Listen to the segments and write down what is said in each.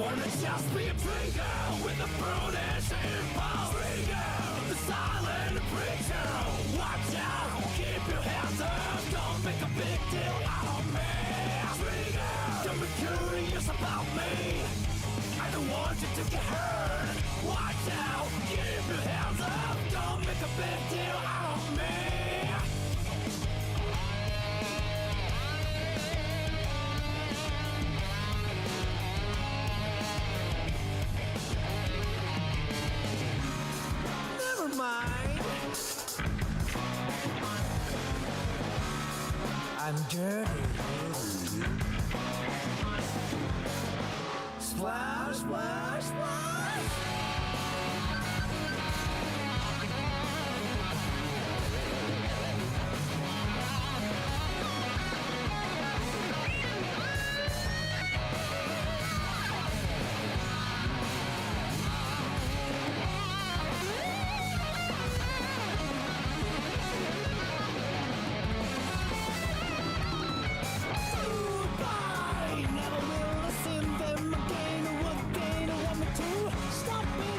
wanna just be a trigger with a brutish impulse. Trigger, the silent preacher. Watch out, keep your hands up. Don't make a big deal out of me. Trigger, don't be curious about me. I don't want you to get hurt. Watch out, keep your hands up. Don't make a big deal out of me. Never mind. I'm dirty. Splash, splash, splash. Never will I see them again. What they want me to stop me.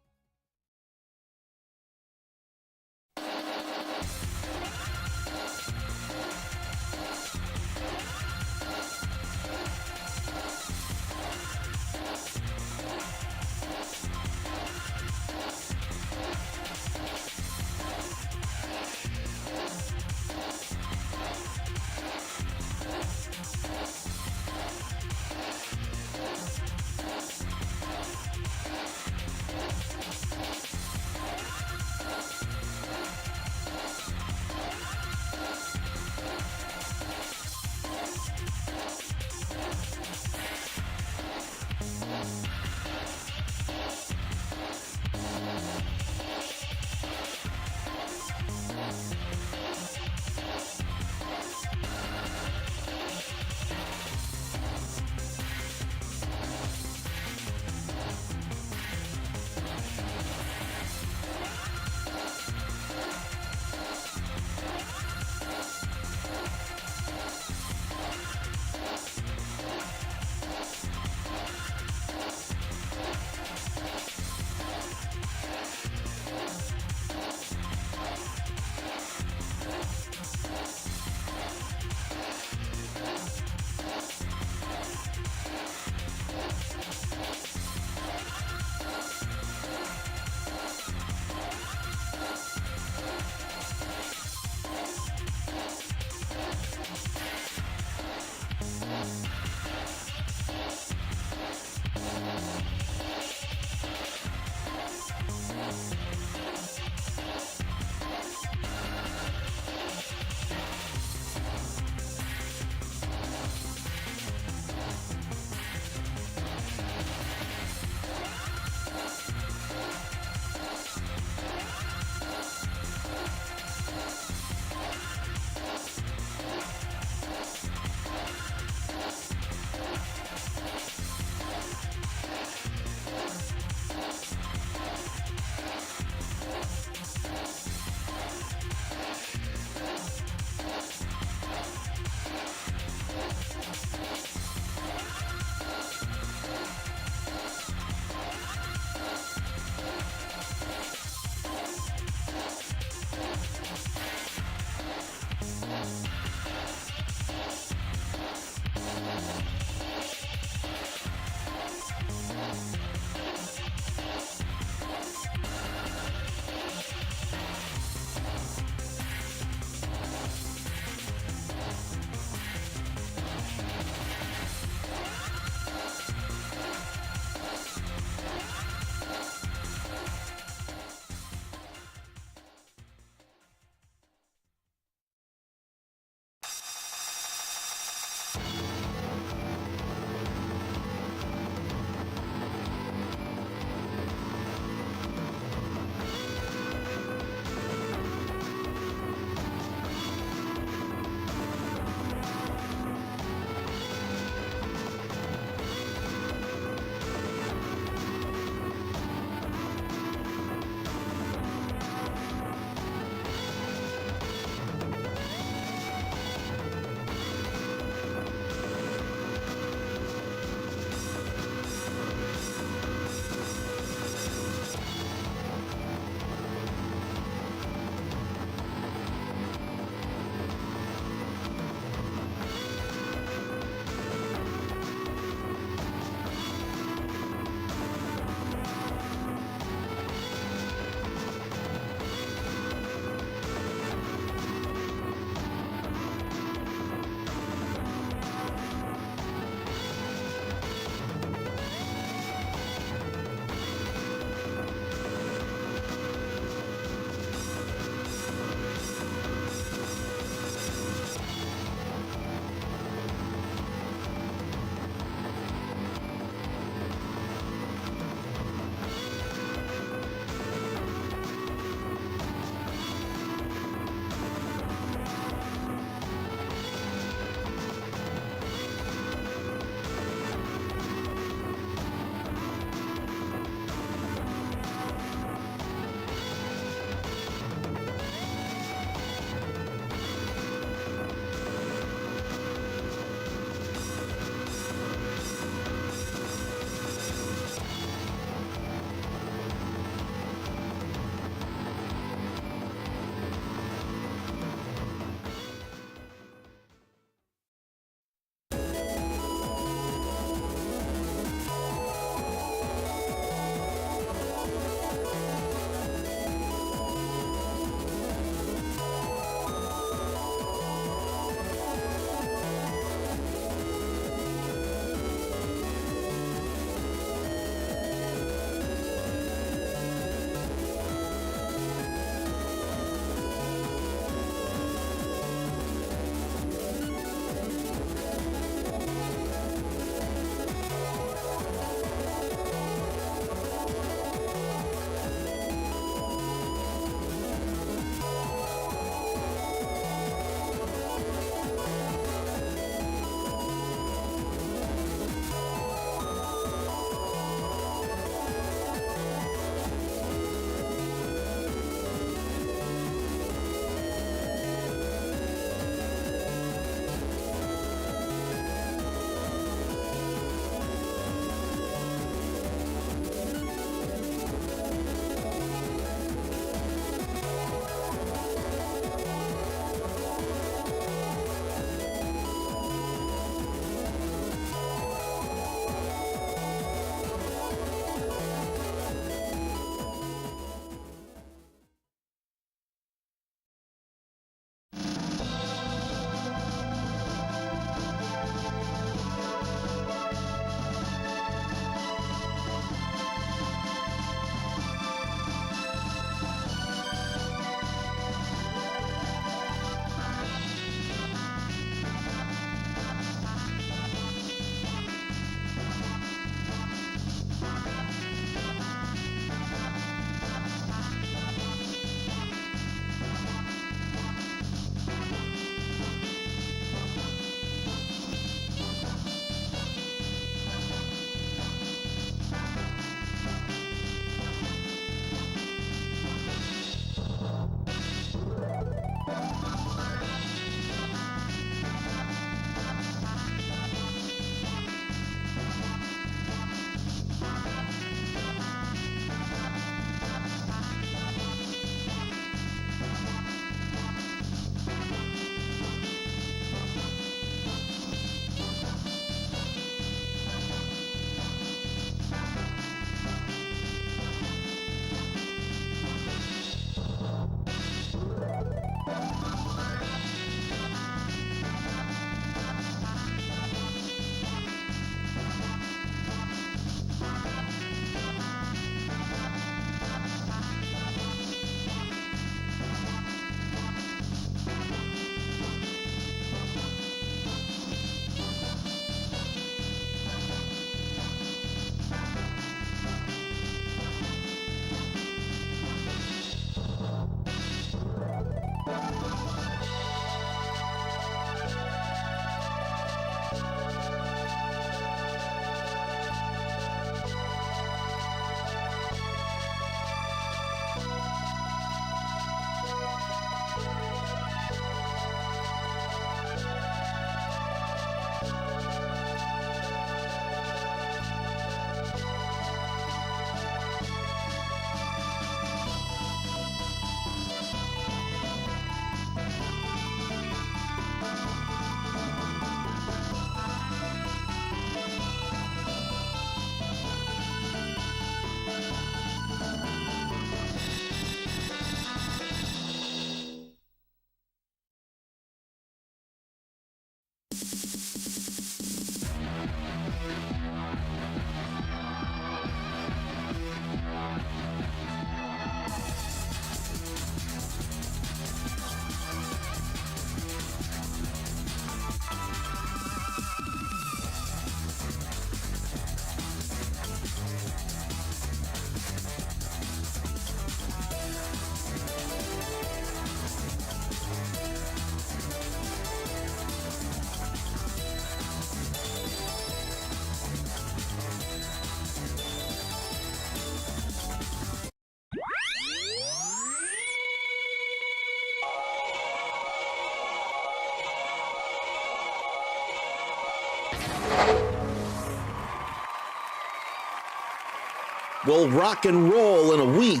We'll rock and roll in a week,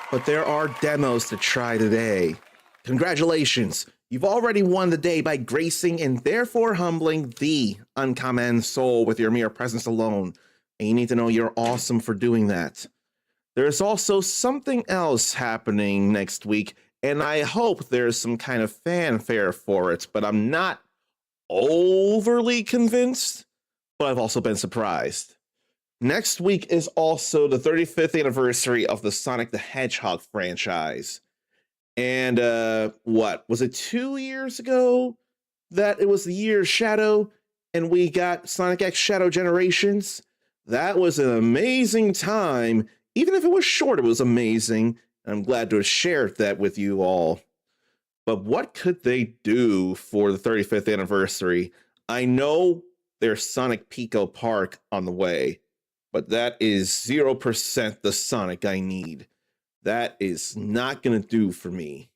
but there are demos to try today. Congratulations, you've already won the day by gracing and therefore humbling the uncommon soul with your mere presence alone, and you need to know you're awesome for doing that. There's also something else happening next week, and I hope there's some kind of fanfare for it, but I'm not overly convinced, but I've also been surprised. Next week is also the 35th anniversary of the Sonic the Hedgehog franchise. And what was it, 2 years ago that it was the year of Shadow and we got Sonic X Shadow Generations? That was an amazing time. Even if it was short, it was amazing. And I'm glad to have shared that with you all. But what could they do for the 35th anniversary? I know there's Sonic Pico Park on the way, but that is 0% the Sonic I need. That is not going to do for me.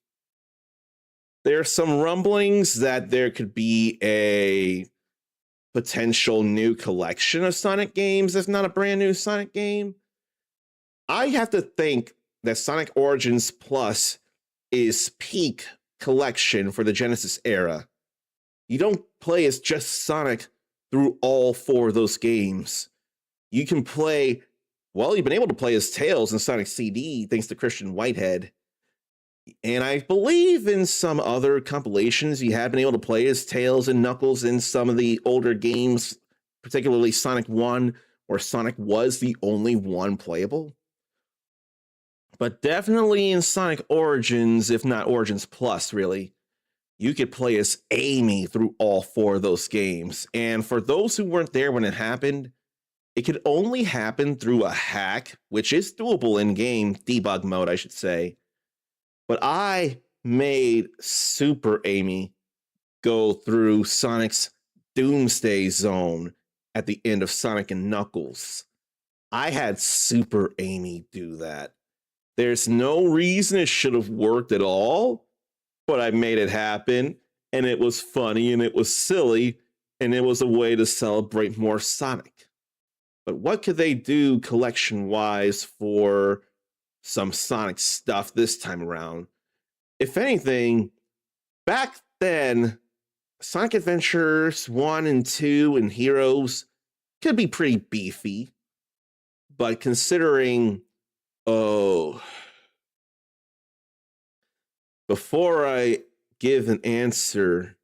There's some rumblings that there could be a potential new collection of Sonic games, if not a brand new Sonic game. I have to think that Sonic Origins Plus is peak collection for the Genesis era. You don't play as just Sonic through all 4 of those games. You can play, well, you've been able to play as Tails in Sonic CD thanks to Christian Whitehead. And I believe in some other compilations you have been able to play as Tails and Knuckles in some of the older games, particularly Sonic 1, where Sonic was the only one playable. But definitely in Sonic Origins, if not Origins Plus, really, you could play as Amy through all 4 of those games. And for those who weren't there when it happened, it could only happen through a hack, which is doable in game, debug mode, I should say. But I made Super Amy go through Sonic's Doomsday Zone at the end of Sonic and Knuckles. I had Super Amy do that. There's no reason it should have worked at all, but I made it happen, and it was funny, and it was silly, and it was a way to celebrate more Sonic. But what could they do collection-wise for some Sonic stuff this time around? If anything, back then, Sonic Adventures 1 and 2 and Heroes could be pretty beefy. But considering, before I give an answer,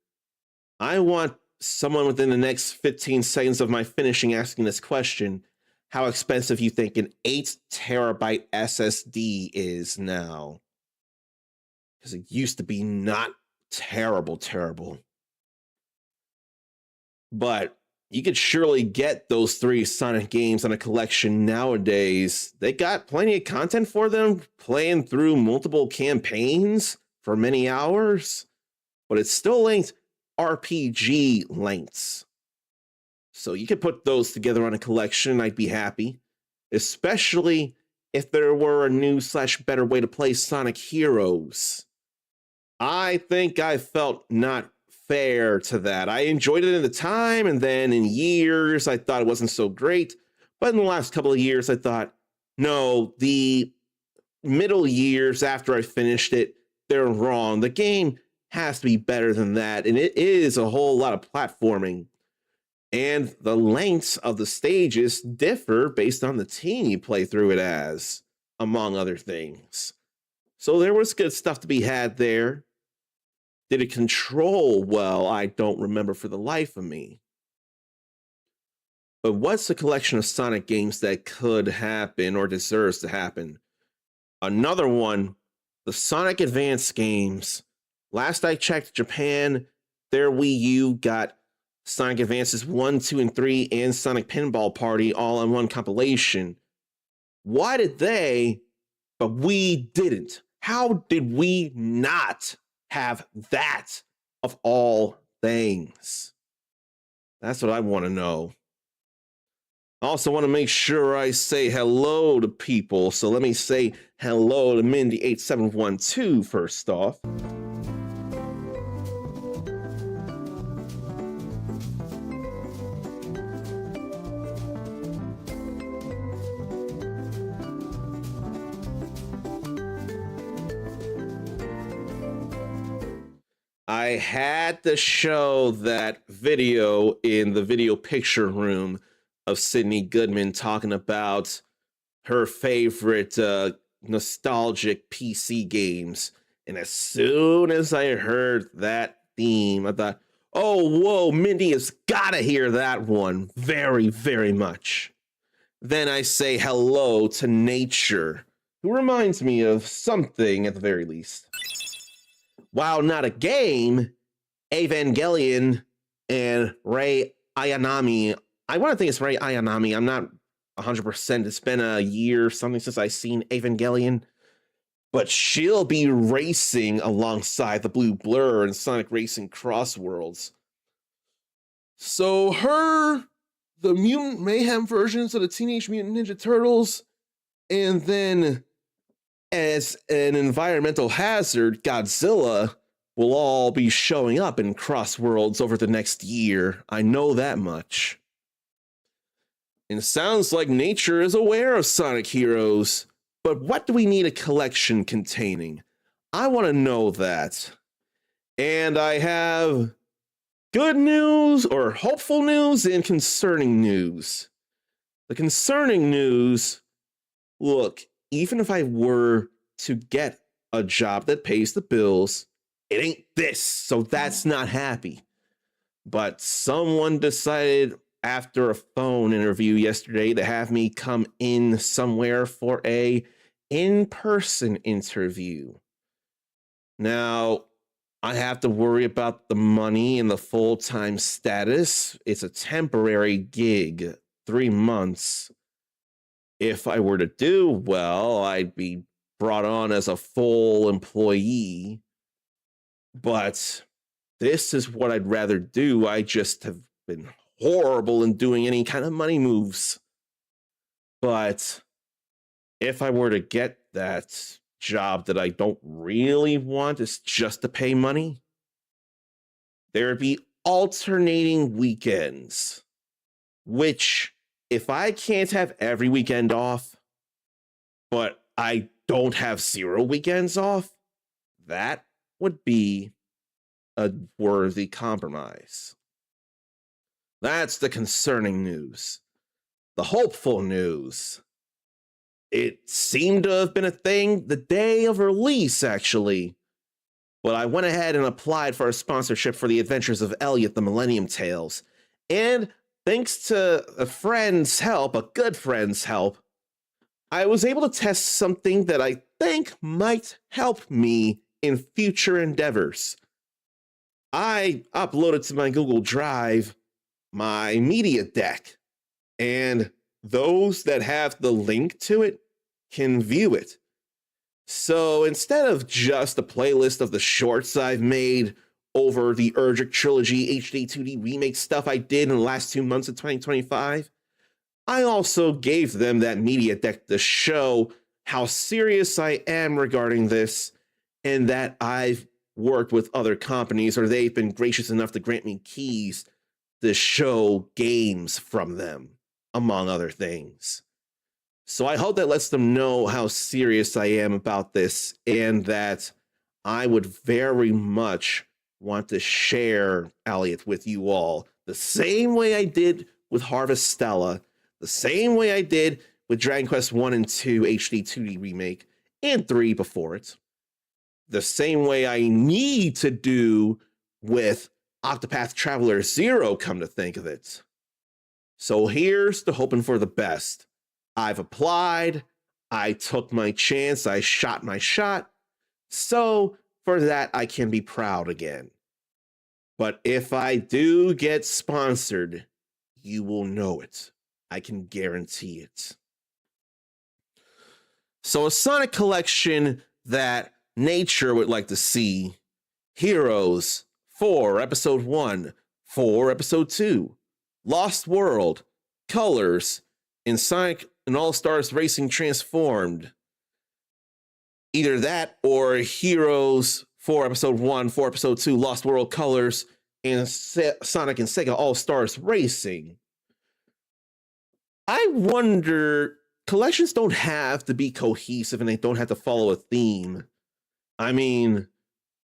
I want someone within the next 15 seconds of my finishing asking this question, how expensive you think an 8 terabyte SSD is now. Because it used to be not terrible. But you could surely get those 3 Sonic games on a collection nowadays. They got plenty of content for them, playing through multiple campaigns for many hours, but it's still linked RPG lengths. So you could put those together on a collection and I'd be happy, especially if there were a new / better way to play Sonic Heroes. I think I felt not fair to that. I enjoyed it at the time, and then in years, I thought it wasn't so great. But in the last couple of years, I thought, no, the middle years after I finished it, they're wrong. The game has to be better than that, and it is a whole lot of platforming. And the lengths of the stages differ based on the team you play through it as, among other things. So there was good stuff to be had there. Did it control well? I don't remember for the life of me. But what's a collection of Sonic games that could happen or deserves to happen? Another one, the Sonic Advance games. Last I checked, Japan, their Wii U got Sonic Advances 1, 2, and 3 and Sonic Pinball Party all on one compilation. Why did they, but we didn't? How did we not have that of all things? That's what I want to know. I also want to make sure I say hello to people. So let me say hello to Mindy8712 first off. I had to show that video in the video picture room of Sydney Goodman talking about her favorite nostalgic PC games. And as soon as I heard that theme, I thought, oh, whoa, Mindy has got to hear that one very, very much. Then I say hello to nature, who reminds me of something at the very least. While not a game, Evangelion and Rei Ayanami. I want to think it's Rei Ayanami. I'm not 100%. It's been a year something since I've seen Evangelion. But she'll be racing alongside the Blue Blur and Sonic Racing Cross Worlds. So the Mutant Mayhem versions of the Teenage Mutant Ninja Turtles, and then as an environmental hazard, Godzilla will all be showing up in Cross Worlds over the next year. I know that much. And it sounds like nature is aware of Sonic Heroes, but what do we need a collection containing? I want to know that. And I have good news or hopeful news and concerning news. The concerning news, look, even if I were to get a job that pays the bills, it ain't this, so that's not happy. But someone decided after a phone interview yesterday to have me come in somewhere for a in-person interview. Now, I have to worry about the money and the full-time status. It's a temporary gig, 3 months. If I were to do well, I'd be brought on as a full employee. But this is what I'd rather do. I just have been horrible in doing any kind of money moves. But if I were to get that job that I don't really want, is just to pay money, there'd be alternating weekends, which if I can't have every weekend off, but I don't have 0 weekends off, that would be a worthy compromise. That's the concerning news. The hopeful news. It seemed to have been a thing the day of release, actually. But I went ahead and applied for a sponsorship for the Adventures of Elliot, the Millennium Tales. And thanks to a friend's help, a good friend's help, I was able to test something that I think might help me in future endeavors. I uploaded to my Google Drive my media deck, and those that have the link to it can view it. So instead of just a playlist of the shorts I've made over the Urgic Trilogy HD 2D remake stuff I did in the last 2 months of 2025, I also gave them that media deck to show how serious I am regarding this, and that I've worked with other companies, or they've been gracious enough to grant me keys to show games from them, among other things. So I hope that lets them know how serious I am about this, and that I would very much want to share Elliot with you all the same way I did with Harvestella, the same way I did with Dragon Quest 1 and 2 HD 2D remake, and 3 before it. The same way I need to do with Octopath Traveler 0, come to think of it. So here's to hoping for the best. I've applied, I took my chance, I shot my shot, so for that I can be proud again. But if I do get sponsored, you will know it. I can guarantee it. So a Sonic collection that nature would like to see: Heroes 4 Episode 1, 4 Episode 2, Lost World, Colors, and Sonic and All-Stars Racing Transformed. Either that or Heroes 4 Episode 1, 4 Episode 2, Lost World, Colors, and Sonic and Sega All-Stars Racing. I wonder, collections don't have to be cohesive and they don't have to follow a theme. I mean,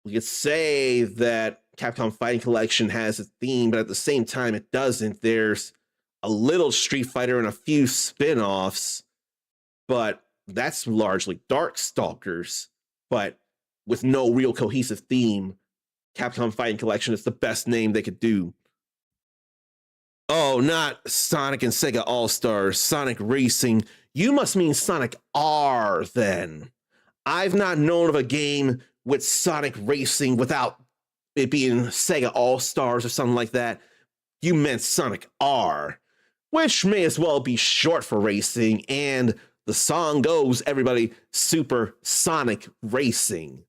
We could say that Capcom Fighting Collection has a theme, but at the same time, it doesn't. There's a little Street Fighter and a few spin offs, but that's largely Darkstalkers, but with no real cohesive theme. Capcom Fighting Collection is the best name they could do. Oh, not Sonic and Sega All-Stars, Sonic Racing. You must mean Sonic R then. I've not known of a game with Sonic Racing without it being Sega All-Stars or something like that. You meant Sonic R, which may as well be short for racing, and the song goes, everybody, Super Sonic Racing.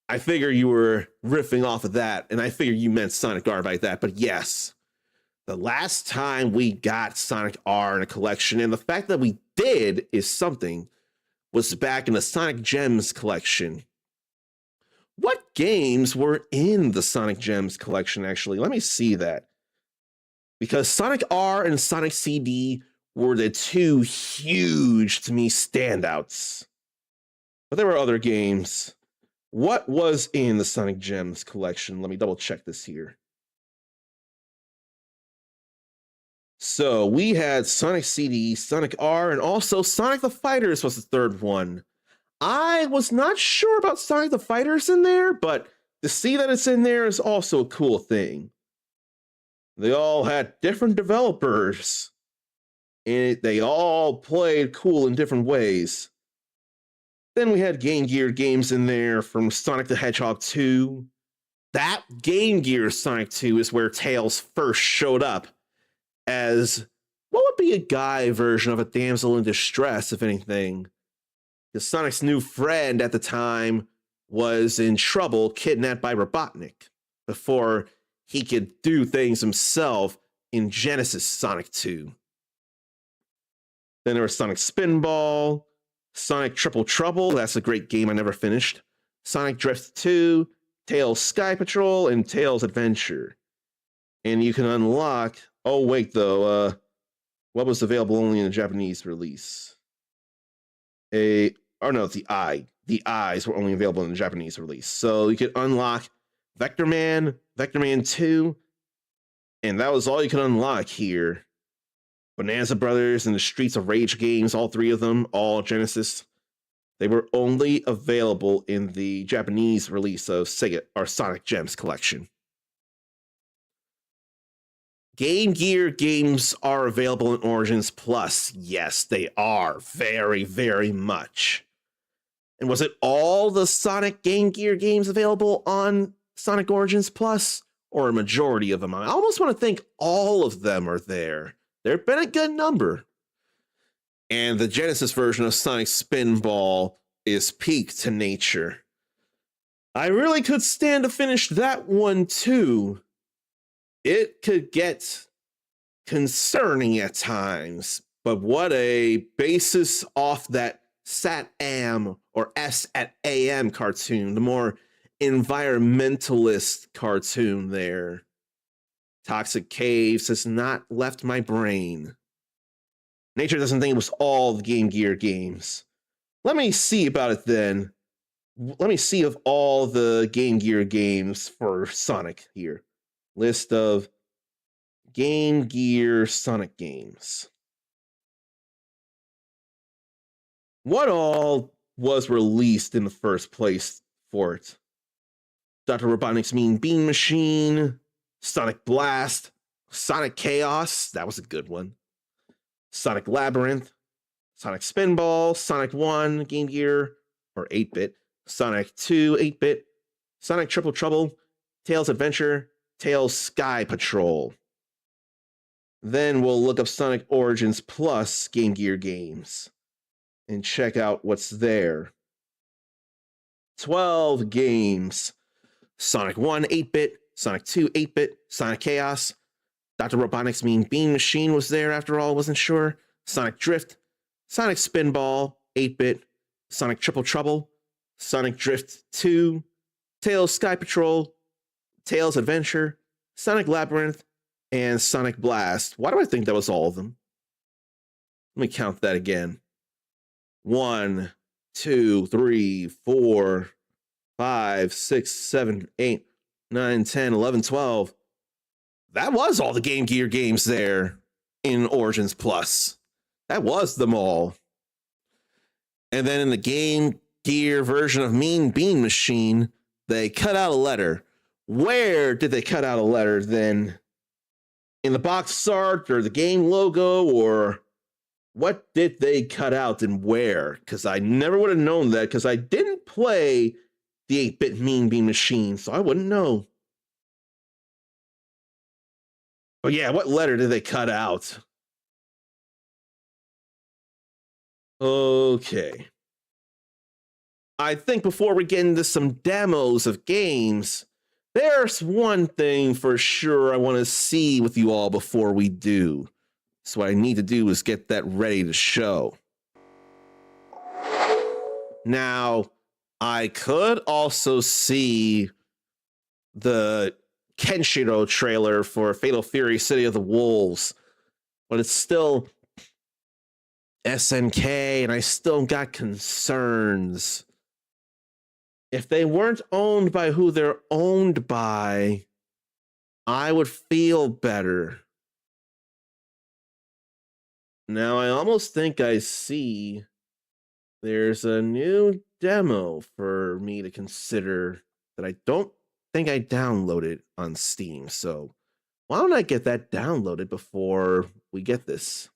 I figure you were riffing off of that, and I figure you meant Sonic R by that, but yes. The last time we got Sonic R in a collection, and the fact that we did is something, was back in the Sonic Gems collection. What games were in the Sonic Gems collection, actually? Let me see that. Because Sonic R and Sonic CD were the two huge, to me, standouts. But there were other games. What was in the Sonic Gems collection? Let me double check this here. So we had Sonic CD, Sonic R, and also Sonic the Fighters was the third one. I was not sure about Sonic the Fighters in there, but to see that it's in there is also a cool thing. They all had different developers, and they all played cool in different ways. Then we had Game Gear games in there from Sonic the Hedgehog 2. That Game Gear Sonic 2 is where Tails first showed up as what would be a guy version of a damsel in distress, if anything. Because Sonic's new friend at the time was in trouble, kidnapped by Robotnik, before he could do things himself in Genesis Sonic 2. Then there was Sonic Spinball, Sonic Triple Trouble, that's a great game I never finished, Sonic Drift 2, Tails Sky Patrol, and Tails Adventure. And you can unlock... Oh, wait, though. What was available only in the Japanese release? The eyes were only available in the Japanese release. So you could unlock Vector Man, Vector Man 2, and that was all you could unlock here. Bonanza Brothers and the Streets of Rage games, all three of them, all Genesis. They were only available in the Japanese release of Sega or Sonic Gems collection. Game Gear games are available in Origins Plus. Yes, they are. Very, very much. And was it all the Sonic Game Gear games available on Sonic Origins Plus? Or a majority of them? I almost want to think all of them are there. There have been a good number. And the Genesis version of Sonic Spinball is peak to nature. I really could stand to finish that one too. It could get concerning at times, but what a basis off that SAT-AM or S at AM cartoon, the more environmentalist cartoon there. Toxic Caves has not left my brain. Nature doesn't think it was all the Game Gear games. Let me see about it then. Let me see of all the Game Gear games for Sonic here. List of Game Gear Sonic games. What all was released in the first place for it? Dr. Robotnik's Mean Bean Machine, Sonic Blast, Sonic Chaos, that was a good one. Sonic Labyrinth, Sonic Spinball, Sonic 1, Game Gear, or 8-bit, Sonic 2, 8-bit, Sonic Triple Trouble, Tails Adventure, Tails Sky Patrol. Then we'll look up Sonic Origins Plus Game Gear games and check out what's there. 12 games. Sonic 1, 8-bit, Sonic 2, 8-bit, Sonic Chaos, Dr. Robotnik's Mean Bean Machine was there after all, wasn't sure. Sonic Drift, Sonic Spinball, 8-bit, Sonic Triple Trouble, Sonic Drift 2, Tails Sky Patrol, Tails Adventure, Sonic Labyrinth, and Sonic Blast. Why do I think that was all of them? Let me count that again. 1, 2, 3, 4, 5, 6, 7, 8, 9, 10, 11, 12. That was all the Game Gear games there in Origins Plus. That was them all. And then in the Game Gear version of Mean Bean Machine, they cut out a letter. Where did they cut out a letter then? In the box art or the game logo, or what did they cut out and where? Because I never would have known that because I didn't play the 8-bit Mean Bean Machine, so I wouldn't know. But yeah, what letter did they cut out? Okay. I think before we get into some demos of games, there's one thing for sure I want to see with you all before we do. So what I need to do is get that ready to show. Now, I could also see the Kenshiro trailer for Fatal Fury City of the Wolves, but it's still SNK, and I still got concerns. If they weren't owned by who they're owned by, I would feel better. Now, I almost think I see there's a new demo for me to consider that I don't think I downloaded on Steam. So why don't I get that downloaded before we get this?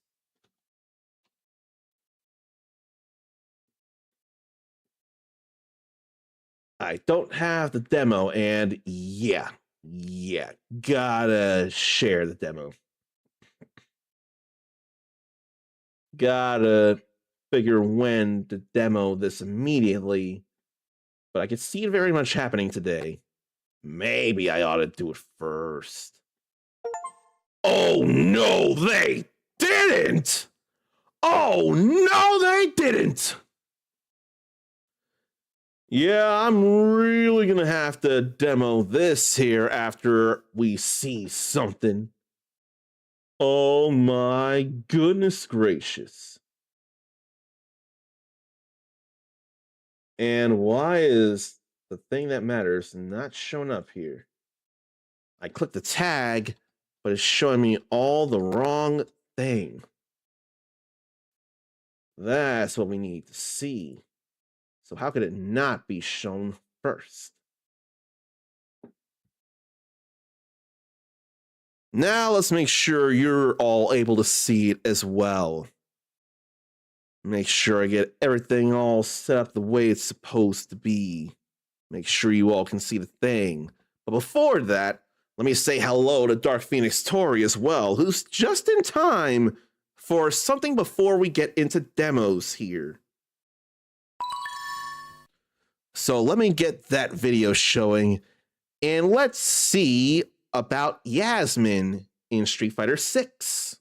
I don't have the demo, and yeah, gotta share the demo. Gotta figure when to demo this immediately, but I could see it very much happening today. Maybe I ought to do it first. Oh no, they didn't! Oh no, they didn't! Yeah, I'm really gonna have to demo this here after we see something. Oh my goodness gracious. And why is the thing that matters not showing up here? I clicked the tag, but it's showing me all the wrong thing. That's what we need to see. So how could it not be shown first? Now let's make sure you're all able to see it as well. Make sure I get everything all set up the way it's supposed to be. Make sure you all can see the thing. But before that, let me say hello to Dark Phoenix Tori as well, who's just in time for something before we get into demos here. So let me get that video showing, and let's see about Yasmin in Street Fighter 6.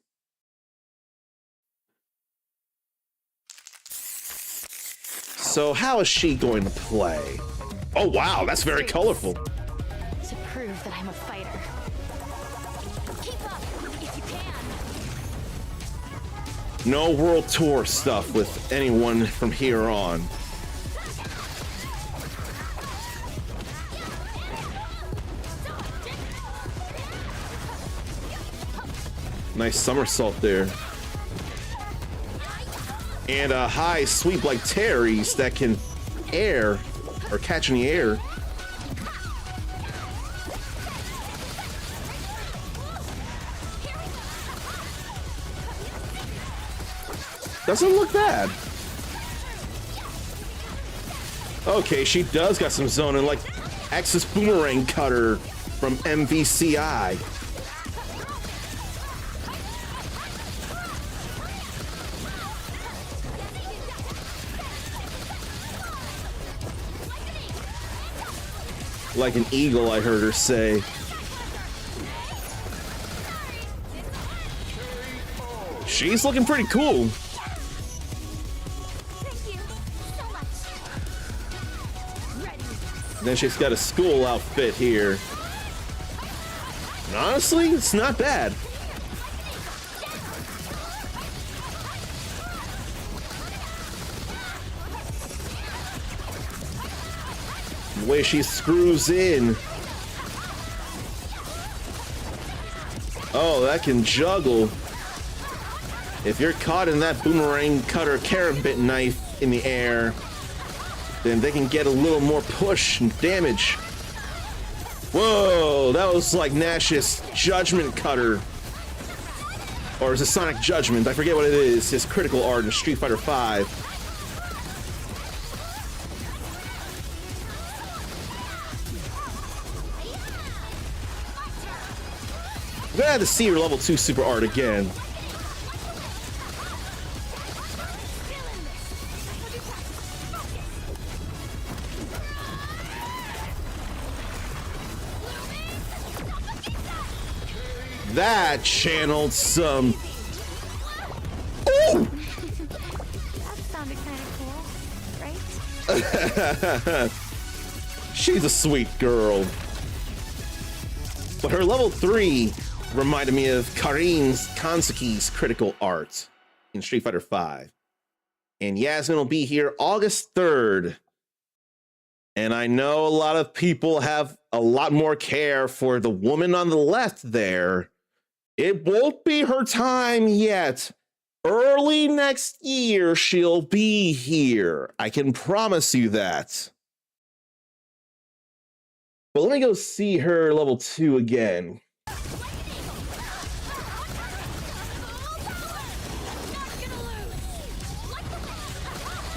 So how is she going to play? Oh wow, that's very colorful. To prove that I'm a fighter. Keep up if you can. No world tour stuff with anyone from here on. Nice somersault there. And a high sweep like Terry's that can air or catch in the air. Doesn't look bad. Okay, she does got some zoning like Axis Boomerang Cutter from MVCI. Like an eagle, I heard her say. She's looking pretty cool. Thank you so much. Ready. Then she's got a school outfit here. And honestly, it's not bad. The way she screws in. Oh, that can juggle. If you're caught in that boomerang cutter carabit knife in the air, then they can get a little more push and damage. Whoa, that was like Nash's Judgment Cutter. Or is it Sonic Judgment? I forget what it is. His critical art in Street Fighter V. I'm gonna have to see her level 2 super art again. That channeled some. Ooh! That sounded kind of cool, right? She's a sweet girl. But her level 3 reminded me of Karin's Kansuki's critical art in Street Fighter V. And Yasmin will be here August 3rd. And I know a lot of people have a lot more care for the woman on the left there. It won't be her time yet. Early next year, she'll be here. I can promise you that. But let me go see her level 2 again.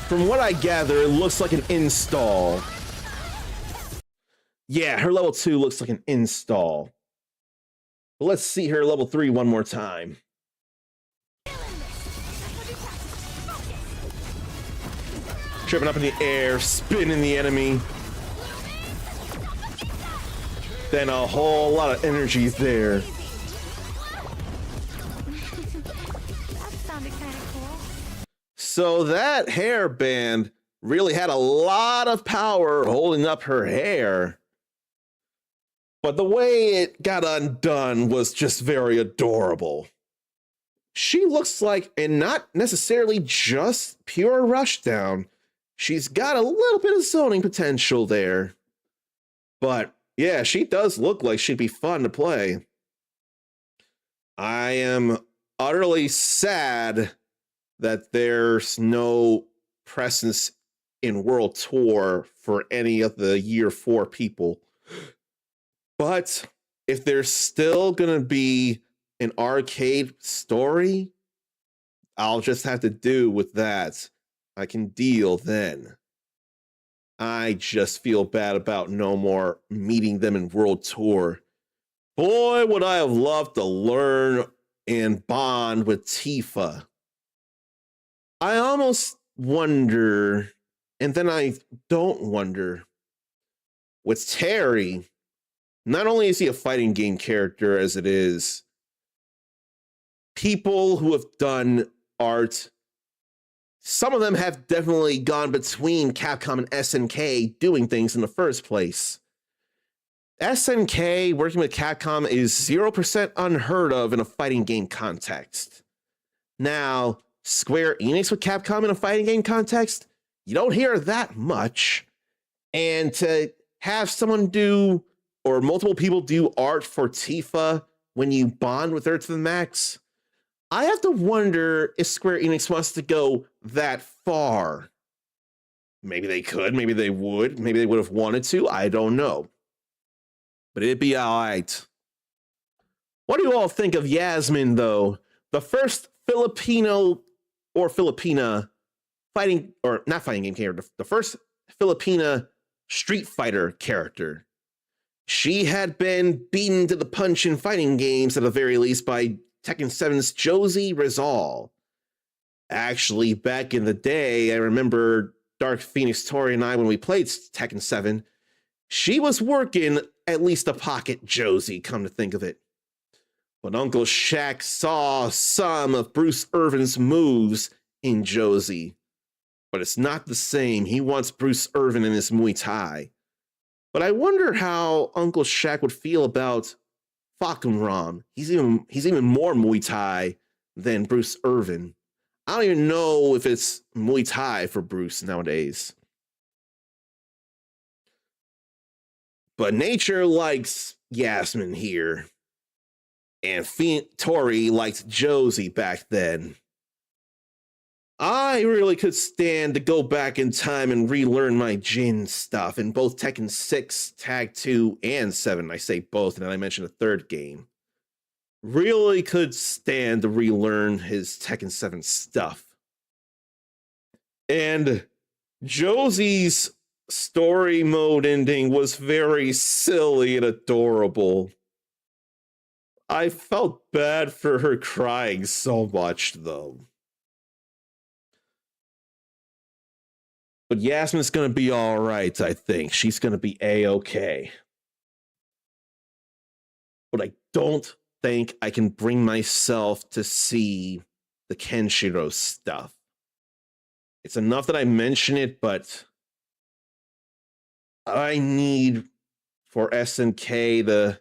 From what I gather, it looks like an install. Yeah, her level 2 looks like an install. But let's see her level 3 one more time. Tripping up in the air, spinning the enemy. Then a whole lot of energy there. That sounded kind of cool. So that hairband really had a lot of power holding up her hair. But the way it got undone was just very adorable. She looks like, and not necessarily just pure Rushdown, she's got a little bit of zoning potential there. But yeah, she does look like she'd be fun to play. I am utterly sad that there's no presence in World Tour for any of the Year 4 people. But if there's still gonna be an arcade story, I'll just have to do with that. I can deal then. I just feel bad about no more meeting them in World Tour. Boy, would I have loved to learn and bond with Tifa. I almost wonder, and then I don't wonder, with Terry, not only is he a fighting game character as it is, people who have done art, some of them have definitely gone between Capcom and SNK doing things in the first place. SNK working with Capcom is 0% unheard of in a fighting game context. Now, Square Enix with Capcom in a fighting game context, you don't hear that much. And to have someone do, or multiple people do art for Tifa when you bond with her to the max, I have to wonder if Square Enix wants to go that far. Maybe they could, maybe they would have wanted to, I don't know. But it'd be all right. What do you all think of Yasmin, though? The first Filipino or Filipina fighting, or not fighting game character, the first Filipina Street Fighter character. She had been beaten to the punch in fighting games at the very least by Tekken 7's Josie Rizal. Actually, back in the day, I remember Dark Phoenix Tori and I, when we played Tekken 7, she was working at least a pocket Josie, come to think of it. But Uncle Shaq saw some of Bruce Irvin's moves in Josie. But it's not the same. He wants Bruce Irvin in his Muay Thai. But I wonder how Uncle Shaq would feel about Falcon Ram. He's even more Muay Thai than Bruce Irvin. I don't even know if it's Muay Thai for Bruce nowadays. But nature likes Yasmin here. And Tori liked Josie back then. I really could stand to go back in time and relearn my Jin stuff in both Tekken 6, Tag 2, and 7. I say both, and then I mentioned a third game. Really could stand to relearn his Tekken 7 stuff. And Josie's story mode ending was very silly and adorable. I felt bad for her crying so much, though. But Yasmin's gonna be all right, I think. She's gonna be A-okay. But I don't think I can bring myself to see the Kenshiro stuff. It's enough that I mention it, but I need for SNK the...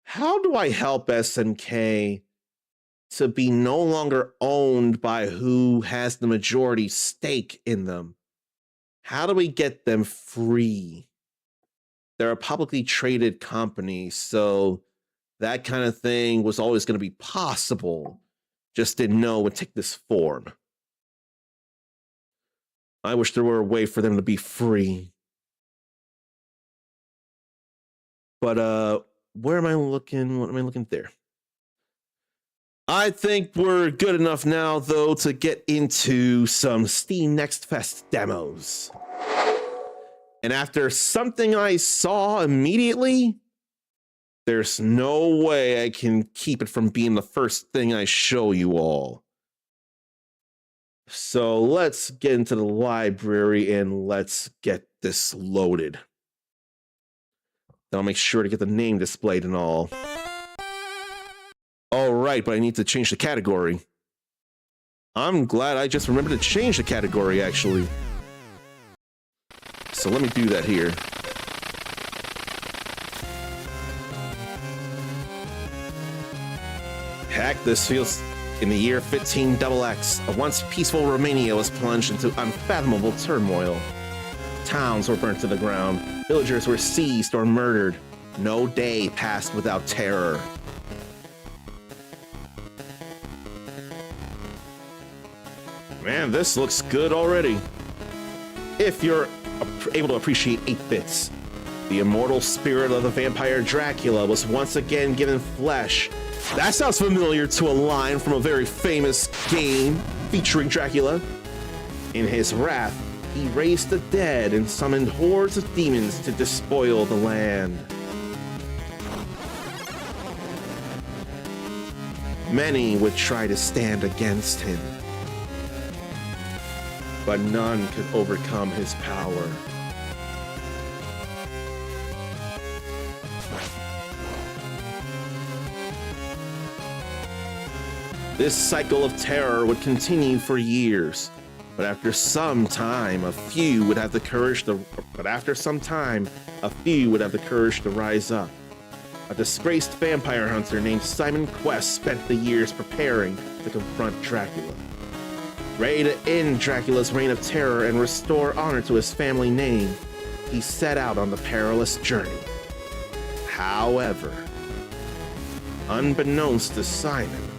How do I help SNK to be no longer owned by who has the majority stake in them? How do we get them free? They're a publicly traded company, so that kind of thing was always going to be possible. Just didn't know it would take this form. I wish there were a way for them to be free. But, where am I looking? What am I looking there? I think we're good enough now, though, to get into some Steam Next Fest demos. And after something I saw immediately, there's no way I can keep it from being the first thing I show you all. So let's get into the library and let's get this loaded. Then I'll make sure to get the name displayed and all. All right, but I need to change the category. I'm glad I just remembered to change the category, actually. So let me do that here. Heck, this feels... In the year 15XX, a once peaceful Romania was plunged into unfathomable turmoil. Towns were burnt to the ground, villagers were seized or murdered. No day passed without terror. Man, this looks good already. If you're able to appreciate 8-bits, the immortal spirit of the vampire Dracula was once again given flesh. That sounds familiar to a line from a very famous game featuring Dracula. In his wrath, he raised the dead and summoned hordes of demons to despoil the land. Many would try to stand against him, but none could overcome his power. This cycle of terror would continue for years, but after some time, a few would have the courage to rise up. A disgraced vampire hunter named Simon Quest spent the years preparing to confront Dracula. Ready to end Dracula's reign of terror and restore honor to his family name, he set out on the perilous journey. However, unbeknownst to Simon,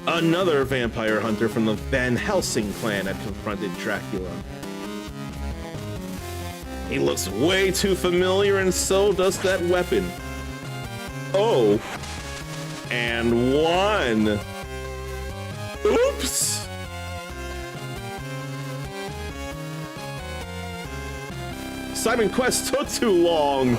another vampire hunter from the Van Helsing clan had confronted Dracula. He looks way too familiar, and so does that weapon. Oh, and one. Oops! Simon Quest took too long.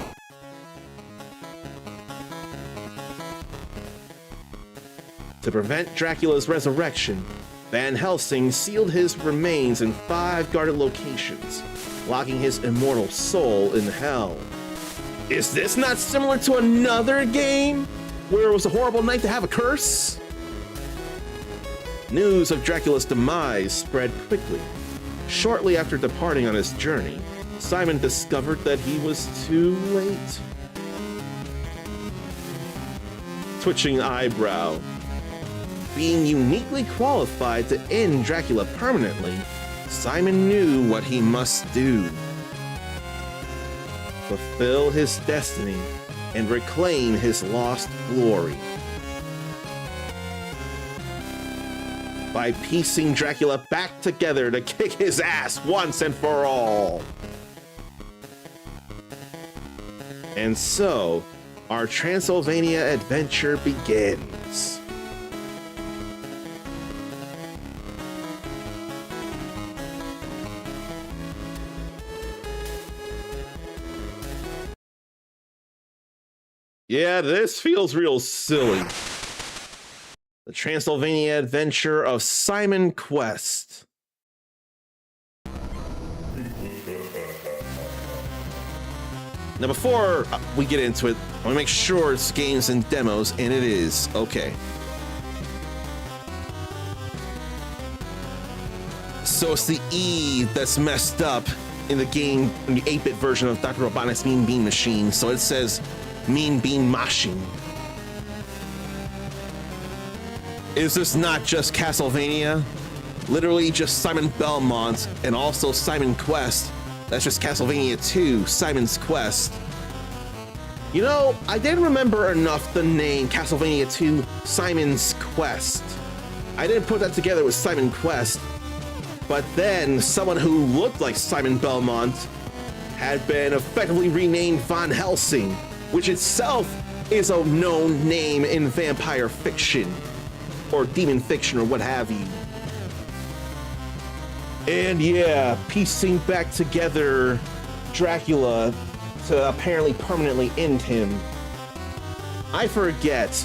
To prevent Dracula's resurrection, Van Helsing sealed his remains in 5 guarded locations, locking his immortal soul in hell. Is this not similar to another game where it was a horrible night to have a curse? News of Dracula's demise spread quickly. Shortly after departing on his journey, Simon discovered that he was too late. Twitching eyebrow. Being uniquely qualified to end Dracula permanently, Simon knew what he must do. fulfill his destiny and reclaim his lost glory. By piecing Dracula back together to kick his ass once and for all. And so, our Transylvania adventure begins. Yeah, this feels real silly. The Transylvania adventure of Simon Quest. Now, before we get into it, I want to make sure it's games and demos, and it is. Okay. So it's the E that's messed up in the game, in the 8-bit version of Dr. Robotnik's Mean Bean Machine. So it says Mean Bean Machine. Is this not just Castlevania? Literally just Simon Belmont and also Simon Quest. That's just Castlevania 2, Simon's Quest. You know, I didn't remember enough the name Castlevania 2, Simon's Quest. I didn't put that together with Simon Quest. But then someone who looked like Simon Belmont had been effectively renamed Von Helsing, which itself is a known name in vampire fiction or demon fiction or what have you. And yeah, piecing back together Dracula to apparently permanently end him. I forget.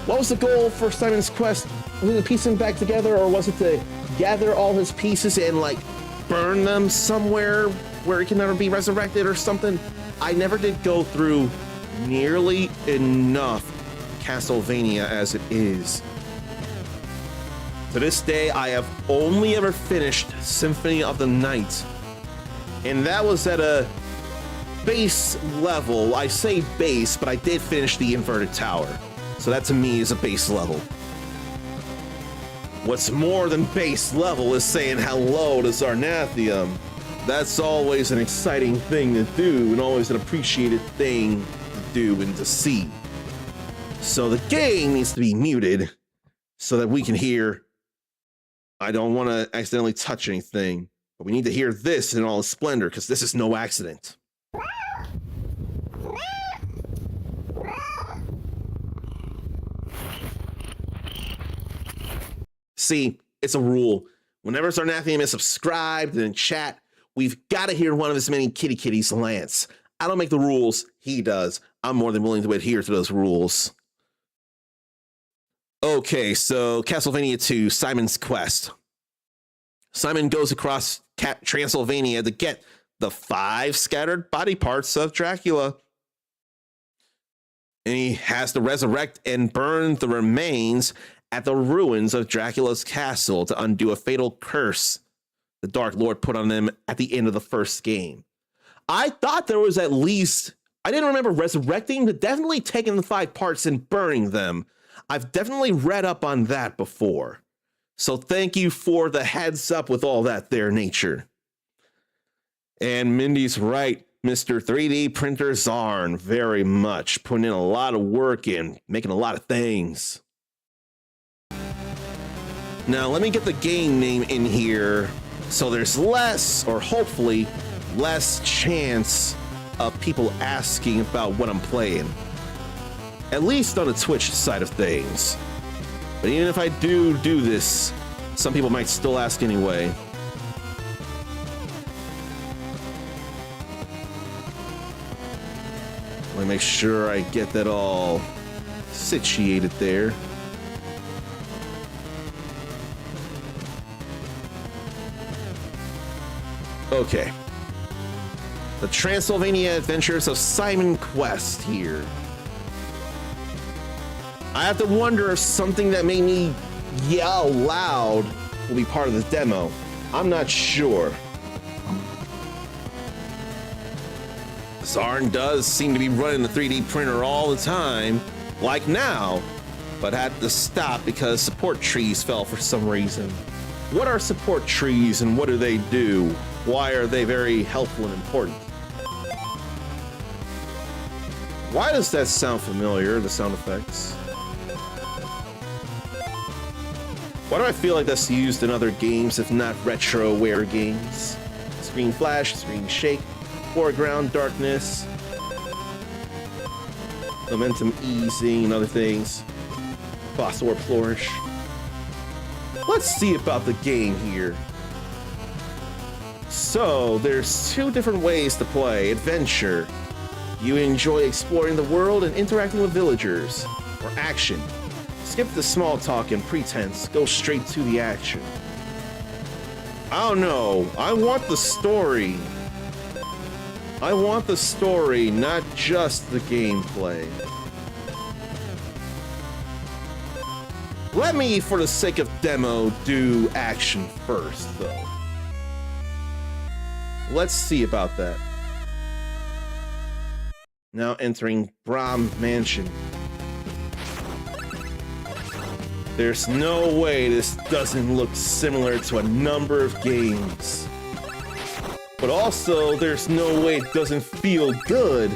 What was the goal for Simon's Quest? Was it piecing back together, or was it to gather all his pieces and like burn them somewhere where it can never be resurrected or something? I never did go through nearly enough Castlevania as it is. To this day, I have only ever finished Symphony of the Night, and that was at a base level. I say base, but I did finish the Inverted Tower, so that to me is a base level. What's more than base level is saying hello to Zarnathium. That's always an exciting thing to do, and always an appreciated thing to do and to see. So the game needs to be muted so that we can hear. I don't want to accidentally touch anything, but we need to hear this in all its splendor, because this is no accident. See, it's a rule. Whenever Zarnathium is subscribed and in chat, we've got to hear one of his many kitties lance. I don't make the rules, he does. I'm more than willing to adhere to those rules. Okay, so Castlevania 2, Simon's Quest. Simon goes across Transylvania to get the 5 scattered body parts of Dracula. And he has to resurrect and burn the remains at the ruins of Dracula's castle to undo a fatal curse the Dark Lord put on them at the end of the first game. I thought there was at least, I didn't remember resurrecting, but definitely taking the 5 parts and burning them. I've definitely read up on that before. So thank you for the heads up with all that there, Nature. And Mindy's right, Mr. 3D Printer Zarn, very much. Putting in a lot of work in, making a lot of things. Now, let me get the game name in here so there's less, or hopefully less chance of people asking about what I'm playing. At least on the Twitch side of things. But even if I do this, some people might still ask anyway. Let me make sure I get that all situated there. Okay. The Transylvania Adventures of Simon Quest here. I have to wonder if something that made me yell loud will be part of the demo. I'm not sure. Zarn does seem to be running the 3D printer all the time, like now, but had to stop because support trees fell for some reason. What are support trees and what do they do? Why are they very helpful and important? Why does that sound familiar, the sound effects? Why do I feel like that's used in other games, if not retroware games? Screen flash, screen shake, foreground darkness, momentum easing, and other things. Boss or flourish. Let's see about the game here. So, there's two different ways to play. Adventure. You enjoy exploring the world and interacting with villagers. Or action. Skip the small talk and pretense. Go straight to the action. I don't know. I want the story. I want the story, not just the gameplay. Let me, for the sake of demo, do action first, though. Let's see about that. Now entering Brahm Mansion. There's no way this doesn't look similar to a number of games. But also, there's no way it doesn't feel good.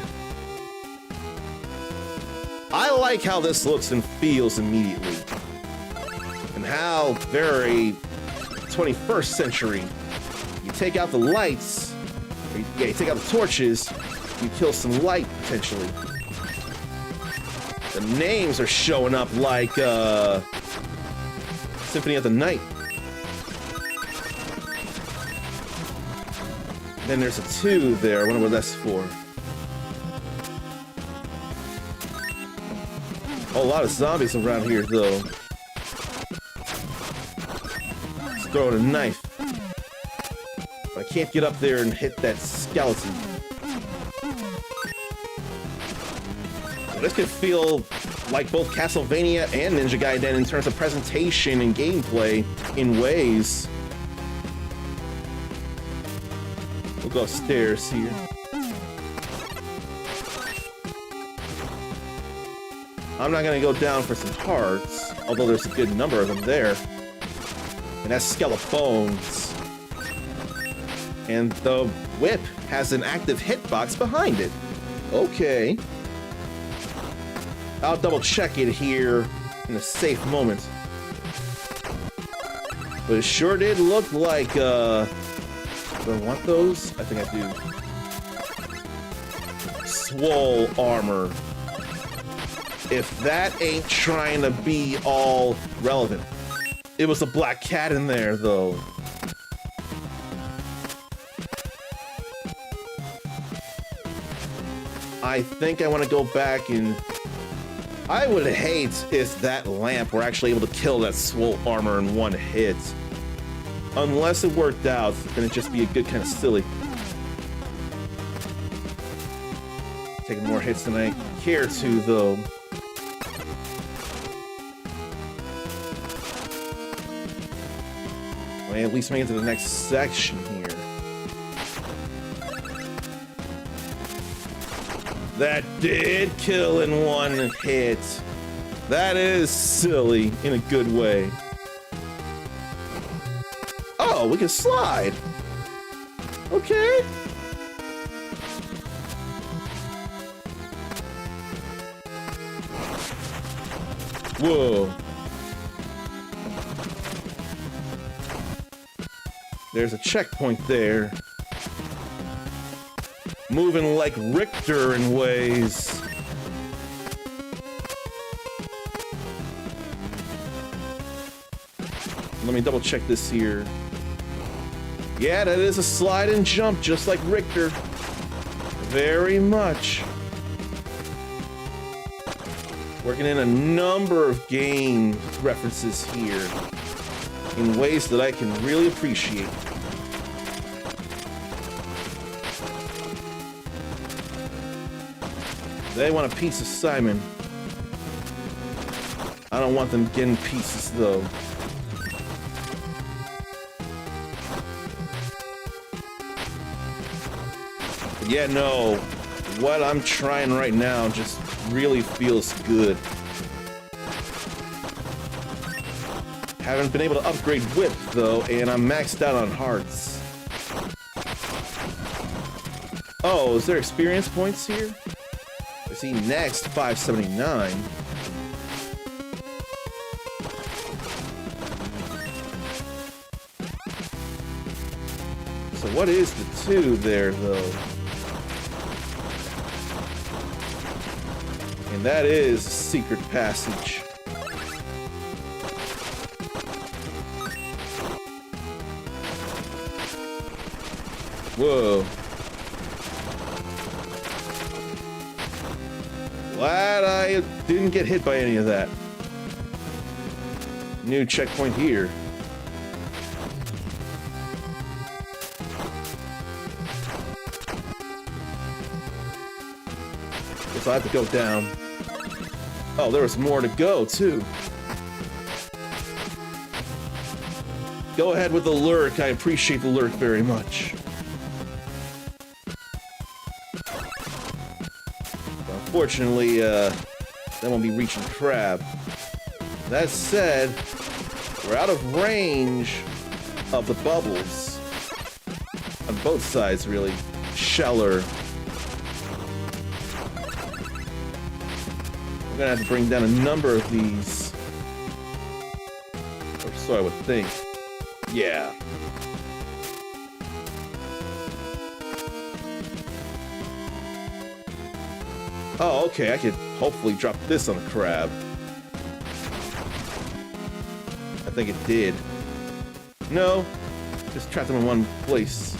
I like how this looks and feels immediately. And how very 21st century. You take out the lights, you take out the torches, you kill some light, potentially. The names are showing up like, Symphony of the Night. Then there's a 2 there. I wonder what that's for. Oh, a lot of zombies around here, though. Let's throw in a knife. But I can't get up there and hit that skeleton. Well, this could feel like both Castlevania and Ninja Gaiden in terms of presentation and gameplay in ways. We'll go upstairs here. I'm not gonna go down for some hearts, although there's a good number of them there. And that's Skelebones. And the whip has an active hitbox behind it. Okay. I'll double check it here in a safe moment. But it sure did look like, do I want those? I think I do. Swole armor. If that ain't trying to be all relevant. It was a black cat in there, though. I think I want to go back and... I would hate if that lamp were actually able to kill that swole armor in one hit. Unless it worked out, then it'd just be a good kind of silly. Taking more hits than I care to, though. Well, at least make it to the next section here. That did kill in one hit. That is silly in a good way. Oh, we can slide. Okay. Whoa. There's a checkpoint there. Moving like Richter in ways. Let me double check this here. Yeah, that is a slide and jump, just like Richter. Very much. Working in a number of game references here in ways that I can really appreciate. They want a piece of Simon. I don't want them getting pieces, though. But yeah, no. What I'm trying right now just really feels good. Haven't been able to upgrade Whip, though, and I'm maxed out on hearts. Oh, is there experience points here? I See, next 579. So what is the 2 there, though? And that is a secret passage. Whoa. Glad I didn't get hit by any of that. New checkpoint here. Guess I have to go down. Oh, there was more to go, too. Go ahead with the lurk. I appreciate the lurk very much. Unfortunately, that won't be reaching crab. That said, we're out of range of the bubbles. On both sides, really. Sheller. We're gonna have to bring down a number of these. Or so I would think. Yeah. Oh, okay, I could hopefully drop this on a crab. I think it did. No, just trapped them in one place.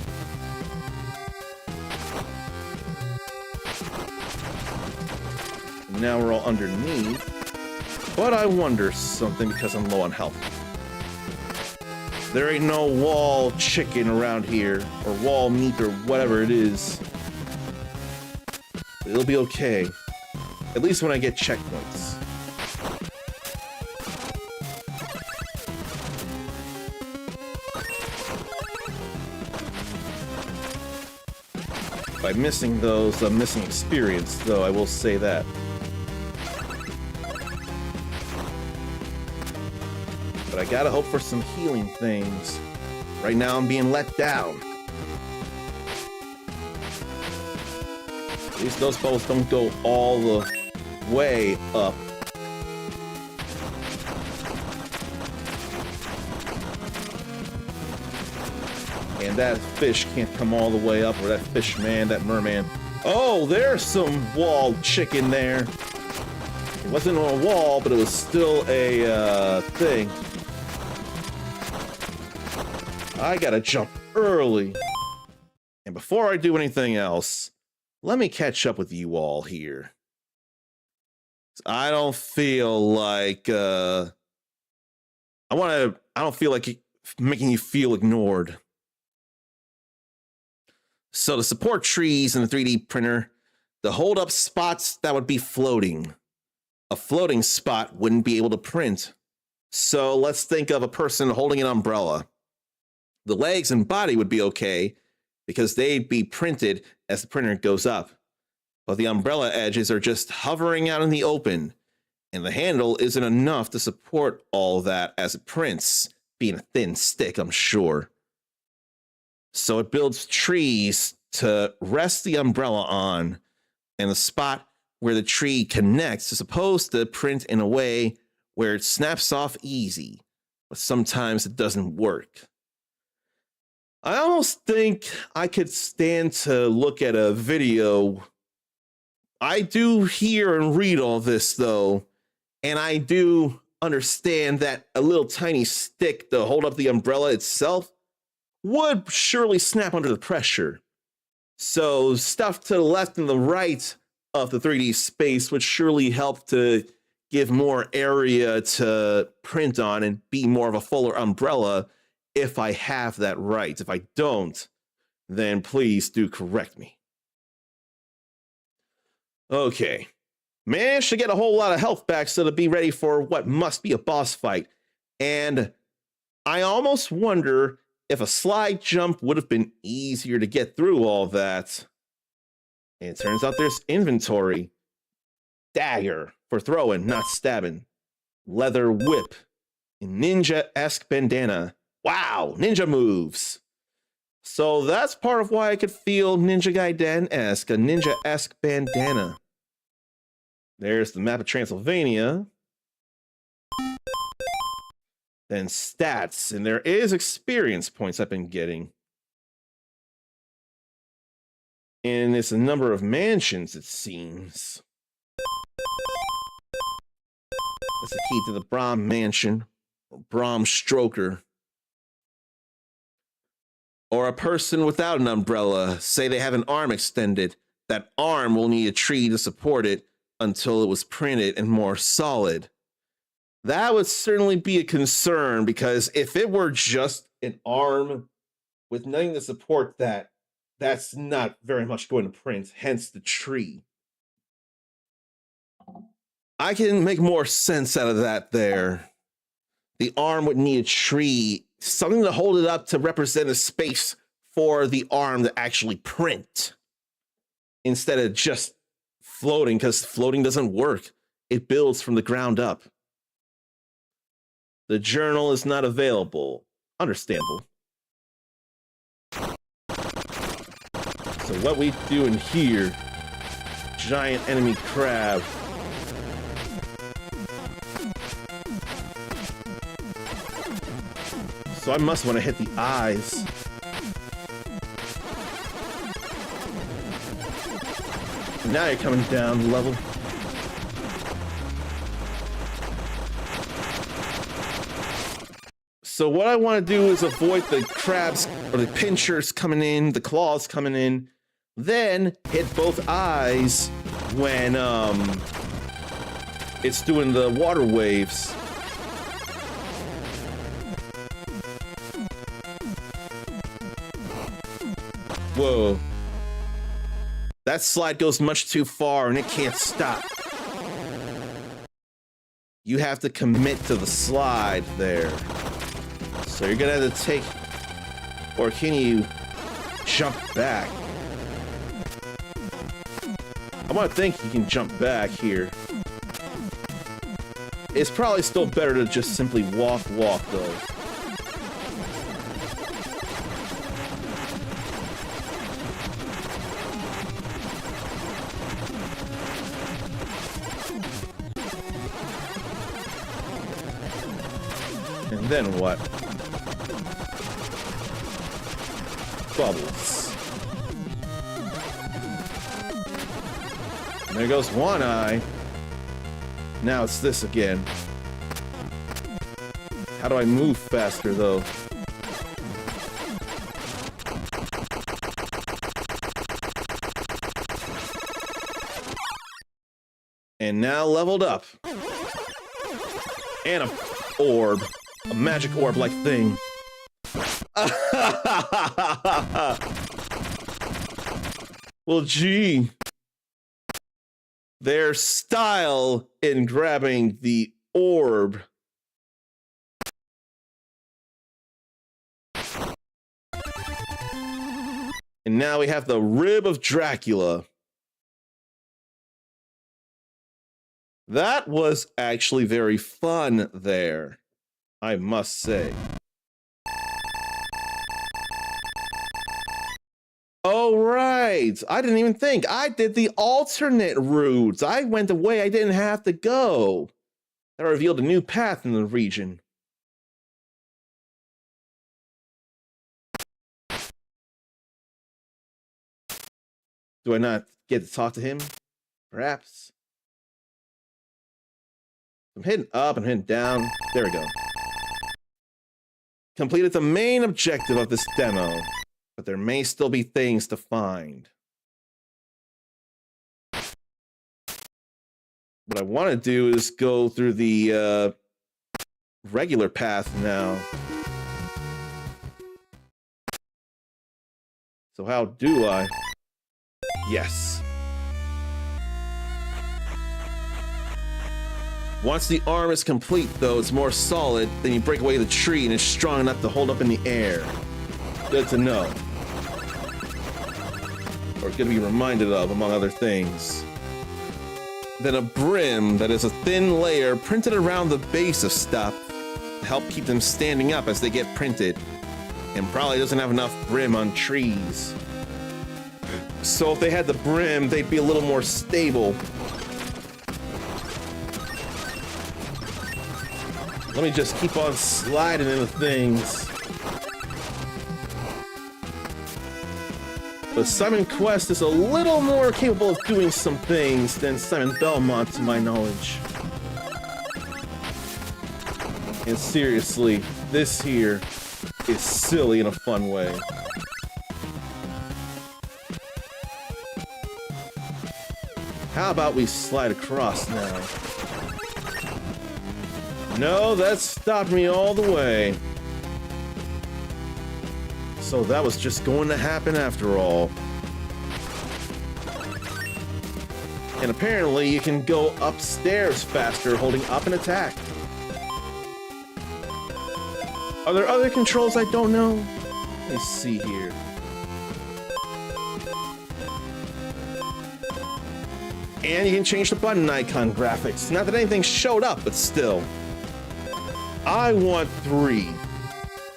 And now we're all underneath. But I wonder something because I'm low on health. There ain't no wall chicken around here, or wall meat, or whatever it is. It'll be okay. At least when I get checkpoints. By missing those, I'm missing experience, though, I will say that. But I gotta hope for some healing things. Right now I'm being let down. At least those bubbles don't go all the way up. And that fish can't come all the way up, or that fish man, that merman. Oh, there's some walled chicken there. It wasn't on a wall, but it was still a thing. I gotta jump early. And before I do anything else, let me catch up with you all here. I don't feel like I don't feel like making you feel ignored. So to support trees in the 3D printer, to hold up spots that would be floating. A floating spot wouldn't be able to print. So let's think of a person holding an umbrella. The legs and body would be okay because they'd be printed as the printer goes up. But the umbrella edges are just hovering out in the open, and the handle isn't enough to support all that as it prints, being a thin stick, I'm sure. So it builds trees to rest the umbrella on, and the spot where the tree connects is supposed to print in a way where it snaps off easy, but sometimes it doesn't work. I almost think I could stand to look at a video. I do hear and read all this, though, and I do understand that a little tiny stick to hold up the umbrella itself would surely snap under the pressure. So stuff to the left and the right of the 3D space would surely help to give more area to print on and be more of a fuller umbrella if I have that right. If I don't, then please do correct me. Okay. Managed to get a whole lot of health back so to be ready for what must be a boss fight. And I almost wonder if a slide jump would have been easier to get through all that. And it turns out there's inventory. Dagger for throwing, not stabbing. Leather whip. Ninja-esque bandana. Wow, ninja moves. So that's part of why I could feel Ninja Gaiden-esque, a ninja-esque bandana. There's the map of Transylvania. Then stats, and there is experience points I've been getting. And it's a number of mansions, it seems. That's the key to the Brom Mansion, or Brom Stroker. Or a person without an umbrella, say they have an arm extended. That arm will need a tree to support it until it was printed and more solid. That would certainly be a concern, because if it were just an arm with nothing to support that, that's not very much going to print, hence the tree. I can make more sense out of that there. The arm would need a tree, something to hold it up to represent a space for the arm to actually print, instead of just floating, because floating doesn't work. It builds from the ground up. The journal is not available. Understandable. So what we do in here, giant enemy crab. So I must want to hit the eyes. Now you're coming down level. So what I want to do is avoid the crabs or the pinchers coming in, the claws coming in, then hit both eyes when it's doing the water waves. Whoa. That slide goes much too far and it can't stop. You have to commit to the slide there. So you're gonna have to take, or can you jump back? I want to think you can jump back here. It's probably still better to just simply walk though. And then what? Bubbles. And there goes one eye. Now it's this again. How do I move faster though? And now leveled up. And a orb. A magic orb-like thing. Well, gee. Their style in grabbing the orb. And now we have the Rib of Dracula. That was actually very fun there, I must say. Oh, right. I didn't even think. I did the alternate routes. I went a way I didn't have to go. That revealed a new path in the region. Do I not get to talk to him? Perhaps. I'm hitting up and hitting down. There we go. Completed the main objective of this demo, but there may still be things to find. What I want to do is go through the regular path now. So how do I? Yes. Once the arm is complete, though, it's more solid, then you break away the tree and it's strong enough to hold up in the air. Good to know. Or good to be reminded of, among other things. Then a brim that is a thin layer printed around the base of stuff to help keep them standing up as they get printed. And probably doesn't have enough brim on trees. So if they had the brim, they'd be a little more stable. Let me just keep on sliding into things. But Simon Quest is a little more capable of doing some things than Simon Belmont, to my knowledge. And seriously, this here is silly in a fun way. How about we slide across now? No, that stopped me all the way. So that was just going to happen after all. And apparently you can go upstairs faster holding up and attack. Are there other controls I don't know? Let me see here. And you can change the button icon graphics. Not that anything showed up, but still. I want 3.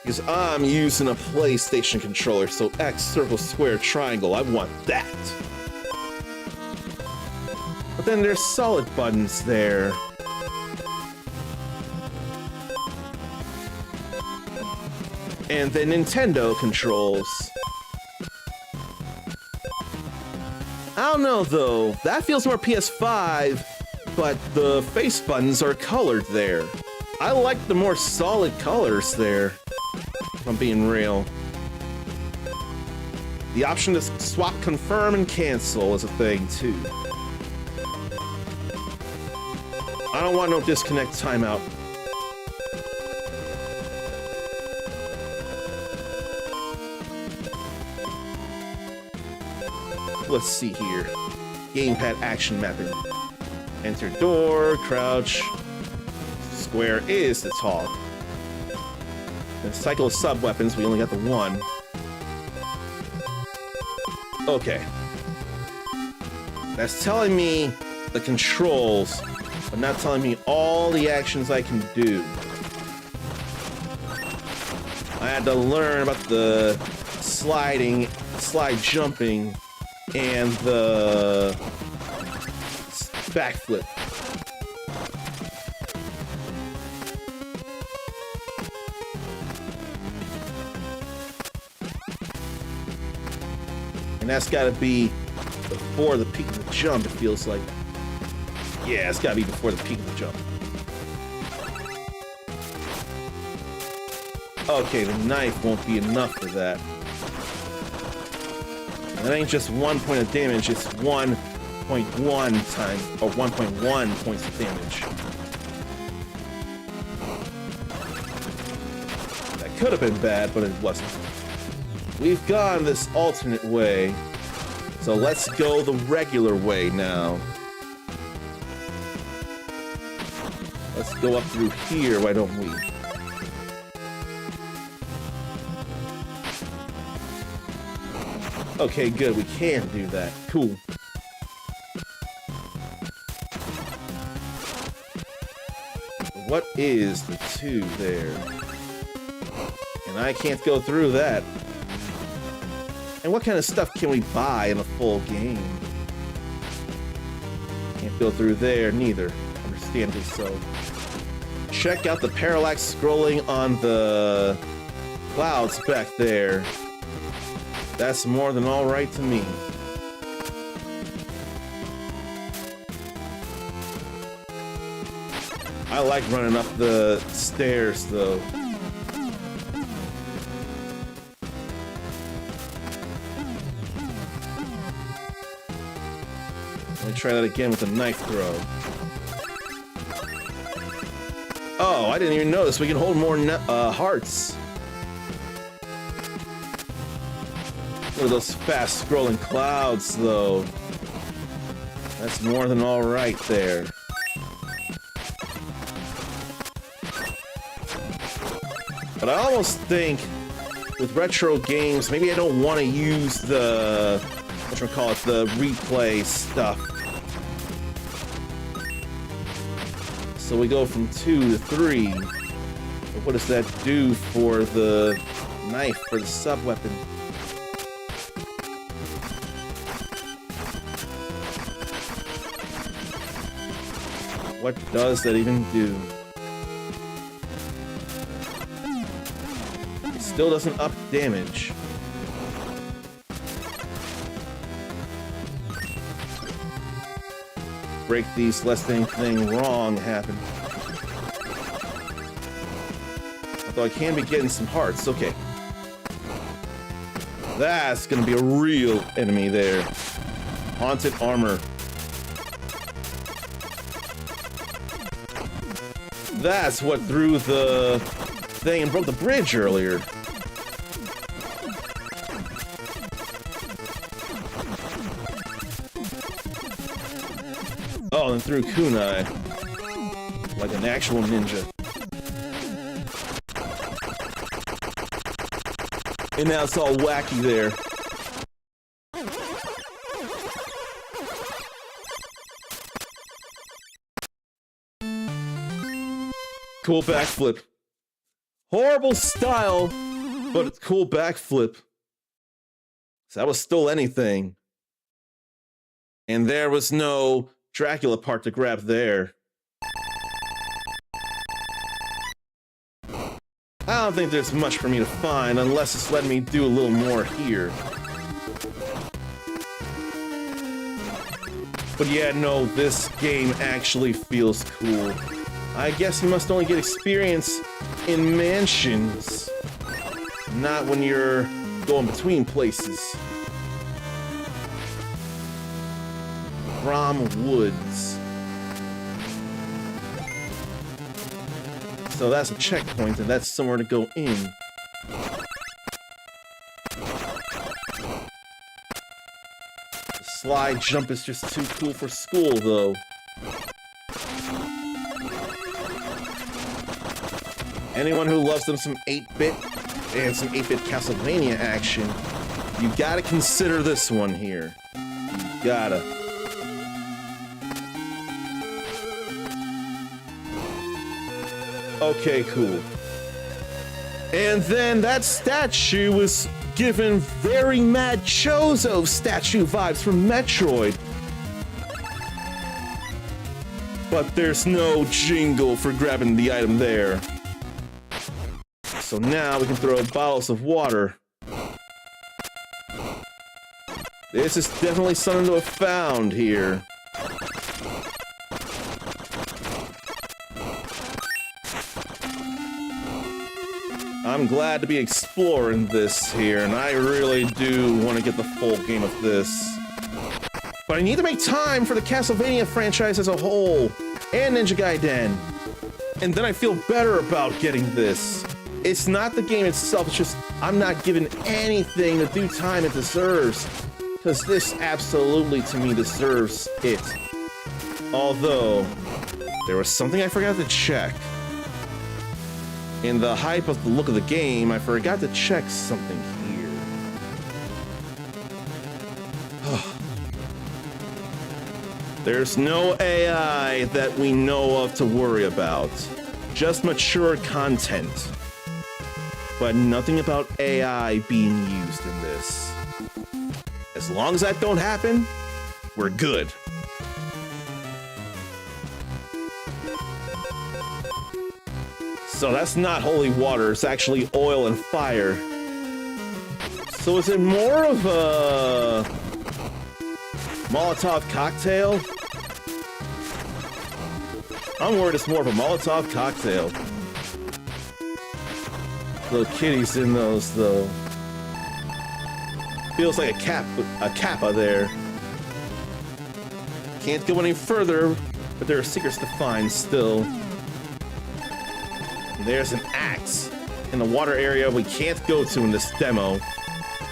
Because I'm using a PlayStation controller, so X, circle, square, triangle, I want that. But then there's solid buttons there. And the Nintendo controls. I don't know though, that feels more PS5, but the face buttons are colored there. I like the more solid colors there, if I'm being real. The option to swap, confirm, and cancel is a thing too. I don't want no disconnect timeout. Let's see here. Gamepad action mapping. Enter door, crouch. Square is to talk. And cycle of sub-weapons, we only got the one. Okay. That's telling me the controls, but not telling me all the actions I can do. I had to learn about the slide jumping, and the backflip. And that's gotta be before the peak of the jump, it feels like. Yeah, it's gotta be before the peak of the jump. Okay, the knife won't be enough for that. That ain't just 1 point of damage, it's 1.1 times, or 1.1 points of damage. That could have been bad, but it wasn't. We've gone this alternate way, so let's go the regular way now. Let's go up through here, why don't we? Okay, good, we can do that. Cool. What is the 2 there? And I can't go through that. And what kind of stuff can we buy in a full game? Can't go through there, neither. Understandably so. Check out the parallax scrolling on the clouds back there. That's more than all right to me. I like running up the stairs, though. Let me try that again with a knife throw. Oh, I didn't even notice. We can hold more hearts. Look at those fast-scrolling clouds, though. That's more than all right there. But I almost think with retro games, maybe I don't want to use the, the replay stuff. So we go from 2 to 3. But what does that do for the knife, for the sub-weapon? What does that even do? Still doesn't up damage. Break these lest anything wrong happen. Although I can be getting some hearts. Okay. That's gonna be a real enemy there. Haunted armor. That's what threw the thing and broke the bridge earlier. Oh, and threw kunai. Like an actual ninja. And now it's all wacky there. Cool backflip. Horrible style, but it's cool backflip. So that was still anything. And there was no Dracula part to grab there. I don't think there's much for me to find unless it's letting me do a little more here. But yeah, no, this game actually feels cool. I guess you must only get experience in mansions, not when you're going between places. Brom Woods. So that's a checkpoint, and that's somewhere to go in. The slide jump is just too cool for school, though. Anyone who loves them some 8-bit and some 8-bit Castlevania action, you gotta consider this one here. You gotta. Okay, cool. And then that statue was given very Mad Chozo statue vibes from Metroid. But there's no jingle for grabbing the item there. So now we can throw bottles of water. This is definitely something to have found here. I'm glad to be exploring this here, and I really do want to get the full game of this. But I need to make time for the Castlevania franchise as a whole, and Ninja Gaiden. And then I feel better about getting this. It's not the game itself, it's just I'm not giving anything the due time it deserves. Because this absolutely, to me, deserves it. Although, there was something I forgot to check. In the hype of the look of the game, I forgot to check something here. There's no AI that we know of to worry about. Just mature content. But nothing about AI being used in this. As long as that don't happen, we're good. So that's not holy water, it's actually oil and fire. So is it more of a Molotov cocktail? I'm worried it's more of a Molotov cocktail. Little kitties in those, though. Feels like a kappa there. Can't go any further, but there are secrets to find still. There's an axe in the water area we can't go to in this demo.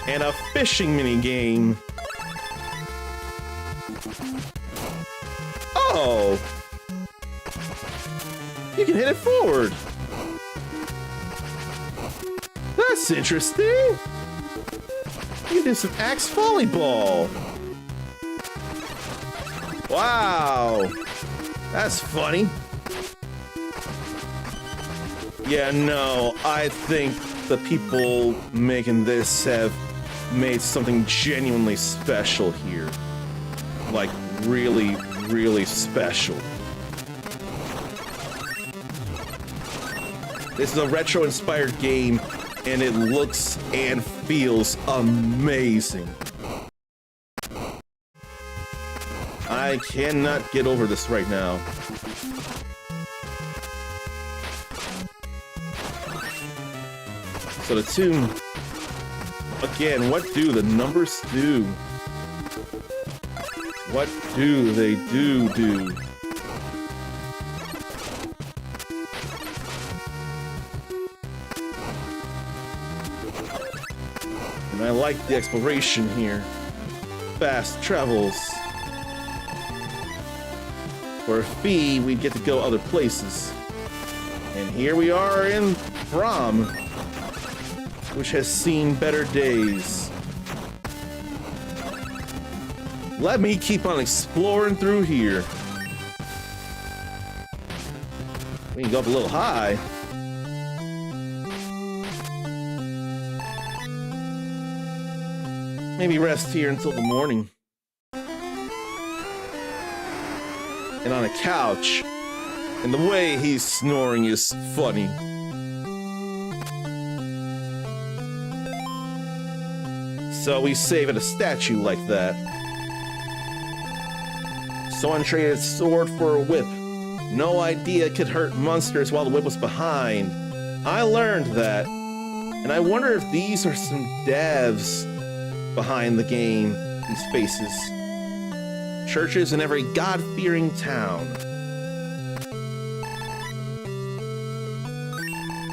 And a fishing minigame. Oh! You can hit it forward. That's interesting. You can do some axe volleyball. Wow. That's funny. Yeah, no, I think the people making this have made something genuinely special here. Like, really, really special. This is a retro-inspired game and it looks and feels amazing. I cannot get over this right now. So the tune, again, what do the numbers do? What do they do? And I like the exploration here. Fast travels. For a fee, we get to go other places. And here we are in Throm, which has seen better days. Let me keep on exploring through here. We can go up a little high. Maybe rest here until the morning. And on a couch. And the way he's snoring is funny. So we save at a statue like that. Someone traded a sword for a whip. No idea it could hurt monsters while the whip was behind. I learned that. And I wonder if these are some devs behind the game, these faces. Churches in every God-fearing town.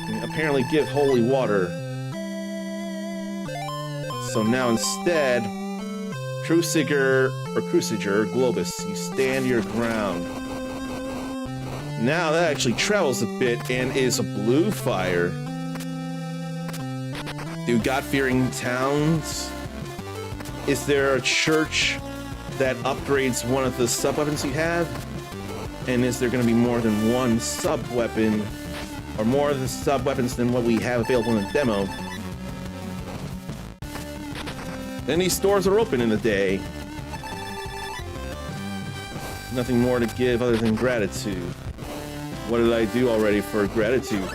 And apparently give holy water. So now instead, Cruciger Globus, you stand your ground. Now that actually travels a bit and is a blue fire. Do God-fearing towns? Is there a church that upgrades one of the sub-weapons you have? And is there going to be more than one sub-weapon, or more of the sub-weapons than what we have available in the demo? Then these stores are open in the day. Nothing more to give other than gratitude. What did I do already for gratitude?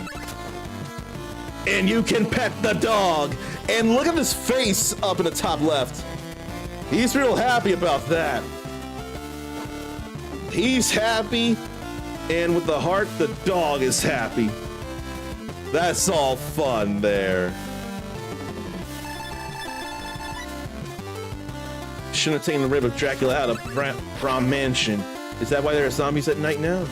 And you can pet the dog! And look at his face up in the top left. He's real happy about that. He's happy, and with the heart, the dog is happy. That's all fun there. Shouldn't have taken the rib of Dracula out of Throm Mansion. Is that why there are zombies at night now?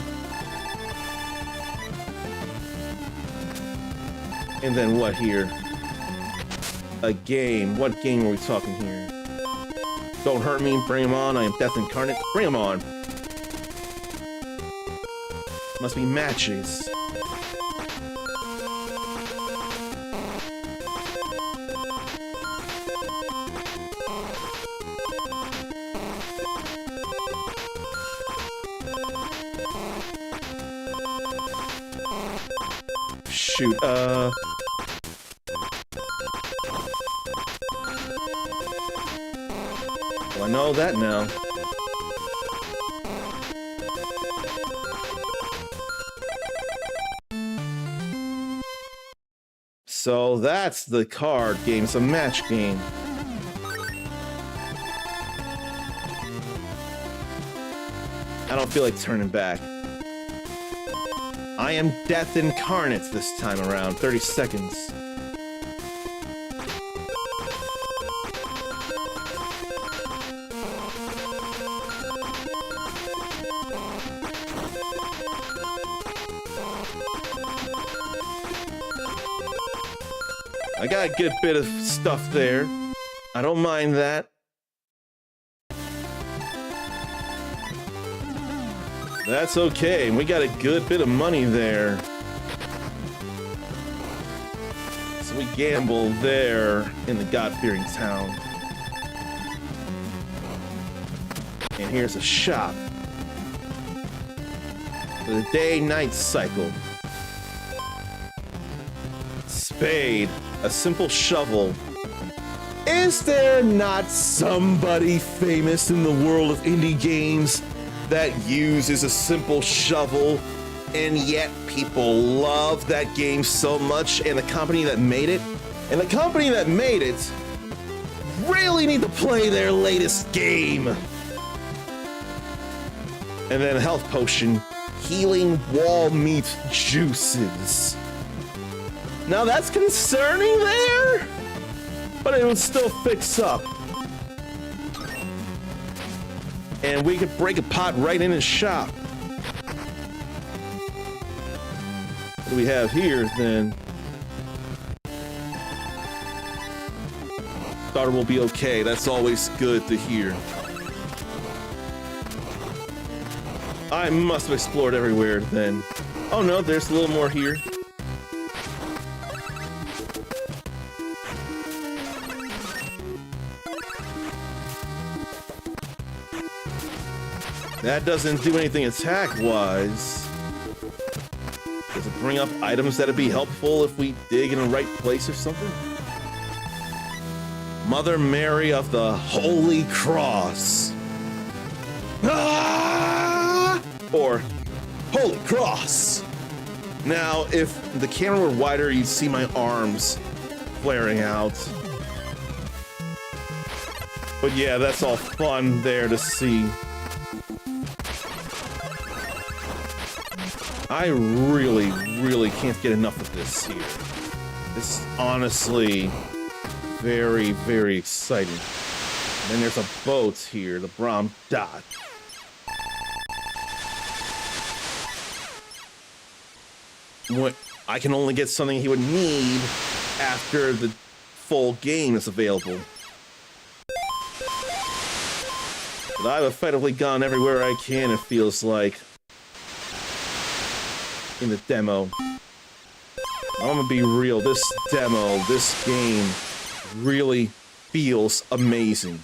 And then what here? A game. What game are we talking here? Don't hurt me, bring him on. I am Death Incarnate. Bring him on. Must be matches. Shoot, well, I know that now. So that's the card game. It's a match game. I don't feel like turning back. I am Death Incarnate this time around. 30 seconds. I got a good bit of stuff there. I don't mind that. That's okay. We got a good bit of money there. So we gamble there in the God-fearing town. And here's a shop. For the day-night cycle. Spade. A simple shovel. Is there not somebody famous in the world of indie games that uses a simple shovel And yet people love that game so much, and the company that made it, really need to play their latest game. And then health potion, healing wall meat juices. Now that's concerning there, but it will still fix up. And we could break a pot right in his shop. What do we have here then? Daughter will be okay. That's always good to hear. I must have explored everywhere then. Oh no, there's a little more here. That doesn't do anything attack-wise. Does it bring up items that'd be helpful if we dig in the right place or something? Mother Mary of the Holy Cross. Ah! Or Holy Cross. Now, if the camera were wider, you'd see my arms flaring out. But yeah, that's all fun there to see. I really can't get enough of this here. This is honestly very exciting. And then there's a boat here, the Brom Dot. What, I can only get something he would need after the full game is available. But I've effectively gone everywhere I can, it feels like, in the demo. I'm gonna be real, this demo, this game really feels amazing.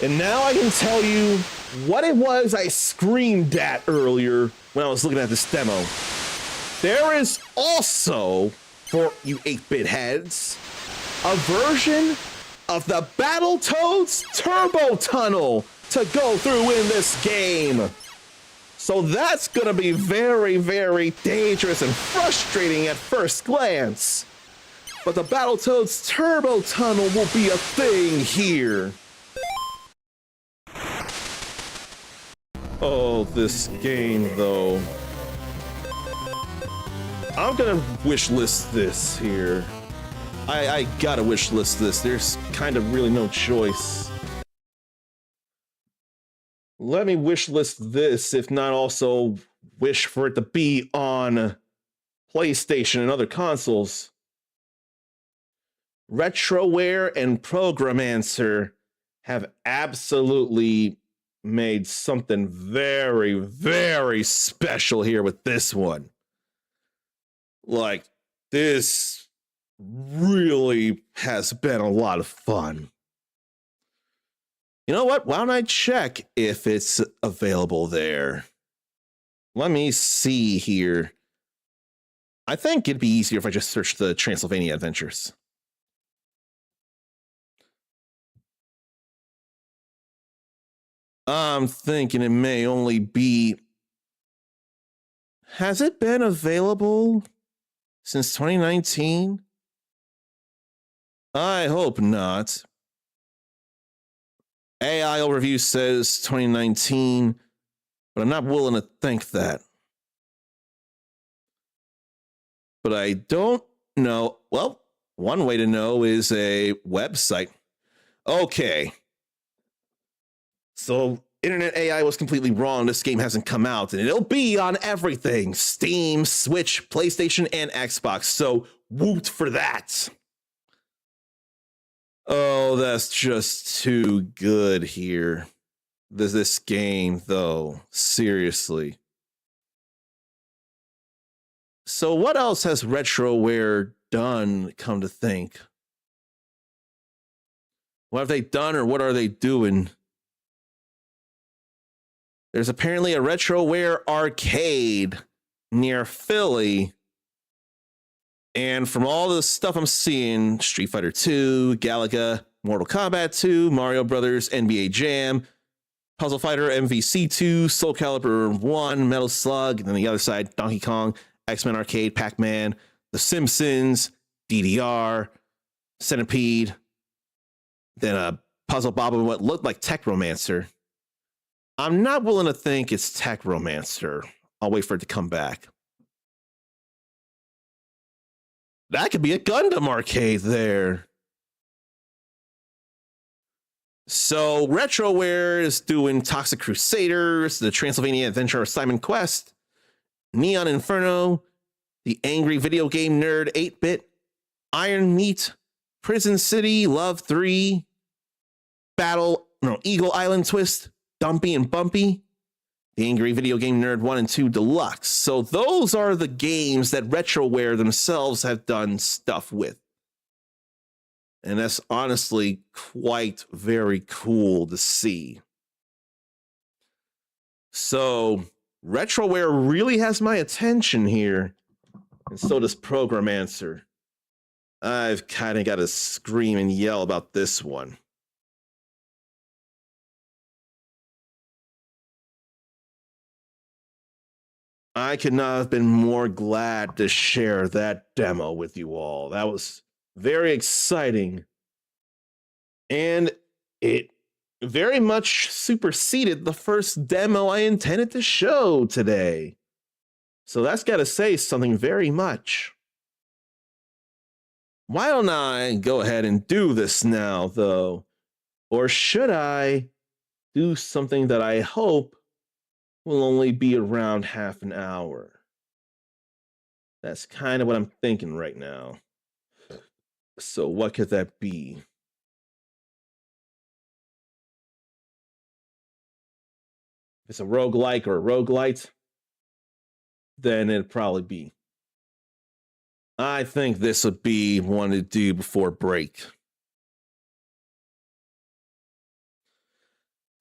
And now I can tell you what it was I screamed at earlier when I was looking at this demo. There is also, for you 8-bit heads, a version of the Battletoads Turbo Tunnel to go through in this game. So that's gonna be very dangerous and frustrating at first glance. But the Battletoads Turbo Tunnel will be a thing here. Oh, this game though. I'm gonna wishlist this here. I gotta wishlist this. There's kind of really no choice. Let me wishlist this, if not also wish for it to be on PlayStation and other consoles. Retroware and Programmancer have absolutely made something very special here with this one. Like, this really has been a lot of fun. You know what? Why don't I check if it's available there? Let me see here. I think it'd be easier if I just searched the Transylvania Adventures. I'm thinking it may only be... Has it been available since 2019? I hope not. AI overview says 2019, but I'm not willing to think that. But I don't know. Well, one way to know is a website. Okay. So Internet AI was completely wrong. This game hasn't come out, and it'll be on everything. Steam, Switch, PlayStation, and Xbox. So woot for that. Oh, that's just too good here. This game, though. Seriously. So what else has Retroware done, come to think? What have they done, or what are they doing? There's apparently a Retroware arcade near Philly. And from all the stuff I'm seeing, Street Fighter 2, Galaga, Mortal Kombat 2, Mario Brothers, NBA Jam, Puzzle Fighter MVC2, Soul Calibur 1, Metal Slug, and then the other side, Donkey Kong, X-Men Arcade, Pac-Man, The Simpsons, DDR, Centipede, then a Puzzle Bob and what looked like Tech Romancer. I'm not willing to think it's Tech Romancer. I'll wait for it to come back. That could be a Gundam arcade there. So Retroware is doing Toxic Crusaders, the Transylvania Adventure of Simon Quest, Neon Inferno, the Angry Video Game Nerd 8-Bit, Iron Meat, Prison City, Love 3, Eagle Island Twist, Dumpy and Bumpy, the Angry Video Game Nerd 1 and 2 Deluxe. So those are the games that Retroware themselves have done stuff with. And that's honestly quite very cool to see. So Retroware really has my attention here. And so does Programmancer. I've kind of got to scream and yell about this one. I could not have been more glad to share that demo with you all. That was very exciting. And it very much superseded the first demo I intended to show today. So that's got to say something very much. Why don't I go ahead and do this now, though? Or should I do something that I hope will only be around half an hour? That's kind of what I'm thinking right now. So what could that be? If it's a roguelike or a roguelite, then it'd probably be. I think this would be one to do before break.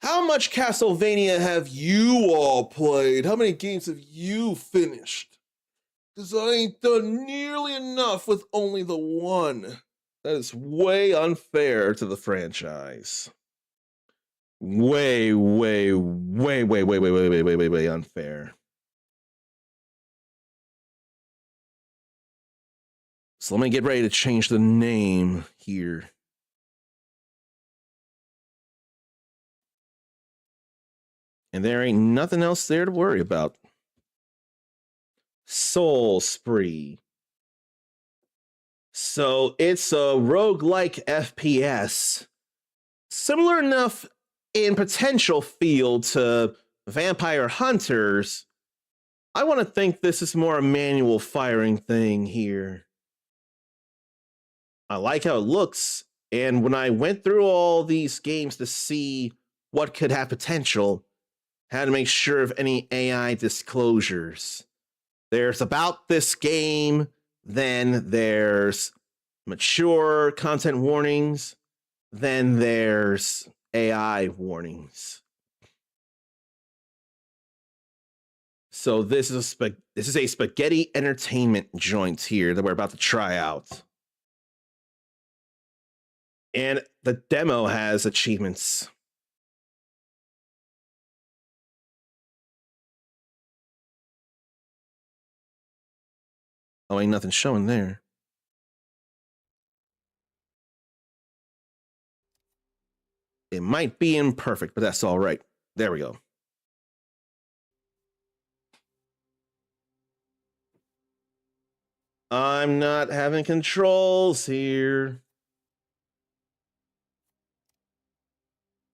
How much Castlevania have you all played? How many games have you finished? Because I ain't done nearly enough with only the one. That is way unfair to the franchise. Way unfair. So let me get ready to change the name here. And there ain't nothing else there to worry about. Soul Spree. So it's a roguelike FPS. Similar enough in potential feel to Vampire Hunters. I want to think this is more a manual firing thing here. I like how it looks. And when I went through all these games to see what could have potential, had to make sure of any AI disclosures. There's about this game, then there's mature content warnings, then there's AI warnings. So this is a spaghetti entertainment joint here that we're about to try out. And the demo has achievements. Oh, ain't nothing showing there. It might be imperfect, but that's all right. There we go. I'm not having controls here.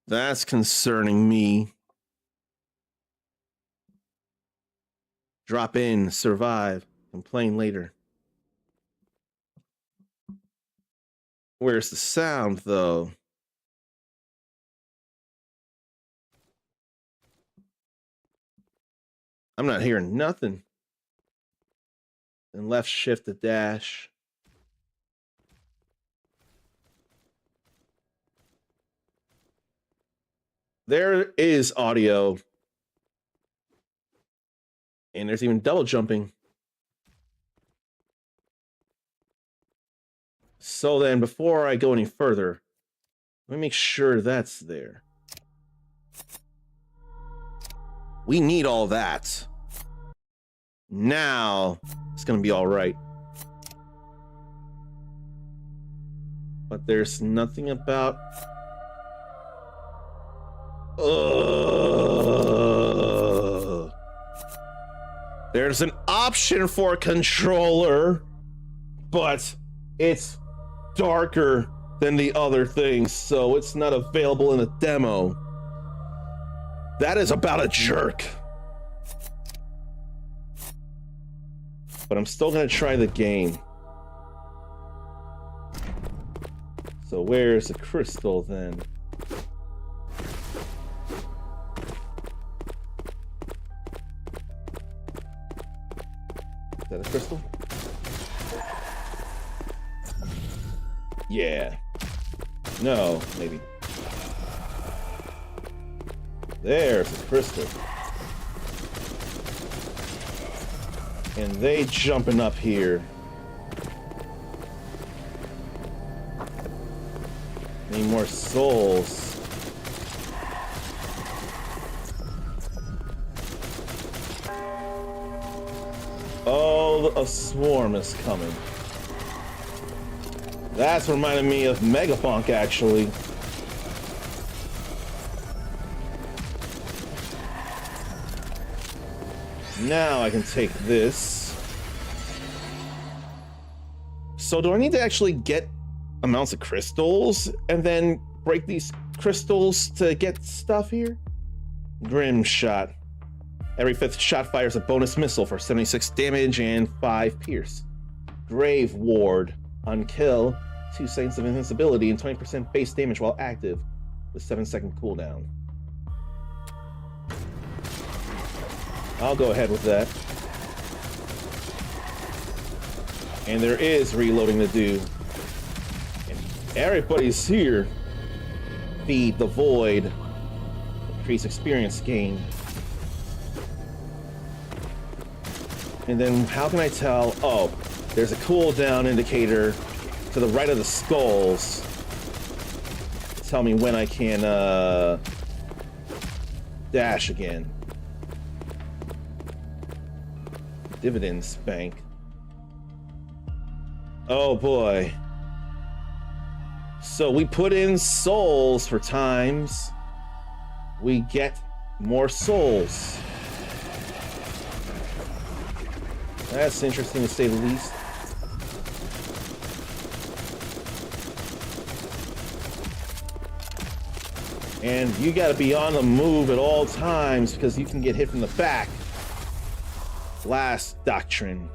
That's concerning me. Drop in, survive, complain later. Where's the sound, though? I'm not hearing nothing. And left shift to dash. There is audio. And there's even double jumping. So then, before I go any further, let me make sure that's there. We need all that. Now it's gonna be all right. But there's nothing about... There's an option for a controller, but it's darker than the other things, so it's not available in the demo. That is about a jerk. But I'm still gonna try the game. So where's the crystal then? Is that a crystal? Yeah. No, maybe. There's a crystal. And they jumping up here. Need more souls. Oh, a swarm is coming. That's reminding me of Megapunk, actually. Now I can take this. So do I need to actually get amounts of crystals and then break these crystals to get stuff here? Grim shot. Every 5th shot fires a bonus missile for 76 damage and 5 pierce. Grave ward. On kill, 2 seconds of invincibility and 20% base damage while active with 7-second cooldown. I'll go ahead with that. And there is reloading to do. And everybody's here. Feed the void. Increase experience gain. And then how can I tell? Oh, there's a cooldown indicator to the right of the skulls. Tell me when I can dash again. Dividends bank. Oh boy. So we put in souls for times. We get more souls. That's interesting to say the least. And you gotta be on the move at all times because you can get hit from the back. Blast Doctrine.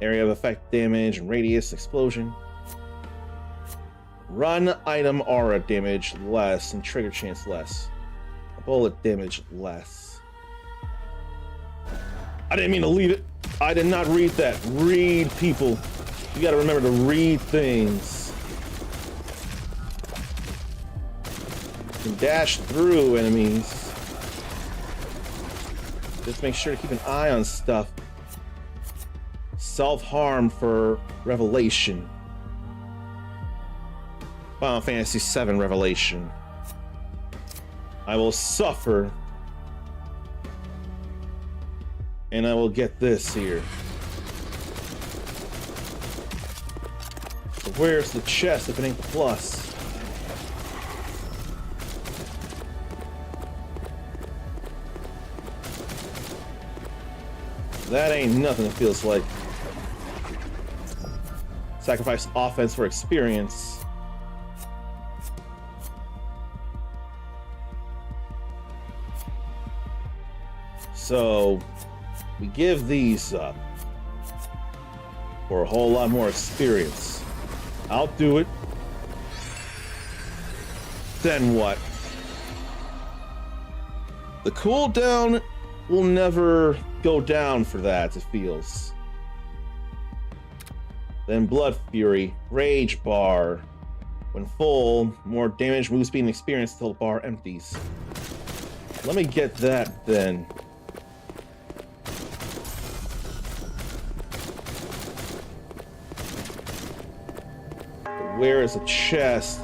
Area of effect damage and radius explosion. Run item aura damage less and trigger chance less. Bullet damage less. I didn't mean to leave it. I did not read that. Read, people. You gotta remember to read things. You can dash through enemies. Just make sure to keep an eye on stuff. Self-harm for Revelation. Final Fantasy VII Revelation. I will suffer. And I will get this here. So where's the chest if it ain't the plus? That ain't nothing, it feels like. Sacrifice offense for experience. So we give these up for a whole lot more experience. I'll do it. Then what? The cooldown will never go down for that, it feels. Then Blood Fury, Rage Bar. When full, more damage, move speed, and experience until the bar empties. Let me get that then. Where is the chest?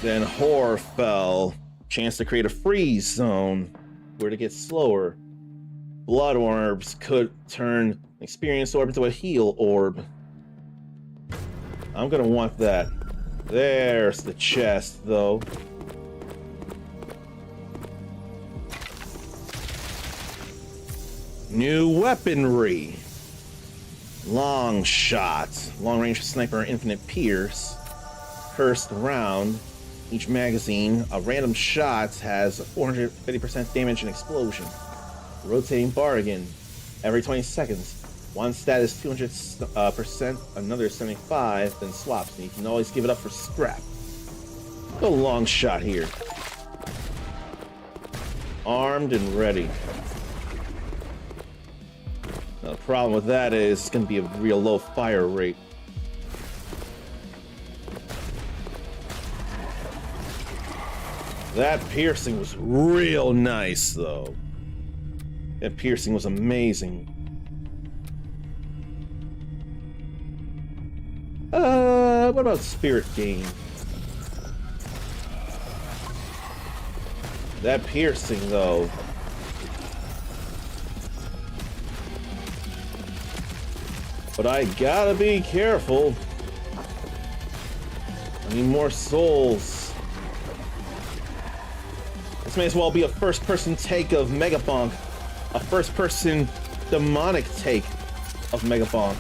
Then Horfell, chance to create a freeze zone where it gets slower. Blood orbs could turn experience orb into a heal orb. I'm gonna want that. There's the chest, though. New weaponry. Long shot. Long range sniper, infinite pierce. Cursed round. Each magazine, a random shot has 450% damage and explosion. Rotating bargain. Every 20 seconds. One stat is 200%, another 75, then swaps, and you can always give it up for scrap. Go long shot here. Armed and ready. Now, the problem with that is it's going to be a real low fire rate. That piercing was real nice, though. That piercing was amazing. What about Spirit Gain? That piercing, though. But I gotta be careful. I need more souls. This may as well be a first-person take of Megabonk. A first-person demonic take of Megabonk.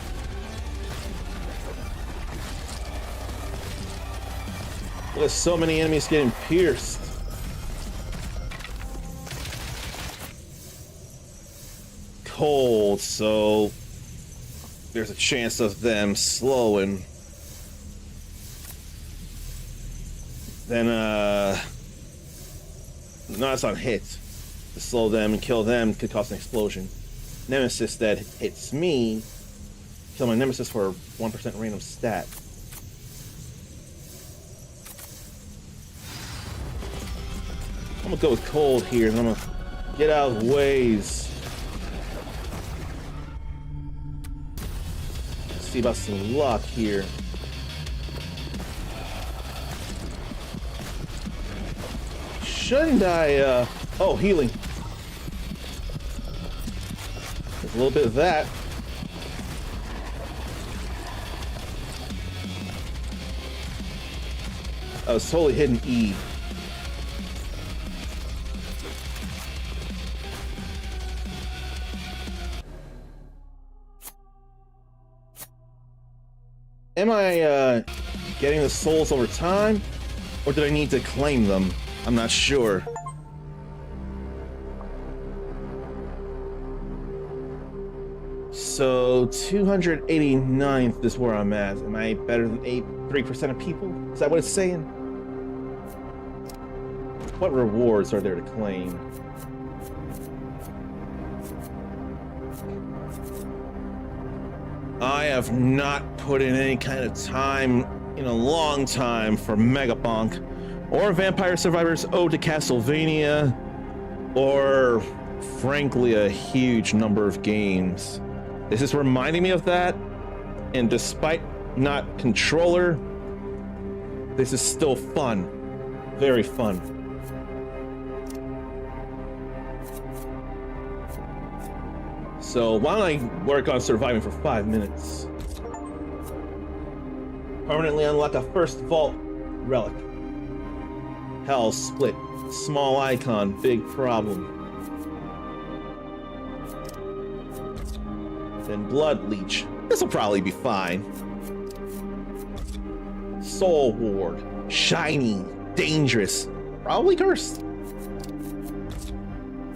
Look at so many enemies getting pierced. Cold, so there's a chance of them slowing. Then, no, it's on hit. To slow them and kill them could cause an explosion. Nemesis that hits me, kill my nemesis for a 1% random stat. I'm gonna go with cold here, and I'm gonna get out of the ways. See about some luck here. Shouldn't I, oh, healing. There's a little bit of that. I was totally hitting E. Am I getting the souls over time, or did I need to claim them? I'm not sure. So 289th is where I'm at. Am I better than 3% of people? Is that what it's saying? What rewards are there to claim? I have not put in any kind of time in a long time for Megabonk, or Vampire Survivors Ode to Castlevania, or frankly a huge number of games. This is reminding me of that, and despite not controller, this is still fun. Very fun. So why don't I work on surviving for 5 minutes? Permanently unlock a first vault relic. Hell split. Small icon, big problem. Then blood leech. This'll probably be fine. Soul ward. Shiny. Dangerous. Probably cursed.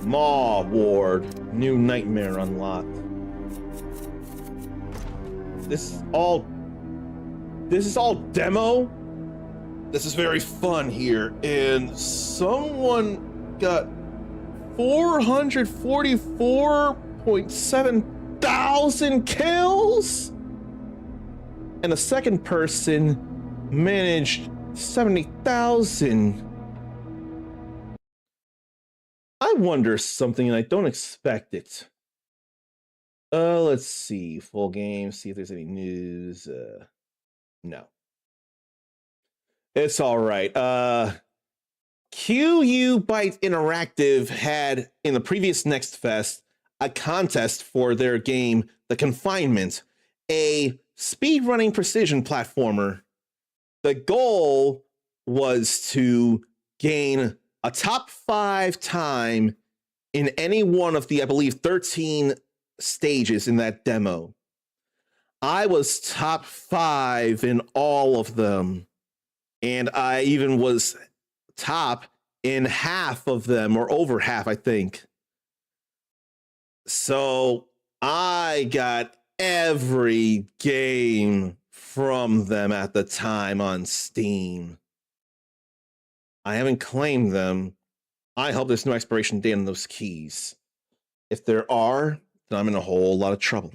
Maw ward. New nightmare unlocked. This is all demo. This is very fun here, and someone got 444.7 thousand kills, and a second person managed 70,000. I wonder something, and I don't expect it. Let's see. Full game, see if there's any news. No. It's all right. QU Byte Interactive had in the previous Next Fest a contest for their game, The Confinement, a speedrunning precision platformer. The goal was to gain a top 5 time in any one of the, I believe, 13 stages in that demo. I was top 5 in all of them, and I even was top in half of them, or over half, I think. So I got every game from them at the time on Steam. I haven't claimed them. I hope there's no expiration date on those keys. If there are, then I'm in a whole lot of trouble.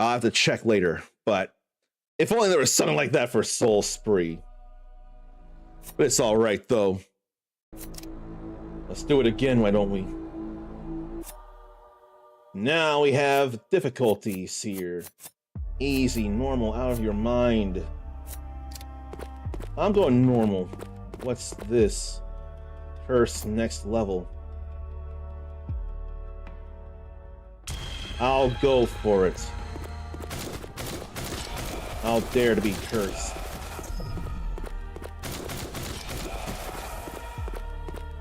I'll have to check later, but if only there was something like that for Soul Spree. But it's all right, though. Let's do it again, why don't we? Now we have difficulties here. Easy, normal, out of your mind. I'm going normal. What's this? Curse next level. I'll go for it. I'll dare to be cursed.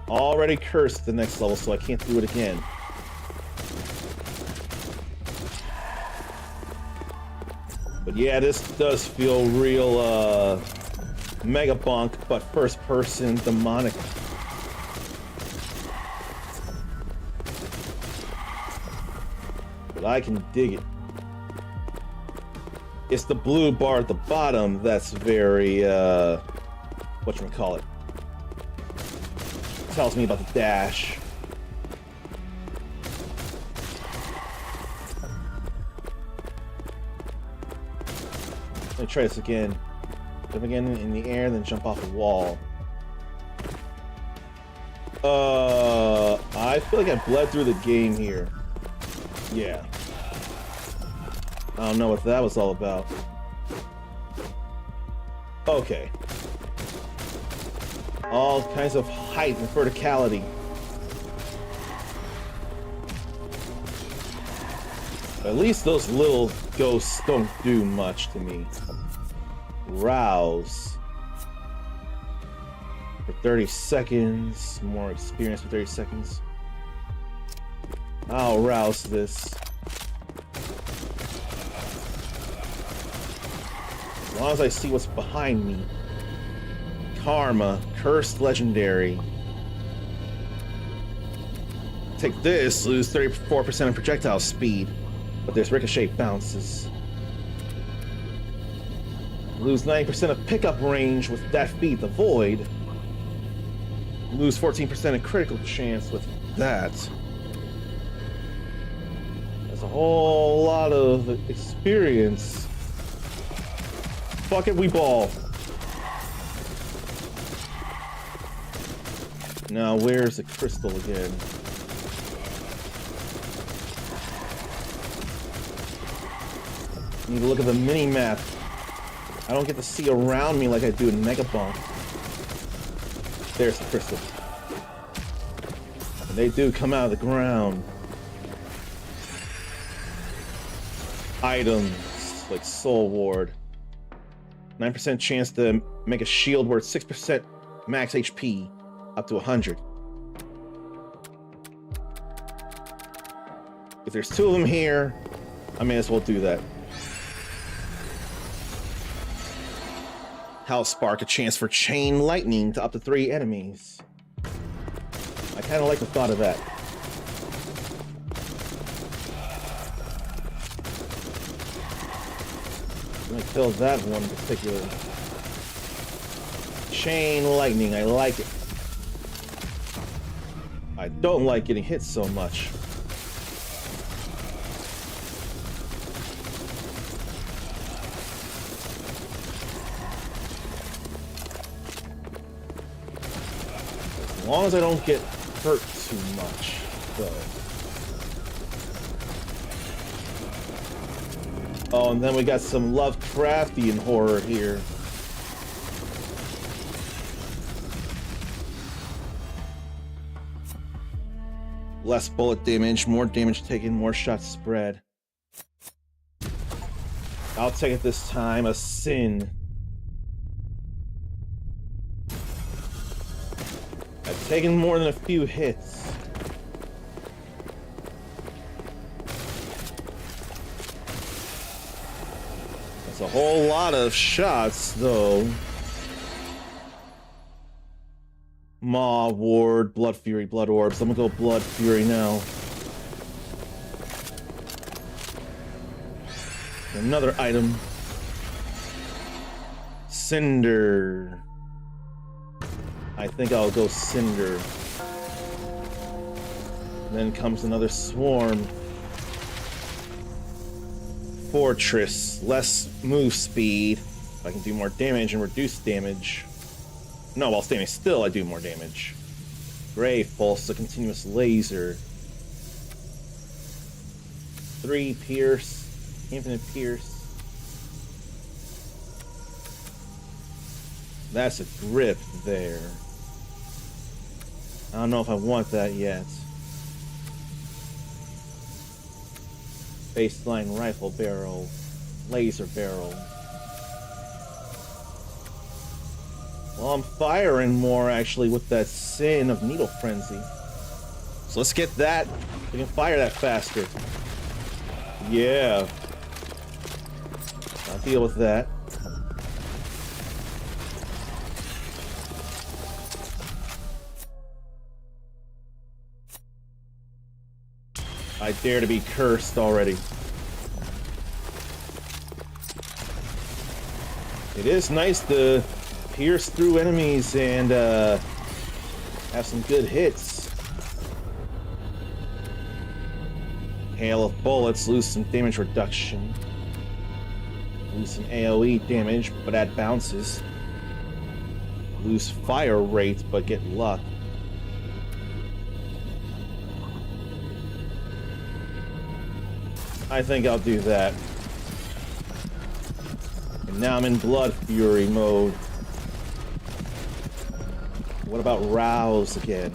Already cursed the next level, so I can't do it again. But yeah, this does feel real Mega Bonk, but first person demonic. But I can dig it. It's the blue bar at the bottom that's very whatchamacallit. Tells me about the dash. Let me try this again. Jump again in the air, then jump off the wall. I feel like I bled through the game here. Yeah. I don't know what that was all about. Okay. All kinds of height and verticality. At least those little ghosts don't do much to me. Rouse. For 30 seconds. More experience for 30 seconds. I'll rouse this. As long as I see what's behind me. Karma, cursed legendary. Take this, lose 34% of projectile speed, but there's ricochet bounces. Lose 90% of pickup range with that feat, the void. Lose 14% of critical chance with that. That's a whole lot of experience. Fuck it, we ball. Now, where's the crystal again? Need to look at the mini-map. I don't get to see around me like I do in Mega Bonk. There's the crystal. And they do come out of the ground. Items, like Soul Ward. 9% chance to make a shield worth 6% max HP. Up to 100. If there's 2 of them here, I may as well do that. House Spark, a chance for chain lightning to up to 3 enemies. I kind of like the thought of that. Let me kill that one in particular. Chain lightning, I like it. I don't like getting hit so much. As long as I don't get hurt too much, though. Oh, and then we got some Lovecraftian horror here. Less bullet damage, more damage taken, more shots spread. I'll take it this time, a sin. I've taken more than a few hits. That's a whole lot of shots, though. Maw, Ward, Blood Fury, Blood Orbs. I'm gonna go Blood Fury now. Another item. Cinder. I think I'll go Cinder. Then comes another Swarm. Fortress. Less move speed. I can do more damage and reduce damage. No, while standing still, I do more damage. Grave Pulse, a continuous laser. 3 Pierce, Infinite Pierce. That's a grip there. I don't know if I want that yet. Baseline Rifle Barrel, Laser Barrel. Well, I'm firing more, actually, with that Sin of Needle Frenzy. So let's get that. We can fire that faster. Yeah. I'll deal with that. I dare to be cursed already. It is nice to pierce through enemies and have some good hits. Hail of bullets, lose some damage reduction. Lose some AoE damage, but add bounces. Lose fire rate, but get luck. I think I'll do that. And now I'm in Blood Fury mode. What about Rouse again?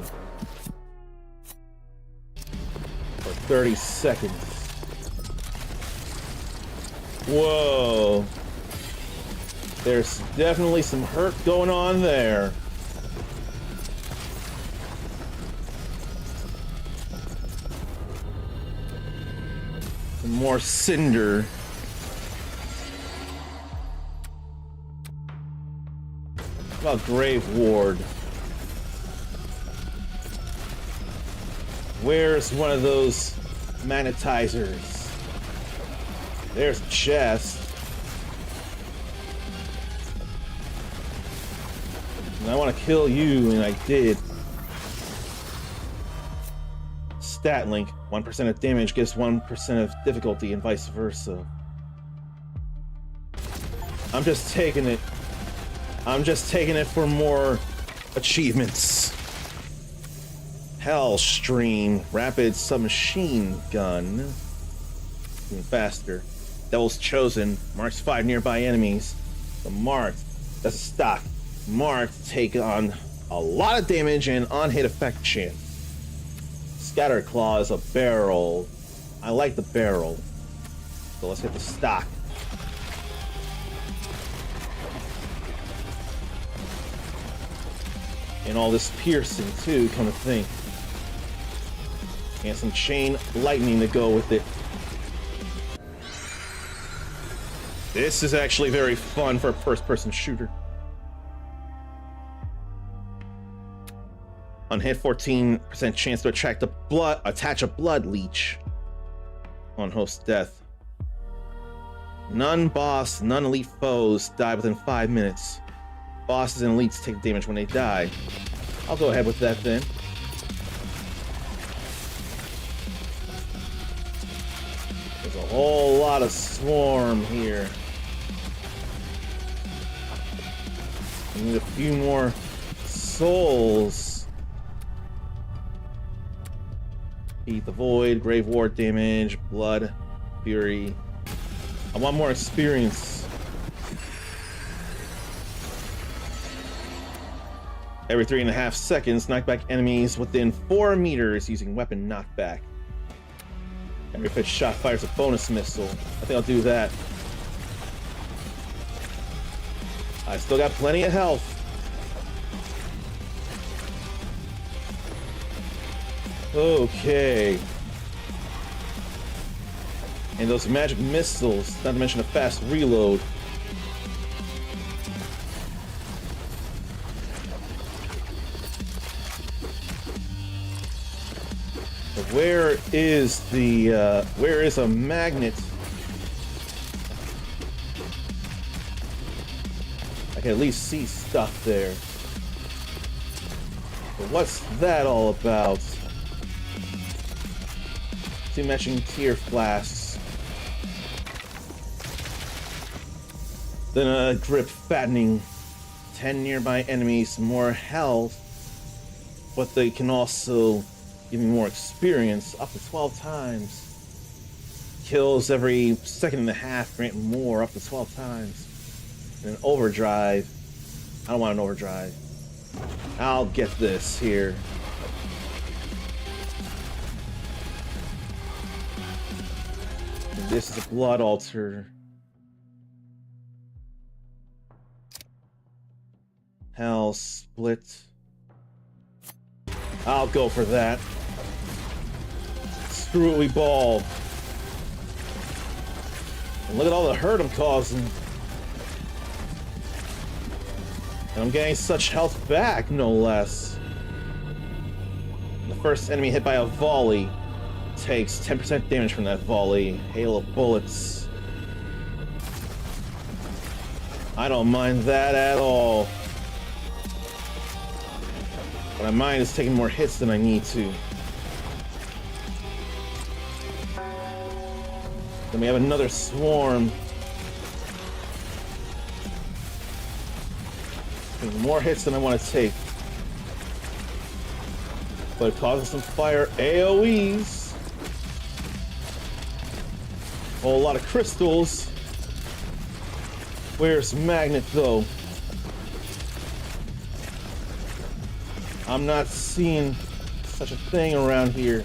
For 30 seconds. Whoa. There's definitely some hurt going on there. Some more Cinder. What about Grave Ward? Where's one of those magnetizers? There's a chest. And I want to kill you, and I did. Stat link. 1% of damage gives 1% of difficulty, and vice versa. I'm just taking it. I'm just taking it for more achievements. Hellstream, Rapid Submachine Gun. Even faster. Devil's Chosen, marks 5 nearby enemies. The Marked, that's a stock. Marked take on a lot of damage and on-hit effect chance. Scatter Claw is a barrel. I like the barrel. So let's hit the stock. And all this piercing too, come to think. And some chain lightning to go with it. This is actually very fun for a first-person shooter. On hit, 14% chance to attach a blood leech on host death. None boss, none elite foes die within 5 minutes. Bosses and elites take damage when they die. I'll go ahead with that then. There's a whole lot of swarm here. I need a few more souls. Eat the Void, Grave Ward damage, Blood, Fury. I want more experience. Every 3.5 seconds, knock back enemies within 4 meters using weapon knockback. Every 5th shot fires a bonus missile. I think I'll do that. I still got plenty of health. Okay. And those magic missiles, not to mention a fast reload. But where is a magnet? I can at least see stuff there. But what's that all about? Two matching tear flasks. Then a grip fattening. 10 nearby enemies, more health. But they can also give me more experience, up to 12 times. Kills every 1.5 seconds, grant more, up to 12 times. And an overdrive. I don't want an overdrive. I'll get this here. And this is a blood altar. Hell split. I'll go for that. Screw it, we ball. And look at all the hurt I'm causing. And I'm getting such health back, no less. The first enemy hit by a volley takes 10% damage from that volley. Hail of bullets. I don't mind that at all. What I mind is taking more hits than I need to. Then we have another swarm. Taking more hits than I want to take. But it causes some fire AoEs. A whole lot of crystals. Where's Magnet though? I'm not seeing such a thing around here.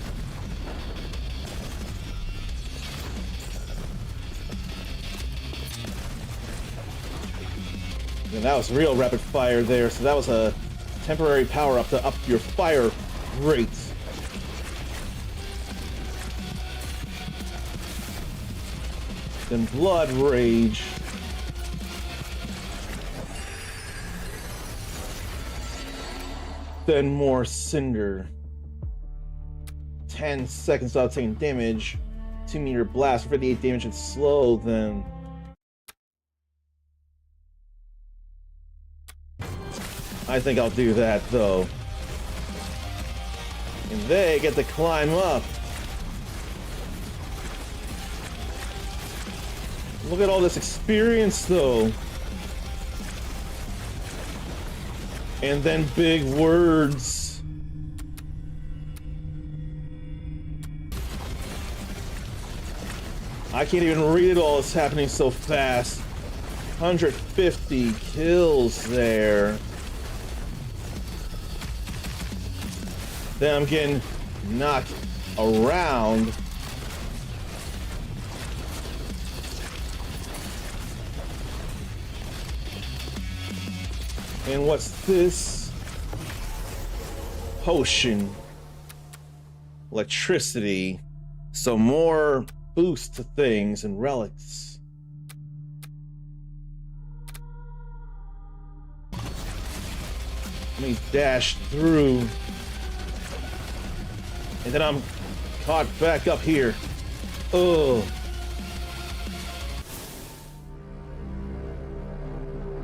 And that was real rapid fire there, so that was a temporary power up to up your fire rate. Then Blood Rage. Then more Cinder. 10 seconds without taking damage. 2-meter blast for 58 damage and slow, then. I think I'll do that though. And they get to climb up. Look at all this experience though. And then big words. I can't even read it all, it's happening so fast. 150 kills there. Then I'm getting knocked around. And what's this? Potion. Electricity. So more boost to things and relics. Let me dash through. And then I'm caught back up here. Oh.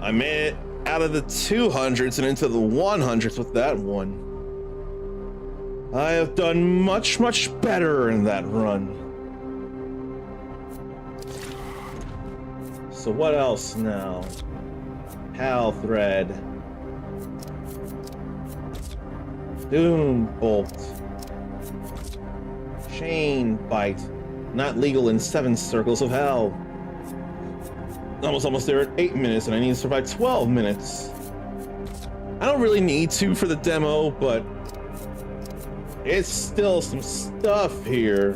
I made it out of the 200s and into the 100s with that one. I have done much, much better in that run. So what else now? Hal Thread. Doom Bolt. Chain Bite. Not legal in 7 circles of hell. Almost there at 8 minutes, and I need to survive 12 minutes. I don't really need to for the demo, but it's still some stuff here.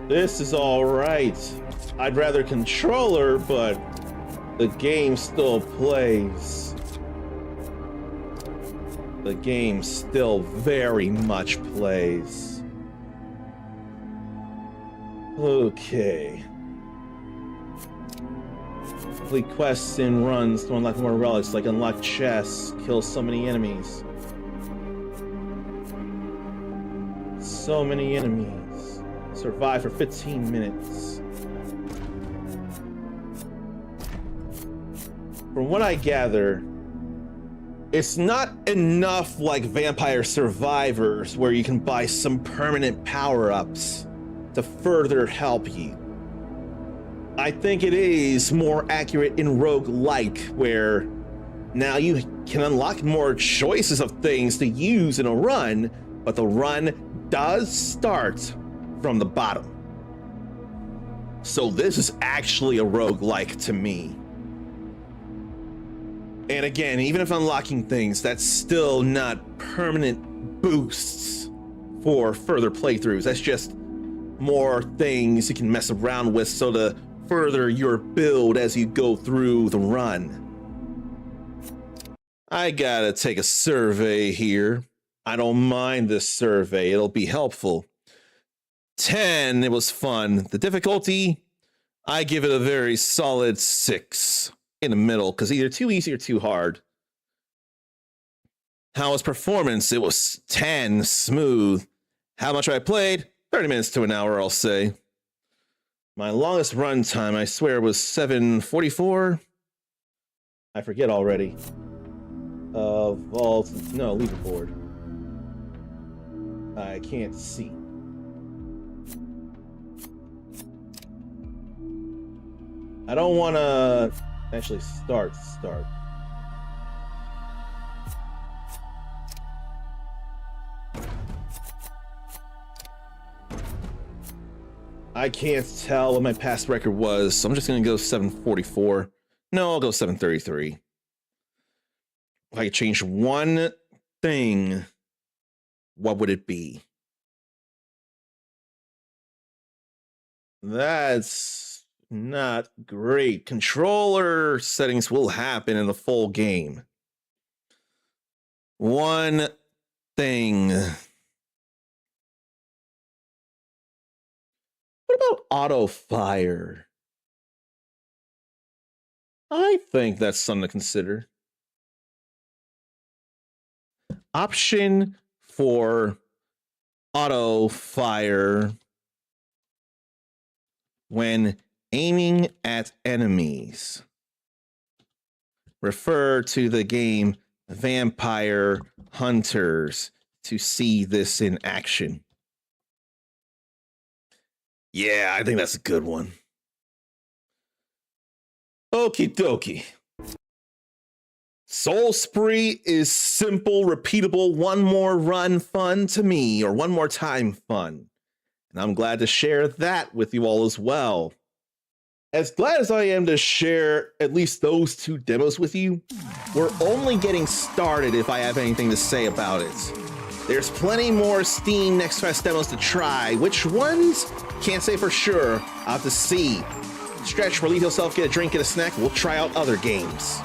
This is all right. I'd rather controller, but the game still plays. The game still very much plays. Okay. Complete quests and runs to unlock more relics, like unlock chests, kill so many enemies. So many enemies. Survive for 15 minutes. From what I gather, it's not enough like Vampire Survivors where you can buy some permanent power-ups to further help you. I think it is more accurate in roguelike, where now you can unlock more choices of things to use in a run, but the run does start from the bottom. So this is actually a roguelike to me. And again, even if unlocking things, that's still not permanent boosts for further playthroughs. That's just more things you can mess around with so to further your build as you go through the run. I gotta take a survey here. I don't mind this survey, it'll be helpful. 10, it was fun. The difficulty, I give it a very solid 6 in the middle, because either too easy or too hard. How was performance? It was 10, smooth. How much I played? 30 minutes to an hour, I'll say. My longest run time, I swear, was 7:44. I forget already. Vault, no, leaderboard. I can't see. I don't want to actually start. I can't tell what my past record was, so I'm just going to go 7:44. No, I'll go 7:33. If I could change one thing, what would it be? That's not great. Controller settings will happen in the full game. One thing. What about auto fire? I think that's something to consider. Option for auto fire when aiming at enemies. Refer to the game Vampire Hunters to see this in action. Yeah, I think that's a good one. Okie dokie. Soul Spree is simple, repeatable, one more run fun to me, or one more time fun. And I'm glad to share that with you all as well. As glad as I am to share at least those two demos with you, we're only getting started if I have anything to say about it. There's plenty more Steam Next Fest demos to try. Which ones? Can't say for sure. I'll have to see. Stretch, relieve yourself, get a drink, get a snack. We'll try out other games.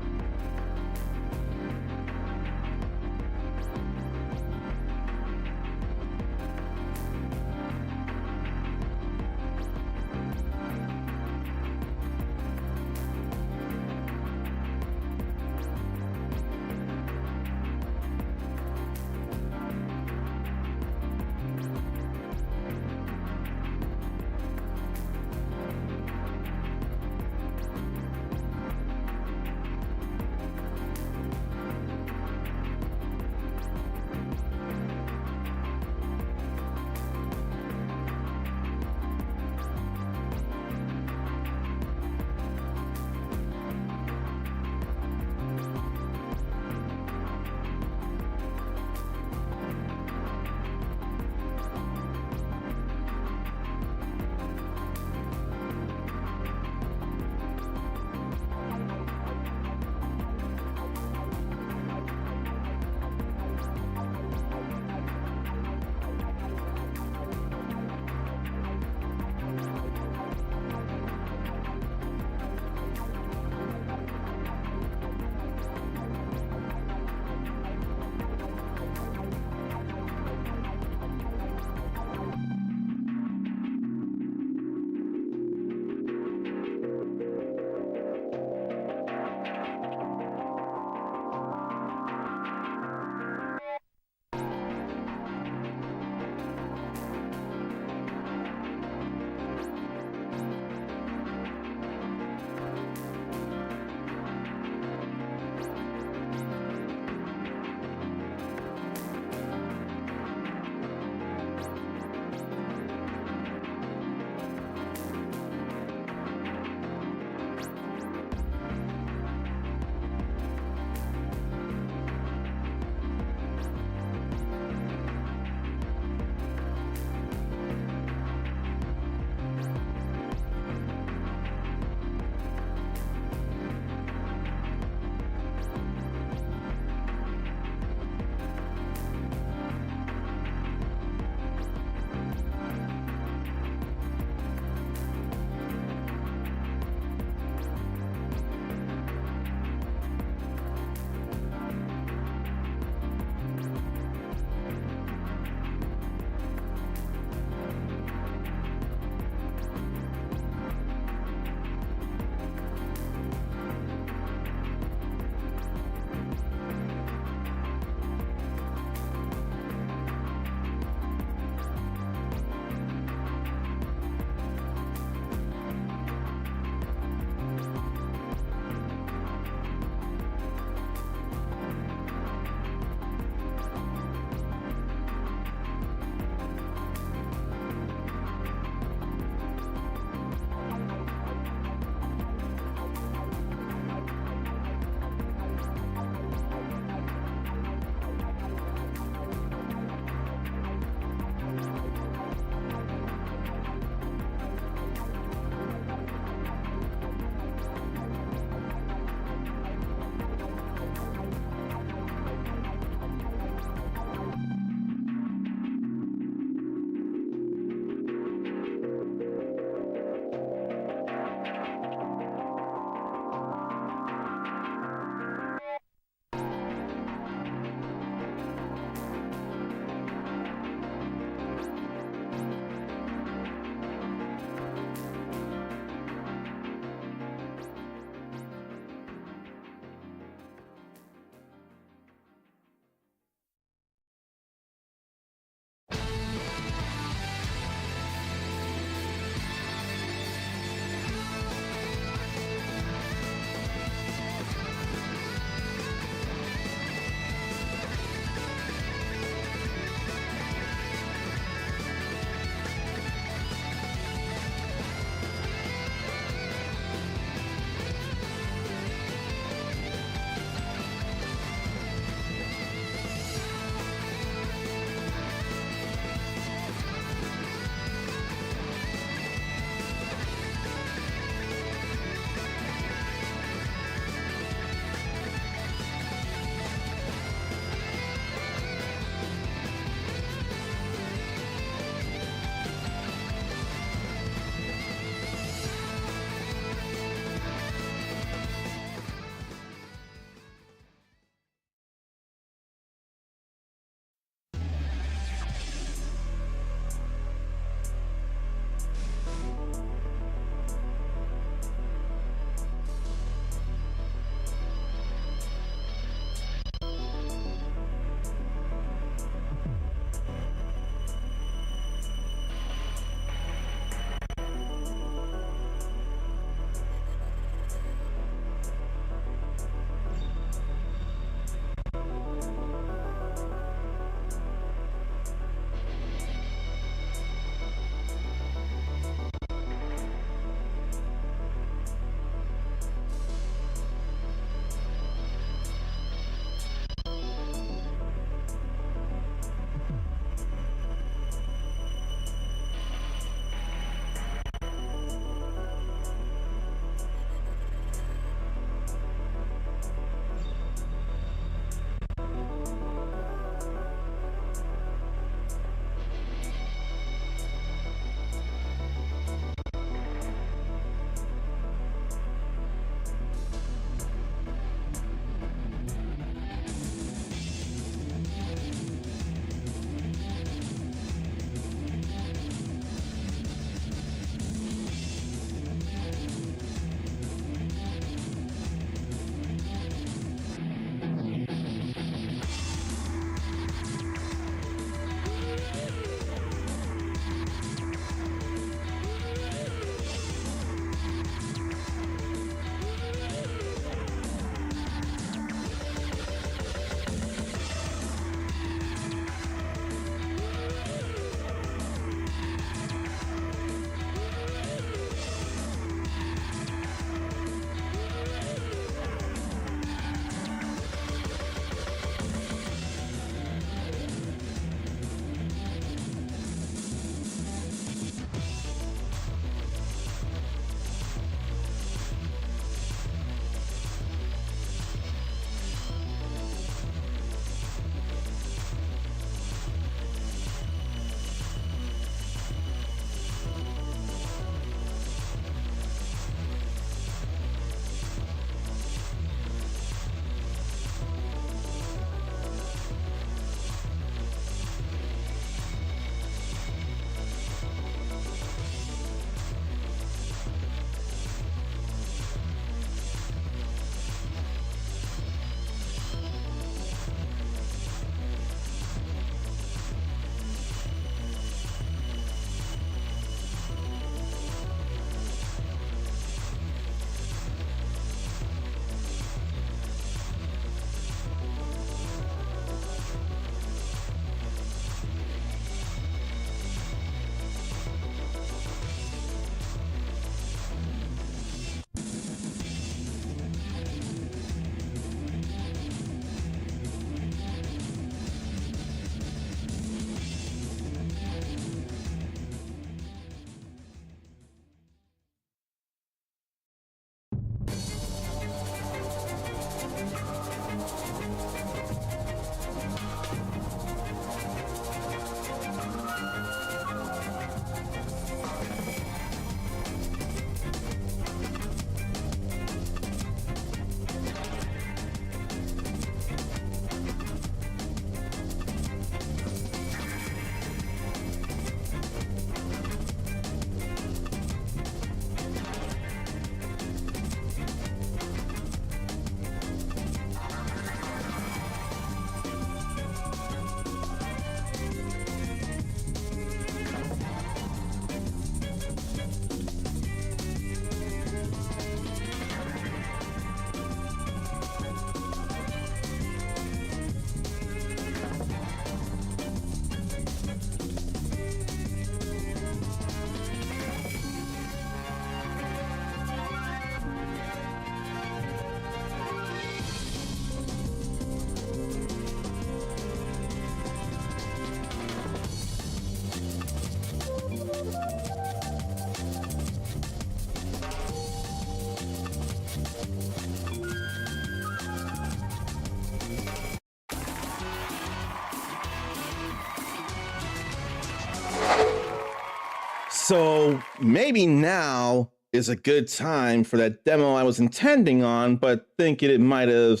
So maybe now is a good time for that demo I was intending on, but thinking it might have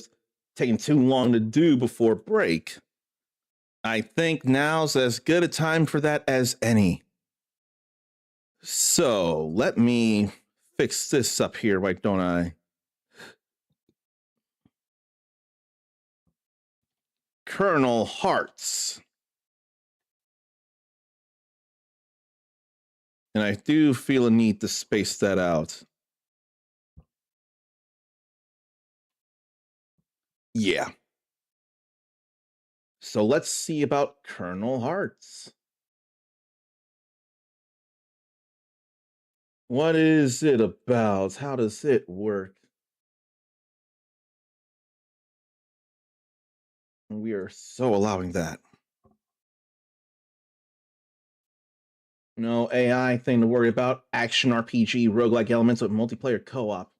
taken too long to do before break. I think now's as good a time for that as any. So let me fix this up here, why don't I? Colonel Hearts. And I do feel a need to space that out. Yeah. So let's see about Colonel Hearts. What is it about? How does it work? We are so allowing that. No AI thing to worry about. Action RPG, roguelike elements with multiplayer co-op.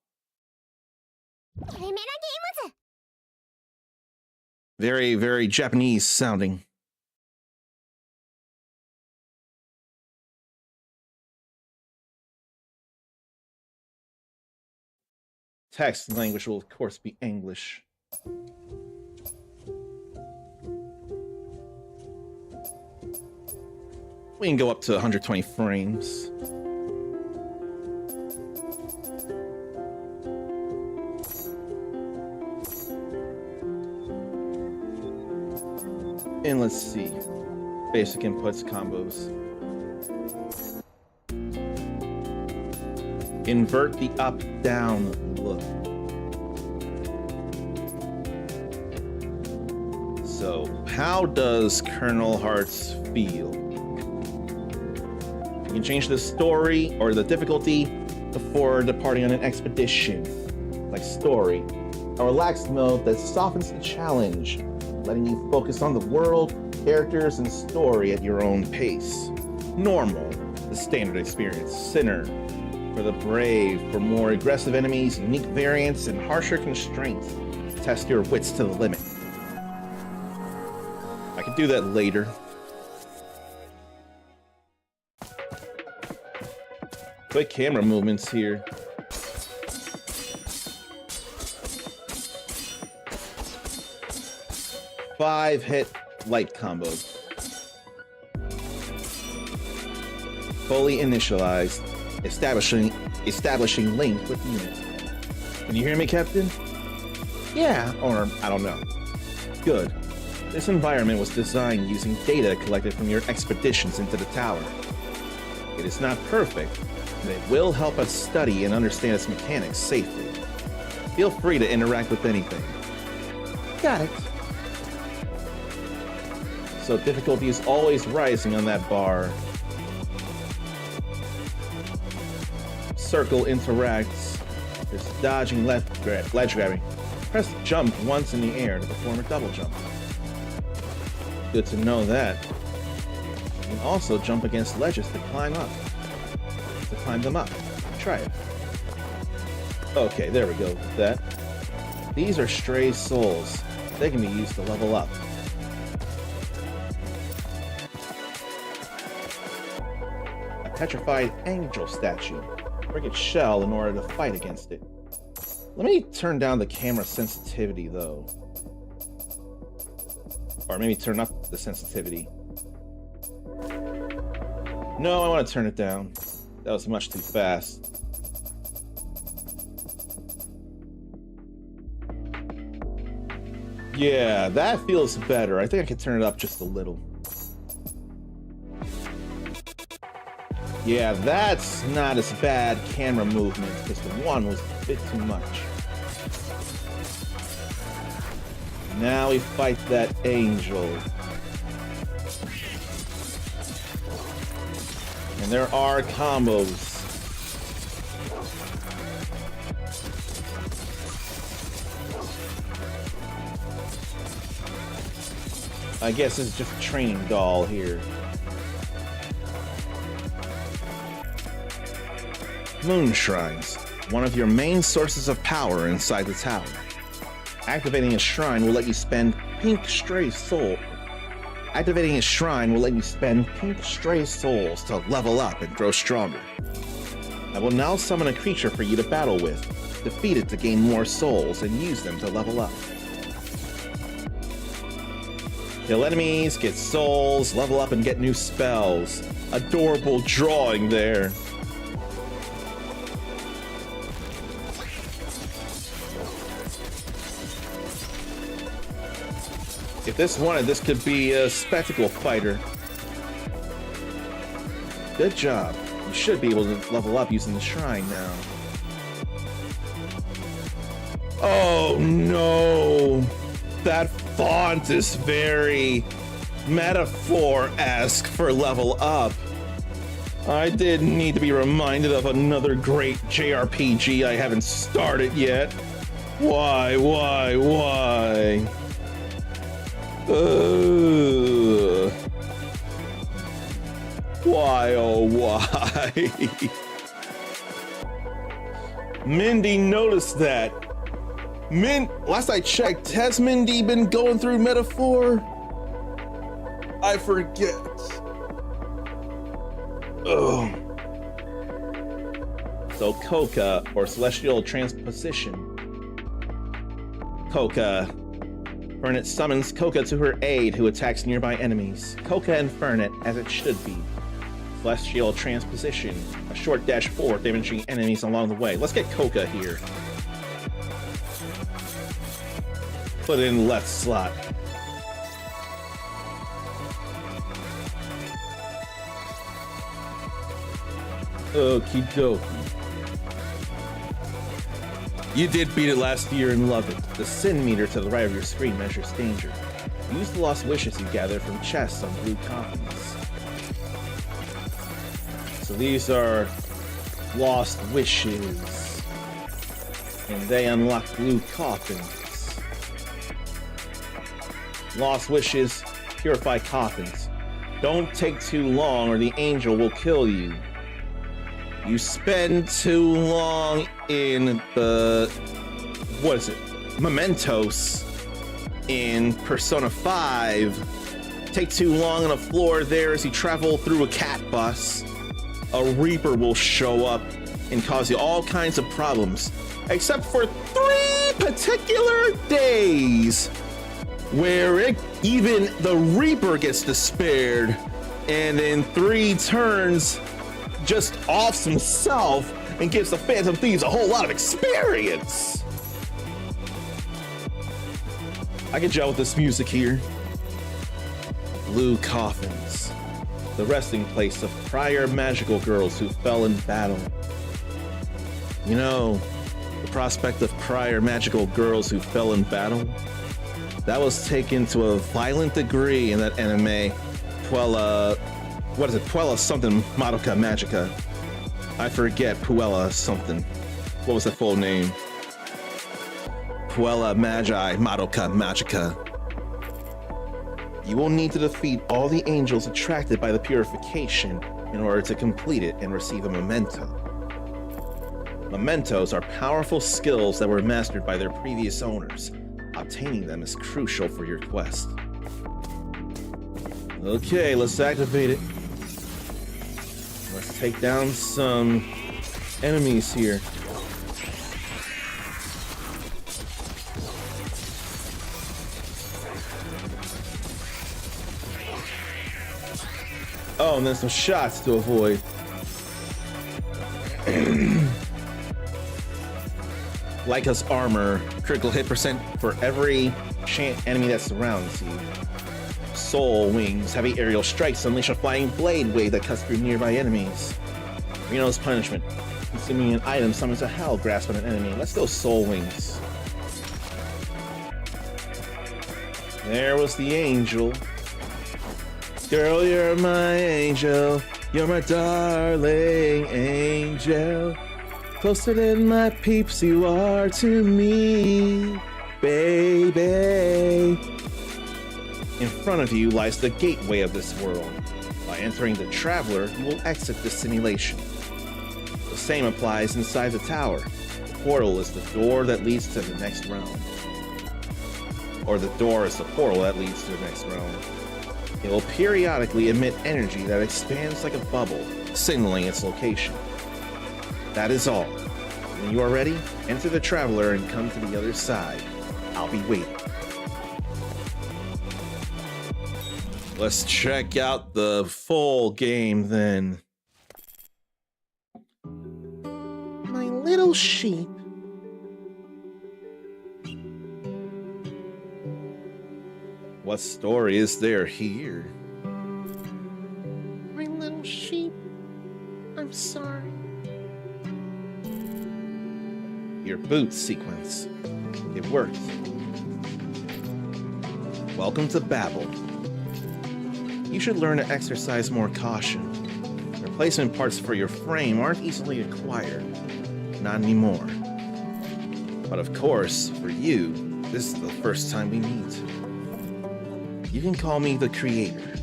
Very, very Japanese sounding. Text language will, of course, be English. We can go up to 120 frames. And let's see. Basic inputs, combos. Invert the up-down look. So, how does Colonel Hearts feel? You can change the story or the difficulty before departing on an expedition, like story. A relaxed mode that softens the challenge, letting you focus on the world, characters, and story at your own pace. Normal, the standard experience. Sinner, for the brave, for more aggressive enemies, unique variants, and harsher constraints. Test your wits to the limit. I can do that later. Quick camera movements here. Five-hit light combo. Fully initialized. Establishing link with unit. Can you hear me, Captain? Yeah, or I don't know. Good. This environment was designed using data collected from your expeditions into the tower. It is not perfect, but it will help us study and understand its mechanics safely. Feel free to interact with anything. Got it. So difficulty is always rising on that bar. Circle interacts. There's dodging, ledge grabbing. Press jump once in the air to perform a double jump. Good to know that. You can also jump against ledges to climb them up. Try it. Okay, there we go with that. These are stray souls. They can be used to level up. A petrified angel statue. Break its shell in order to fight against it. Let me turn down the camera sensitivity though. Or maybe turn up the sensitivity. No, I want to turn it down. That was much too fast. Yeah, that feels better. I think I could turn it up just a little. Yeah, that's not as bad camera movement, because the one was a bit too much. Now we fight that angel. And there are combos. I guess it's just a training doll here. Moon Shrines, one of your main sources of power inside the tower. Activating a shrine will let you spend pink stray soul. Activating a shrine will let you spend pink stray souls to level up and grow stronger. I will now summon a creature for you to battle with. Defeat it to gain more souls and use them to level up. Kill enemies, get souls, level up, and get new spells. Adorable drawing there. If this wanted, this could be a spectacle fighter. Good job. You should be able to level up using the shrine now. Oh no! That font is very metaphor-esque for level up. I didn't need to be reminded of another great JRPG I haven't started yet. Why? Why, oh why? Mindy noticed that. Last I checked, has Mindy been going through metaphor? I forget. Oh. So Coca, or Celestial Transposition. Coca. Fernet summons Coca to her aid, who attacks nearby enemies. Coca and Fernet, as it should be. Celestial Transposition. A short dash forward, damaging enemies along the way. Let's get Coca here. Put in left slot. Okie dokie. You did beat it last year and love it. The sin meter to the right of your screen measures danger. Use the lost wishes you gather from chests on blue coffins. So these are lost wishes, and they unlock blue coffins. Lost wishes purify coffins. Don't take too long or the angel will kill you. You spend too long in the, what is it, Mementos in Persona 5. Take too long on the floor there as you travel through a cat bus. A Reaper will show up and cause you all kinds of problems, except for 3 particular days where even the Reaper gets despaired, and in 3 turns just offs himself and gives the Phantom Thieves a whole lot of experience. I can gel with this music here. Blue coffins. The resting place of prior magical girls who fell in battle. You know, the prospect of prior magical girls who fell in battle, that was taken to a violent degree in that anime, Puella, what is it, Puella something Madoka Magica. I forget, Puella something. What was the full name? Puella Magi Madoka Magica. You will need to defeat all the angels attracted by the purification in order to complete it and receive a memento. Mementos are powerful skills that were mastered by their previous owners. Obtaining them is crucial for your quest. Okay, let's activate it. Let's take down some enemies here. Oh, and then some shots to avoid. Lyca's armor, critical hit percent for every enemy that surrounds you. Soul wings, heavy aerial strikes unleash a flying blade wave that cuts through nearby enemies. Reno's punishment, consuming an item summons a hell grasp on an enemy. Let's go soul wings. There was the angel. Girl, you're my angel. You're my darling angel. Closer than my peeps you are to me, baby. In front of you lies the gateway of this world. By entering the Traveler, you will exit the simulation. The same applies inside the tower. The portal is the door that leads to the next realm. Or the door is the portal that leads to the next realm. It will periodically emit energy that expands like a bubble, signaling its location. That is all. When you are ready, enter the Traveler and come to the other side. I'll be waiting. Let's check out the full game then. My little sheep. What story is there here? My little sheep. I'm sorry. Your boot sequence. It worked. Welcome to Babel. You should learn to exercise more caution. Replacement parts for your frame aren't easily acquired. Not anymore. But of course, for you, this is the first time we meet. You can call me the Creator.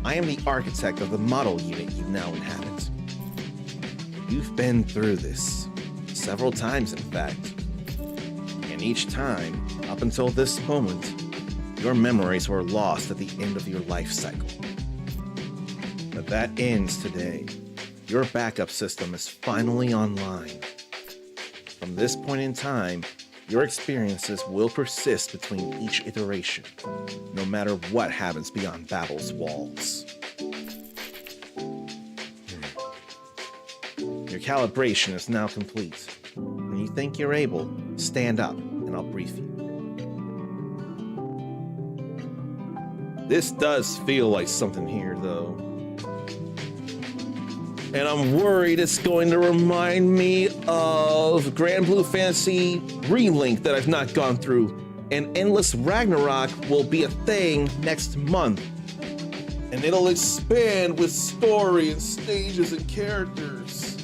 I am the architect of the model unit you now inhabit. You've been through this. Several times, in fact. And each time, up until this moment, your memories were lost at the end of your life cycle. But that ends today. Your backup system is finally online. From this point in time, your experiences will persist between each iteration, no matter what happens beyond Babel's walls. Your calibration is now complete. When you think you're able, stand up and I'll brief you. This does feel like something here, though. And I'm worried it's going to remind me of Grand Blue Fantasy Relink that I've not gone through. And Endless Ragnarok will be a thing next month. And it'll expand with story and stages and characters.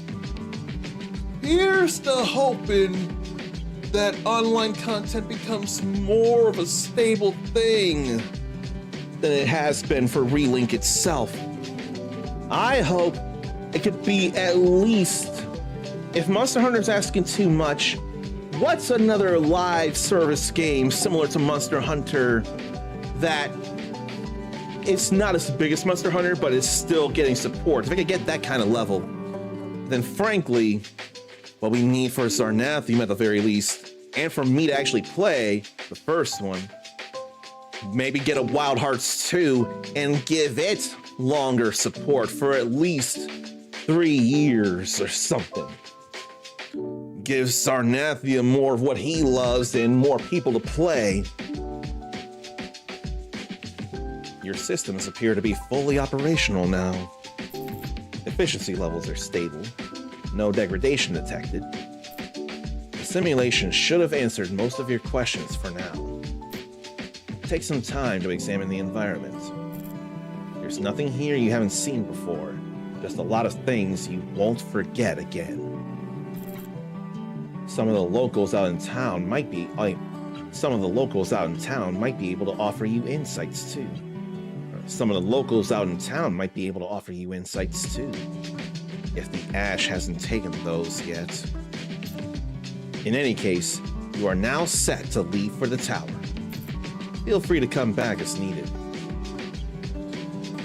Here's the hoping that online content becomes more of a stable thing than it has been for Relink itself. I hope it could be at least, if Monster Hunter's asking too much, what's another live service game similar to Monster Hunter that it's not as big as Monster Hunter, but it's still getting support? If I could get that kind of level, then frankly, what we need for Sarnathium at the very least, and for me to actually play the first one, maybe get a Wild Hearts 2 and give it longer support for at least 3 years or something. Give Sarnathium more of what he loves and more people to play. Your systems appear to be fully operational now. Efficiency levels are stable. No degradation detected. The simulation should have answered most of your questions for now. Take some time to examine the environment. There's nothing here you haven't seen before. Just a lot of things you won't forget again. Some of the locals out in town might be able to offer you insights too. Some of the locals out in town might be able to offer you insights too, if the Ash hasn't taken those yet. In any case, you are now set to leave for the tower. Feel free to come back as needed.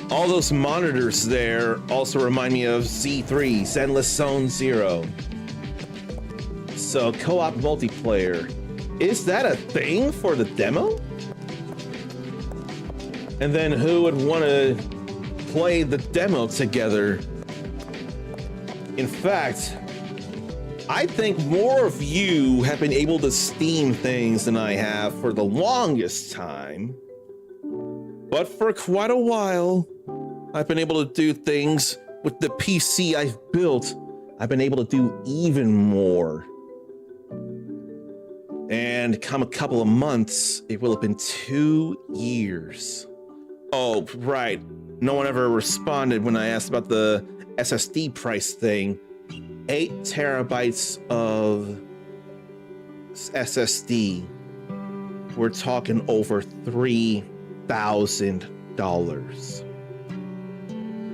All those monitors there also remind me of Z3, Zenless Zone Zero. So co-op multiplayer, is that a thing for the demo? And then who would want to play the demo together? In fact, I think more of you have been able to Steam things than I have for the longest time. But for quite a while, I've been able to do things with the PC I've built. I've been able to do even more. And come a couple of months, it will have been 2 years. Oh, right. No one ever responded when I asked about the SSD price thing. 8 terabytes of SSD. We're talking over $3,000.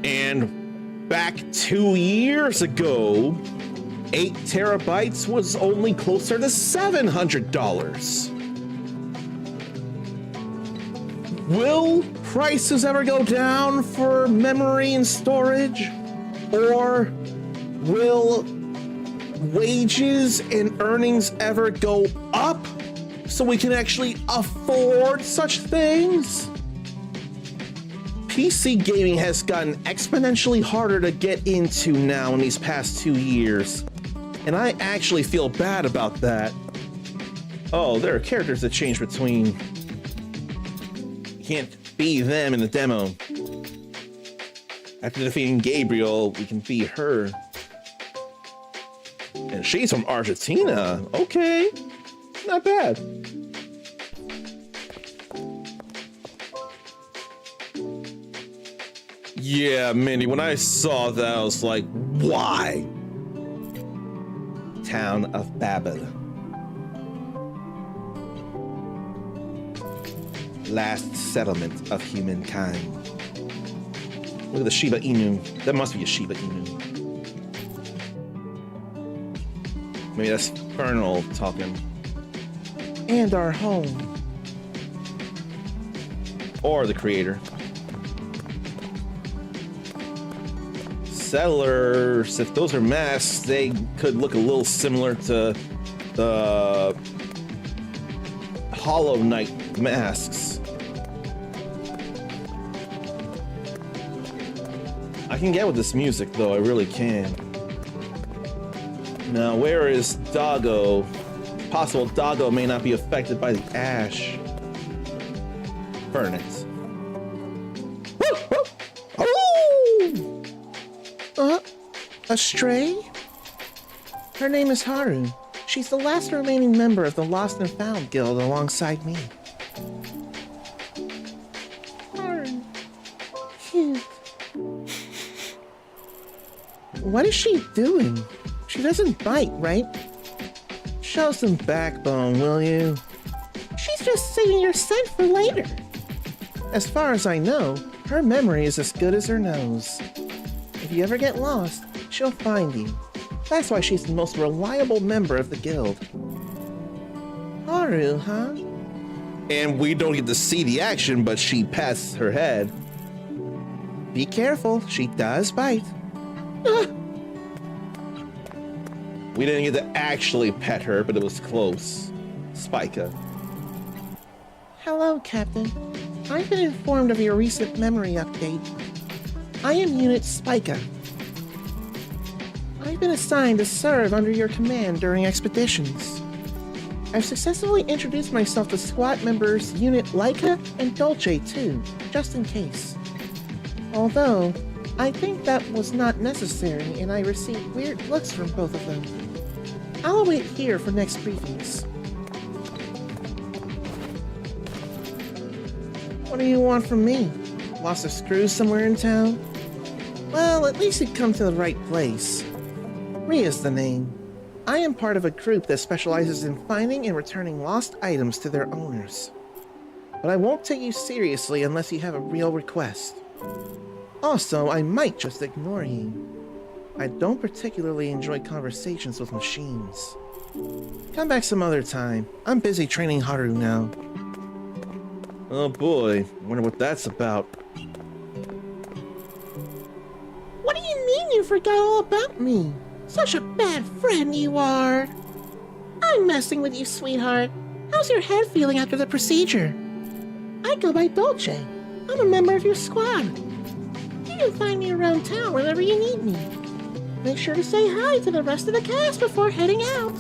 And back 2 years ago, 8 terabytes was only closer to $700. Will prices ever go down for memory and storage? Or will wages and earnings ever go up so we can actually afford such things? PC gaming has gotten exponentially harder to get into now in these past 2 years, and I actually feel bad about that. Oh, there are characters that change between. You can't be them in the demo. After defeating Gabriel, we can be her. And she's from Argentina. Okay, not bad. Yeah, Mindy, when I saw that, I was like, why? Town of Babel. Last settlement of humankind. Look at the Shiba Inu. That must be a Shiba Inu. Maybe that's Fernal talking. And our home. Or the creator. Settlers, if those are masks, they could look a little similar to the Hollow Knight masks. I can get with this music though, I really can. Now, where is Doggo? Possible Doggo may not be affected by the ash. Burn it. A stray? Her name is Haru. She's the last remaining member of the Lost and Found Guild alongside me. Haru. Cute. What is she doing? She doesn't bite, right? Show some backbone, will you? She's just saving your scent for later. As far as I know, her memory is as good as her nose. If you ever get lost, she'll find you. That's why she's the most reliable member of the guild. Haru, huh? And we don't get to see the action, but she pats her head. Be careful, she does bite. We didn't get to actually pet her, but it was close. Spica. Hello, Captain. I've been informed of your recent memory update. I am Unit Spica. I've been assigned to serve under your command during expeditions. I've successfully introduced myself to squad members Unit Laika and Dolce too, just in case. Although, I think that was not necessary and I received weird looks from both of them. I'll wait here for next briefings. What do you want from me? Lost a screw somewhere in town? Well, at least you'd come to the right place. Ria's the name. I am part of a group that specializes in finding and returning lost items to their owners. But I won't take you seriously unless you have a real request. Also, I might just ignore you. I don't particularly enjoy conversations with machines. Come back some other time. I'm busy training Haru now. Oh boy, wonder what that's about. What do you mean you forgot all about me? Such a bad friend you are. I'm messing with you, sweetheart. How's your head feeling after the procedure? I go by Dolce. I'm a member of your squad. You can find me around town whenever you need me. Make sure to say hi to the rest of the cast before heading out.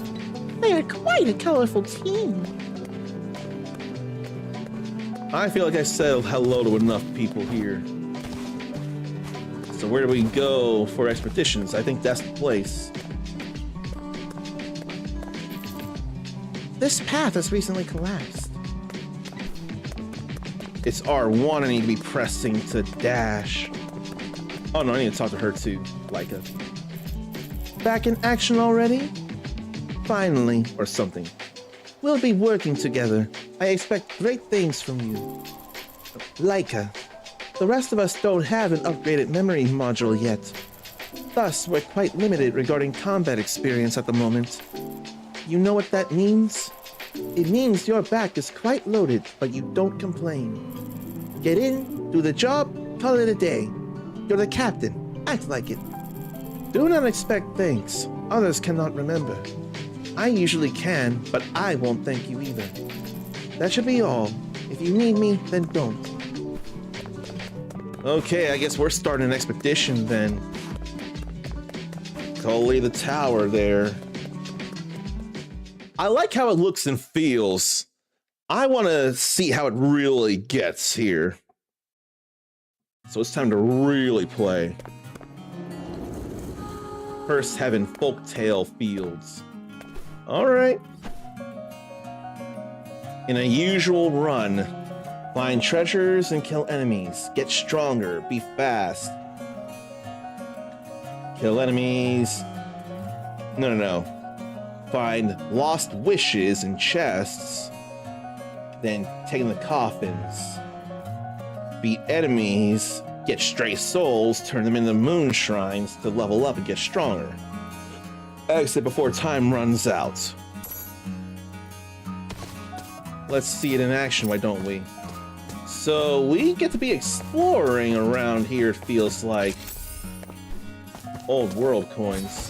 They are quite a colorful team. I feel like I said hello to enough people here. So where do we go for expeditions? I think that's the place. This path has recently collapsed. It's R1 I need to be pressing to dash. Oh no, I need to talk to her too, Laika. Back in action already? Finally, or something. We'll be working together. I expect great things from you. Laika, the rest of us don't have an upgraded memory module yet. Thus, we're quite limited regarding combat experience at the moment. You know what that means? It means your back is quite loaded, but you don't complain. Get in, Do the job, call it a day. You're the captain. Act like it. Do not expect thanks others cannot remember. I usually can, but I won't thank you either. That should be all. If you need me, then don't. Okay, I guess we're starting an expedition then. Totally the tower there. I like how it looks and feels. I want to see how it really gets here. So it's time to really play. First Heaven Folktale Fields. Alright. In a usual run, find treasures and kill enemies. Get stronger, be fast. Kill enemies. No. Find lost wishes in chests. Then take in the coffins. Beat enemies. Get stray souls, turn them into moon shrines to level up and get stronger. Exit before time runs out. Let's see it in action, why don't we? So we get to be exploring around here, it feels like. Old world coins.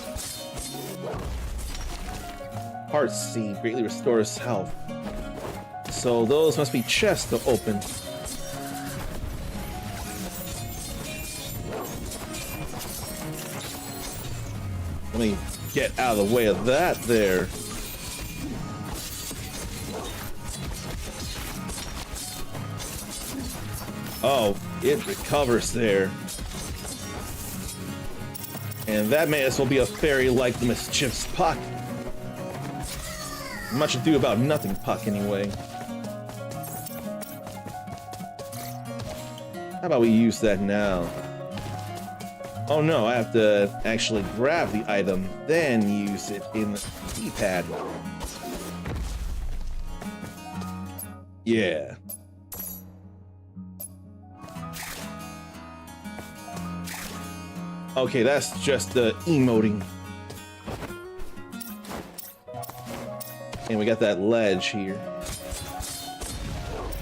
Heart Seed greatly restores health. So those must be chests to open. Let me get out of the way of that there. Oh, it recovers there. And that may as well be a fairy like the mischievous Puck. Much ado about nothing, Puck, anyway. How about we use that now? Oh no, I have to actually grab the item, then use it in the keypad. Yeah. Okay, that's just the emoting. And we got that ledge here.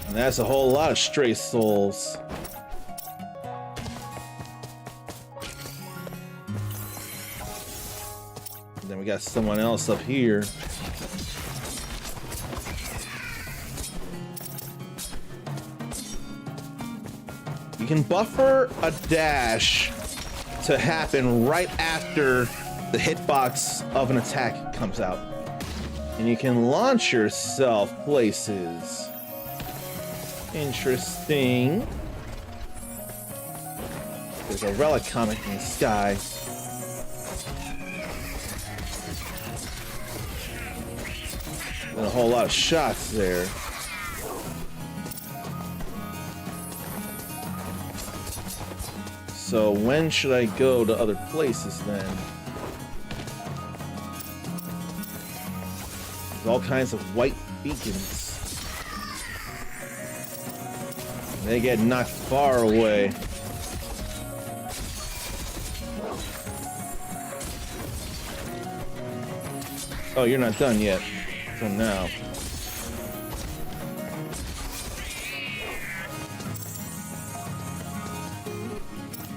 And that's a whole lot of stray souls. And then we got someone else up here. You can buffer a dash to happen right after the hitbox of an attack comes out. And you can launch yourself places. Interesting. There's a relic comet in the sky. And a whole lot of shots there. So when should I go to other places then? There's all kinds of white beacons. They get knocked far away. Oh, you're not done yet. So now.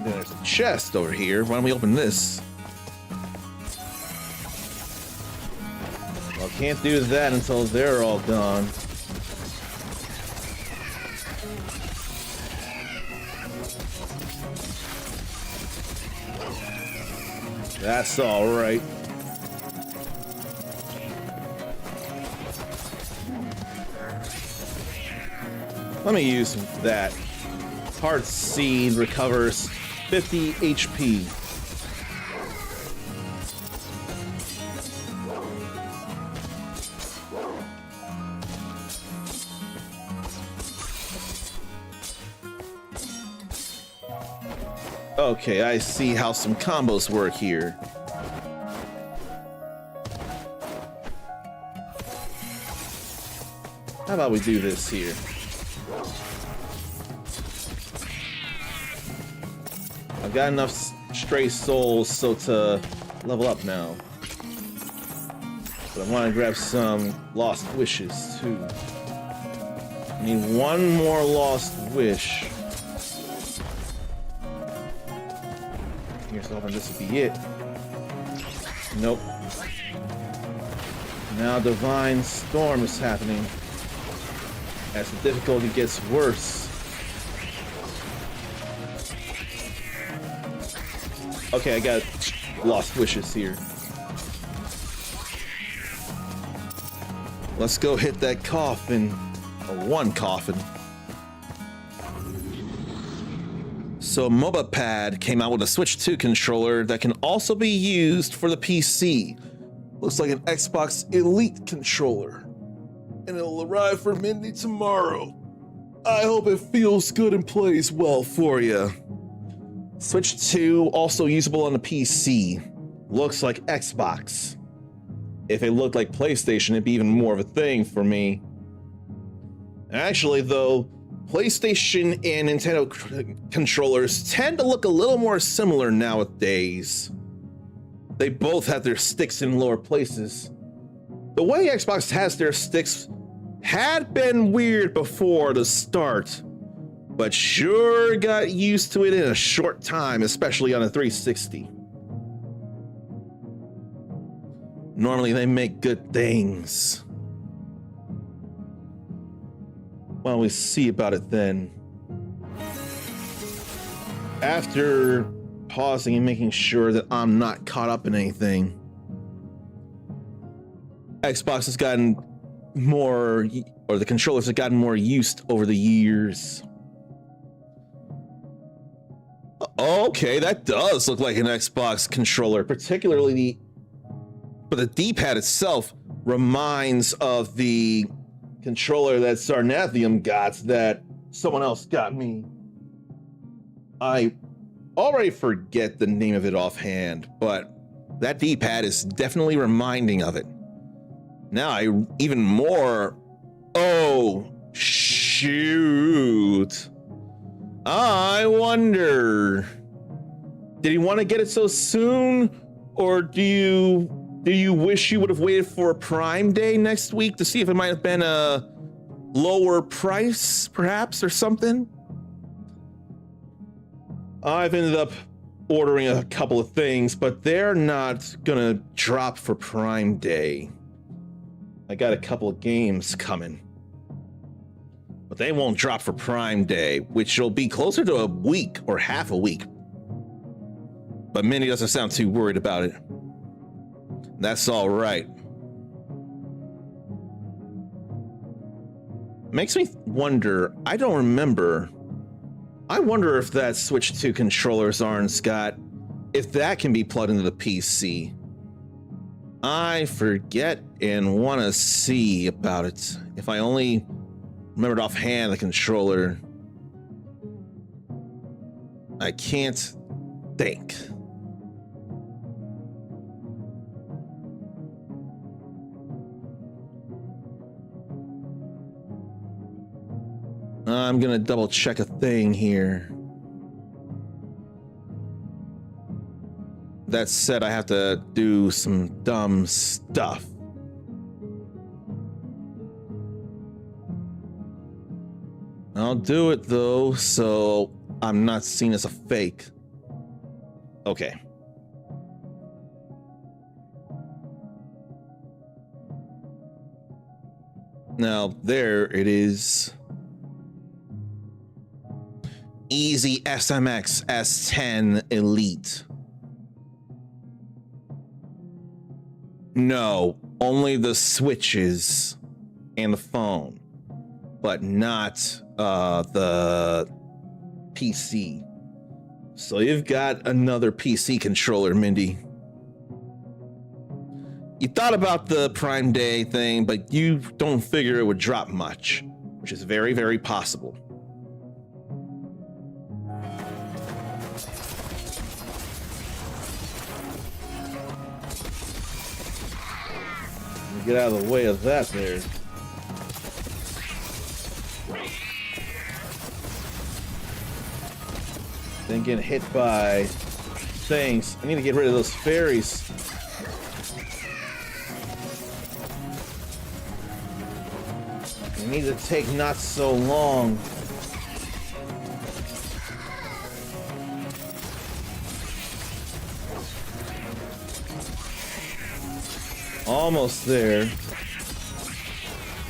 There's a chest over here. Why don't we open this? Well, can't do that until they're all gone. That's all right. Let me use that. Heart Seed recovers 50 HP. Okay, I see how some combos work here. How about we do this here? I've got enough stray souls so to level up now. But I want to grab some lost wishes too. I need one more lost wish. So hoping this will be it. Nope. Now Divine Storm is happening as the difficulty gets worse. Okay, I got Lost Wishes here. Let's go hit that coffin, or one coffin. So MobaPad came out with a Switch 2 controller that can also be used for the PC. Looks like an Xbox Elite controller. And it'll arrive for Mindy tomorrow. I hope it feels good and plays well for you. Switch 2 also usable on the PC. Looks like Xbox. If it looked like PlayStation, it'd be even more of a thing for me. Actually, though, PlayStation and Nintendo controllers tend to look a little more similar nowadays. They both have their sticks in lower places. The way Xbox has their sticks had been weird before the start, but sure got used to it in a short time, especially on a 360. Normally they make good things. Why don't we see about it then? After pausing and making sure that I'm not caught up in anything, Xbox has gotten more, or the controllers have gotten more used over the years. Okay, that does look like an Xbox controller, particularly but the D-pad itself reminds of the controller that Sarnathium got that someone else got me. I already forget the name of it offhand, but that D-pad is definitely reminding of it. Now I even more. Oh, shoot. I wonder. Did he want to get it so soon? Or do you wish you would have waited for Prime Day next week to see if it might have been a lower price, perhaps, or something? I've ended up ordering a couple of things, but they're not gonna drop for Prime Day. I got a couple of games coming, but they won't drop for Prime Day, which will be closer to a week or half a week. But Minnie doesn't sound too worried about it. That's all right. Makes me wonder, I don't remember. I wonder if that Switch 2 controller, Zarn Scott, if that can be plugged into the PC. I forget and want to see about it. If I only remembered offhand the controller. I can't think. I'm gonna double check a thing here. That said, I have to do some dumb stuff. I'll do it though, so I'm not seen as a fake. Okay. Now, there it is. Easy SMX S10 Elite. No, only the switches and the phone, but not the PC. So you've got another PC controller, Mindy. You thought about the Prime Day thing, but you don't figure it would drop much, which is very, very possible. Get out of the way of that there. Then get hit by things. I need to get rid of those fairies. They need to take not so long. Almost there.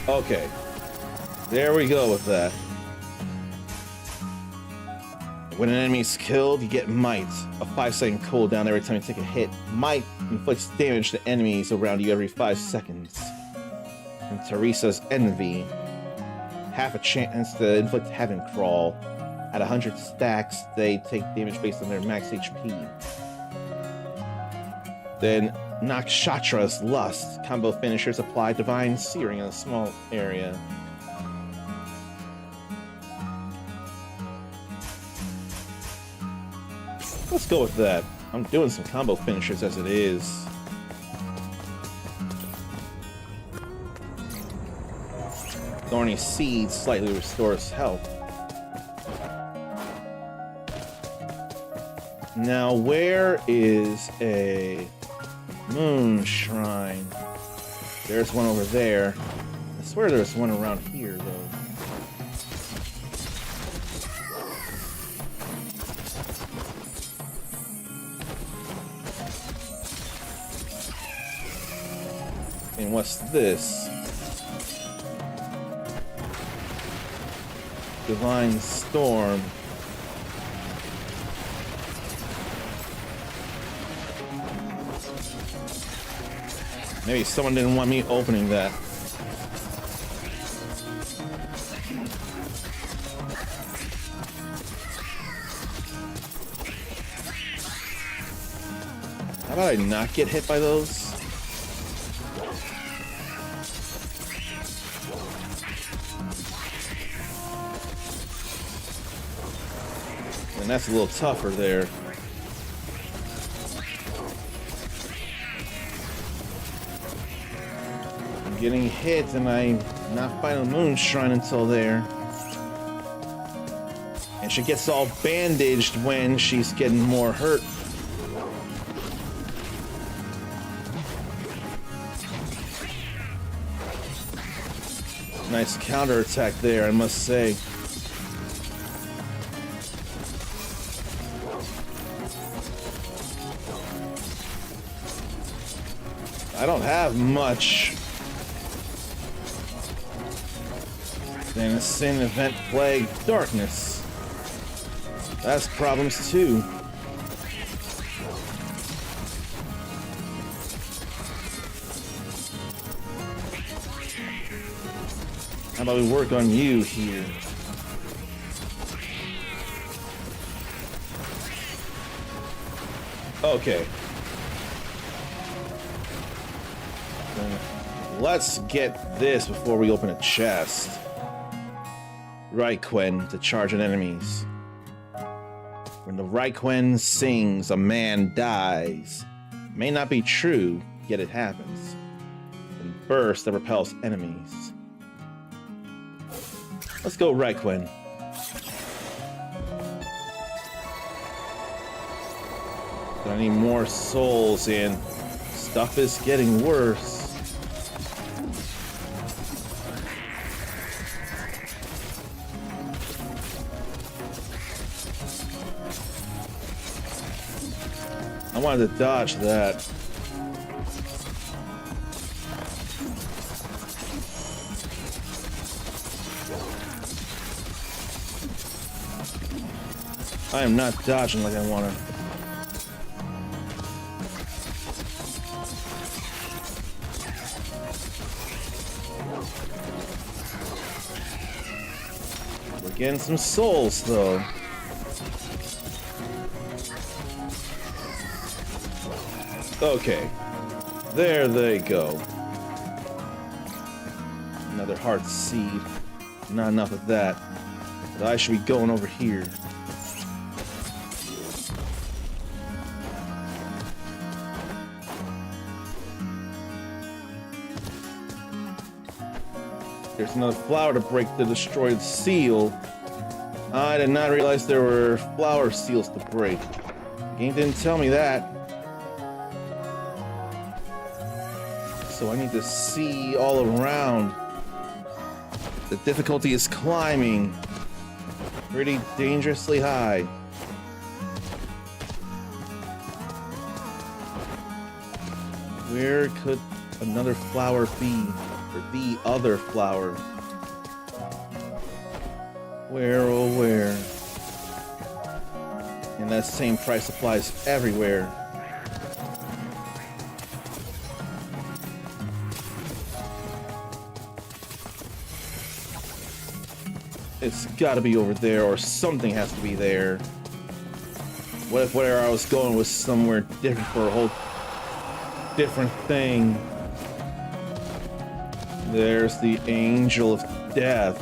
Okay. There we go with that. When an enemy is killed, you get Might. A 5-second cooldown every time you take a hit. Might inflicts damage to enemies around you every 5 seconds. And Teresa's Envy. Half a chance to inflict Heaven Crawl. At 100 stacks, they take damage based on their max HP. Then Nakshatra's Lust. Combo finishers apply Divine Searing in a small area. Let's go with that. I'm doing some combo finishers as it is. Thorny Seed slightly restores health. Now, where is a Moon Shrine? There's one over there. I swear there's one around here, though. And what's this? Divine Storm. Maybe someone didn't want me opening that. How about I not get hit by those? And that's a little tougher there. I'm getting hit and I'm not finding a Moon Shrine until there. And she gets all bandaged when she's getting more hurt. Nice counterattack there, I must say. I don't have much. Then Sin, Event, Plague, Darkness. That's problems too. How about we work on you here? Okay. Let's get this before we open a chest. Raiquen to charge at enemies. When the Raiquen sings, a man dies. It may not be true, yet it happens. And burst that repels enemies. Let's go Raiquen. I need more souls in. Stuff is getting worse. I wanted to dodge that. I am not dodging like I want to. We're getting some souls, though. Okay. There they go. Another heart seed. Not enough of that. But I should be going over here. There's another flower to break the destroyed seal. I did not realize there were flower seals to break. The game didn't tell me that. So I need to see all around. The difficulty is climbing. Pretty dangerously high. Where could another flower be? Or the other flower? Where, oh where? And that same price applies everywhere. It's gotta be over there, or something has to be there. What if where I was going was somewhere different for a whole different thing? There's the Angel of Death.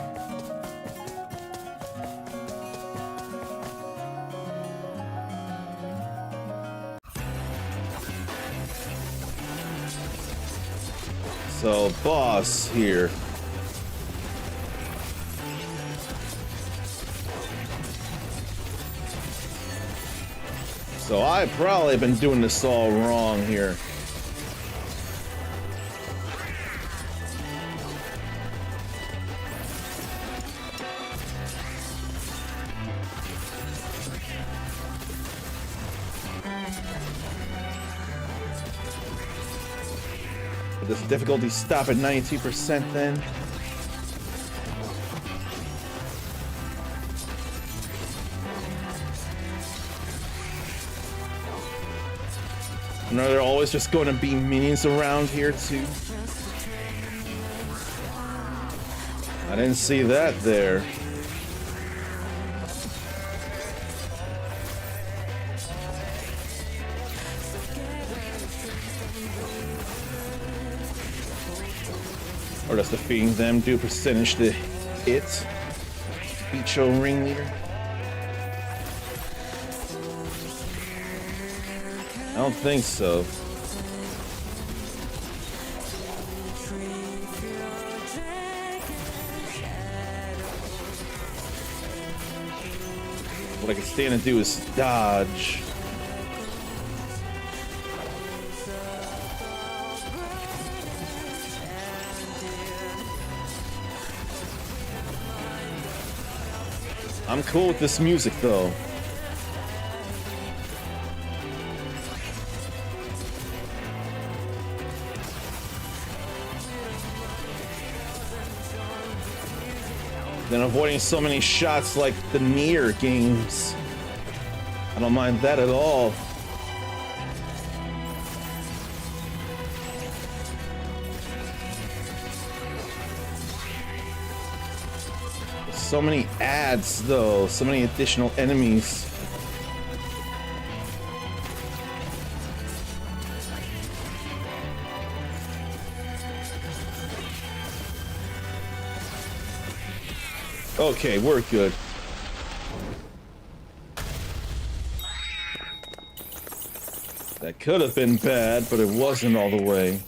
So, boss here. So I probably been doing this all wrong here. Does the difficulty stop at 92% then? And are there always just going to be minions around here too? I didn't see that there. Or does defeating them do percentage to it? Beat show ringleader? I don't think so. What I can stand and do is dodge. I'm cool with this music though. Then avoiding so many shots like the Nier games. I don't mind that at all. So many ads though, so many additional enemies. Okay, we're good. That could have been bad, but it wasn't all the way.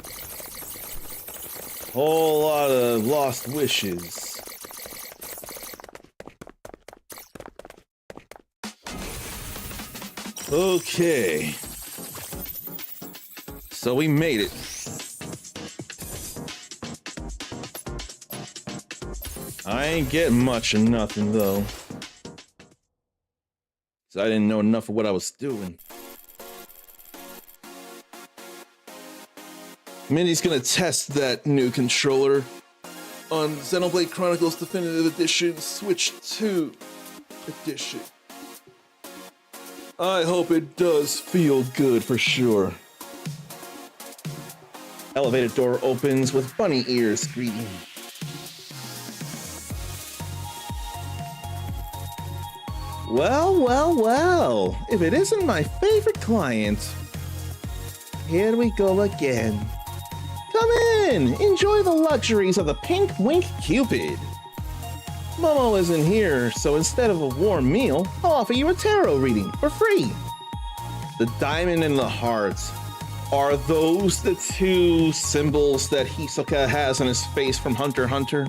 Whole lot of lost wishes. Okay. So we made it. I ain't getting much of nothing though. 'Cause I didn't know enough of what I was doing. Mindy's gonna test that new controller on Xenoblade Chronicles Definitive Edition Switch 2 Edition. I hope it does feel good for sure. Elevator door opens with bunny ears greeting. Well, well, well. If it isn't my favorite client. Here we go again. Come in! Enjoy the luxuries of the Pink Wink Cupid. Momo isn't here, so instead of a warm meal, I'll offer you a tarot reading for free. The diamond and the heart. Are those the two symbols that Hisoka has on his face from Hunter x Hunter?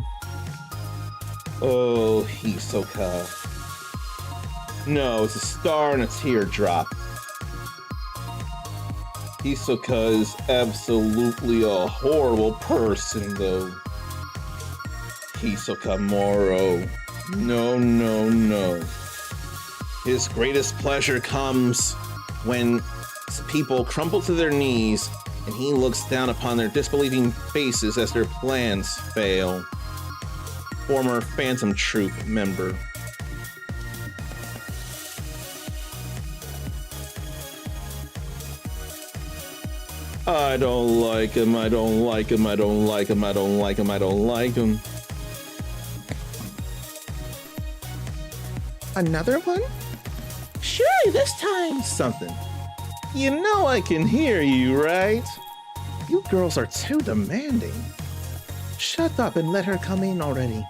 Oh, Hisoka. No, it's a star and a teardrop. Hisoka is absolutely a horrible person, though. Hisoka Moro. No, no, no. His greatest pleasure comes when people crumble to their knees and he looks down upon their disbelieving faces as their plans fail. Former Phantom Troop member. I don't like him, I don't like him, I don't like him, I don't like him, I don't like him. Another one? Surely this time something. You know I can hear you, right? You girls are too demanding. Shut up and let her come in already.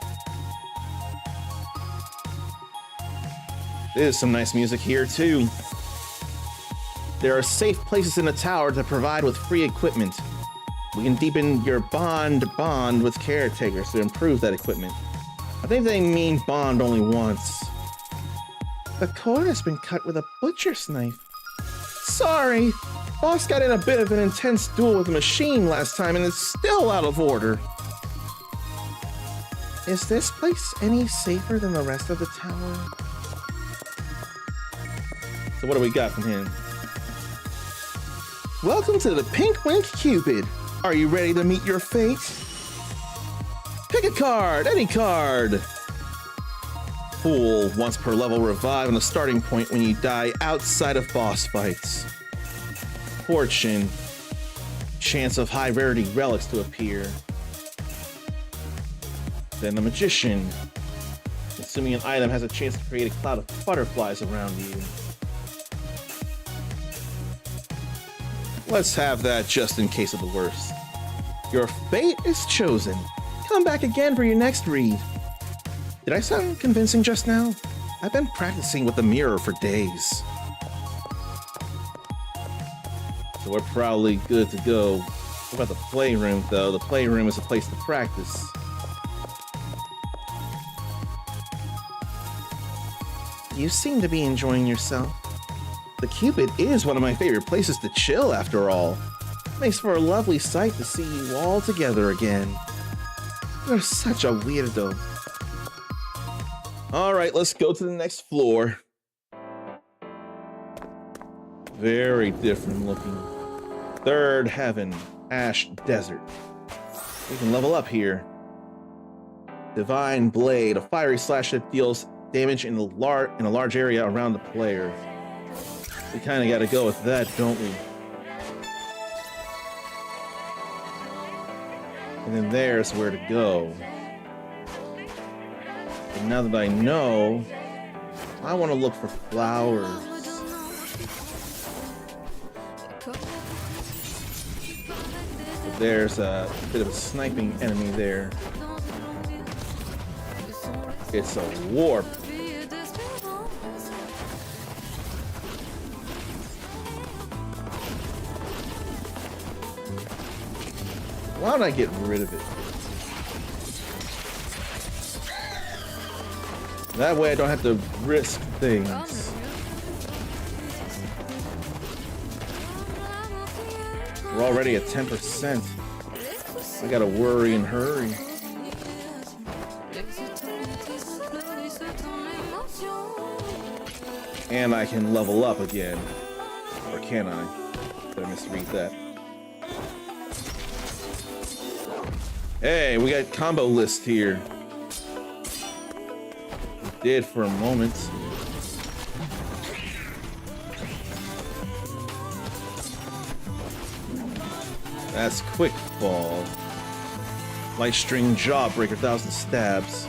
There's some nice music here too. There are safe places in the tower to provide with free equipment. We can deepen your bond with caretakers to improve that equipment. I think they mean bond only once. The cord has been cut with a butcher's knife. Sorry, boss got in a bit of an intense duel with a machine last time and it's still out of order. Is this place any safer than the rest of the tower? So what do we got from him? Welcome to the Pink Wink Cupid. Are you ready to meet your fate? Pick a card, any card. Full once per level revive on the starting point when you die outside of boss fights. Fortune, chance of high rarity relics to appear. Then the Magician, consuming an item has a chance to create a cloud of butterflies around you. Let's have that just in case of the worst. Your fate is chosen. Come back again for your next read. Did I sound convincing just now? I've been practicing with the mirror for days. So we're probably good to go. What about the playroom though? The playroom is a place to practice. You seem to be enjoying yourself. The Cupid is one of my favorite places to chill after all. Makes for a lovely sight to see you all together again. You're such a weirdo. Alright, let's go to the next floor. Very different looking. Third Heaven, Ash Desert. We can level up here. Divine Blade, a fiery slash that deals damage in a large area around the player. We kind of got to go with that, don't we? And then there's where to go. And now that I know, I want to look for flowers. There's a bit of a sniping enemy there. It's a warp. Why don't I get rid of it? That way I don't have to risk things. We're already at 10%. I gotta worry and hurry. And I can level up again. Or can I? Did I misread that? Hey, we got combo list here. Did for a moment. That's quick fall. Light string jawbreaker, 1,000 stabs.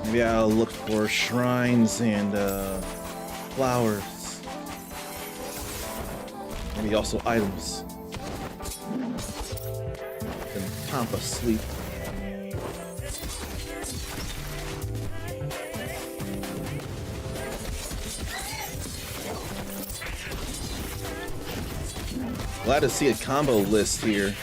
Maybe I'll look for shrines and flowers. Maybe also items. And Pampa sleep. Glad to see a combo list here.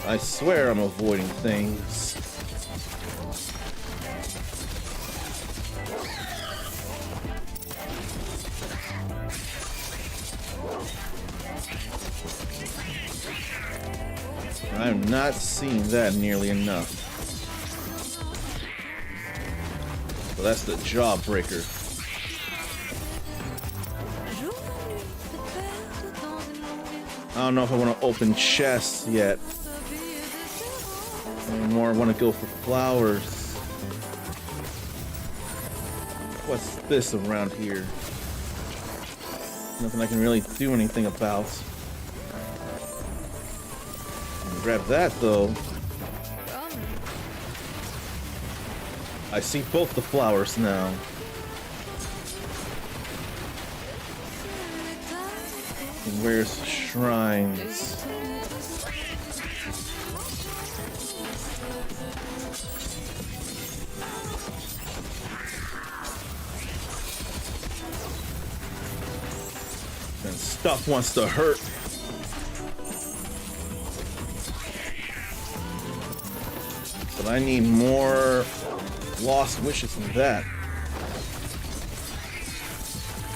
I swear I'm avoiding things. I'm not seeing that nearly enough. So that's the Jawbreaker. I don't know if I want to open chests yet. Anymore, I want to go for flowers. What's this around here? Nothing I can really do anything about. Grab that though. I see both the flowers now. And where's the shrines? And stuff wants to hurt. But I need more lost wishes than that.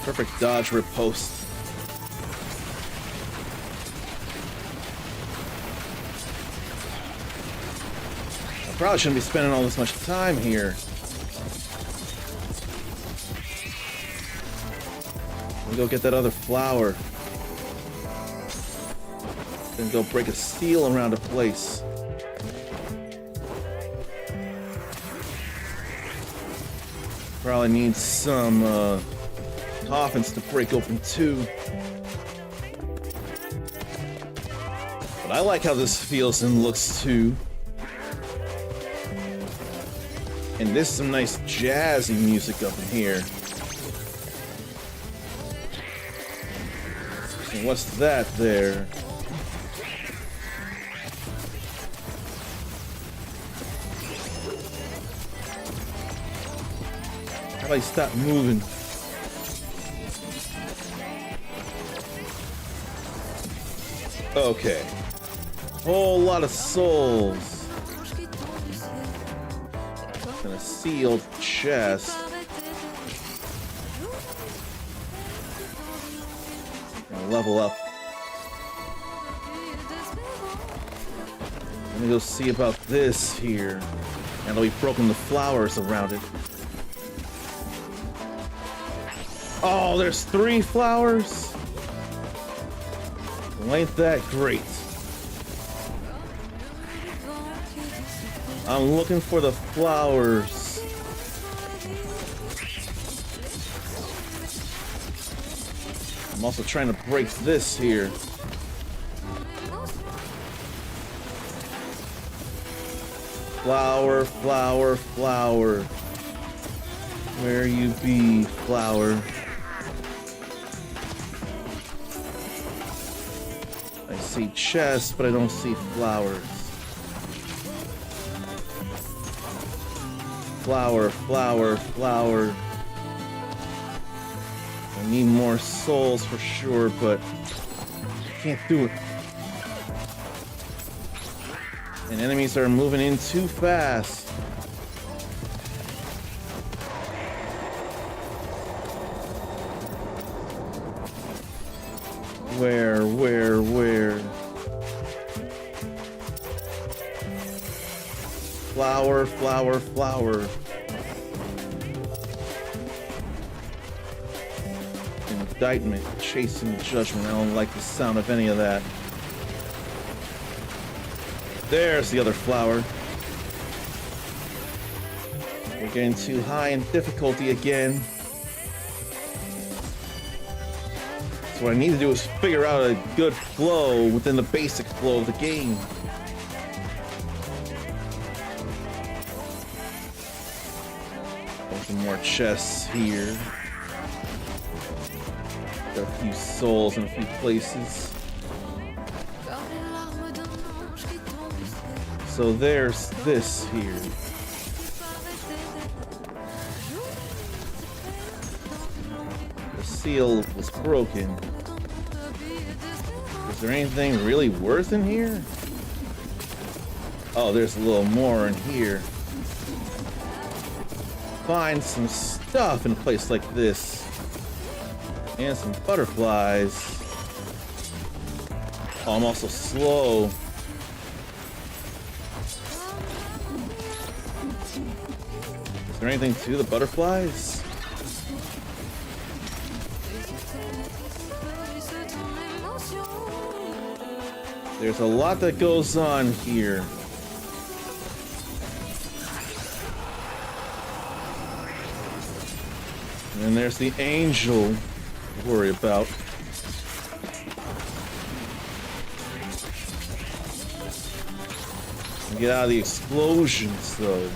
Perfect dodge riposte. I probably shouldn't be spending all this much time here. Let me go get that other flower. Then go break a seal around a place. Probably need some coffins to break open too. But I like how this feels and looks too. And there's some nice jazzy music up in here. And what's that there? How do I stop moving? Okay. Whole lot of souls. And a sealed chest. Gonna level up. Let me go see about this here. Now that we've broken the flowers around it. Oh, there's 3 flowers? Well, ain't that great? I'm looking for the flowers. I'm also trying to break this here. Flower, flower, flower. Where you be, flower? I see chests, but I don't see flowers. Flower, flower, flower. I need more souls for sure, but I can't do it. And enemies are moving in too fast. Where? Flower, flower, flower. Indictment, chasing judgment. I don't like the sound of any of that. There's the other flower. We're getting too high in difficulty again. So what I need to do is figure out a good flow within the basic flow of the game. There's some more chests here. Got a few souls in a few places. So there's this here. The seal was broken. Is there anything really worth in here? Oh, there's a little more in here. Find some stuff in a place like this. And some butterflies. Oh, I'm also slow. there anything to the butterflies? There's a lot that goes on here. And there's the angel to worry about. Get out of the explosions, though.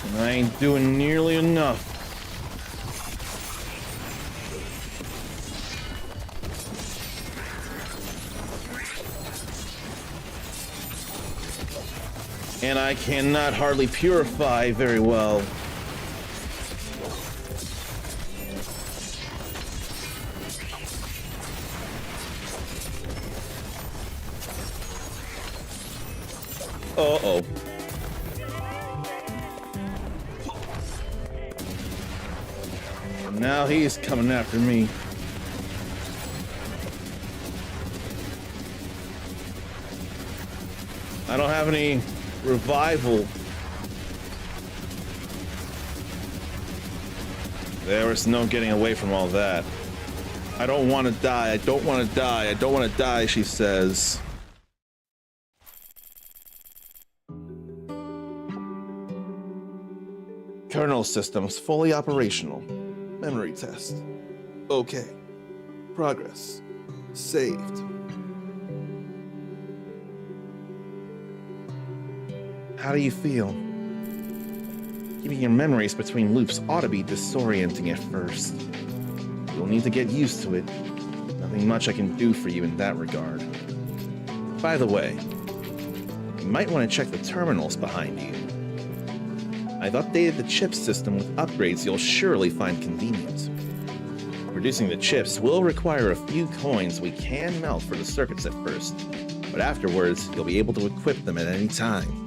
And I ain't doing nearly enough. And I cannot hardly purify very well. Uh-oh. Now he's coming after me. I don't have any revival. There was no getting away from all that. I don't want to die. I don't want to die. I don't want to die, she says. Kernel systems fully operational. Memory test. Okay. Progress. Saved. How do you feel? Keeping your memories between loops ought to be disorienting at first. You'll need to get used to it. Nothing much I can do for you in that regard. By the way, you might want to check the terminals behind you. I've updated the chip system with upgrades you'll surely find convenient. Producing the chips will require a few coins we can melt for the circuits at first, but afterwards you'll be able to equip them at any time.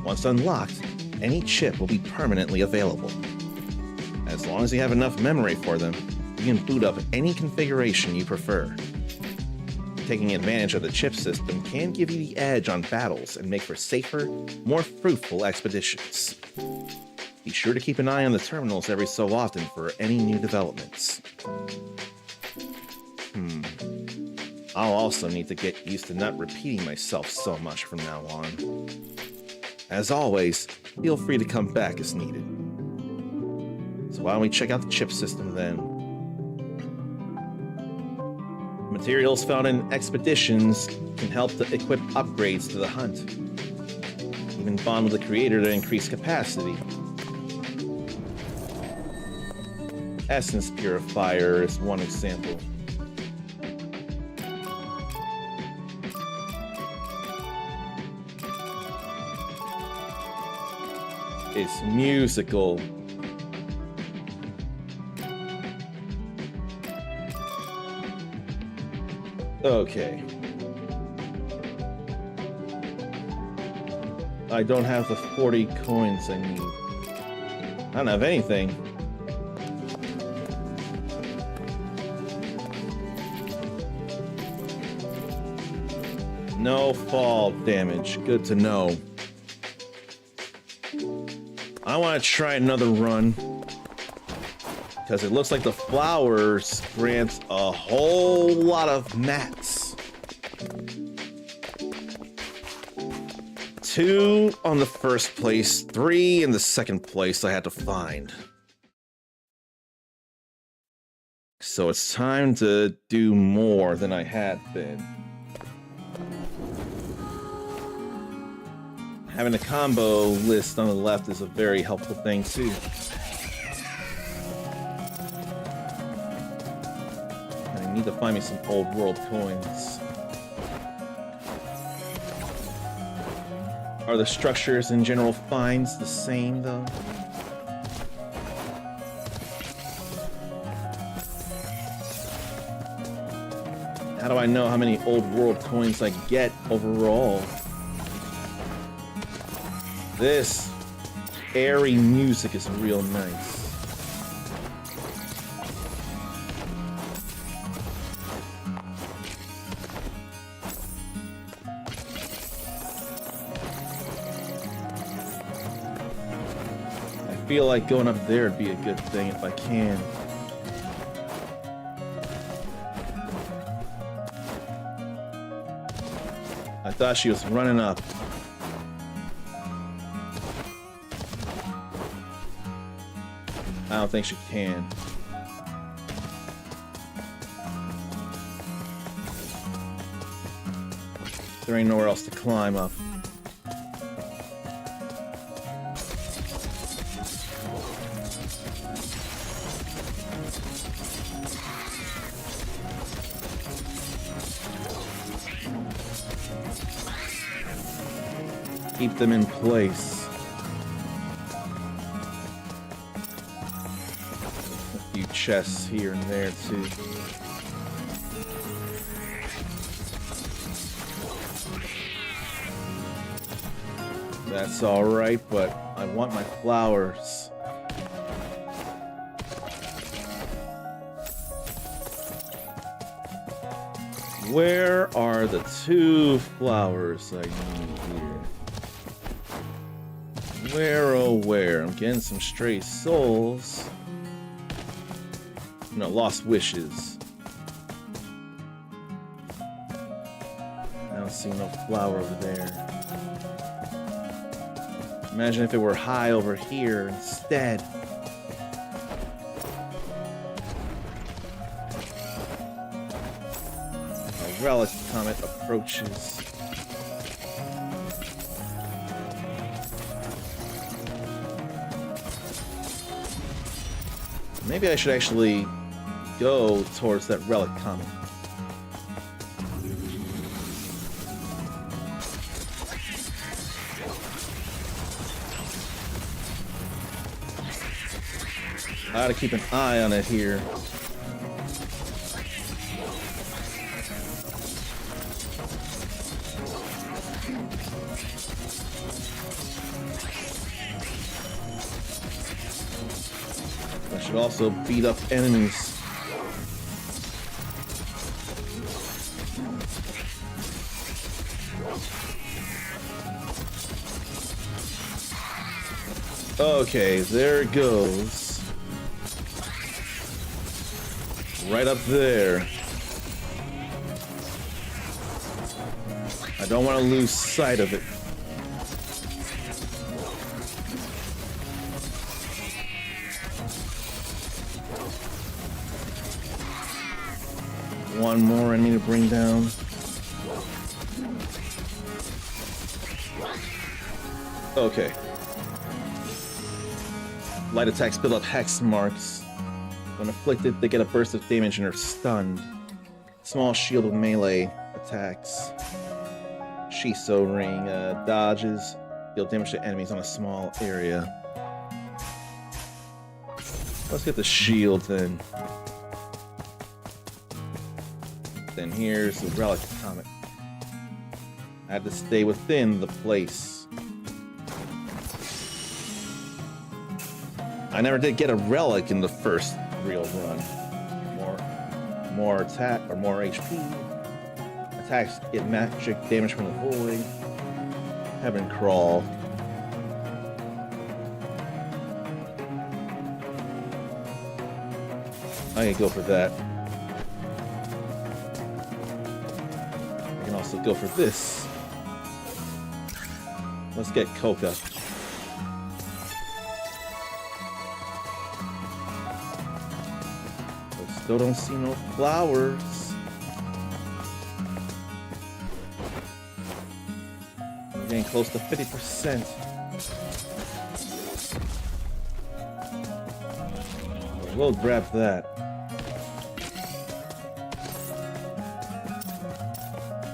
Once unlocked, any chip will be permanently available. As long as you have enough memory for them, you can boot up any configuration you prefer. Taking advantage of the chip system can give you the edge on battles and make for safer, more fruitful expeditions. Be sure to keep an eye on the terminals every so often for any new developments. I'll also need to get used to not repeating myself so much from now on. As always, feel free to come back as needed. So why don't we check out the chip system then? Materials found in expeditions can help to equip upgrades to the hunt. Even bond with the creator to increase capacity. Essence Purifier is one example. It's musical. Okay. I don't have the 40 coins I need. I don't have anything. No fall damage. Good to know. I want to try another run. Because it looks like the flowers grant a whole lot of mats. 2 on the first place, 3 in the second place I had to find. So it's time to do more than I had been. Having a combo list on the left is a very helpful thing too. I need to find me some old world coins. Are the structures and general finds the same though? How do I know how many old world coins I get overall? This airy music is real nice. feel like going up there would be a good thing if I can. I thought she was running up. I don't think she can. There ain't nowhere else to climb up. Keep them in place. A few chests here and there too. That's alright, but I want my flowers. Where are the 2 flowers I need here? Where, oh where? I'm getting some stray souls. No, lost wishes. I don't see no flower over there. Imagine if it were high over here instead. A relic comet approaches. Maybe I should actually go towards that relic comet. I gotta keep an eye on it here. I should also beat up enemies. Okay, there it goes. Right up there. I don't want to lose sight of it. One more enemy to bring down. Okay. Light attacks build up hex marks. When afflicted, they get a burst of damage and are stunned. Small shield with melee attacks. Shiso ring dodges. Deal damage to enemies on a small area. Let's get the shield then. Then here's the relic comet. I had to stay within the place. I never did get a relic in the first real run. More attack or more HP. Attacks get magic damage from the void. Heaven crawl. I can go for that. I can also go for this. Let's get Coca. Still don't see no flowers. We're getting close to 50%. We'll grab that.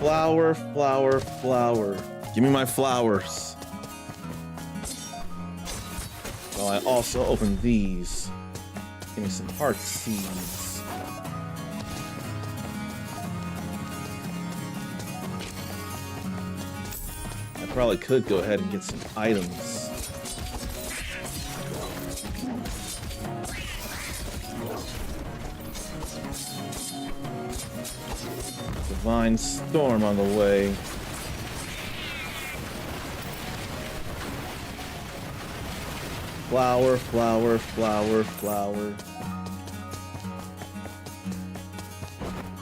Flower, flower, flower. Give me my flowers. Well, I also open these. Give me some heart seeds. Probably could go ahead and get some items. Divine Storm on the way. Flower, flower, flower, flower.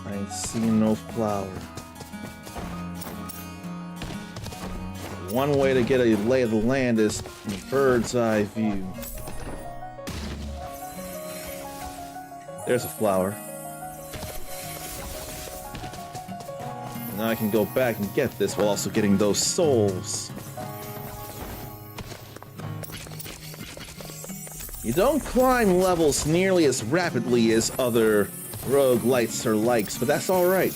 I ain't seeing no flower. One way to get a lay of the land is bird's eye view. There's a flower. Now I can go back and get this while also getting those souls. You don't climb levels nearly as rapidly as other roguelites or likes, but that's alright.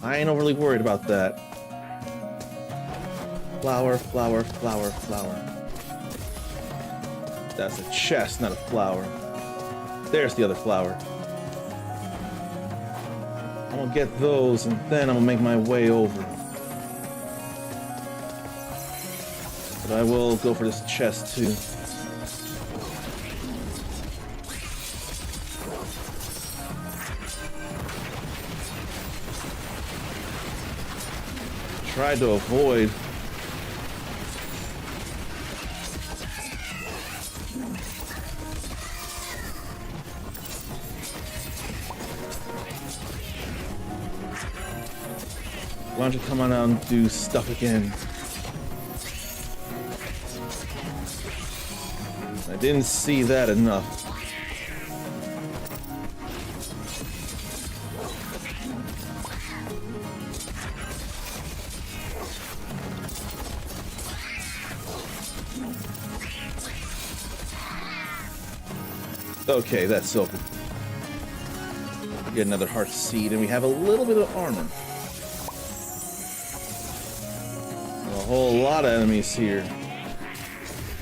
I ain't overly worried about that. Flower, flower, flower, flower. That's a chest, not a flower. There's the other flower. I'm gonna get those and then I'm gonna make my way over. But I will go for this chest too. Tried to avoid. Why don't you come on out and do stuff again? I didn't see that enough. Okay, that's open. Get another heart seed, and we have a little bit of armor. A whole lot of enemies here.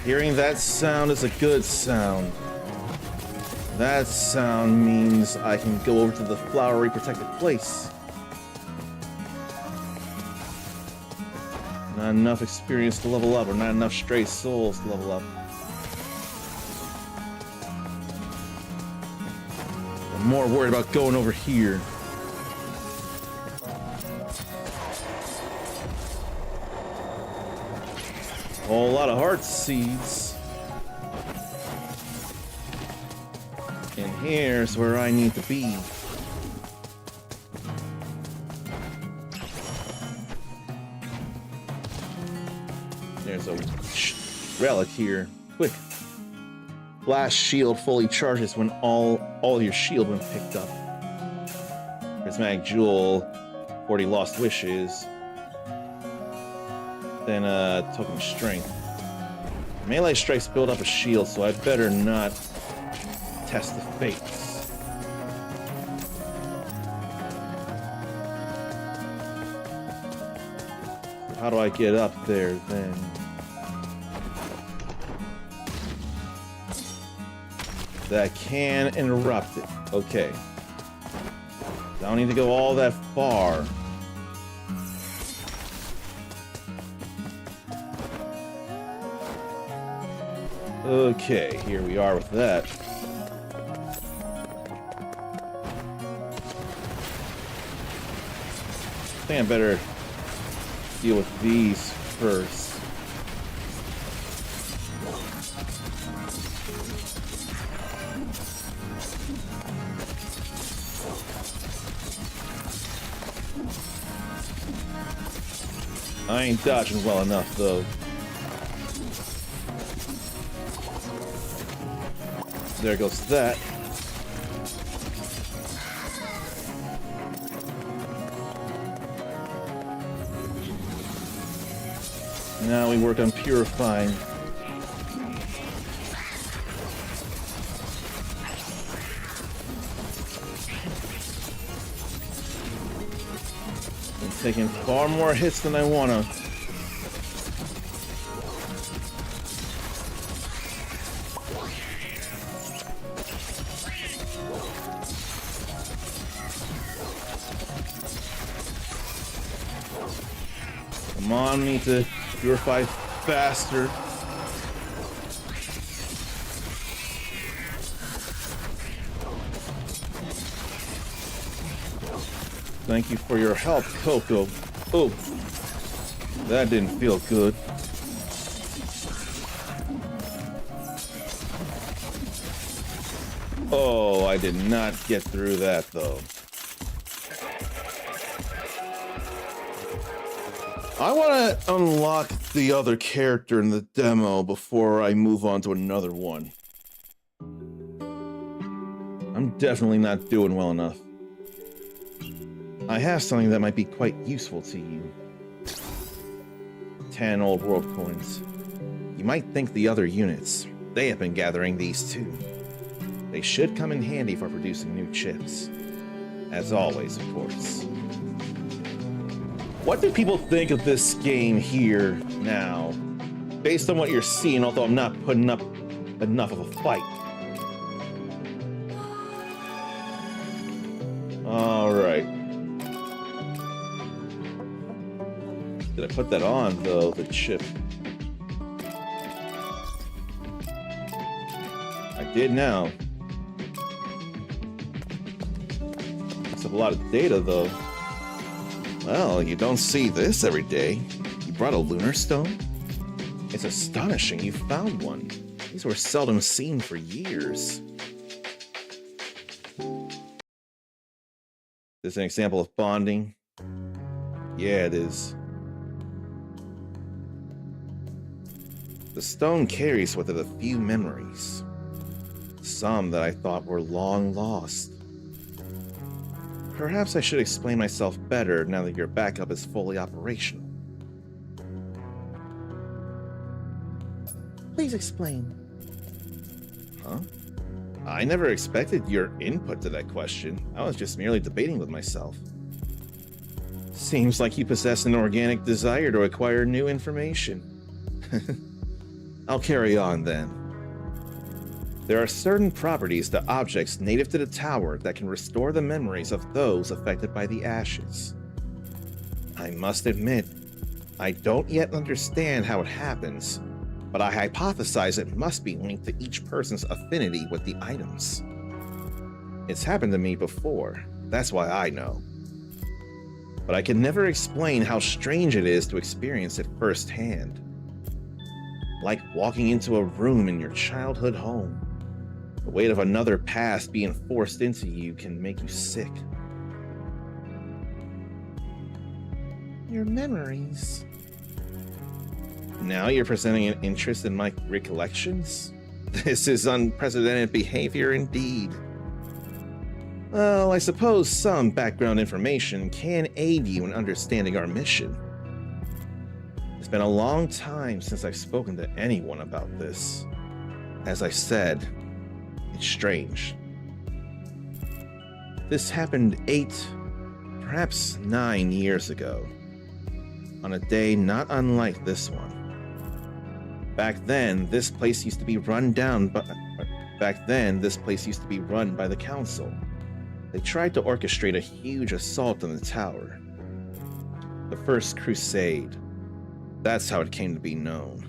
Hearing that sound is a good sound. That sound means I can go over to the flowery protected place. Not enough experience to level up, or not enough stray souls to level up. I'm more worried about going over here. A whole lot of heart seeds. And here's where I need to be. There's a relic here. Quick. Blast shield fully charges when all your shield when picked up. Prismatic jewel, 40 lost wishes. Then token strength. Melee strikes build up a shield, so I better not test the fates. How do I get up there then? That can interrupt it. Okay. I don't need to go all that far. Okay, here we are with that. I think I better deal with these first. I ain't dodging well enough, though. There goes that. Now we work on purifying. I'm taking far more hits than I wanna. Come on, need to purify faster. Thank you for your help, Coco. Oh, that didn't feel good. Oh, I did not get through that, though. I want to unlock the other character in the demo before I move on to another one. I'm definitely not doing well enough. I have something that might be quite useful to you. 10 old world coins. You might think the other units, they have been gathering these too. They should come in handy for producing new chips. As always, of course. What do people think of this game here now? Based on what you're seeing, although I'm not putting up enough of a fight. Alright. Did I put that on, though, the chip? I did now. That's a lot of data, though. Well, you don't see this every day. You brought a lunar stone? It's astonishing you found one. These were seldom seen for years. This an example of bonding? Yeah, it is. The stone carries with it a few memories. Some that I thought were long lost. Perhaps I should explain myself better now that your backup is fully operational. Please explain. Huh? I never expected your input to that question. I was just merely debating with myself. Seems like you possess an organic desire to acquire new information. I'll carry on then. There are certain properties to objects native to the tower that can restore the memories of those affected by the ashes. I must admit, I don't yet understand how it happens, but I hypothesize it must be linked to each person's affinity with the items. It's happened to me before, that's why I know. But I can never explain how strange it is to experience it firsthand. Like walking into a room in your childhood home. The weight of another past being forced into you can make you sick. Your memories. Now you're presenting an interest in my recollections? This is unprecedented behavior indeed. Well, I suppose some background information can aid you in understanding our mission. It's been a long time since I've spoken to anyone about this. As I said, it's strange. This happened 8, perhaps 9 years ago, on a day not unlike this one. Back then, this place used to be run by the council. They tried to orchestrate a huge assault on the tower. The First Crusade. That's how it came to be known.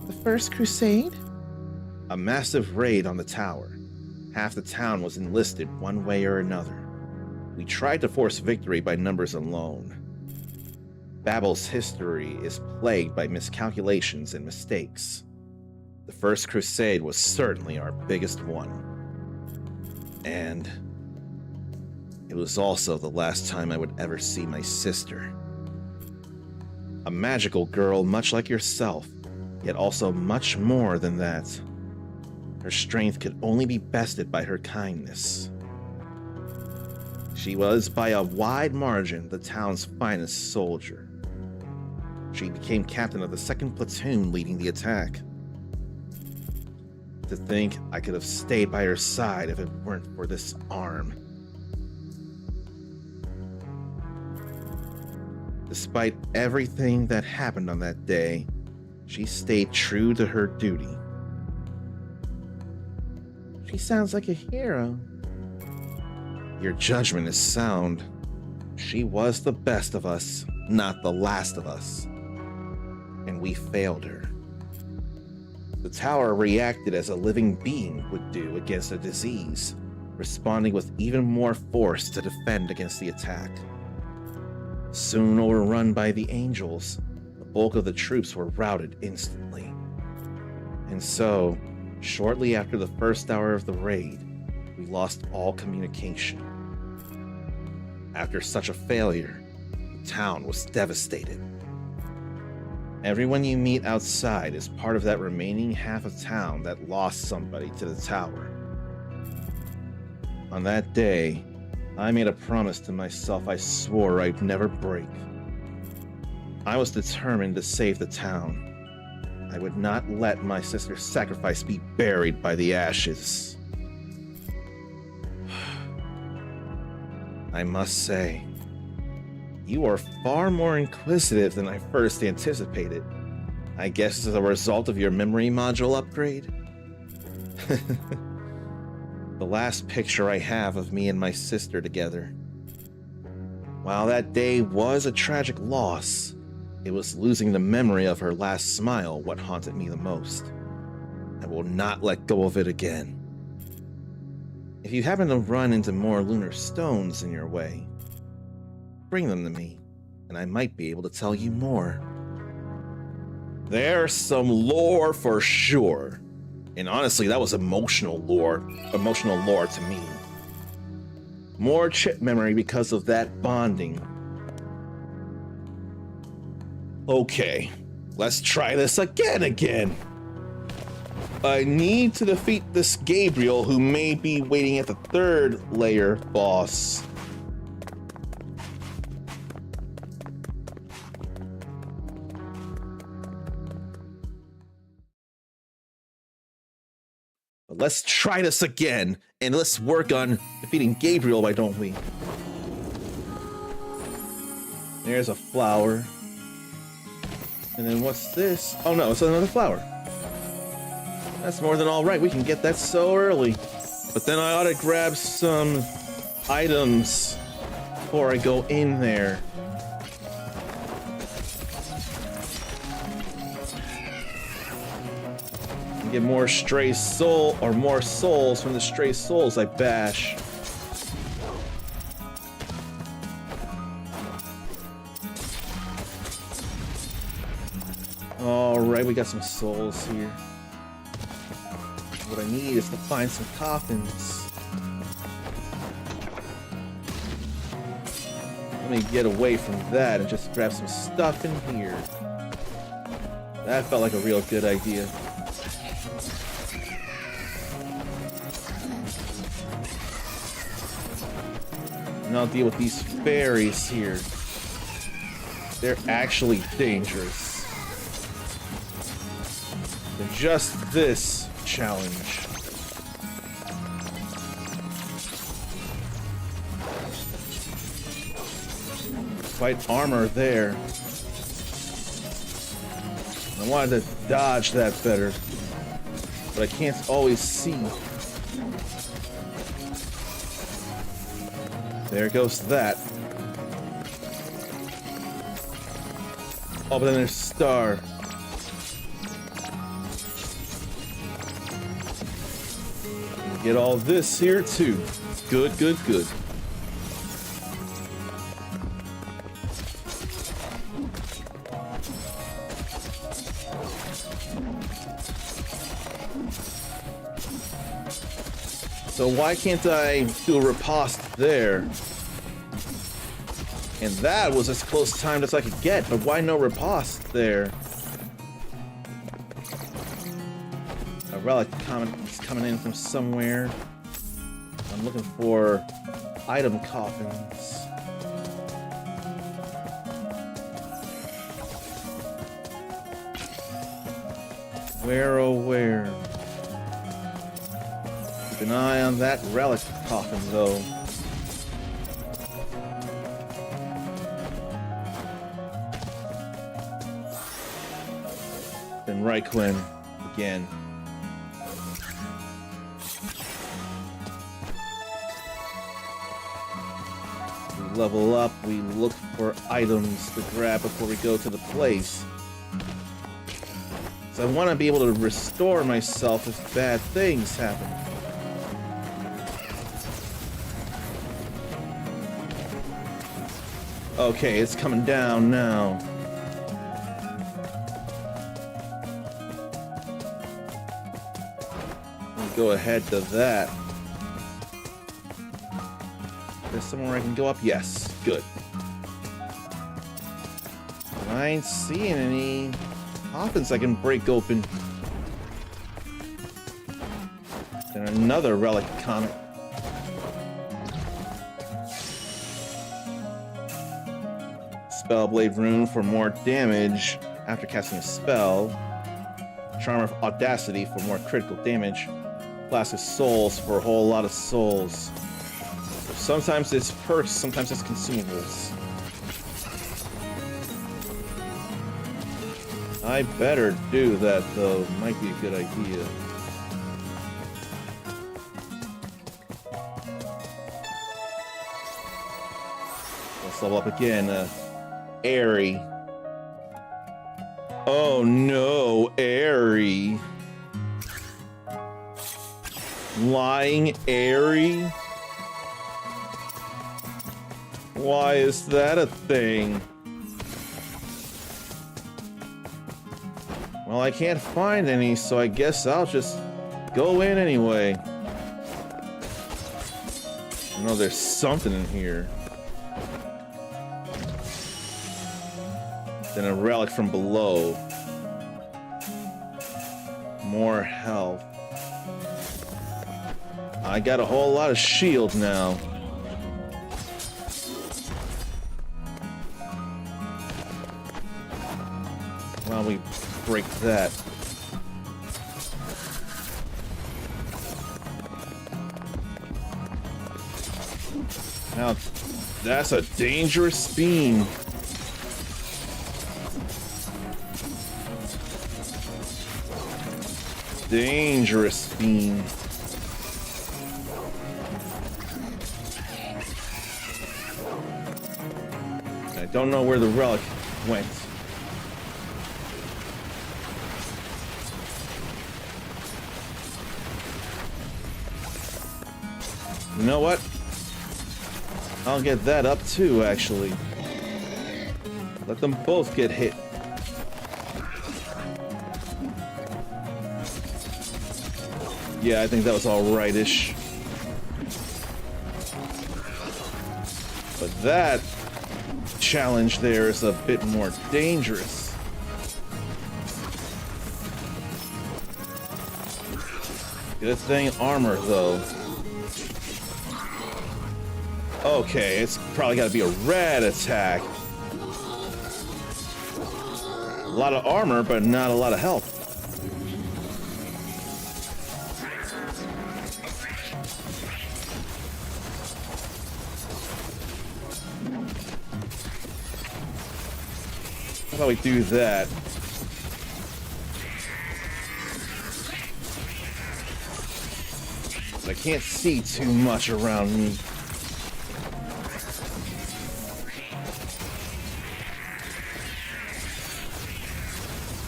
The First Crusade? A massive raid on the tower. Half the town was enlisted one way or another. We tried to force victory by numbers alone. Babel's history is plagued by miscalculations and mistakes. The First Crusade was certainly our biggest one. And it was also the last time I would ever see my sister. A magical girl much like yourself, yet also much more than that. Her strength could only be bested by her kindness. She was, by a wide margin, the town's finest soldier. She became captain of the 2nd platoon leading the attack. To think I could have stayed by her side if it weren't for this arm. Despite everything that happened on that day, she stayed true to her duty. She sounds like a hero. Your judgment is sound. She was the best of us, not the last of us. And we failed her. The tower reacted as a living being would do against a disease, responding with even more force to defend against the attack. Soon overrun by the angels, the bulk of the troops were routed instantly. And so, Shortly after the first hour of the raid, we lost all communication. After such a failure, the town was devastated. Everyone you meet outside is part of that remaining half of town that lost somebody to the tower. On that day, I made a promise to myself I swore I'd never break. I was determined to save the town. I would not let my sister's sacrifice be buried by the ashes. I must say, you are far more inquisitive than I first anticipated. I guess as a result of your memory module upgrade? The last picture I have of me and my sister together. While that day was a tragic loss, it was losing the memory of her last smile what haunted me the most. I will not let go of it again. If you happen to run into more lunar stones in your way, bring them to me, and I might be able to tell you more. There's some lore for sure. And honestly, that was emotional lore to me. More chip memory because of that bonding. Okay, let's try this again. I need to defeat this Gabriel who may be waiting at the third layer boss. But let's try this again, and let's work on defeating Gabriel, why don't we? There's a flower. And then what's this? Oh no, it's another flower. That's more than all right. We can get that so early. But then I ought to grab some items before I go in there. And get more stray soul or more souls from the stray souls I bash. Alright, we got some souls here. What I need is to find some coffins. Let me get away from that and just grab some stuff in here. That felt like a real good idea. And I'll deal with these fairies here. They're actually dangerous. Than just this challenge. Quite armor there. I wanted to dodge that better, but I can't always see. There goes that. Oh, but then there's Star. Get all this here too. Good. So why can't I do a riposte there? And that was as close timed as I could get, but why no riposte there? A relic is coming in from somewhere. I'm looking for item coffins. Where, oh where? Keep an eye on that relic coffin though. Then Raikwen again. We level up, we look for items to grab before we go to the place. So I want to be able to restore myself if bad things happen. Okay, it's coming down now. go ahead to that. There's somewhere I can go up? Yes. Good. I ain't seeing any coffins I can break open. And another relic comet. Spellblade rune for more damage after casting a spell. Charm of Audacity for more critical damage. Flask of Souls for a whole lot of souls. So sometimes it's perks, sometimes it's consumables. I better do that though. Might be a good idea. Let's level up again. Airy. Oh no, Airy. Lying Airy? Why is that a thing? Well, I can't find any, so I guess I'll just go in anyway. I know there's something in here. Then a relic from below. More health. I got a whole lot of shield now. While we break that. Now, that's a dangerous beam. Dangerous beam. I don't know where the relic went. You know what? I'll get that up too, actually. Let them both get hit. Yeah, I think that was alright-ish. But that challenge there is a bit more dangerous. Good thing armor, though. Okay, it's probably got to be a red attack. A lot of armor, but not a lot of health. How about we do that? I can't see too much around me.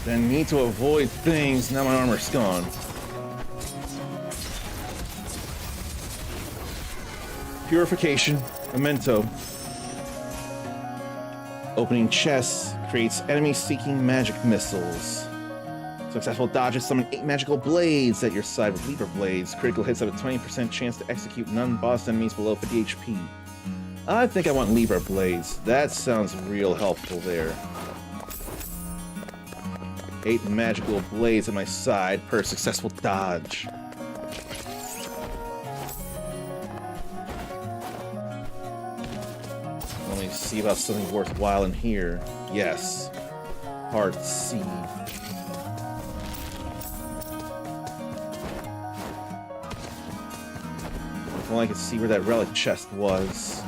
Then need to avoid things. Now my armor's gone. Purification, memento. Opening chests creates enemy-seeking magic missiles. Successful dodges summon 8 magical blades at your side with Leaper Blades. Critical hits have a 20% chance to execute non-boss enemies below 50 HP. I think I want Leaper Blades. That sounds real helpful there. 8 magical blades at my side per successful dodge. Let me see about something worthwhile in here. Yes. Heart Seed. If only I could see where that relic chest was.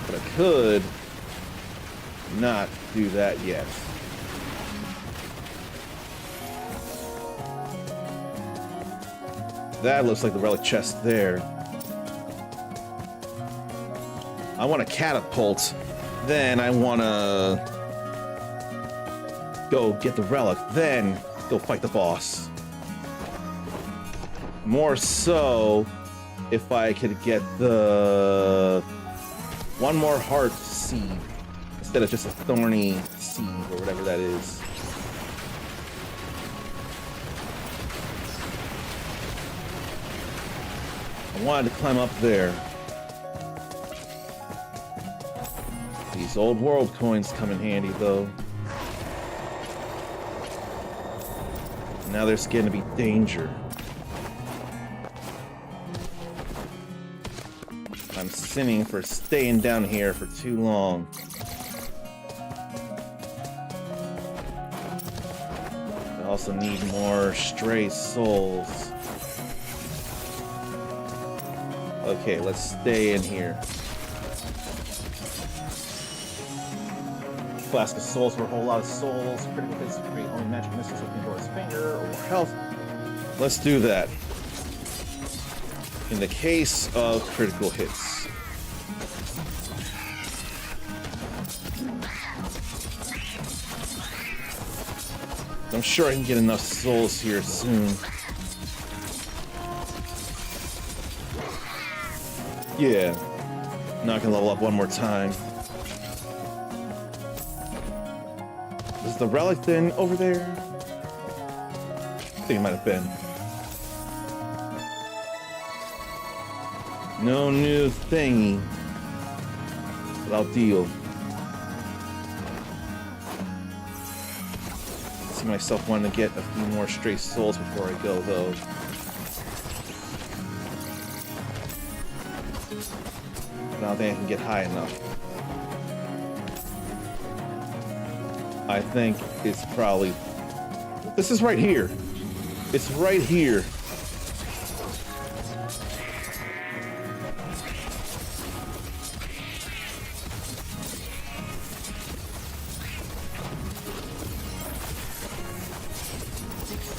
But I could not do that yet. That looks like the relic chest there. I want a catapult. Then I want to go get the relic. Then go fight the boss. More so if I could get the one more heart seed instead of just a thorny seed or whatever that is. I wanted to climb up there. These old world coins come in handy though. Now there's going to be danger. I'm sinning for staying down here for too long. I also need more stray souls. Okay, let's stay in here. Flask of souls for a whole lot of souls. Critical hits to create only magic missiles with Pandora's finger or more health. Let's do that. In the case of critical hits. I'm sure I can get enough souls here soon. Yeah. Now I can level up one more time. Is the relic then over there? I think it might have been. No new thingy. But I'll deal. See myself wanting to get a few more stray souls before I go, though. I don't think I can get high enough. I think it's probably... This is right here. It's right here.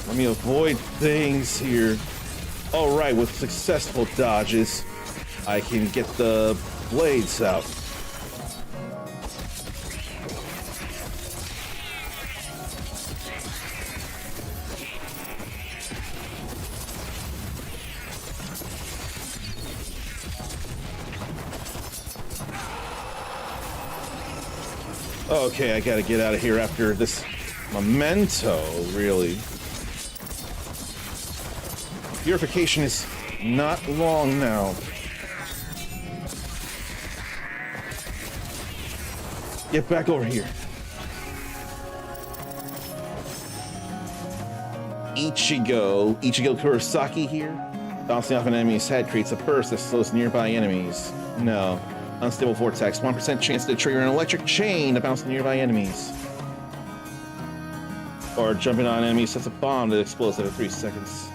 Let me avoid things here. All right, with successful dodges, I can get the blades out. Okay, I gotta get out of here after this memento, really. Purification is not long now. Get back over here. Ichigo Kurosaki here. Bouncing off an enemy's head creates a burst that slows nearby enemies. No. Unstable vortex. 1% chance to trigger an electric chain to bounce nearby enemies. Or jumping on enemies sets a bomb that explodes every 3 seconds.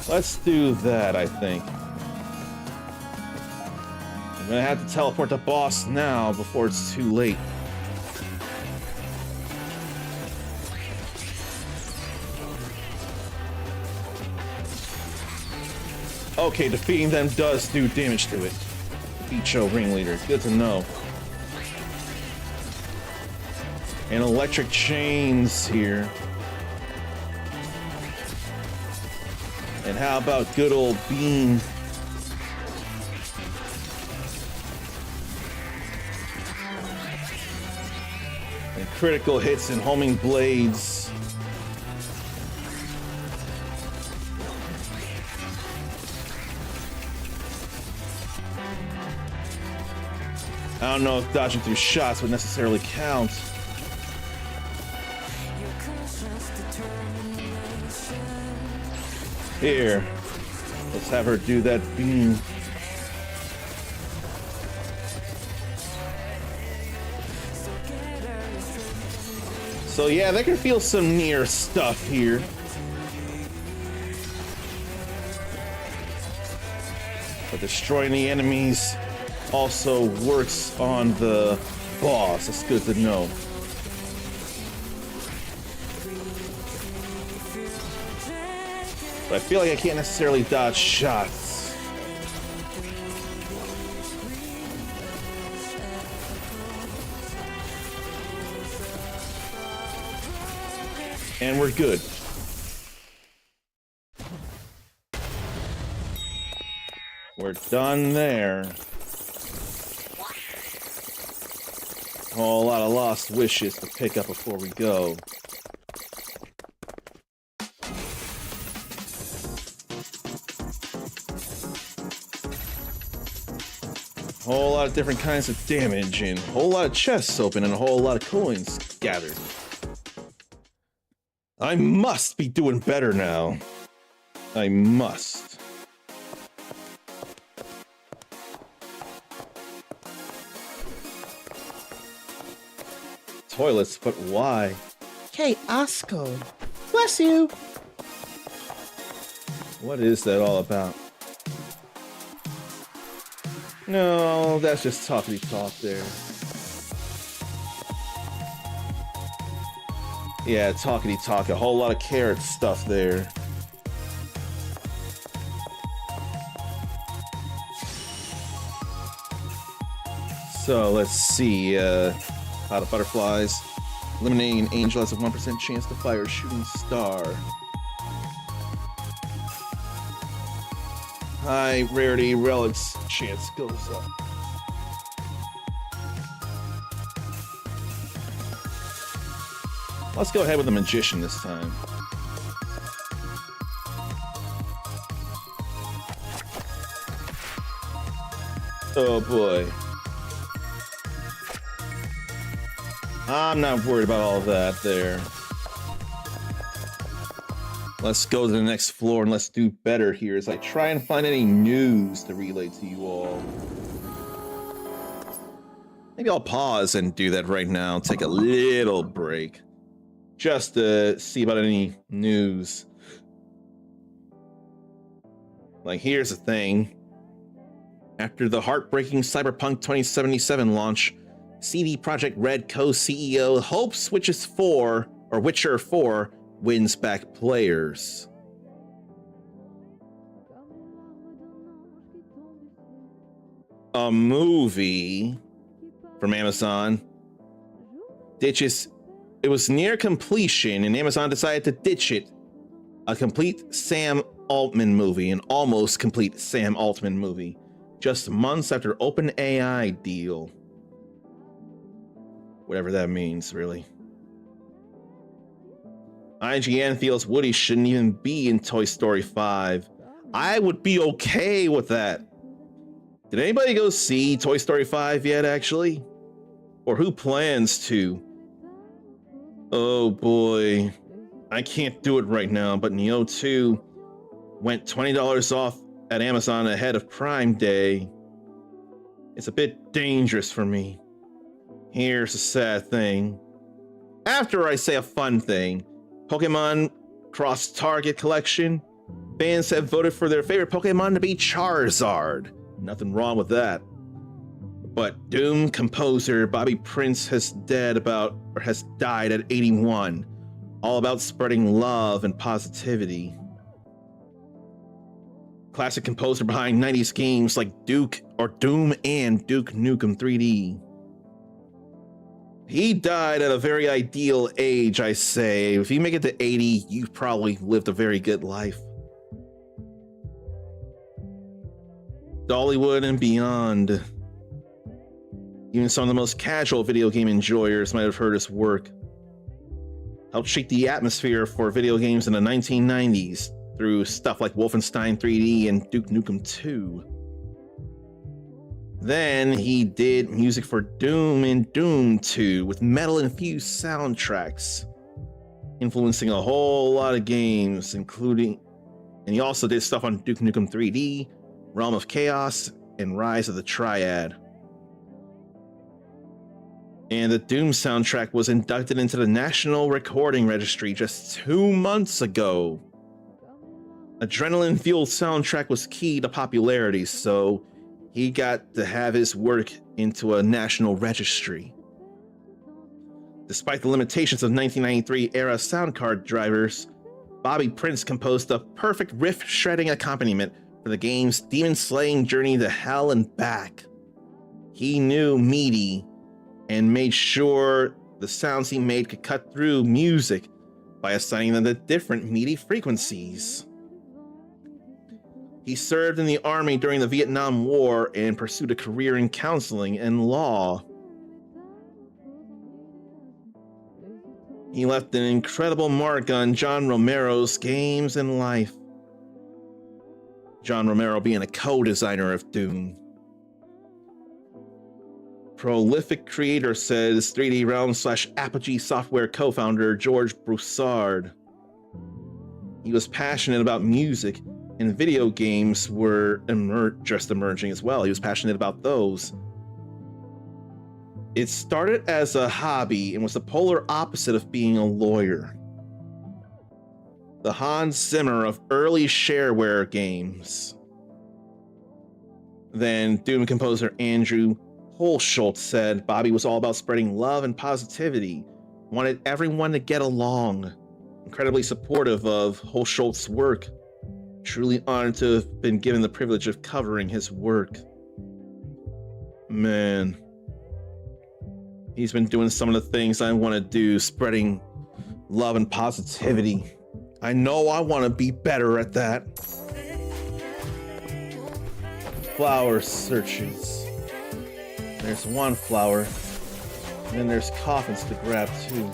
Let's do that, I think. I'm gonna have to teleport the boss now before it's too late. Okay, defeating them does do damage to it. Ichigo ringleader, good to know. And electric chains here. And how about good old Beam? And critical hits and homing blades. I don't know if dodging through shots would necessarily count. Here, let's have her do that beam. So yeah, they can feel some near stuff here. But destroying the enemies also works on the boss. That's good to know. But I feel like I can't necessarily dodge shots. And we're good. We're done there. Whole lot of lost wishes to pick up before we go. Whole lot of different kinds of damage, and a whole lot of chests open, and a whole lot of coins gathered. I must be doing better now. I must. Toilets, but why? Hey, Osco. Bless you. What is that all about? No, that's just talky talk there. Yeah, talkity talk, a whole lot of carrot stuff there. So let's see, pot of butterflies. Eliminating an angel has a 1% chance to fire a shooting star. High rarity relics chance goes up. Let's go ahead with the magician this time. Oh boy. I'm not worried about all that there. Let's go to the next floor and let's do better here as I try and find any news to relay to you all. Maybe I'll pause and do that right now, take a little break. Just to see about any news. Like, here's the thing. After the heartbreaking Cyberpunk 2077 launch, CD Projekt Red co-CEO hopes Witcher 4 wins back players. A movie from Amazon it was near completion and Amazon decided to ditch it. A complete Sam Altman movie, an almost complete Sam Altman movie, just months after OpenAI deal. Whatever that means, really. IGN feels Woody shouldn't even be in Toy Story 5. I would be okay with that. Did anybody go see Toy Story 5 yet, actually? Or who plans to? Oh boy. I can't do it right now, but Nioh 2 went $20 off at Amazon ahead of Prime Day. It's a bit dangerous for me. Here's the sad thing. After I say a fun thing, Pokemon Cross Target Collection, fans have voted for their favorite Pokemon to be Charizard. Nothing wrong with that. But Doom composer Bobby Prince has died at 81. All about spreading love and positivity. Classic composer behind 90s games like Doom and Duke Nukem 3D. He died at a very ideal age, I say. If you make it to 80, you've probably lived a very good life. Dollywood and beyond. Even some of the most casual video game enjoyers might have heard his work. Helped shape the atmosphere for video games in the 1990s through stuff like Wolfenstein 3D and Duke Nukem 2. Then he did music for Doom and Doom 2 with metal-infused soundtracks, influencing a whole lot of games, and he also did stuff on Duke Nukem 3D, Realm of Chaos, and Rise of the Triad. And the Doom soundtrack was inducted into the National Recording Registry just 2 months ago. Adrenaline-fueled soundtrack was key to popularity, so he got to have his work into a national registry. Despite the limitations of 1993-era sound card drivers, Bobby Prince composed a perfect riff-shredding accompaniment for the game's demon-slaying journey to hell and back. He knew MIDI and made sure the sounds he made could cut through music by assigning them to different MIDI frequencies. He served in the army during the Vietnam War and pursued a career in counseling and law. He left an incredible mark on John Romero's games and life. John Romero being a co-designer of Doom. Prolific creator, says 3D Realm / Apogee Software co-founder George Broussard. He was passionate about music, and video games were just emerging as well. He was passionate about those. It started as a hobby and was the polar opposite of being a lawyer. The Hans Zimmer of early shareware games. Then Doom composer Andrew Holschultz said Bobby was all about spreading love and positivity, wanted everyone to get along. Incredibly supportive of Holschultz's work. Truly honored to have been given the privilege of covering his work. Man. He's been doing some of the things I want to do, spreading love and positivity. I know I want to be better at that. Flower searches. There's one flower, and then there's coffins to grab too.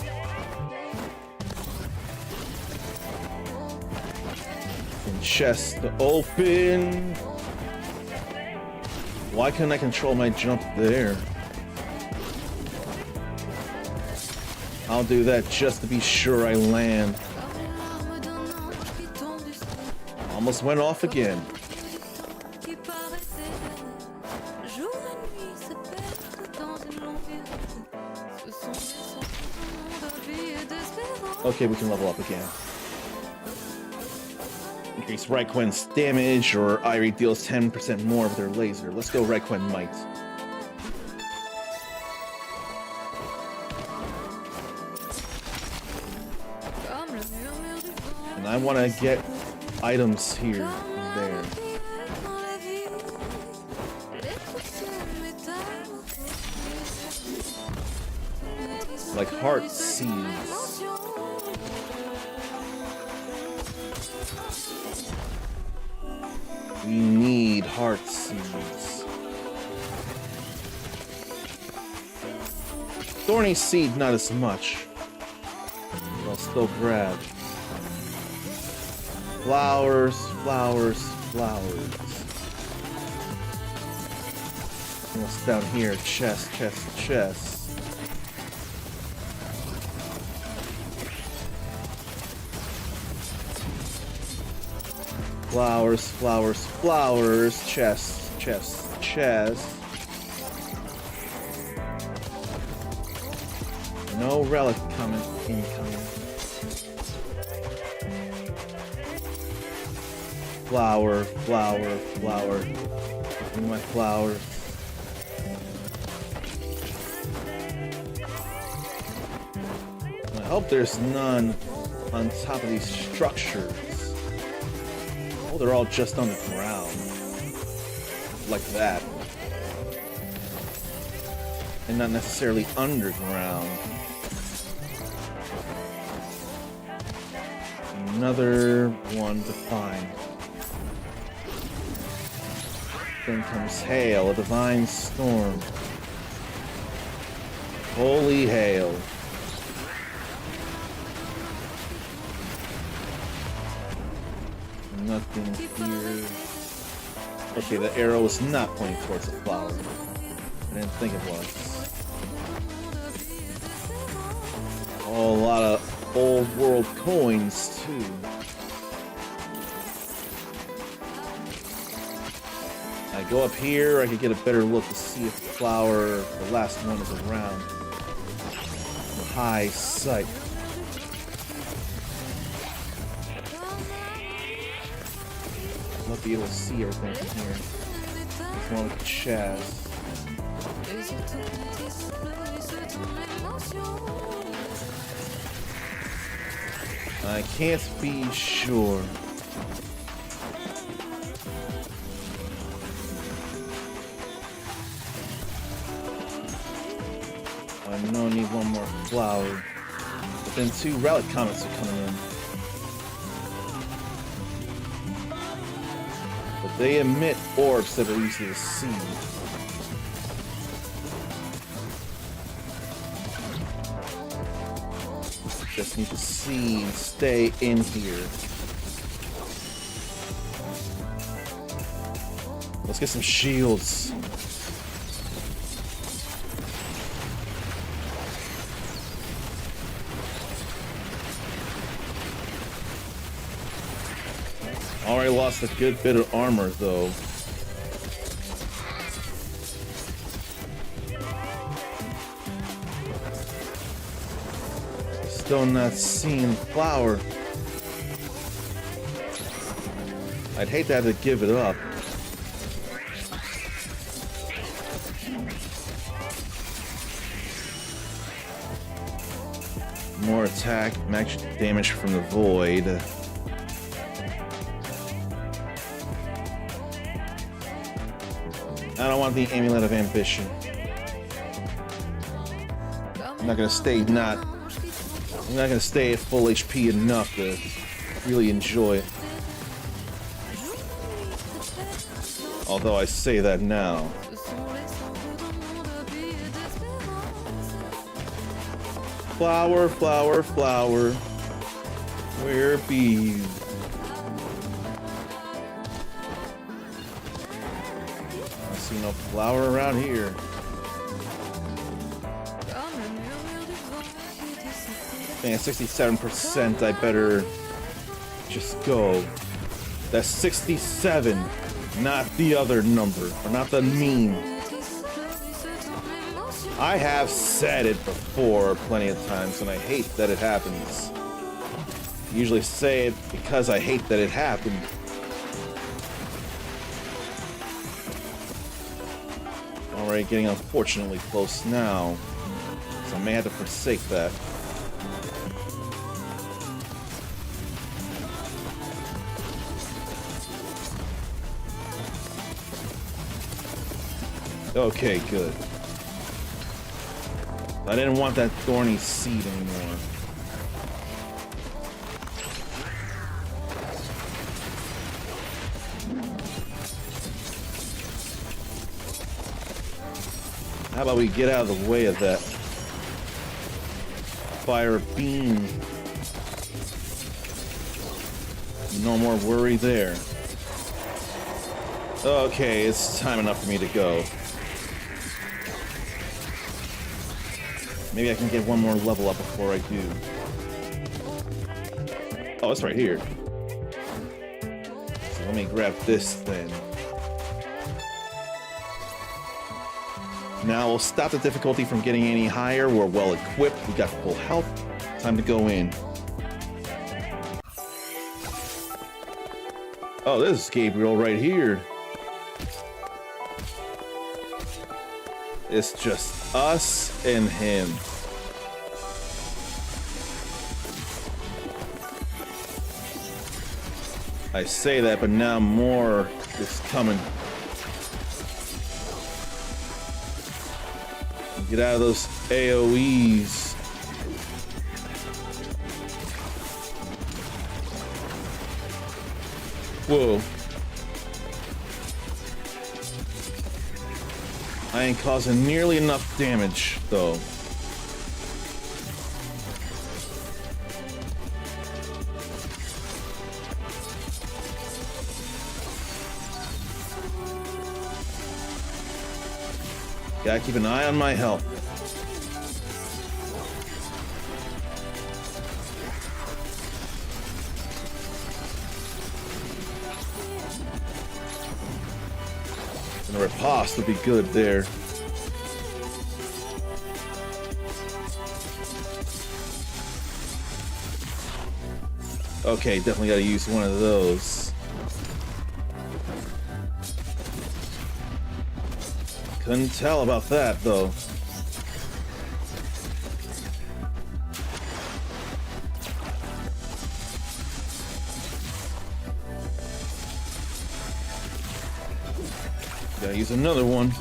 And chests to open. Why couldn't I control my jump there? I'll do that just to be sure I land. Almost went off again. Okay, we can level up again. Increase Raiquen's damage, or Irie deals 10% more with their laser. Let's go Raiquen Might. And I want to get items here and there. Like heart seeds. We need heart seeds. Thorny seed, not as much. But I'll still grab. Flowers, flowers, flowers. And what's down here? Chest, chest, chest. Flowers, flowers, flowers. Chests, chests, chests. No relic coming, incoming. Flower, flower, flower. Give me my flowers. I hope there's none on top of these structures. Oh, they're all just on the ground. Like that. And not necessarily underground. Another one to find. Then comes hail, a divine storm. Holy hail. Nothing here. Okay, the arrow is not pointing towards the flower. I didn't think it was. Oh, a lot of old world coins too. I go up here, I could get a better look to see if the flower, the last one, is around. The high sight. I'll be able to see everything from here. It's more like Chaz. I can't be sure. I know I need one more flower. But then 2 relic comets are coming in. But they emit orbs that are easy to see. Just need to see and stay in here. Let's get some shields. Already lost a good bit of armor though. Still not seeing flower. I'd hate to have to give it up. More attack, max damage from the void. I don't want the Amulet of Ambition. I'm not gonna stay at full HP enough to really enjoy it. Although I say that now. Flower, flower, flower. Where be you? I see no flower around here. Man, 67%, I better just go. That's 67, not the other number, or not the mean. I have said it before plenty of times, and I hate that it happens. I usually say it because I hate that it happened. Already getting unfortunately close now, so I may have to forsake that. Okay, good. I didn't want that thorny seed anymore. How about we get out of the way of that fire beam? No more worry there. Okay, it's time enough for me to go. Maybe I can get one more level up before I do. Oh, it's right here. So let me grab this then. Now we'll stop the difficulty from getting any higher. We're well equipped. We got full health. Time to go in. Oh, this is Gabriel right here. It's just us and him. I say that, but now more is coming. Get out of those AoEs. Whoa. I ain't causing nearly enough damage, though. Gotta keep an eye on my health. And a riposte would be good there. Okay, definitely gotta use one of those. Couldn't tell about that, though. Gotta use another one.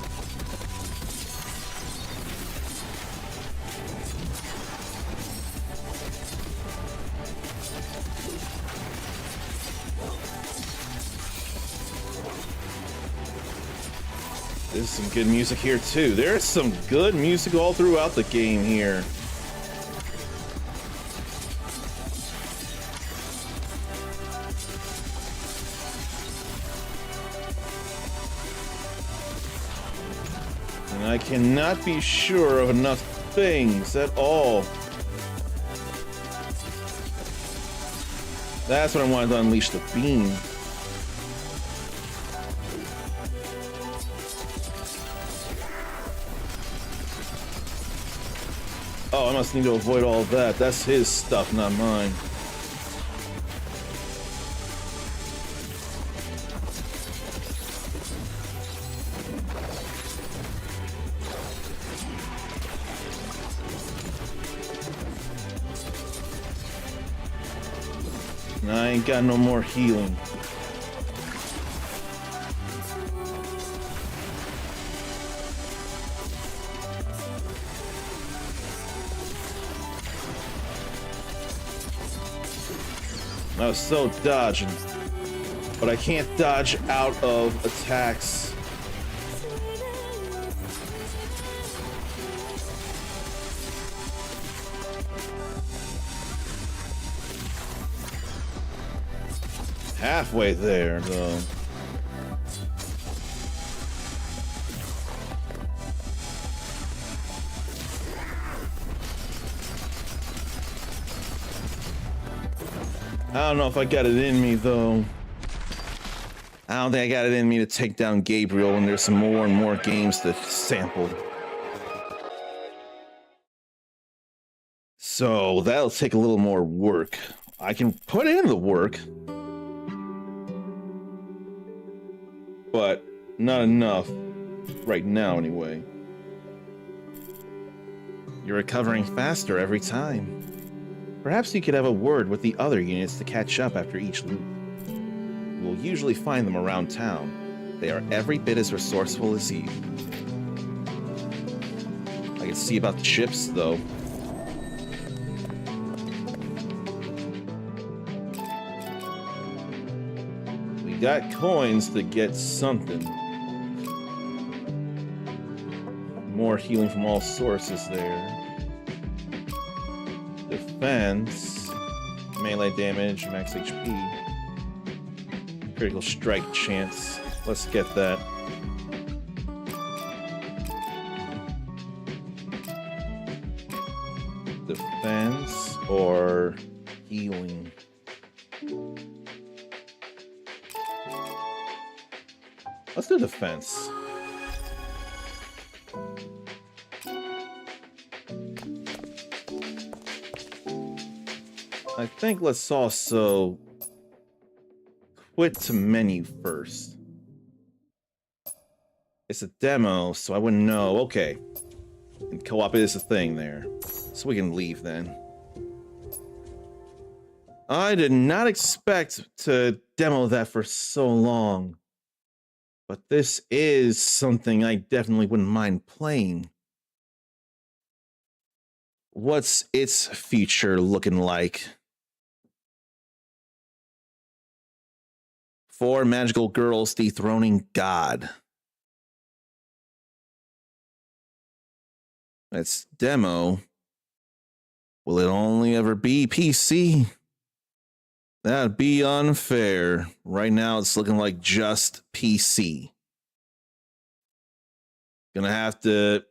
There's some good music here too. There's some good music all throughout the game here. I cannot be sure of enough things at all. That's what I wanted to unleash the beam. Oh, I must need to avoid all that. That's his stuff, not mine. And I ain't got no more healing. I was so dodging, but I can't dodge out of attacks. Halfway there, though. I don't know if I got it in me, though. I don't think I got it in me to take down Gabriel when there's some more and more games to sample. So that'll take a little more work. I can put in the work, but not enough right now, anyway. You're recovering faster every time. Perhaps you could have a word with the other units to catch up after each loop. You will usually find them around town. They are every bit as resourceful as you. I can see about the ships, though. We got coins to get something. More healing from all sources there. Defense, melee damage, max HP, critical strike chance. Let's get that. Defense or healing? Let's do defense. I think let's also quit to menu first. It's a demo, so I wouldn't know. Okay. And co-op is a thing there. So we can leave then. I did not expect to demo that for so long. But this is something I definitely wouldn't mind playing. What's its future looking like? 4 magical girls dethroning God. That's demo. Will it only ever be PC? That'd be unfair. Right now it's looking like just PC. Gonna have to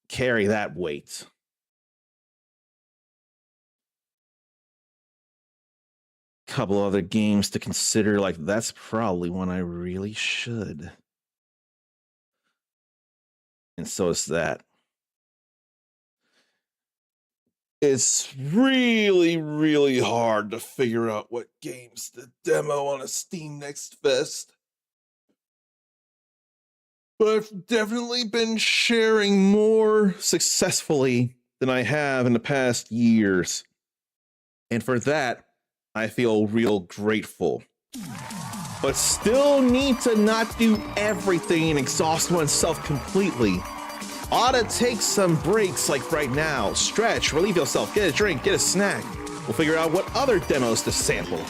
carry that weight. Couple other games to consider, like that's probably one I really should. And so is that. It's really, really hard to figure out what games to demo on a Steam Next Fest. But I've definitely been sharing more successfully than I have in the past years. And for that, I feel real grateful. But still need to not do everything and exhaust oneself completely. Ought to take some breaks like right now. Stretch, relieve yourself, get a drink, get a snack. We'll figure out what other demos to sample.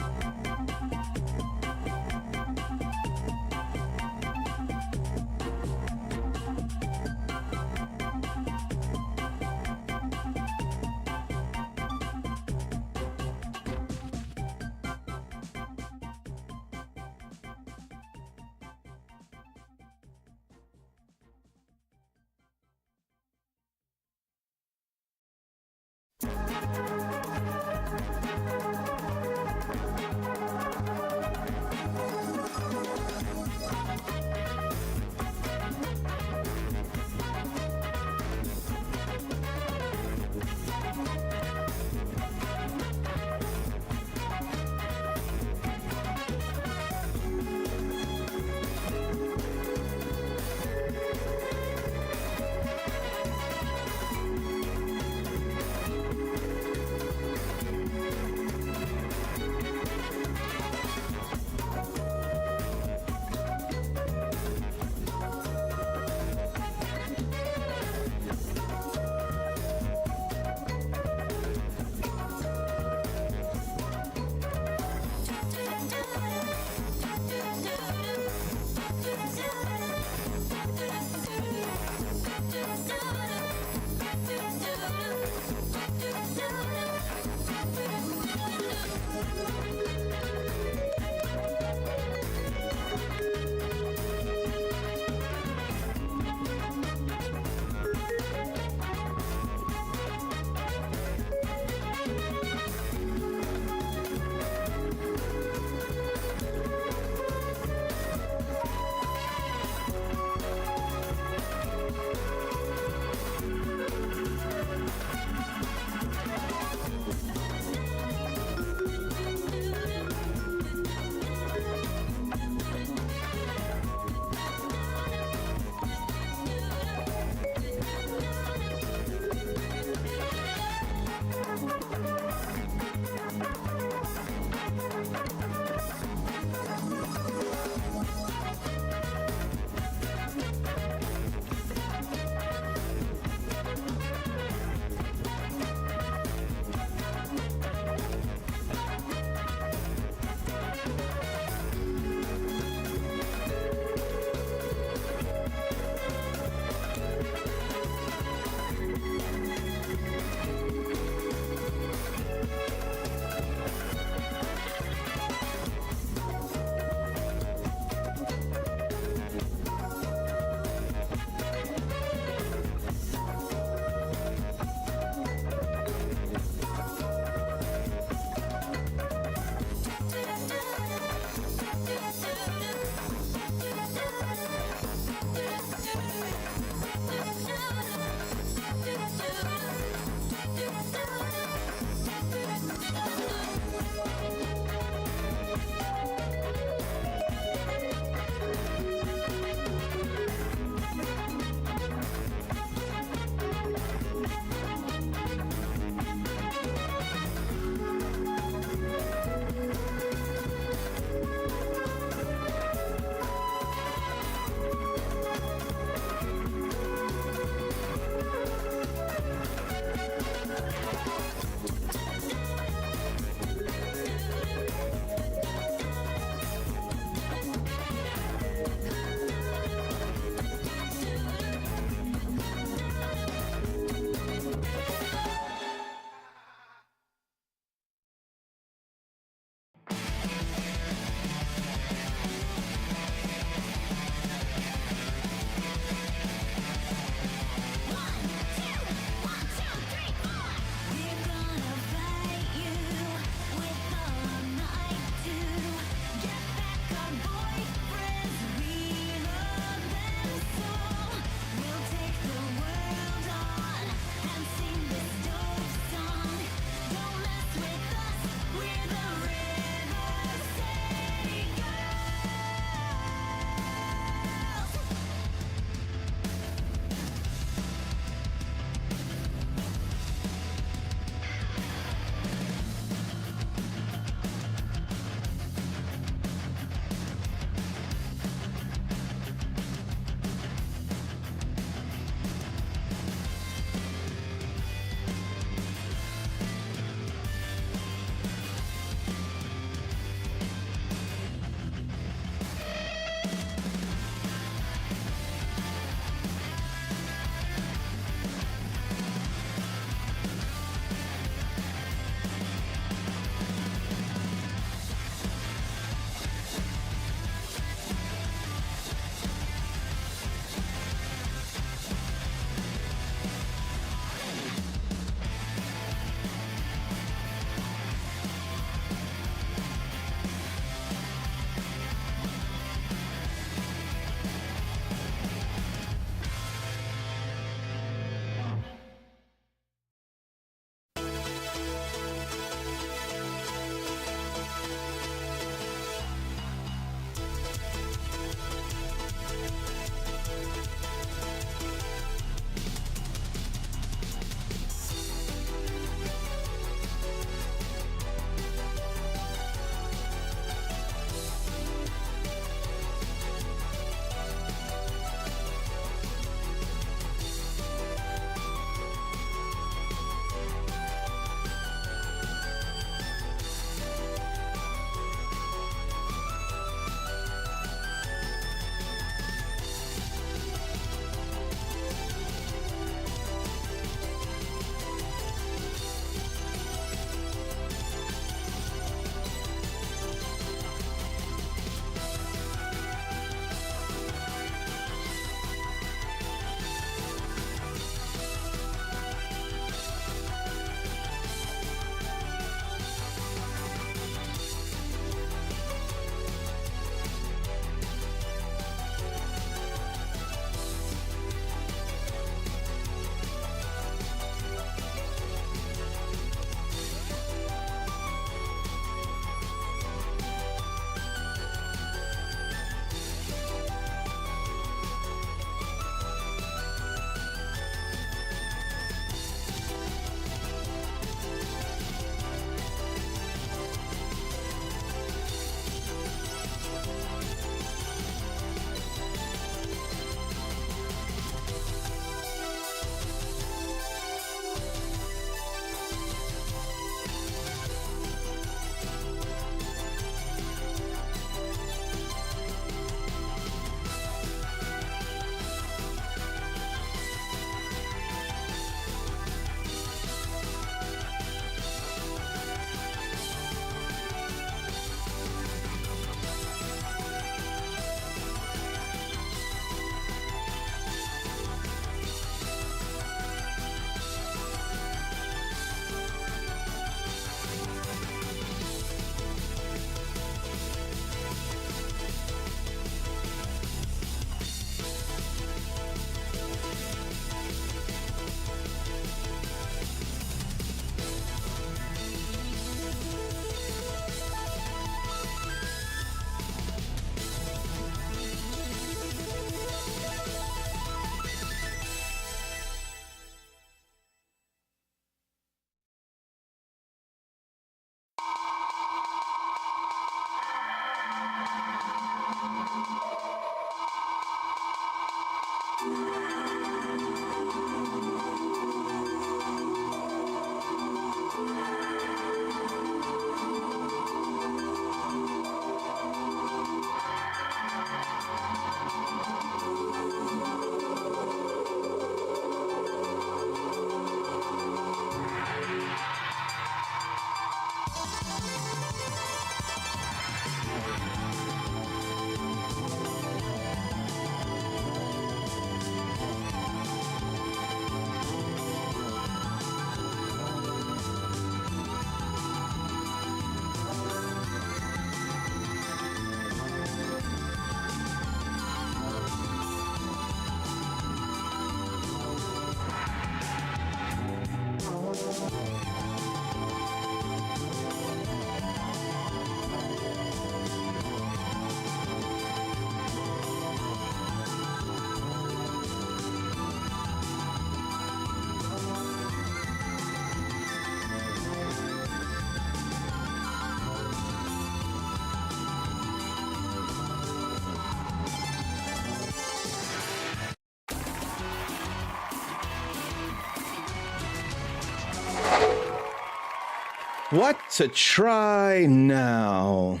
What to try now?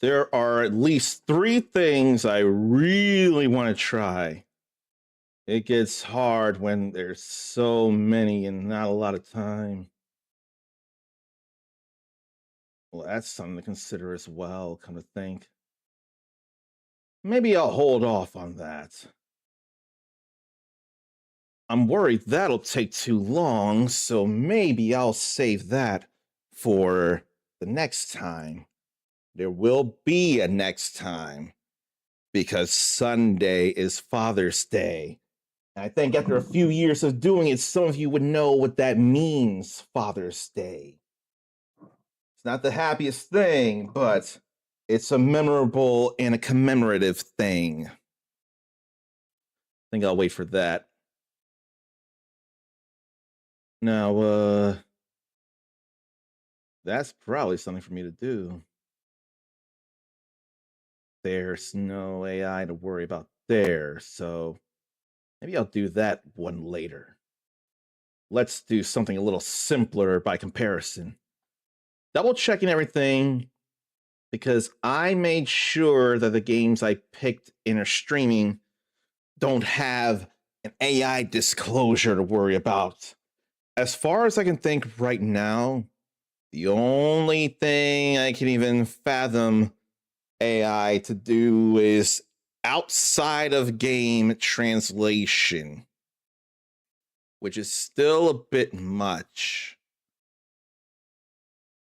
There are at least 3 things I really want to try. It gets hard when there's so many and not a lot of time. Well, that's something to consider as well, come to think. Maybe I'll hold off on that. I'm worried that'll take too long, so maybe I'll save that for the next time. There will be a next time, because Sunday is Father's Day. And I think after a few years of doing it, some of you would know what that means, Father's Day. It's not the happiest thing, but it's a memorable and a commemorative thing. I think I'll wait for that. Now, that's probably something for me to do. There's no AI to worry about there, so maybe I'll do that one later. Let's do something a little simpler by comparison. Double checking everything, because I made sure that the games I picked in our streaming don't have an AI disclosure to worry about. As far as I can think right now, the only thing I can even fathom AI to do is outside of game translation, which is still a bit much.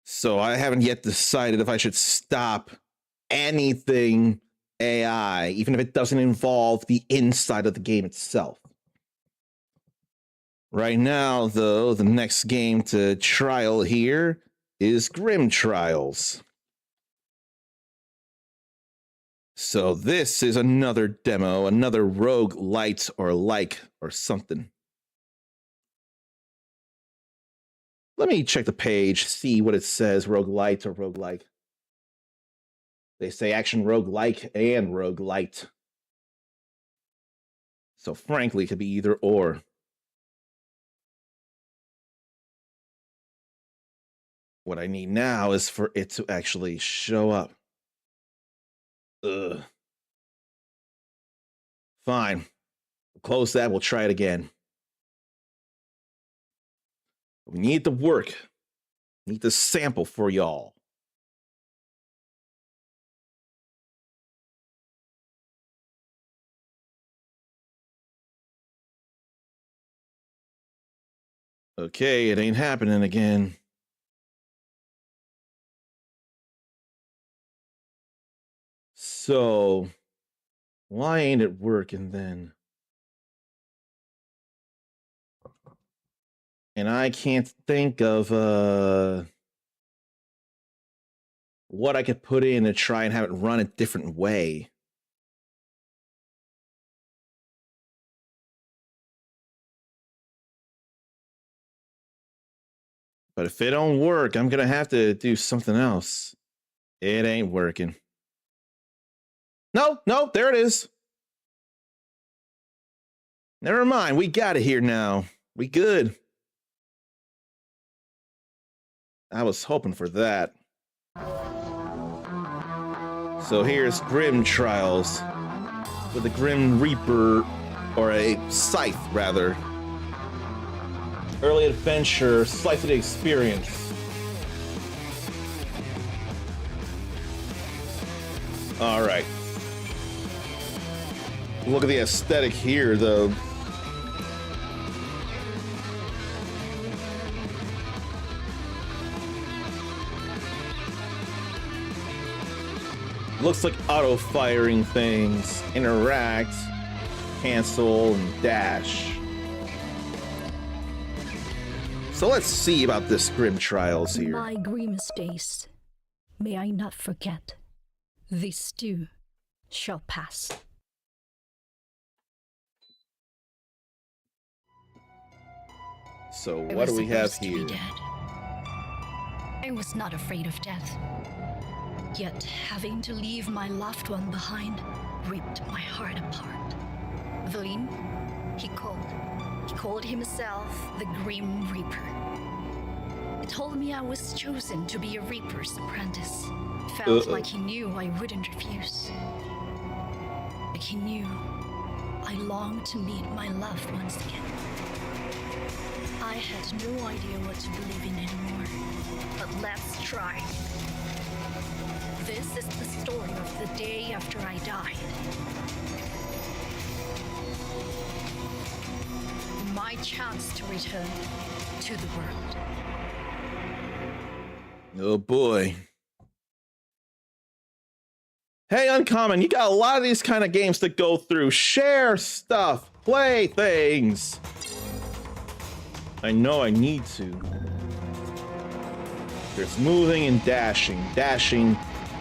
So I haven't yet decided if I should stop anything AI, even if it doesn't involve the inside of the game itself. Right now, though, the next game to trial here is Grim Trials. So this is another demo, another roguelite or like or something. Let me check the page, see what it says, roguelite or roguelike. They say action roguelike and roguelite. So frankly, it could be either or. What I need now is for it to actually show up. Ugh. Fine. We'll close that, we'll try it again. We need the work. We need the sample for y'all. Okay, it ain't happening again. So, why ain't it working then? And I can't think of what I could put in to try and have it run a different way. But if it don't work, I'm gonna have to do something else. It ain't working. No, there it is. Never mind, we got it here now. We good. I was hoping for that. So here's Grim Trials with a Grim Reaper, or a Scythe rather. Early adventure, slice of the experience. All right. Look at the aesthetic here, though. Looks like auto-firing things. Interact, cancel, and dash. So let's see about this Grim Trials here. My grimmest days, may I not forget. This too shall pass. So what do we have here? I was not afraid of death. Yet having to leave my loved one behind ripped my heart apart. Vleen, he called himself the Grim Reaper. Told me I was chosen to be a Reaper's apprentice. Felt like he knew I wouldn't refuse. Like he knew I longed to meet my loved ones again. I had no idea what to believe in anymore, but let's try. This is the story of the day after I died. My chance to return to the world. Oh boy. Hey, Uncommon, you got a lot of these kind of games to go through. Share stuff, play things. I know I need to. There's moving and dashing. Dashing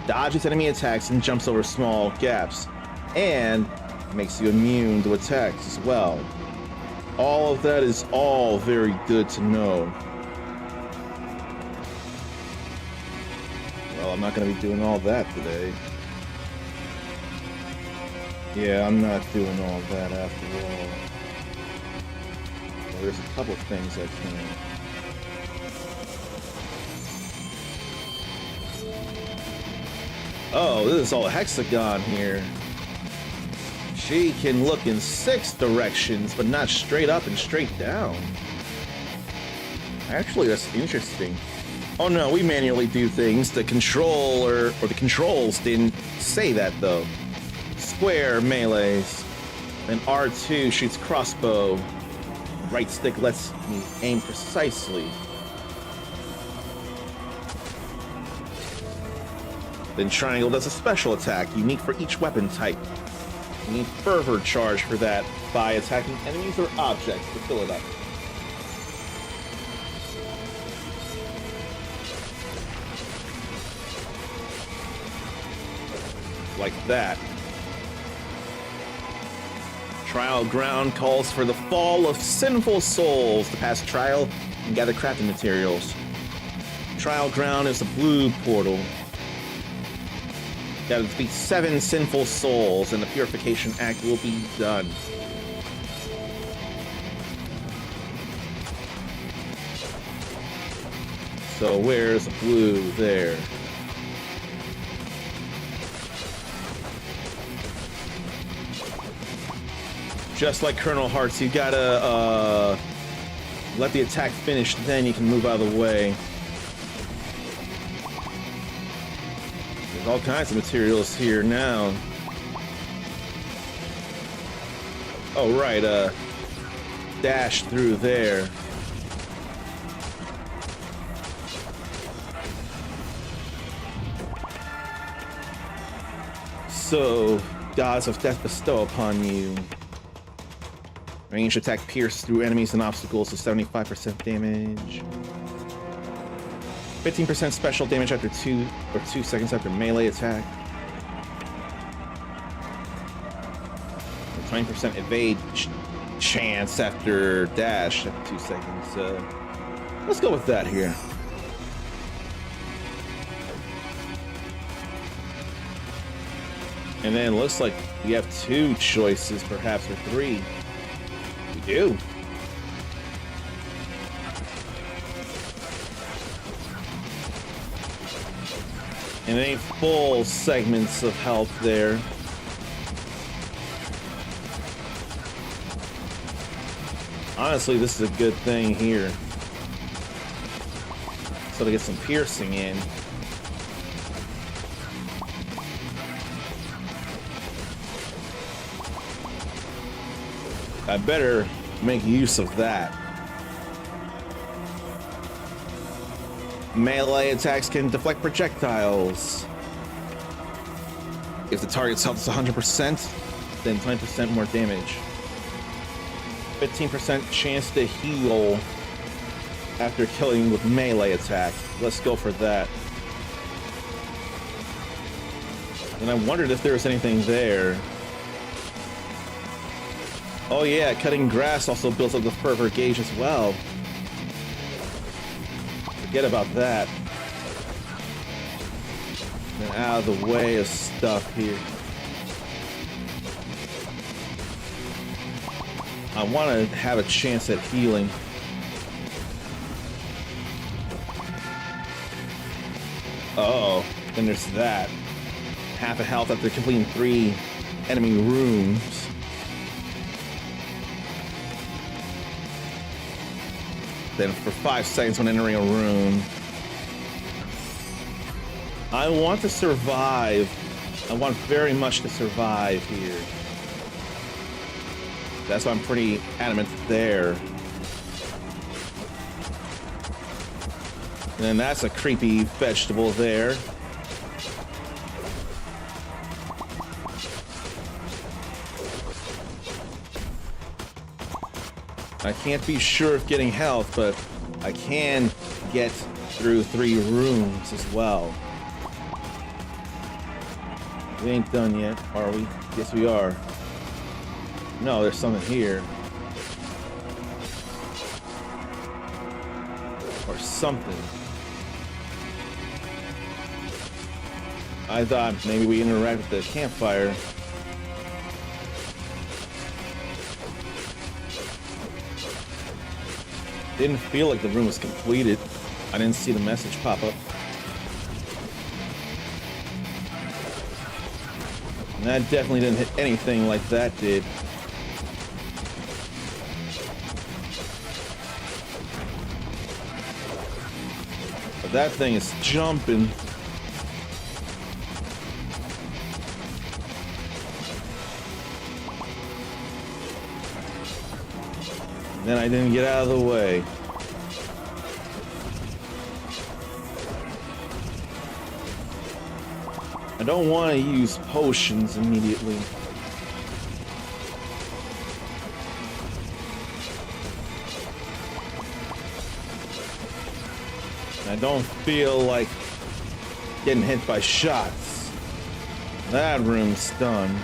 dodges enemy attacks and jumps over small gaps. And makes you immune to attacks as well. All of that is all very good to know. Well, I'm not going to be doing all that today. Yeah, I'm not doing all that after all. Well, there's a couple of things I can. Oh, this is all hexagon here. She can look in 6 directions, but not straight up and straight down. Actually, that's interesting. Oh no, we manually do things. The controller, or the controls didn't say that though. Square melees. Then R2 shoots crossbow. Right stick lets me aim precisely. Then triangle does a special attack, unique for each weapon type. You need fervor charge for that by attacking enemies or objects to fill it up. Like that. Trial Ground calls for the fall of sinful souls to pass trial and gather crafting materials. Trial Ground is a blue portal. Gotta defeat 7 sinful souls and the Purification Act will be done. So where's the blue? There. Just like Colonel Hearts, you gotta let the attack finish, then you can move out of the way. There's all kinds of materials here now. Oh right, dash through there. So, gods of death bestow upon you. Range attack pierce through enemies and obstacles to 75% damage. 15% special damage after 2 seconds after melee attack. 20% evade chance after dash after 2 seconds. Let's go with that here. And then it looks like we have 2 choices, perhaps, or 3. We do. And any full segments of health there. Honestly, this is a good thing here. So to get some piercing in. I better make use of that. Melee attacks can deflect projectiles. If the target's health is 100%, then 20% more damage. 15% chance to heal after killing with melee attack. Let's go for that. And I wondered if there was anything there. Oh yeah, cutting grass also builds up the fervor gauge as well. Forget about that. And out of the way of stuff here. I want to have a chance at healing. Oh, then there's that. Half a health after completing 3 enemy rooms. Then for 5 seconds when entering a room. I want to survive. I want very much to survive here. That's why I'm pretty adamant there. And then that's a creepy vegetable there. I can't be sure of getting health, but I can get through 3 rooms as well. We ain't done yet, are we? Yes, we are. No, there's something here. Or something. I thought maybe we interact with the campfire. Didn't feel like the room was completed. I didn't see the message pop up. And that definitely didn't hit anything like that did. But that thing is jumping. Then I didn't get out of the way. I don't want to use potions immediately. I don't feel like getting hit by shots. That room's done.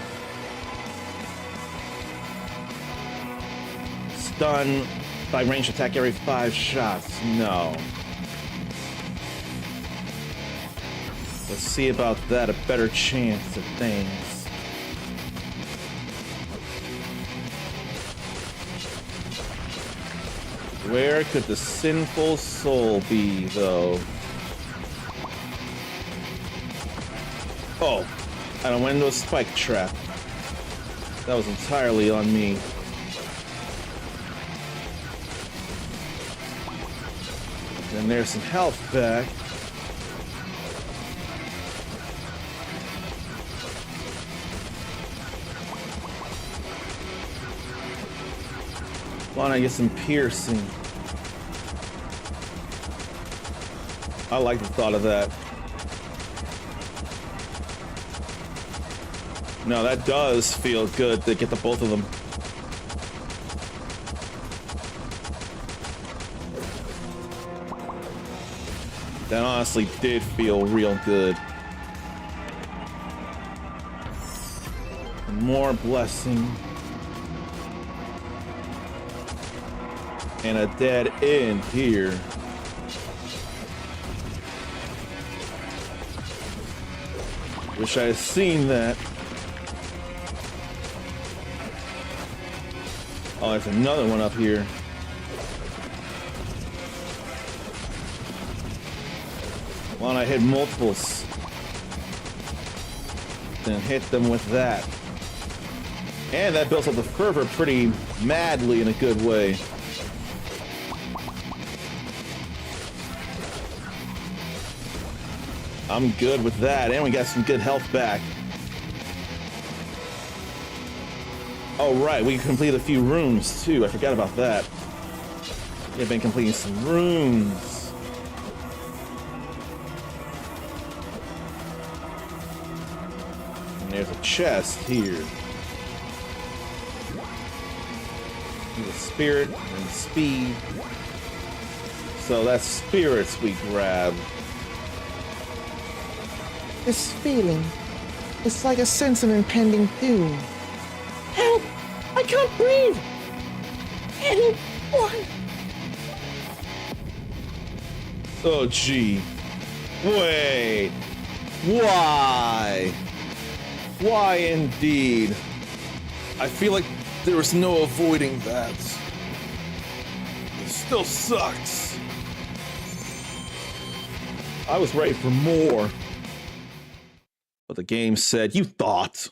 Stun by range attack every 5 shots. No. Let's see about that. A better chance of things. Where could the sinful soul be, though? Oh, and I went into a spike trap. That was entirely on me. And there's some health back. Why don't I get some piercing? I like the thought of that. No, that does feel good to get the both of them. That honestly did feel real good. More blessing. And a dead end here. Wish I had seen that. Oh, there's another one up here. Why don't I hit multiples? Then hit them with that. And that builds up the fervor pretty madly in a good way. I'm good with that, and we got some good health back. Oh right, we completed a few rooms too. I forgot about that. We've been completing some rooms. And there's a chest here. Need a spirit and speed. So that's spirits we grab. This feeling, it's like a sense of impending doom. Help! I can't breathe! Anyone! Oh gee. Wait. Why? Why indeed? I feel like there was no avoiding that. It still sucks. I was ready for more. But the game said, you thought.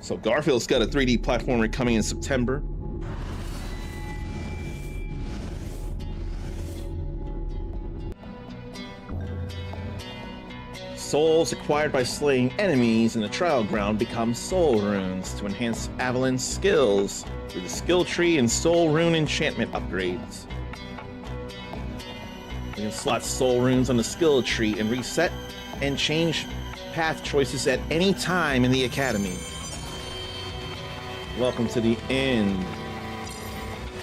So Garfield's got a 3D platformer coming in September. Souls acquired by slaying enemies in the trial ground become soul runes to enhance Avalan's skills through the skill tree and soul rune enchantment upgrades. You can slot soul runes on the skill tree and reset and change path choices at any time in the academy. Welcome to the end.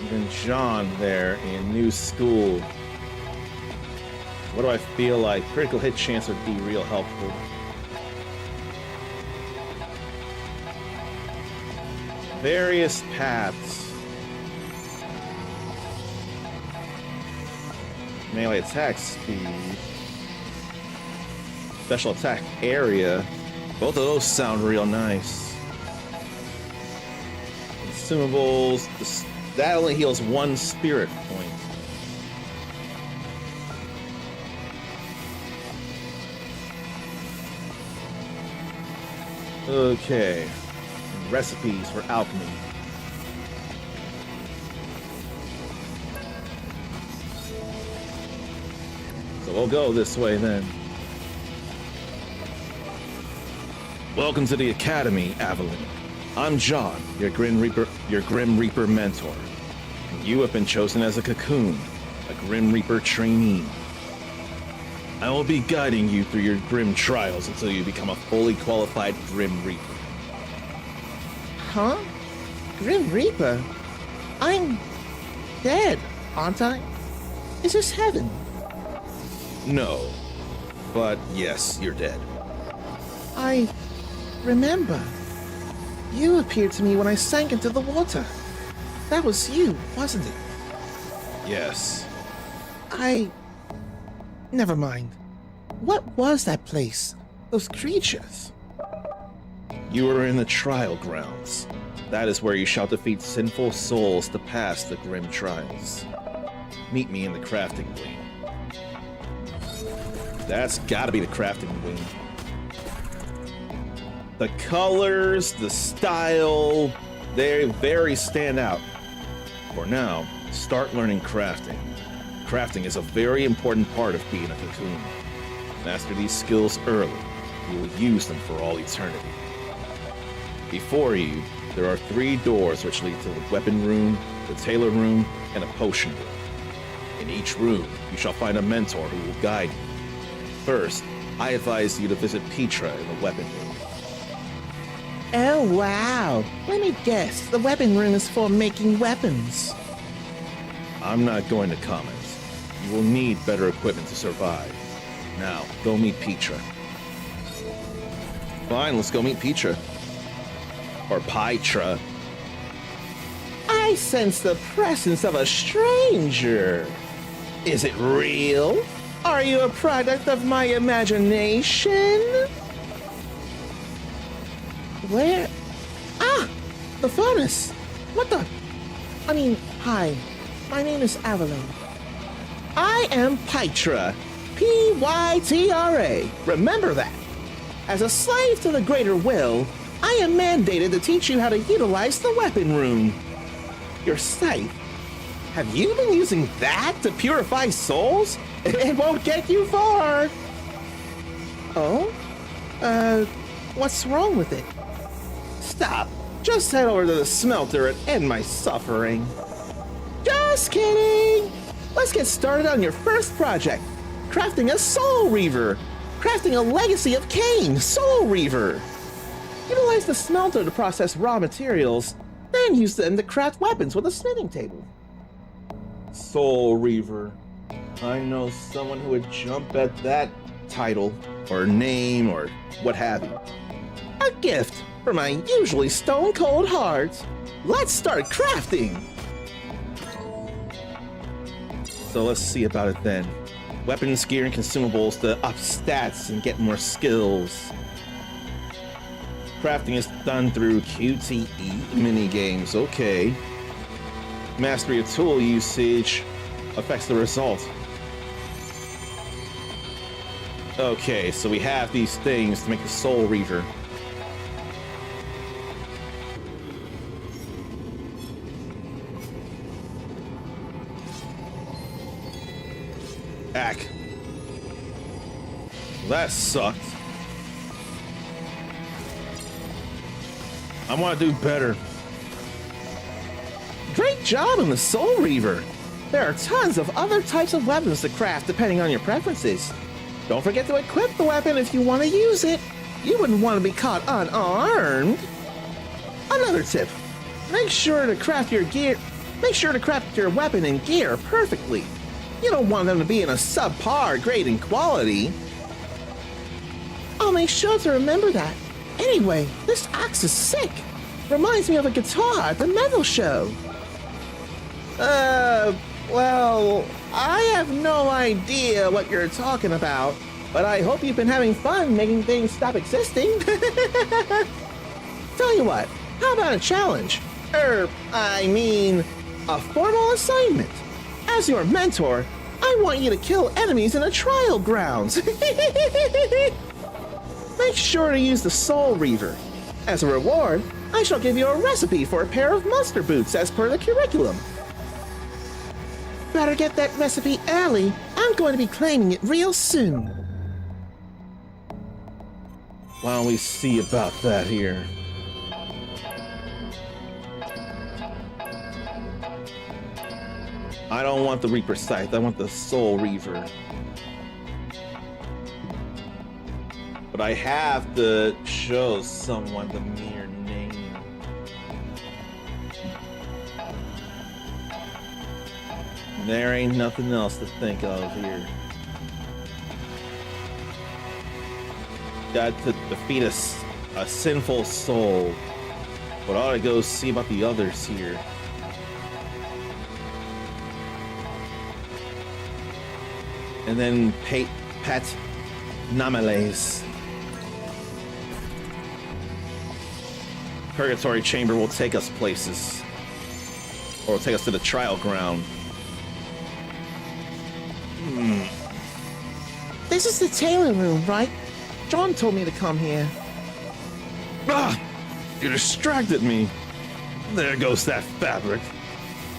Even John there in new school. What do I feel like? Critical hit chance would be real helpful. Various paths. Melee attack speed. Special attack area. Both of those sound real nice. Consumables. That only heals 1 spirit point. Okay. And recipes for alchemy. So we'll go this way then. Welcome to the Academy, Avalon. I'm John, your Grim Reaper mentor. And you have been chosen as a Cocoon, a Grim Reaper trainee. I will be guiding you through your Grim trials until you become a fully qualified Grim Reaper. Huh? Grim Reaper? I'm dead, aren't I? Is this heaven? No, but yes, you're dead. I remember. You appeared to me when I sank into the water. That was you, wasn't it? Yes. Never mind. What was that place? Those creatures? You are in the trial grounds. That is where you shall defeat sinful souls to pass the grim trials. Meet me in the crafting wing. That's gotta be the crafting wing. The colors, the style, they very stand out. For now, start learning crafting. Crafting is a very important part of being a Cocoon. Master these skills early. You will use them for all eternity. Before you, there are 3 doors which lead to the weapon room, the tailor room, and a potion room. In each room, you shall find a mentor who will guide you. First, I advise you to visit Petra in the weapon room. Oh, wow. Let me guess. The weapon room is for making weapons. I'm not going to comment. You will need better equipment to survive. Now, go meet Petra. Fine, let's go meet Petra. Or Pytra. I sense the presence of a stranger. Is it real? Are you a product of my imagination? Where? Ah! The furnace! What the? Hi. My name is Avalon. I am Pytra. P-Y-T-R-A. Remember that. As a slave to the greater will, I am mandated to teach you how to utilize the weapon room. Your scythe. Have you been using that to purify souls? It won't get you far. Oh? What's wrong with it? Stop. Just head over to the smelter and end my suffering. Just kidding. Let's get started on your first project. Crafting a Soul Reaver. Crafting a Legacy of Cain Soul Reaver. Utilize the smelter to process raw materials, then use them to craft weapons with a smithing table. Soul Reaver. I know someone who would jump at that title, or name, or what have you. A gift for my usually stone-cold heart. Let's start crafting. So let's see about it then. Weapons, gear, and consumables to up stats and get more skills. Crafting is done through QTE mini games. Okay. Mastery of tool usage affects the result. Okay, so we have these things to make the Soul Reaver. Ack. That sucked. I want to do better. Great job on the Soul Reaver. There are tons of other types of weapons to craft depending on your preferences. Don't forget to equip the weapon if you want to use it. You wouldn't want to be caught unarmed. Another tip. Make sure to craft your weapon and gear perfectly. You don't want them to be in a subpar grade in quality. I'll make sure to remember that. Anyway, this axe is sick. Reminds me of a guitar at the metal show. Well, I have no idea what you're talking about, but I hope you've been having fun making things stop existing. Tell you what, how about a challenge? A formal assignment. As your mentor, I want you to kill enemies in a trial grounds. Make sure to use the Soul Reaver. As a reward, I shall give you a recipe for a pair of muster boots as per the curriculum. Better get that recipe early. I'm going to be claiming it real soon. Why don't we see about that here? I don't want the Reaper Scythe, I want the Soul Reaver. But I have to show someone the mere name. There ain't nothing else to think of here. Got to defeat a sinful soul. But I ought to go see about the others here. And then Pat Namales. Purgatory Chamber will take us places. Or will take us to the trial ground. This is the tailor room, right? John told me to come here. Ah! You distracted me. There goes that fabric.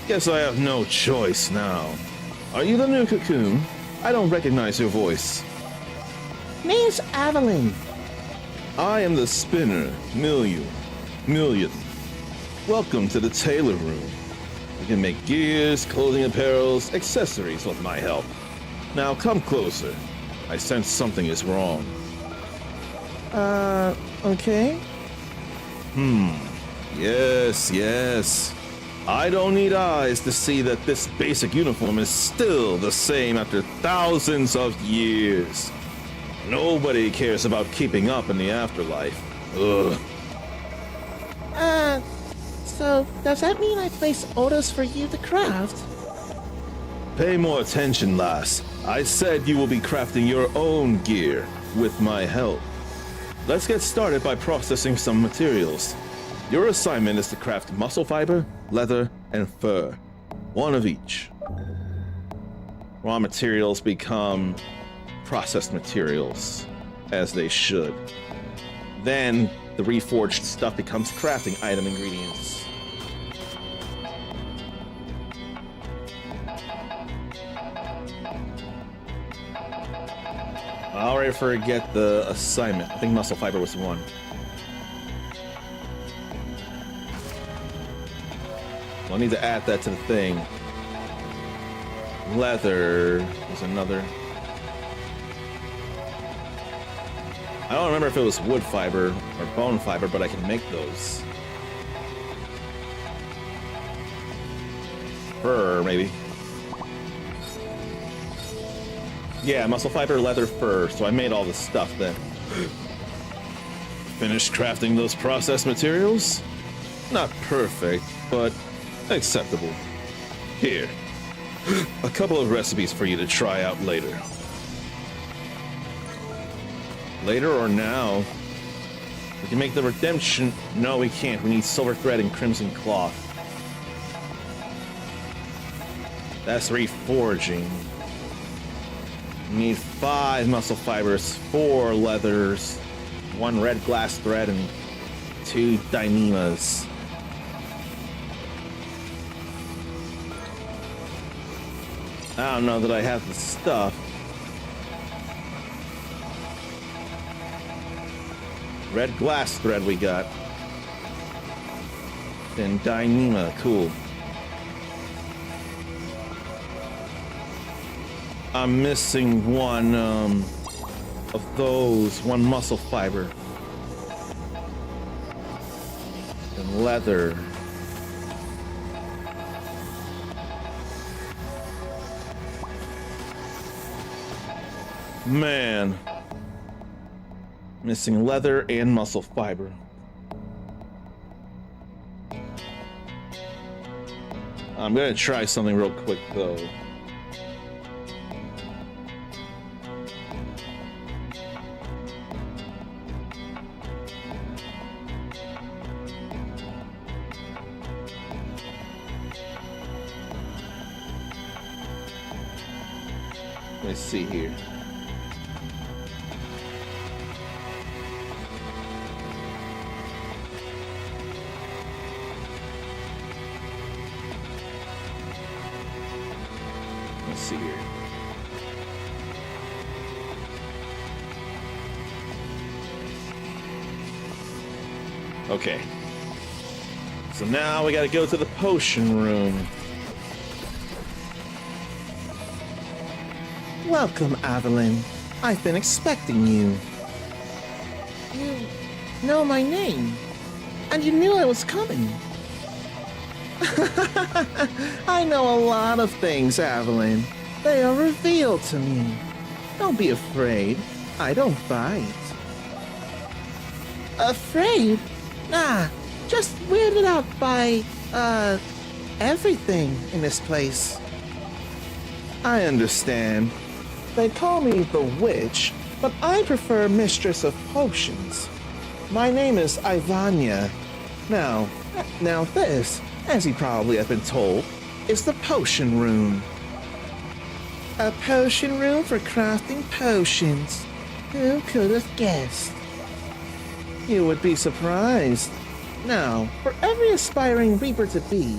Guess I have no choice now. Are you the new Cocoon? I don't recognize your voice. Name's Evelyn. I am the spinner, Million. Welcome to the tailor room. You can make gears, clothing apparels, accessories with my help. Now come closer. I sense something is wrong. Okay. Yes. I don't need eyes to see that this basic uniform is still the same after thousands of years. Nobody cares about keeping up in the afterlife. Ugh. So does that mean I place orders for you to craft? Pay more attention, lass. I said you will be crafting your own gear with my help. Let's get started by processing some materials. Your assignment is to craft muscle fiber, leather, and fur. One of each. Raw materials become processed materials, as they should. Then, the reforged stuff becomes crafting item ingredients. I already forget the assignment. I think muscle fiber was one. I'll need to add that to the thing. Leather was another. I don't remember if it was wood fiber or bone fiber, but I can make those. Fur, maybe. Yeah, muscle fiber, leather, fur. So I made all this stuff then. Finished crafting those processed materials? Not perfect, but acceptable. Here. A couple of recipes for you to try out later. Later or now? We can make the redemption. No, we can't. We need silver thread and crimson cloth. That's reforging. We need 5 muscle fibers, 4 leathers, 1 red glass thread, and 2 dynemas. I don't know that I have the stuff. Red glass thread we got. And dynema, cool. I'm missing one of those, 1 muscle fiber. And leather. Man. Missing leather and muscle fiber. I'm gonna try something real quick though. Let's see here. Let's see here. Okay. So now we gotta go to the potion room. Welcome, Evelyn. I've been expecting you. You know my name, and you knew I was coming. I know a lot of things, Evelyn. They are revealed to me. Don't be afraid. I don't bite. Afraid? Nah, just weirded out by, everything in this place. I understand. They call me the Witch, but I prefer Mistress of Potions. My name is Ivania. Now this, as you probably have been told, is the Potion Room. A potion room for crafting potions. Who could have guessed? You would be surprised. Now, for every aspiring Reaper to be,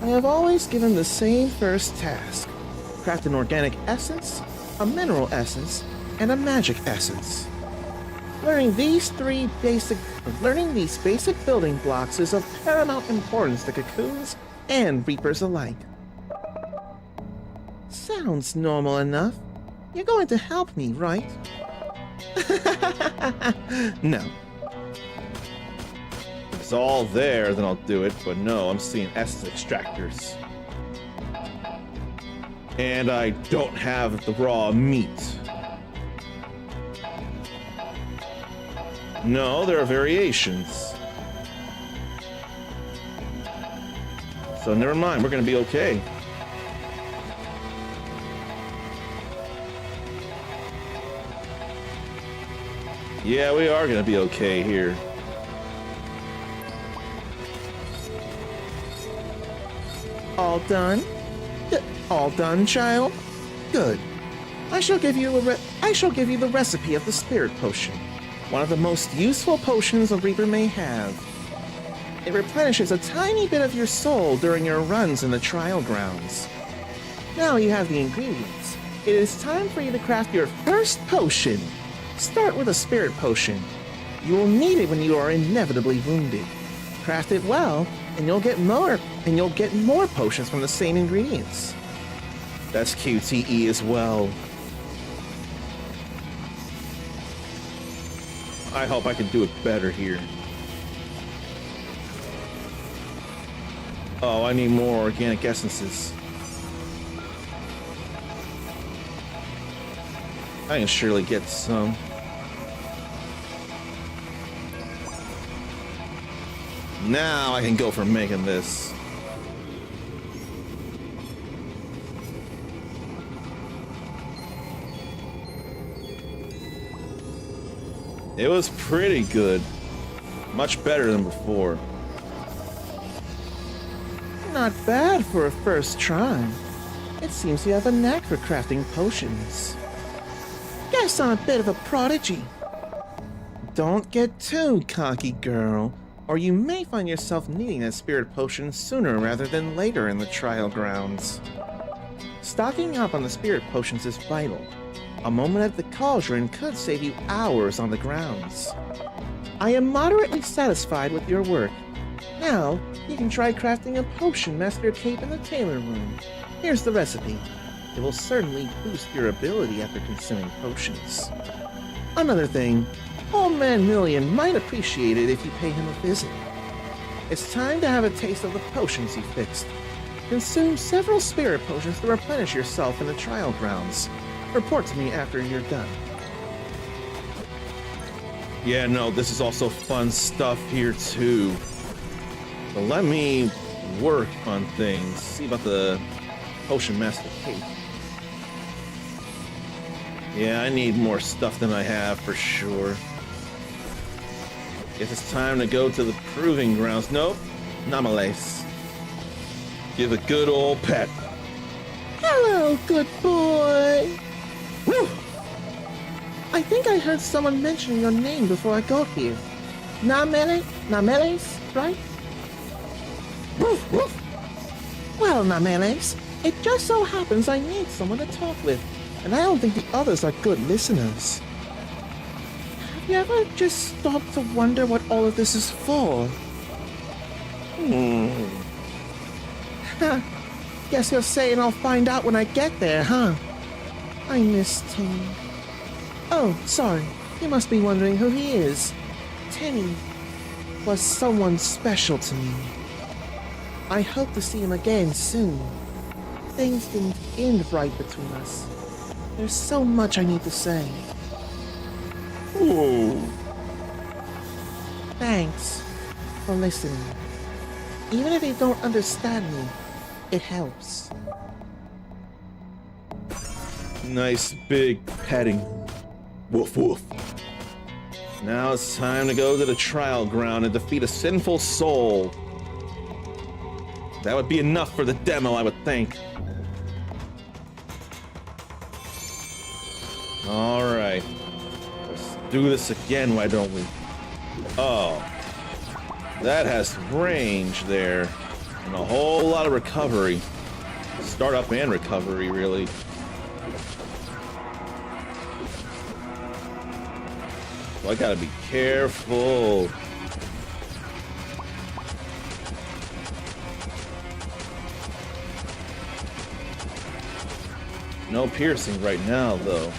I have always given the same first task. Craft an organic essence, a mineral essence, and a magic essence. Learning these basic building blocks is of paramount importance to cocoons and Reapers alike. Sounds normal enough. You're going to help me, right? No. If it's all there, then I'll do it, but no, I'm seeing essence extractors. And I don't have the raw meat. No, there are variations. So never mind, we're gonna be okay. Yeah, we are gonna be okay here. All done? All done, child? Good. I shall give you the recipe of the Spirit Potion, one of the most useful potions a Reaper may have. It replenishes a tiny bit of your soul during your runs in the trial grounds. Now you have the ingredients. It is time for you to craft your first potion. Start with a Spirit Potion. You will need it when you are inevitably wounded. Craft it well, and you'll get more potions from the same ingredients. That's QTE as well. I hope I can do it better here. Oh, I need more organic essences. I can surely get some. Now I can go for making this. It was pretty good. Much better than before. Not bad for a first try. It seems you have a knack for crafting potions. Guess I'm a bit of a prodigy. Don't get too cocky, girl, or you may find yourself needing a spirit potion sooner rather than later in the trial grounds. Stocking up on the spirit potions is vital. A moment at the cauldron could save you hours on the grounds. I am moderately satisfied with your work. Now, you can try crafting a potion master cape in the tailor room. Here's the recipe. It will certainly boost your ability after consuming potions. Another thing, Old Man Million might appreciate it if you pay him a visit. It's time to have a taste of the potions he fixed. Consume several spirit potions to replenish yourself in the trial grounds. Report to me after you're done. Yeah, no, this is also fun stuff here too. So let me work on things. See about the Potion Master Cape. Yeah, I need more stuff than I have for sure. Guess it's time to go to the proving grounds. Nope, Namales. Give a good old pet. Hello, good boy. Woo! I think I heard someone mention your name before I got here. Nameles, right? Woof, woof. Well, Nameles, it just so happens I need someone to talk with, and I don't think the others are good listeners. Have you ever just stopped to wonder what all of this is for? Guess you're saying I'll find out when I get there, huh? I miss Tenny. Oh, sorry. You must be wondering who he is. Tenny was someone special to me. I hope to see him again soon. Things didn't end right between us. There's so much I need to say. Ooh. Thanks for listening. Even if you don't understand me, it helps. Nice big petting. Woof woof. Now it's time to go to the trial ground and defeat a sinful soul. That would be enough for the demo, I would think. Alright. Let's do this again, why don't we? Oh. That has range there. And a whole lot of recovery. Startup and recovery, really. So I gotta be careful. No piercing right now, though.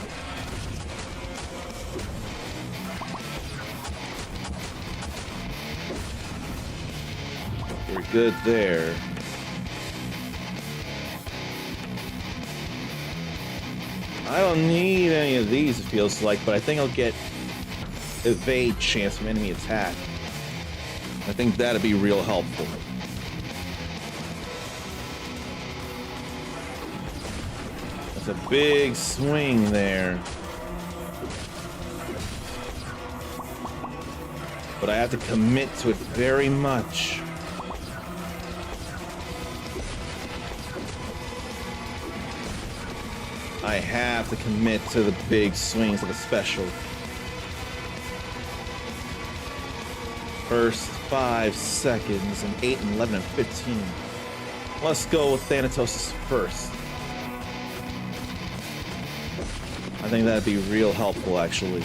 We're good there. I don't need any of these, it feels like, but I think I'll get evade chance from enemy attack. I think that'd be real helpful. That's a big swing there. But I have to commit to it very much. I have to commit to the big swings of the special. First 5 seconds, and 8 and 11 and 15. Let's go with Thanatos first. I think that'd be real helpful, actually.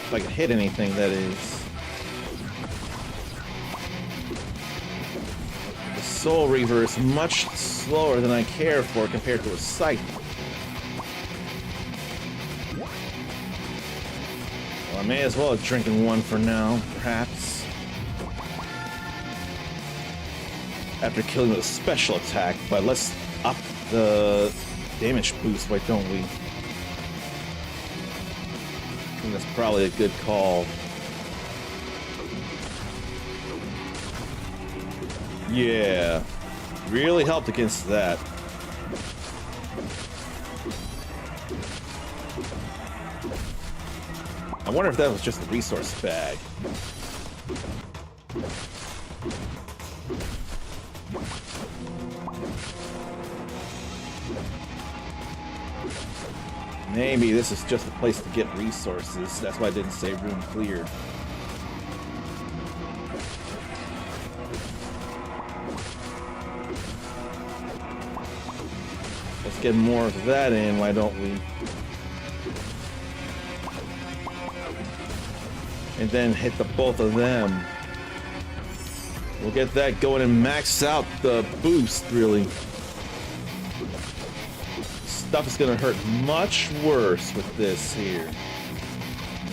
If I can hit anything, that is. The Soul Reaver is much slower than I care for compared to a Scythe. Well, I may as well have drinking one for now, perhaps. After killing with a special attack, but let's up the damage boost, why don't we? I think that's probably a good call. Yeah, really helped against that. wonder if that was just a resource bag. Maybe this is just a place to get resources. That's why I didn't say room cleared. Let's get more of that in, why don't we? And then hit the both of them. We'll get that going and max out the boost, really. Stuff is gonna hurt much worse with this here.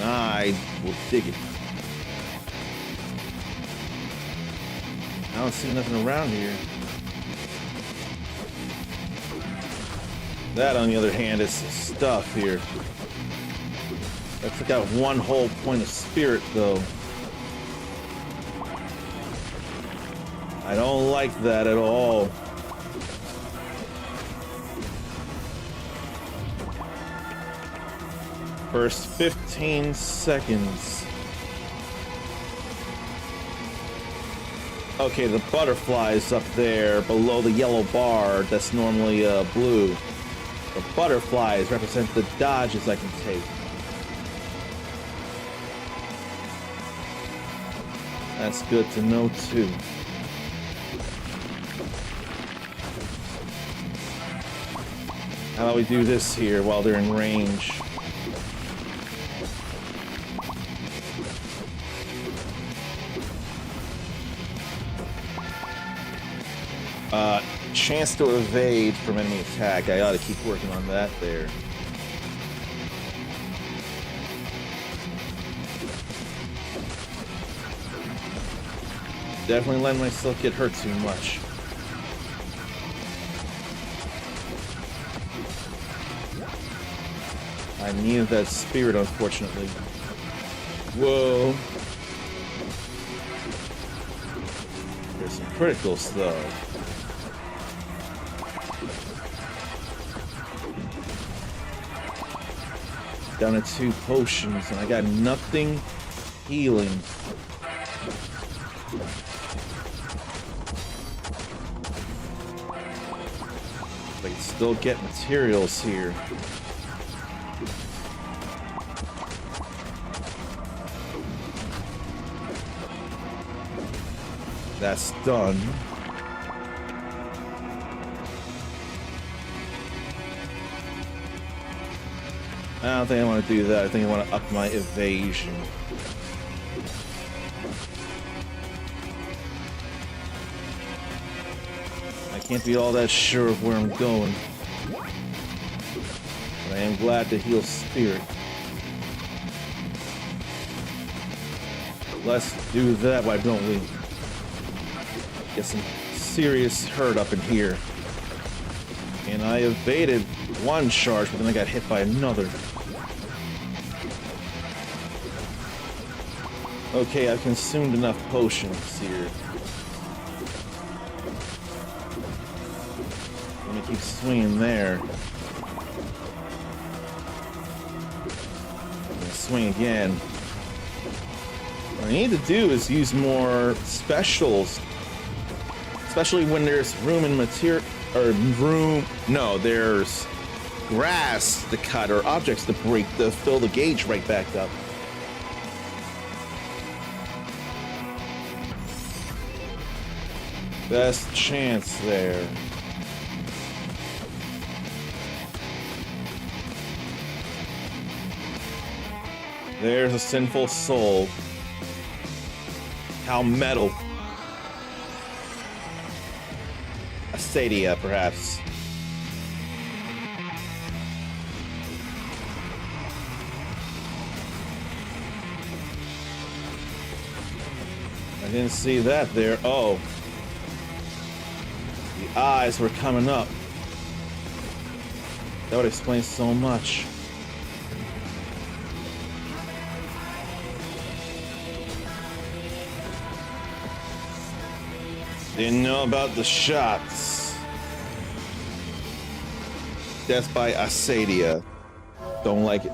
I will dig it. I don't see nothing around here. That, on the other hand, is stuff here. I took out one whole point of spirit, though. I don't like that at all. First 15 seconds. Okay, the butterfly is up there below the yellow bar that's normally blue. The butterflies represent the dodges I can take. That's good to know too. How about we do this here while they're in range? Chance to evade from enemy attack. I ought to keep working on that there. Definitely letting myself get hurt too much. I needed that spirit, unfortunately. Whoa. There's some criticals, though. Down to 2 potions, and I got nothing healing. I can still get materials here. That's done. I don't think I want to do that. I think I want to up my evasion. I can't be all that sure of where I'm going. But I am glad to heal spirit. Let's do that, why don't we? Get some serious hurt up in here. And I evaded one charge, but then I got hit by another. Okay, I've consumed enough potions here. Let me keep swinging there. I'm gonna swing again. What I need to do is use more specials. Especially when there's room in material, or there's grass to cut or objects to break to fill the gauge right back up. Best chance there. There's a sinful soul. How metal. Asadia, perhaps. I didn't see that there. Oh. The eyes were coming up. That would explain so much. Didn't know about the shots. Death by Asadia. Don't like it.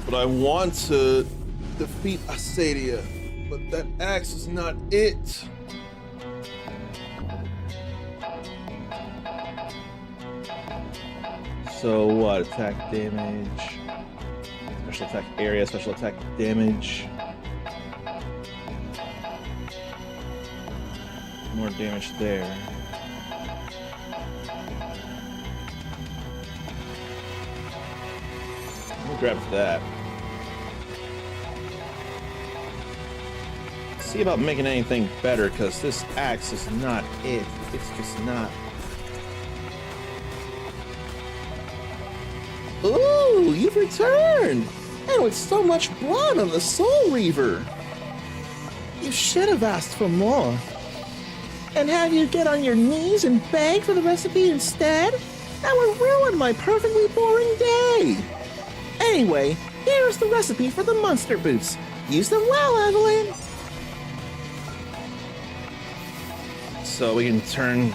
But I want to defeat Asadia, but that axe is not it. So what? Attack damage, special attack area, special attack damage. More damage there. We'll grab that. See about making anything better, because this axe is not it. It's just not. Ooh, you've returned! And with so much blood on the Soul Reaver! You should have asked for more. And have you get on your knees and beg for the recipe instead? That would ruin my perfectly boring day! Anyway, here's the recipe for the monster boots. Use them well, Evelyn! So we can turn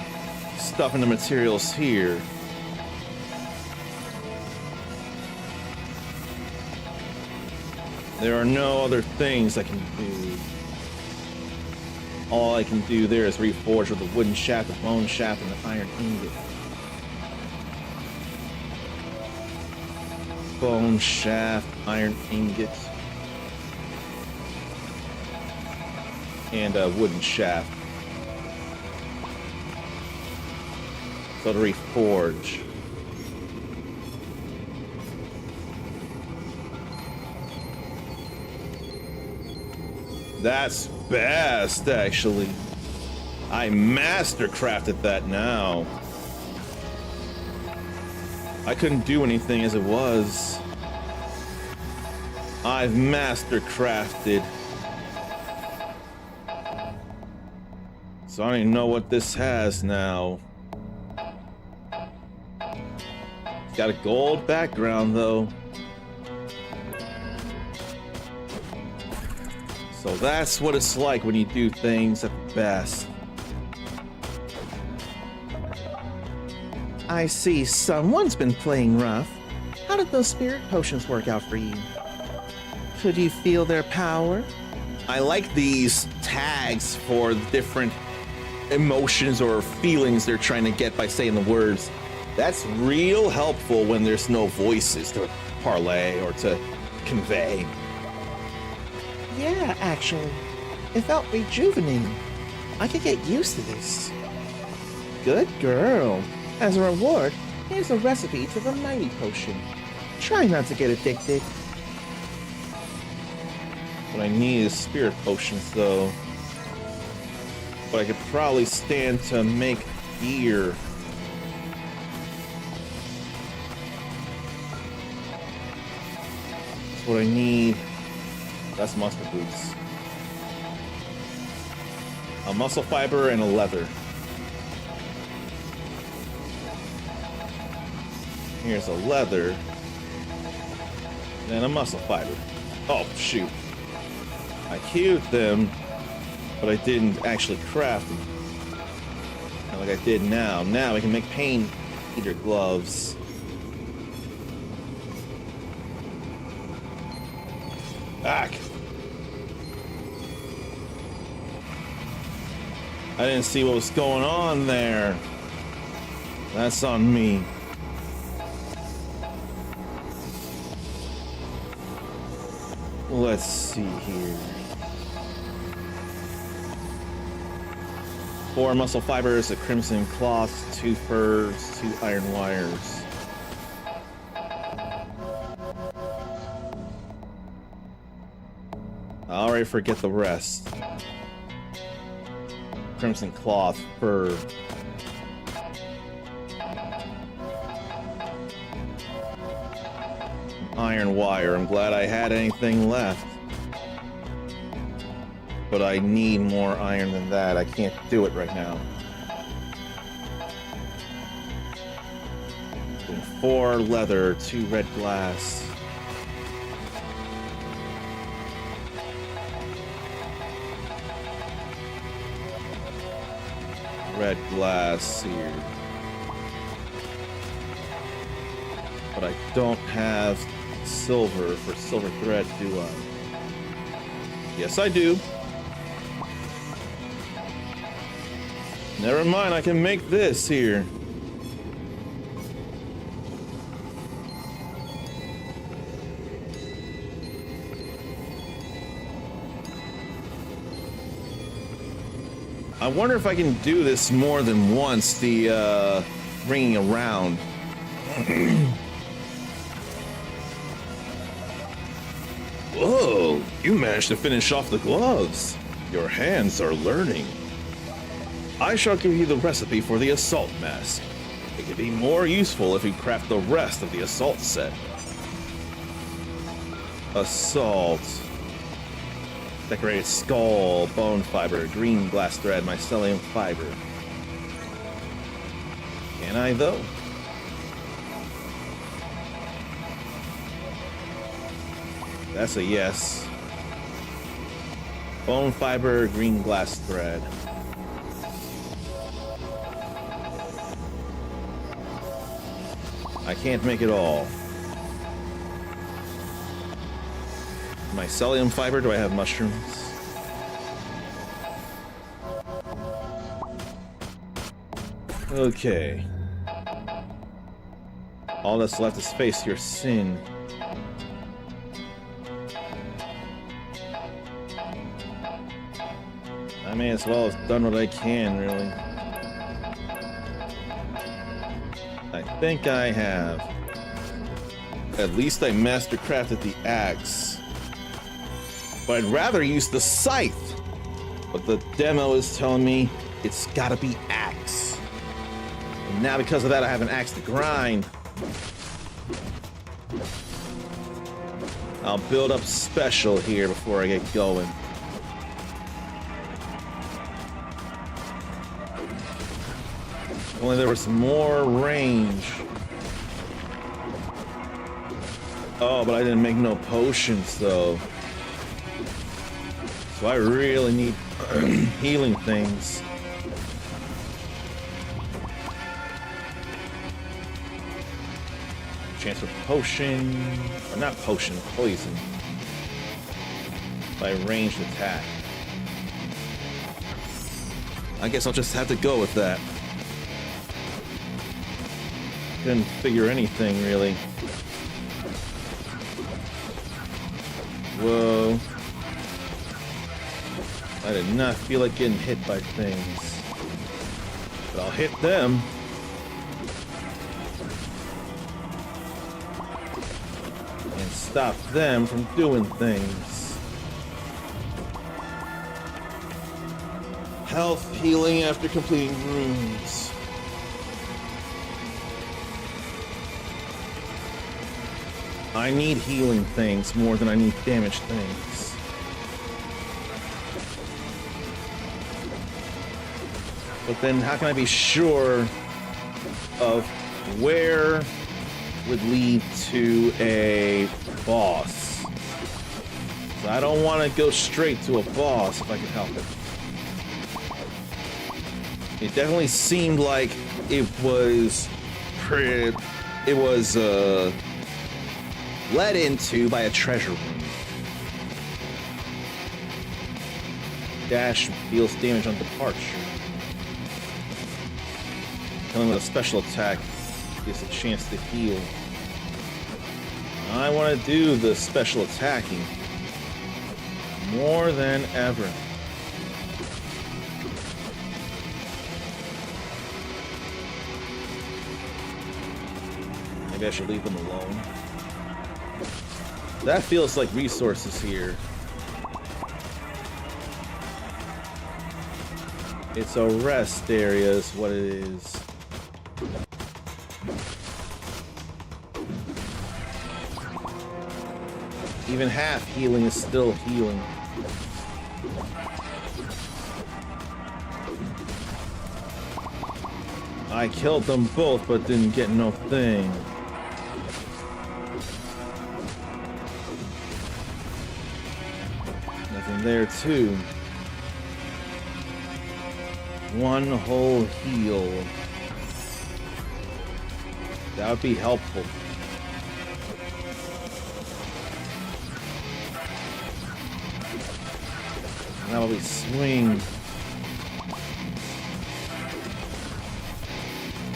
stuff into materials here. There are no other things I can do. All I can do there is reforge with a wooden shaft, a bone shaft, and an iron ingot. Bone shaft, iron ingot, and a wooden shaft. So to reforge. That's best, actually. I mastercrafted that now. I couldn't do anything as it was. I've mastercrafted. So I don't even know what this has now. It's got a gold background, though. So that's what it's like when you do things at the best. I see someone's been playing rough. How did those spirit potions work out for you? Could you feel their power? I like these tags for different emotions or feelings they're trying to get by saying the words. That's real helpful when there's no voices to parlay or to convey. Yeah, actually. It felt rejuvenating. I could get used to this. Good girl. As a reward, here's a recipe to the mighty potion. Try not to get addicted. What I need is spirit potions, though. But I could probably stand to make gear. That's what I need. That's muscle boots. A muscle fiber and a leather. Here's a leather. And a muscle fiber. Oh, shoot. I queued them, but I didn't actually craft them. Not like I did now. Now we can make pain eater gloves. Back. I didn't see what was going on there. That's on me. Let's see here. 4 muscle fibers, a crimson cloth, 2 furs, 2 iron wires. I already forget the rest. Crimson cloth, fur. Iron wire. I'm glad I had anything left. But I need more iron than that. I can't do it right now. 4 leather, 2 red glass. Red glass here. But I don't have silver for silver thread, do I? Yes, I do. Never mind, I can make this here. I wonder if I can do this more than once, the ringing around. Whoa, you managed to finish off the gloves. Your hands are learning. I shall give you the recipe for the assault mask. It could be more useful if you craft the rest of the assault set. Assault. Decorated skull, bone fiber, green glass thread, mycelium fiber. Can I though? That's a yes. Bone fiber, green glass thread. I can't make it all. Mycelium fiber, do I have mushrooms? Okay. All that's left is face your sin. I may as well have done what I can, really. I think I have. At least I mastercrafted the axe. But I'd rather use the scythe. But the demo is telling me it's gotta be axe. And now because of that, I have an axe to grind. I'll build up special here before I get going. Only there was more range. Oh, but I didn't make no potions though. So I really need healing things. Chance for potion, or not potion, poison. By ranged attack. I guess I'll just have to go with that. Couldn't figure anything really. Whoa. I did not feel like getting hit by things. But I'll hit them. And stop them from doing things. Health healing after completing runes. I need healing things more than I need damage things. But then how can I be sure of where would lead to a boss? So I don't want to go straight to a boss if I can help it. It definitely seemed like it was led into by a treasure room. Dash deals damage on departure. Killing with a special attack gives a chance to heal. I want to do the special attacking more than ever. Maybe I should leave them alone. That feels like resources here. It's a rest area is what it is. Even half healing is still healing. I killed them both but didn't get no thing. Nothing there too. One whole heal. That would be helpful. Now we swing.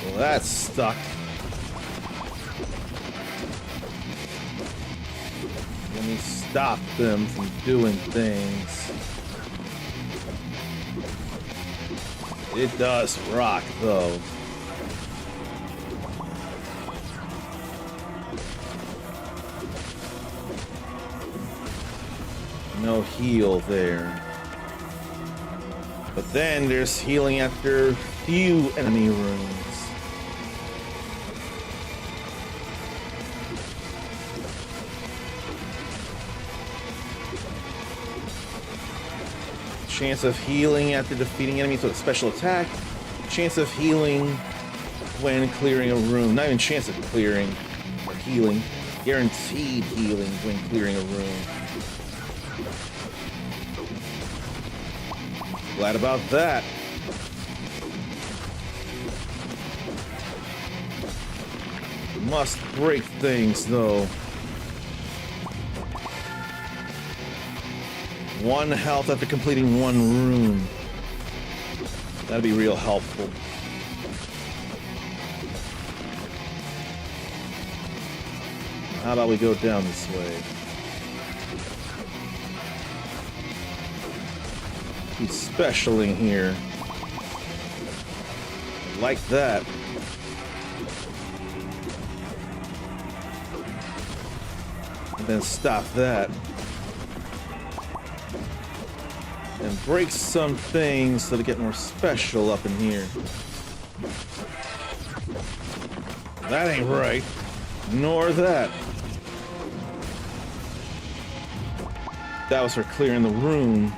Well, that's stuck. Let me stop them from doing things. It does rock, though. No heal there. But then there's healing after few enemy rooms. Chance of healing after defeating enemies with a special attack. Chance of healing when clearing a room. Not even chance of clearing or healing. Guaranteed healing when clearing a room. Glad about that. Must break things though. 1 health after completing 1 room. That'd be real helpful. How about we go down this way? He's specialing here. Like that. And then stop that. And break some things so to get more special up in here. That ain't right. Nor that. That was for clearing the room.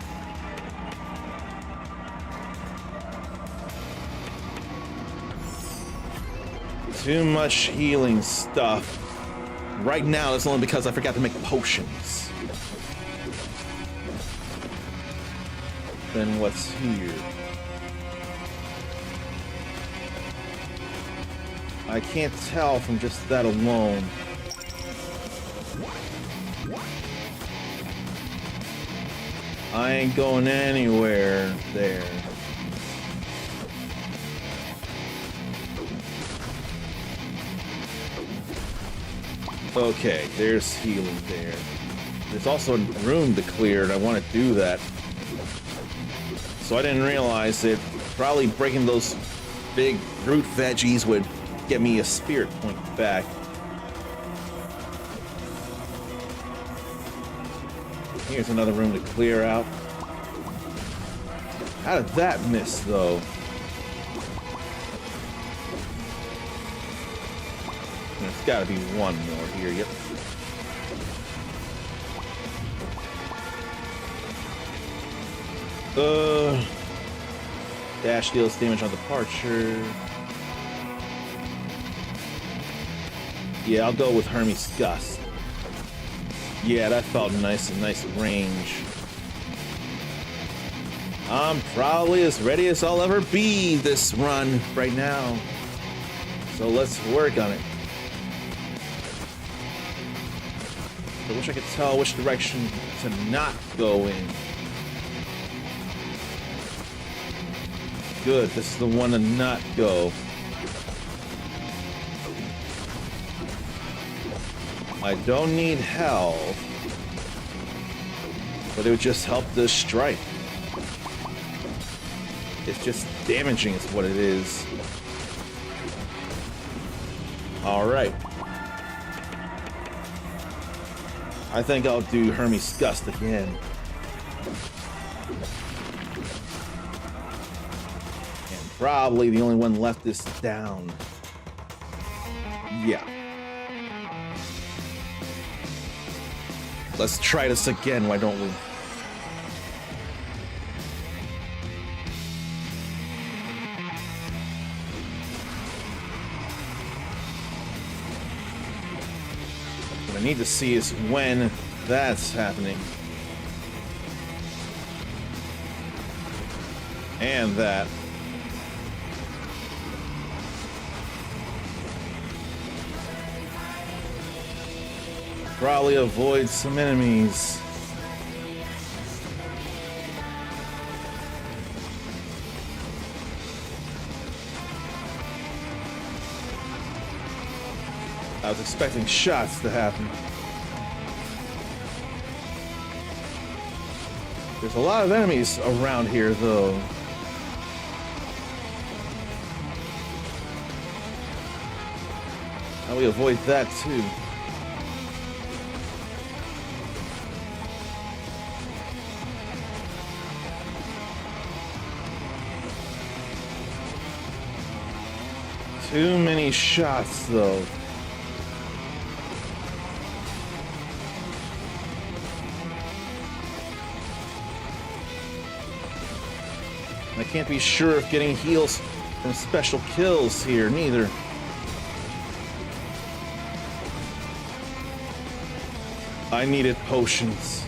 Too much healing stuff. Right now, it's only because I forgot to make potions. Then what's here? I can't tell from just that alone. I ain't going anywhere there. Okay, there's healing there. There's also a room to clear, and I want to do that. So I didn't realize that probably breaking those big root veggies would get me a spirit point back. Here's another room to clear out. How did that miss, though? There's got to be one more here. Yep. Dash deals damage on departure. Yeah, I'll go with Hermes Gust. Yeah, that felt nice and nice range. I'm probably as ready as I'll ever be this run right now. So let's work on it. I wish I could tell which direction to not go in. Good, this is the one to not go. I don't need health, but it would just help the strike. It's just damaging is what it is. Alright. I think I'll do Hermes Gust again. And probably the only one left is down. Yeah. Let's try this again, why don't we? What I need to see is when that's happening. And that. Probably avoid some enemies. I was expecting shots to happen. There's a lot of enemies around here, though. How we avoid that, too? Too many shots, though. I can't be sure of getting heals from special kills here, neither. I needed potions.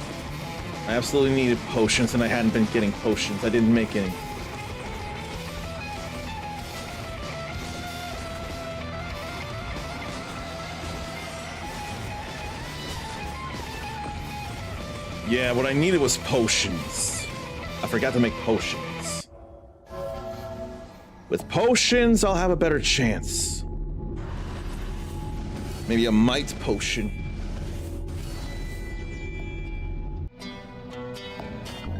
I absolutely needed potions, and I hadn't been getting potions. I didn't make any. Yeah, what I needed was potions. I forgot to make potions. With potions, I'll have a better chance. Maybe a might potion.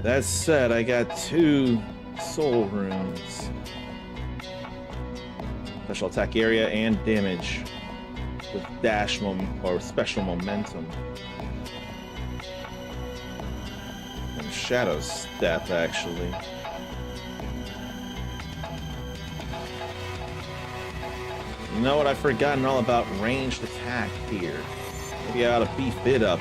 That said, I got 2 soul runes. Special attack area and damage with dash or special momentum. And shadow step, actually. You know what? I've forgotten all about ranged attack here. Maybe I ought to beef it up.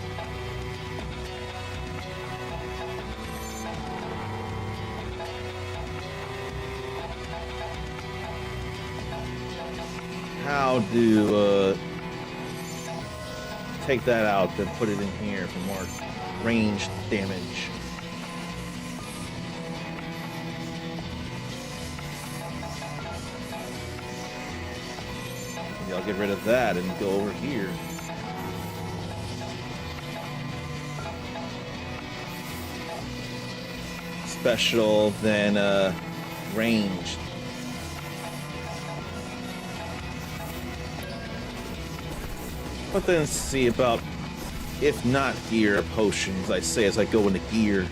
How do take that out, then put it in here for more ranged damage. Maybe I'll get rid of that and go over here. Special, then ranged. But then see about, if not gear, potions, I say as I go into gear.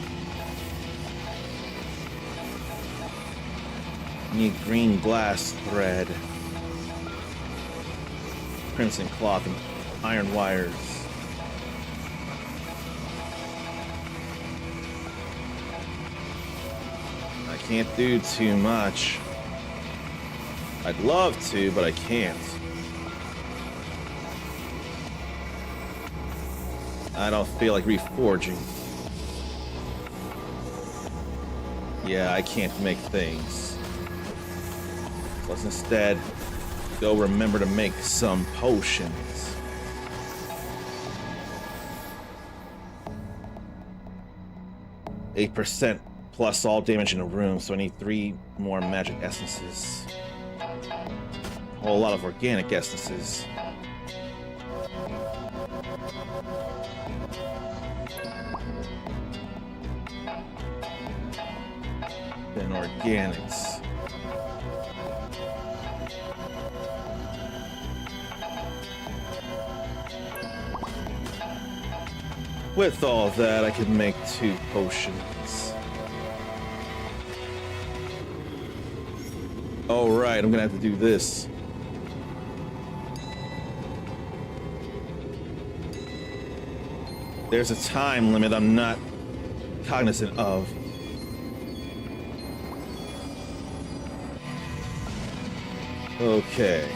Need green glass thread, crimson cloth, and iron wires. I can't do too much. I'd love to, but I can't. I don't feel like reforging. Yeah, I can't make things. So let's instead go remember to make some potions. %, plus all damage in a room, so I need 3 more magic essences. A whole lot of organic essences. Then organics. With all that, I can make 2 potions. Oh, right, I'm gonna have to do this. There's a time limit I'm not cognizant of. Okay.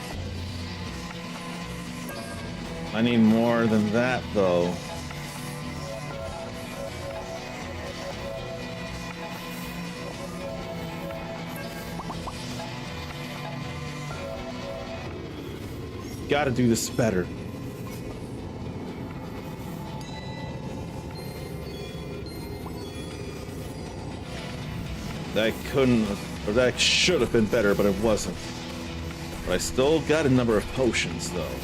I need more than that, though. Gotta do this better. That couldn't, or that should have been better, but it wasn't. But I still got a number of potions, though.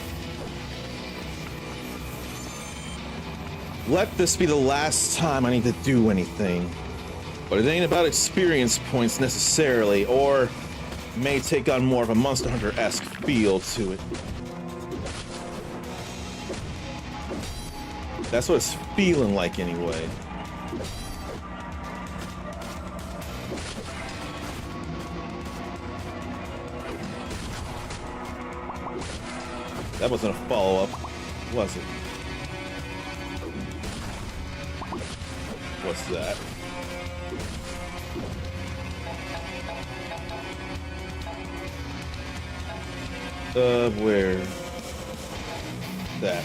Let this be the last time I need to do anything. But it ain't about experience points necessarily, or may take on more of a Monster Hunter-esque feel to it. That's what it's feeling like anyway. That wasn't a follow-up, was it? What's that? Where? That.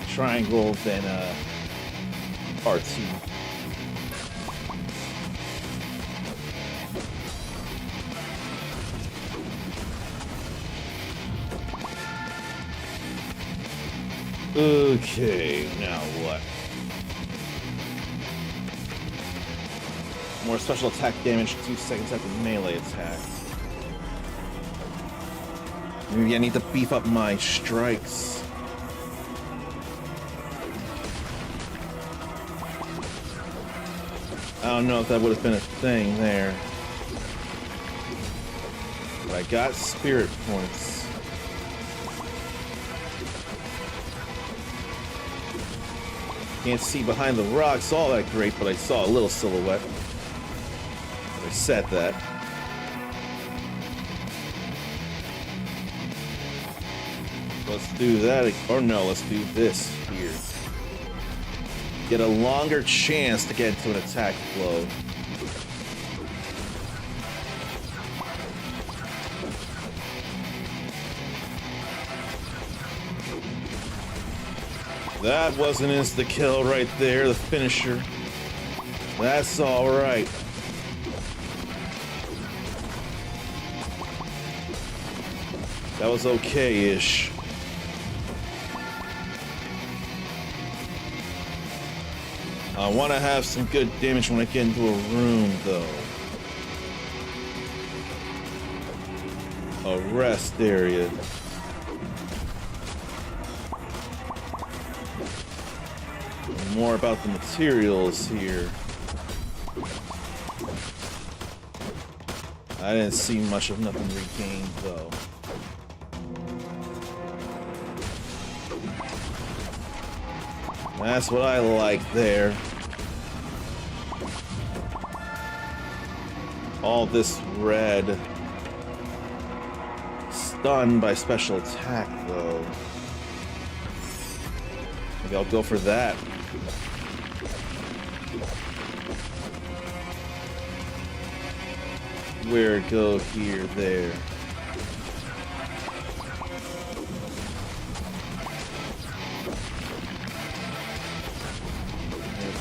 Triangle, then, RT. Okay, now what? More special attack damage 2 seconds after melee attack. Maybe I need to beef up my strikes. I don't know if that would have been a thing there. But I got spirit points. Can't see behind the rocks all that great, but I saw a little silhouette. I said that. Let's do that, or no, let's do this here. Get a longer chance to get into an attack flow. That was an insta-kill right there, the finisher. That's alright. That was okay-ish. I want to have some good damage when I get into a room, though. A rest area. More about the materials here. I didn't see much of nothing regained, though. That's what I like there. All this red. Stunned by special attack, though. Maybe I'll go for that. Where go here, there.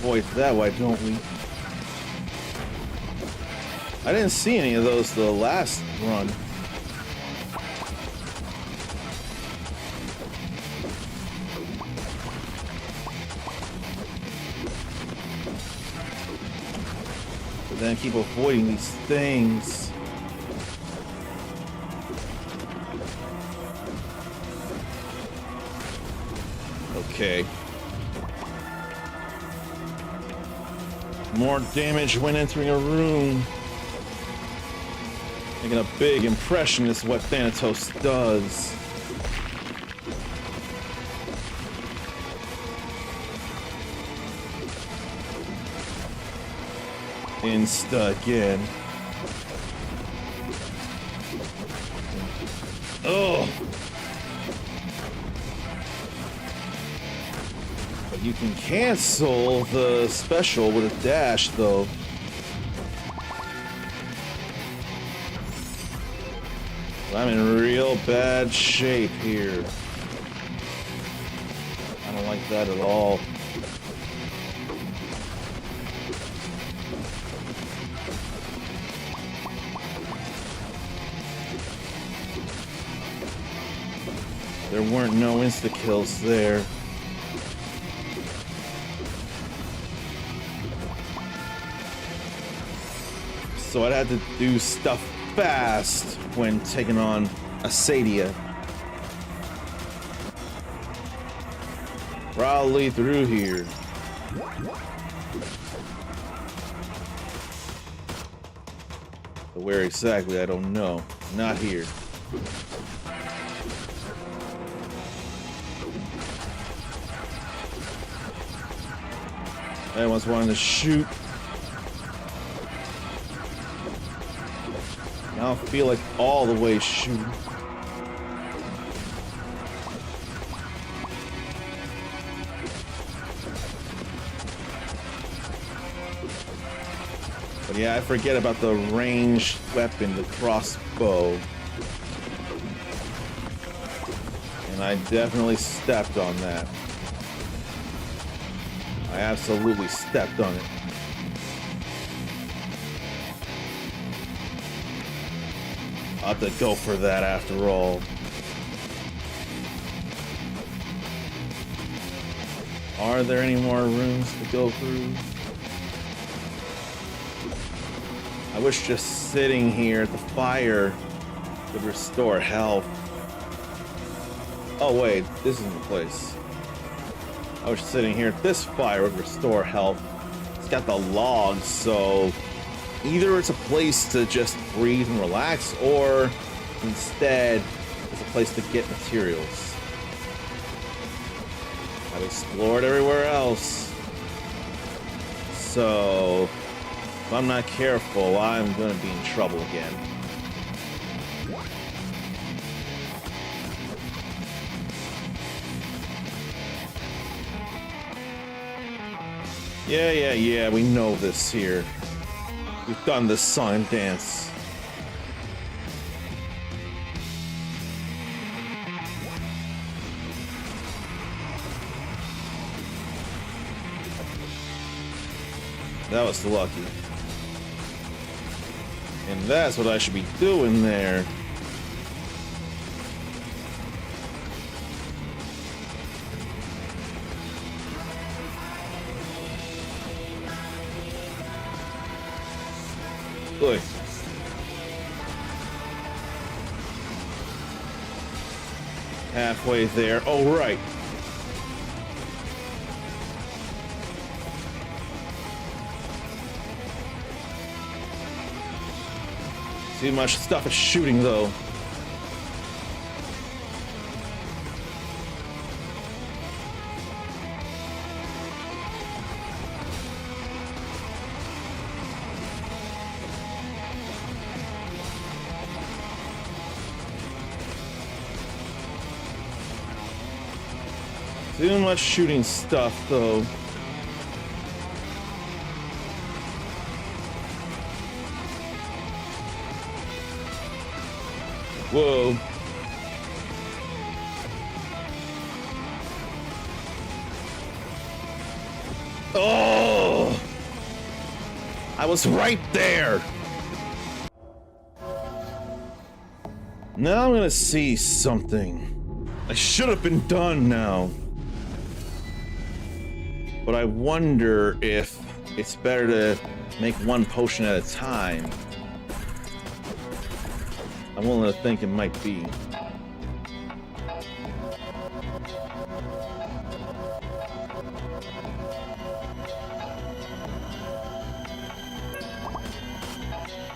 Avoid that, why don't we? I didn't see any of those the last run. But then keep avoiding these things. Okay. More damage when entering a room. Making a big impression is what Thanatos does. Insta again. Oh. But you can cancel the special with a dash, though. I'm in real bad shape here. I don't like that at all. There weren't no insta-kills there. So I'd had to do stuff fast when taking on Asadia. Probably through here. But where exactly, I don't know. Not here. Everyone's wanting to shoot. I don't feel like all the way shooting. But yeah, I forget about the ranged weapon, the crossbow. And I definitely stepped on that. I absolutely stepped on it. I'll have to go for that after all. Are there any more rooms to go through? I wish just sitting here at the fire would restore health. Oh wait, this isn't the place. I wish sitting here at this fire would restore health. It's got the logs, so either it's a place to just breathe and relax, or instead it's a place to get materials. I've explored everywhere else, so if I'm not careful, I'm gonna be in trouble again. Yeah, we know this here. We've done this song and dance. That was lucky. And that's what I should be doing there. Look. Halfway there. Oh, right. Too much stuff is shooting, though. Too much shooting stuff, though. Whoa. Oh! I was right there! Now I'm gonna see something. I should have been done now. But I wonder if it's better to make one potion at a time. I'm willing to think it might be.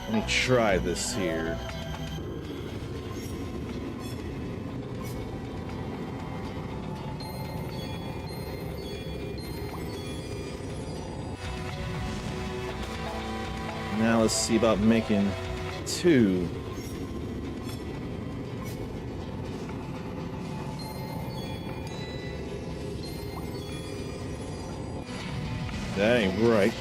Let me try this here. Now let's see about making two. That ain't right.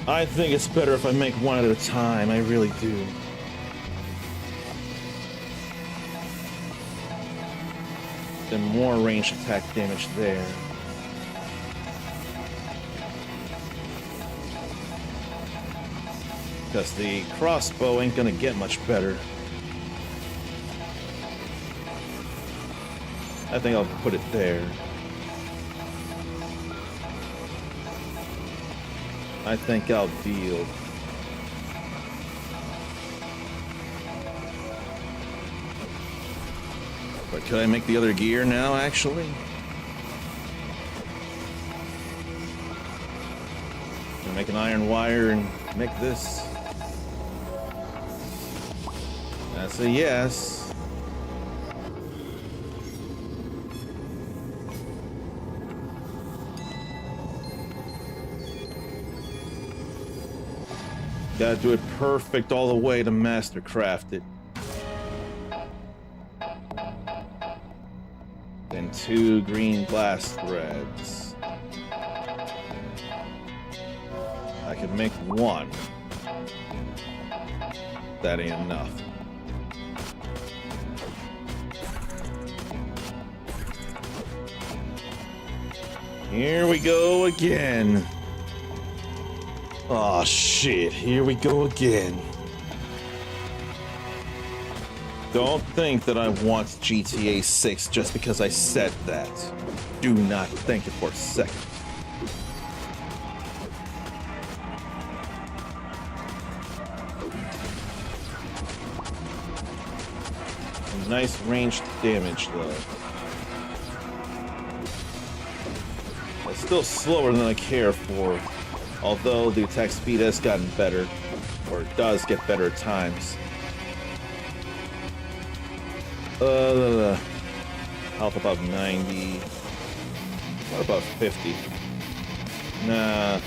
I think it's better if I make one at a time. I really do. Then more ranged attack damage there. Because the crossbow ain't gonna get much better. I think I'll put it there. I think I'll deal. But could I make the other gear now, actually? Can I make an iron wire and make this? That's a yes. Gotta do it perfect all the way to mastercraft it. Then 2 green glass threads. I can make 1. That ain't enough. Here we go again. Oh shit, here we go again. Don't think that I want GTA 6 just because I said that. Do not think it for a second. Nice ranged damage though. It's still slower than I care for. Although the attack speed has gotten better, or it does get better at times. Health about 90. What about 50? Nah.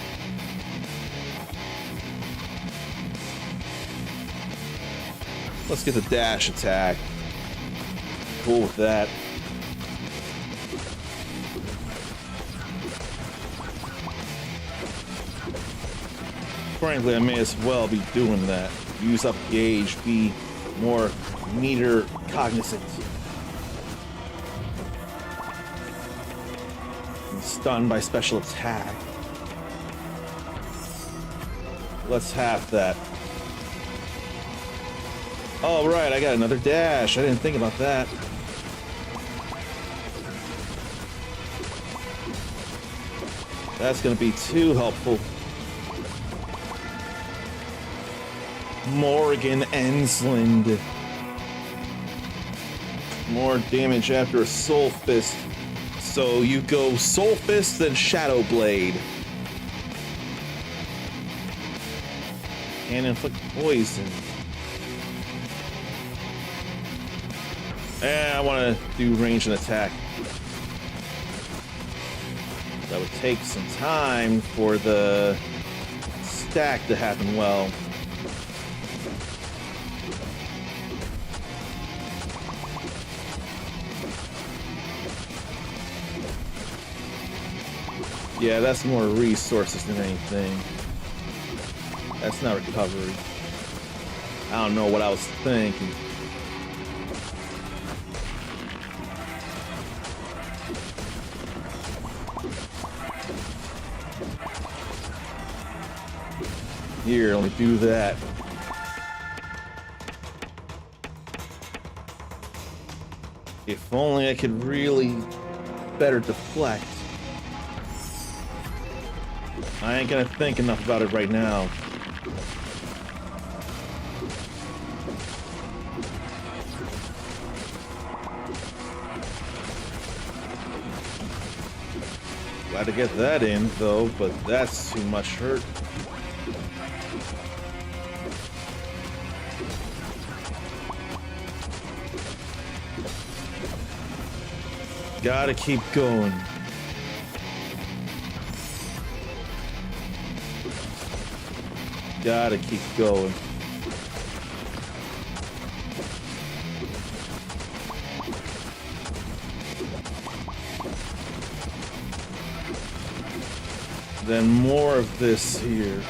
Let's get the dash attack. Cool with that. Frankly, I may as well be doing that. Use up gauge, be more meter cognizant. And stunned by special attack. Let's half that. Oh, right, I got another dash. I didn't think about that. That's gonna be too helpful. Morgan Ensland. More damage after a Soul Fist. So you go Soul Fist, then Shadow Blade. And inflict poison. I want to do range and attack. That would take some time for the stack to happen well. Yeah, that's more resources than anything. That's not recovery. I don't know what I was thinking. Here, let me do that. If only I could really better deflect. I ain't gonna think enough about it right now. Glad to get that in, though, but that's too much hurt. Gotta keep going. Gotta keep going. Then more of this here.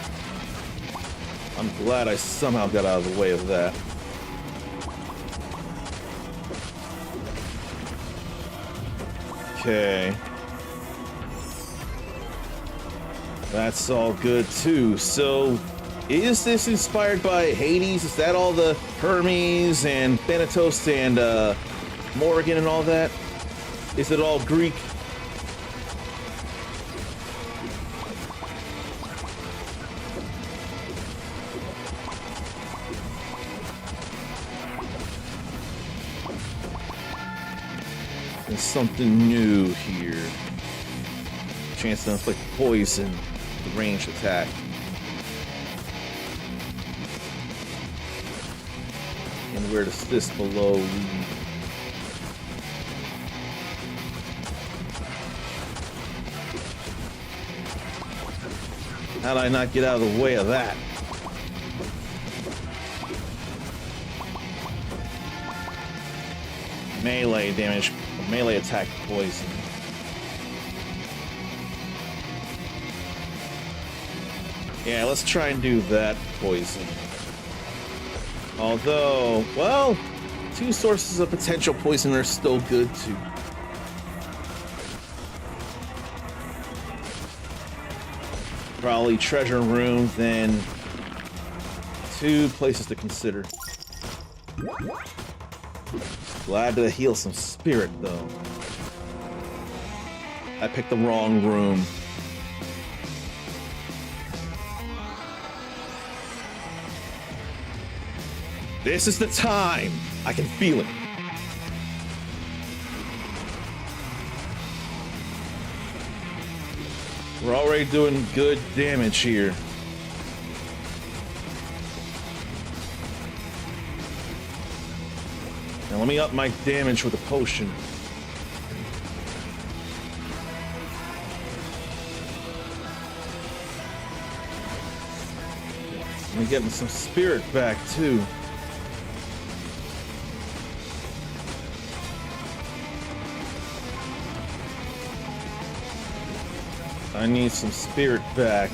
I'm glad I somehow got out of the way of that. Okay. That's all good too. So, is this inspired by Hades? Is that all the Hermes and Thanatos and Morgan and all that? Is it all Greek? There's something new here. Chance to inflict poison with ranged attack. And where does this below lead? How'd I not get out of the way of that? Melee damage, melee attack poison. Yeah, let's try and do that poison. Although, well, 2 sources of potential poison are still good too. Probably treasure room, then 2 places to consider. Glad to heal some spirit, though. I picked the wrong room. This is the time! I can feel it. We're already doing good damage here. Now let me up my damage with a potion. Let me get some spirit back too. I need some spirit back.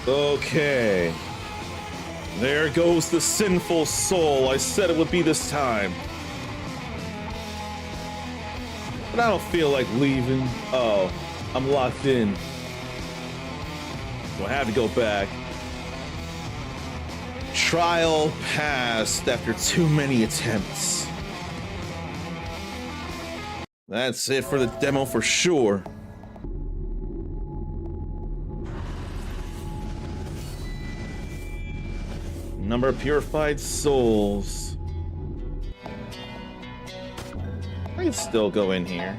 Okay. There goes the sinful soul. I said it would be this time. But I don't feel like leaving. Oh, I'm locked in. So I have to go back. Trial passed after too many attempts. That's it for the demo for sure. Number of purified souls. I can still go in here.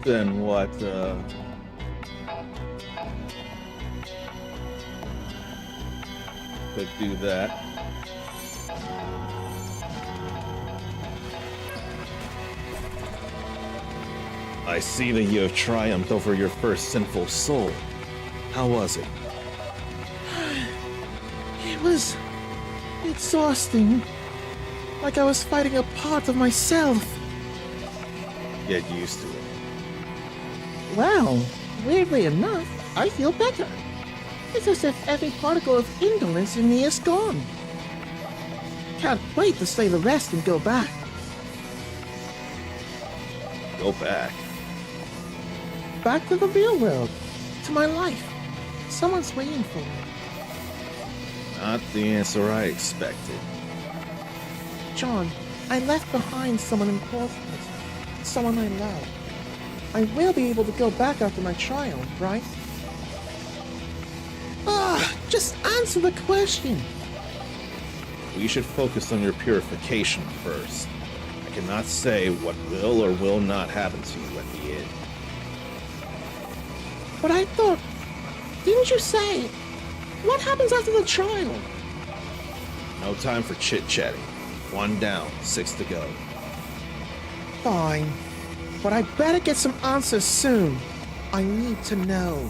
Then what, could do that. I see that you have triumphed over your first sinful soul. How was it? It was exhausting. Like I was fighting a part of myself. Get used to it. Well, weirdly enough, I feel better. It's as if every particle of indolence in me is gone. Can't wait to slay the rest and go back. Go back. Back to the real world. To my life. Someone's waiting for me. Not the answer I expected. John, I left behind someone important. Someone I love. I will be able to go back after my trial, right? Just answer the question. We should focus on your purification first. I cannot say what will or will not happen to you at the end. But I thought... Didn't you say... What happens after the trial? No time for chit-chatting. 1 down, 6 to go. Fine. But I better get some answers soon. I need to know.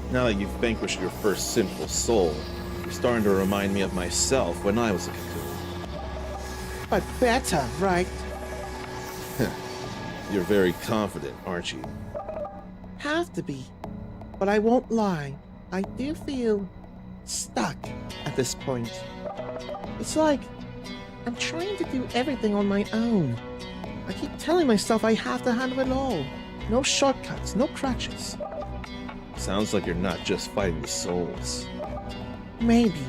Now that you've vanquished your first sinful soul, you're starting to remind me of myself when I was a cocoon. But better, right? You're very confident, aren't you? Have to be. But I won't lie. I do feel stuck at this point. It's like I'm trying to do everything on my own. I keep telling myself I have to handle it all. No shortcuts, no crutches. Sounds like you're not just fighting the souls. Maybe.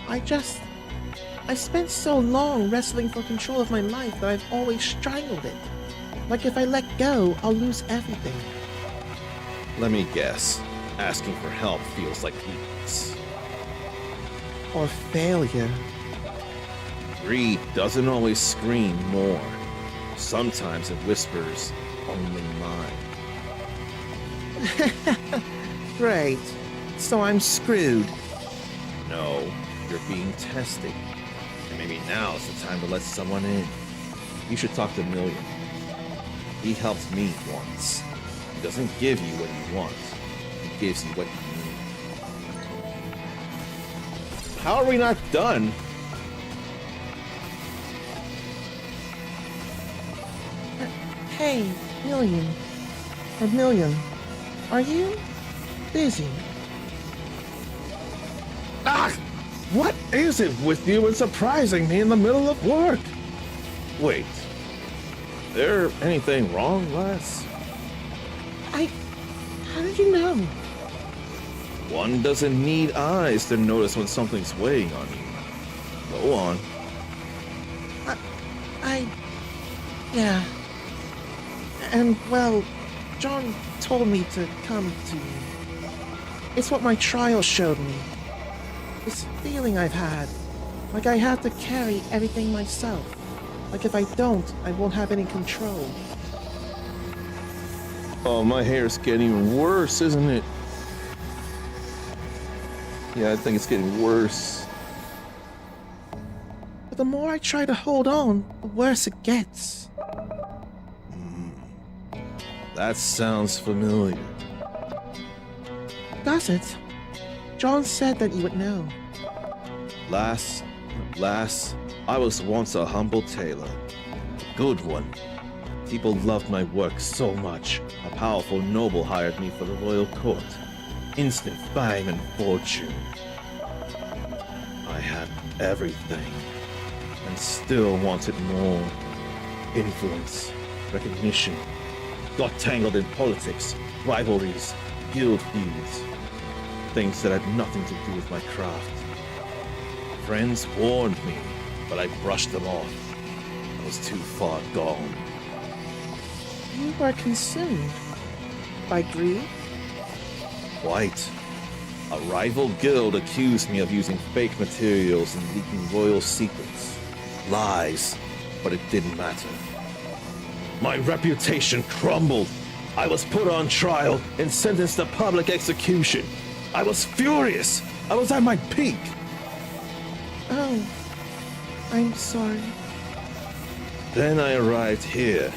I spent so long wrestling for control of my life that I've always strangled it. Like if I let go, I'll lose everything. Let me guess. Asking for help feels like weakness. Or failure. Greed doesn't always scream more. Sometimes it whispers, only mine. Great. So I'm screwed. No, you're being tested. And maybe now's the time to let someone in. You should talk to Million. He helped me once. He doesn't give you what you want. He gives you what you need. How are we not done? Hey, Million. Or Million. Are you busy? Ah! What is it with you and surprising me in the middle of work? Wait. There anything wrong, Les? How did you know? One doesn't need eyes to notice when something's weighing on you. Go on. Yeah. And, well, John told me to come to you. It's what my trial showed me. This feeling I've had. Like I have to carry everything myself. Like if I don't, I won't have any control. Oh, my hair's getting even worse, isn't it? Yeah, I think it's getting worse. But the more I try to hold on, the worse it gets. That sounds familiar. Does it? John said that you would know. Lass, I was once a humble tailor. A good one. People loved my work so much, a powerful noble hired me for the royal court. Instant fame and fortune. I had everything, and still wanted more. Influence, recognition. Got tangled in politics, rivalries, guild feuds. Things that had nothing to do with my craft. Friends warned me, but I brushed them off. I was too far gone. You were consumed by greed? Quite. A rival guild accused me of using fake materials and leaking royal secrets. Lies, but it didn't matter. My reputation crumbled. I was put on trial and sentenced to public execution. I was furious. I was at my peak. Oh, I'm sorry. Then I arrived here,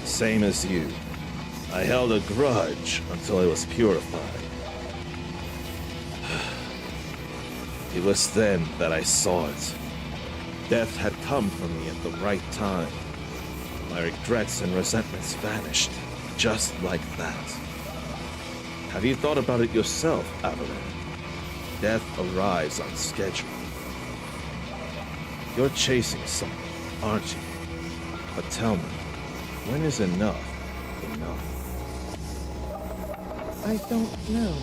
same as you. I held a grudge until I was purified. It was then that I saw it. Death had come for me at the right time. My regrets and resentments vanished, just like that. Have you thought about it yourself, Avalon? Death arrives on schedule. You're chasing something, aren't you? But tell me, when is enough enough? I don't know.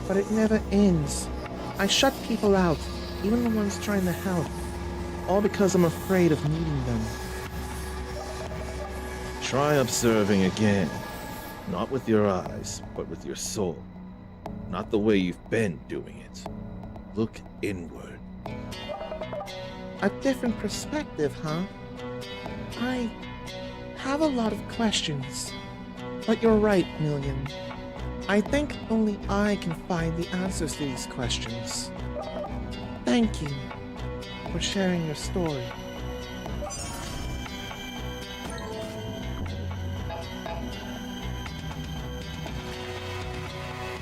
But it never ends. I shut people out, even the ones trying to help. All because I'm afraid of needing them. Try observing again. Not with your eyes, but with your soul. Not the way you've been doing it. Look inward. A different perspective, huh? I have a lot of questions. But you're right, Million. I think only I can find the answers to these questions. Thank you for sharing your story.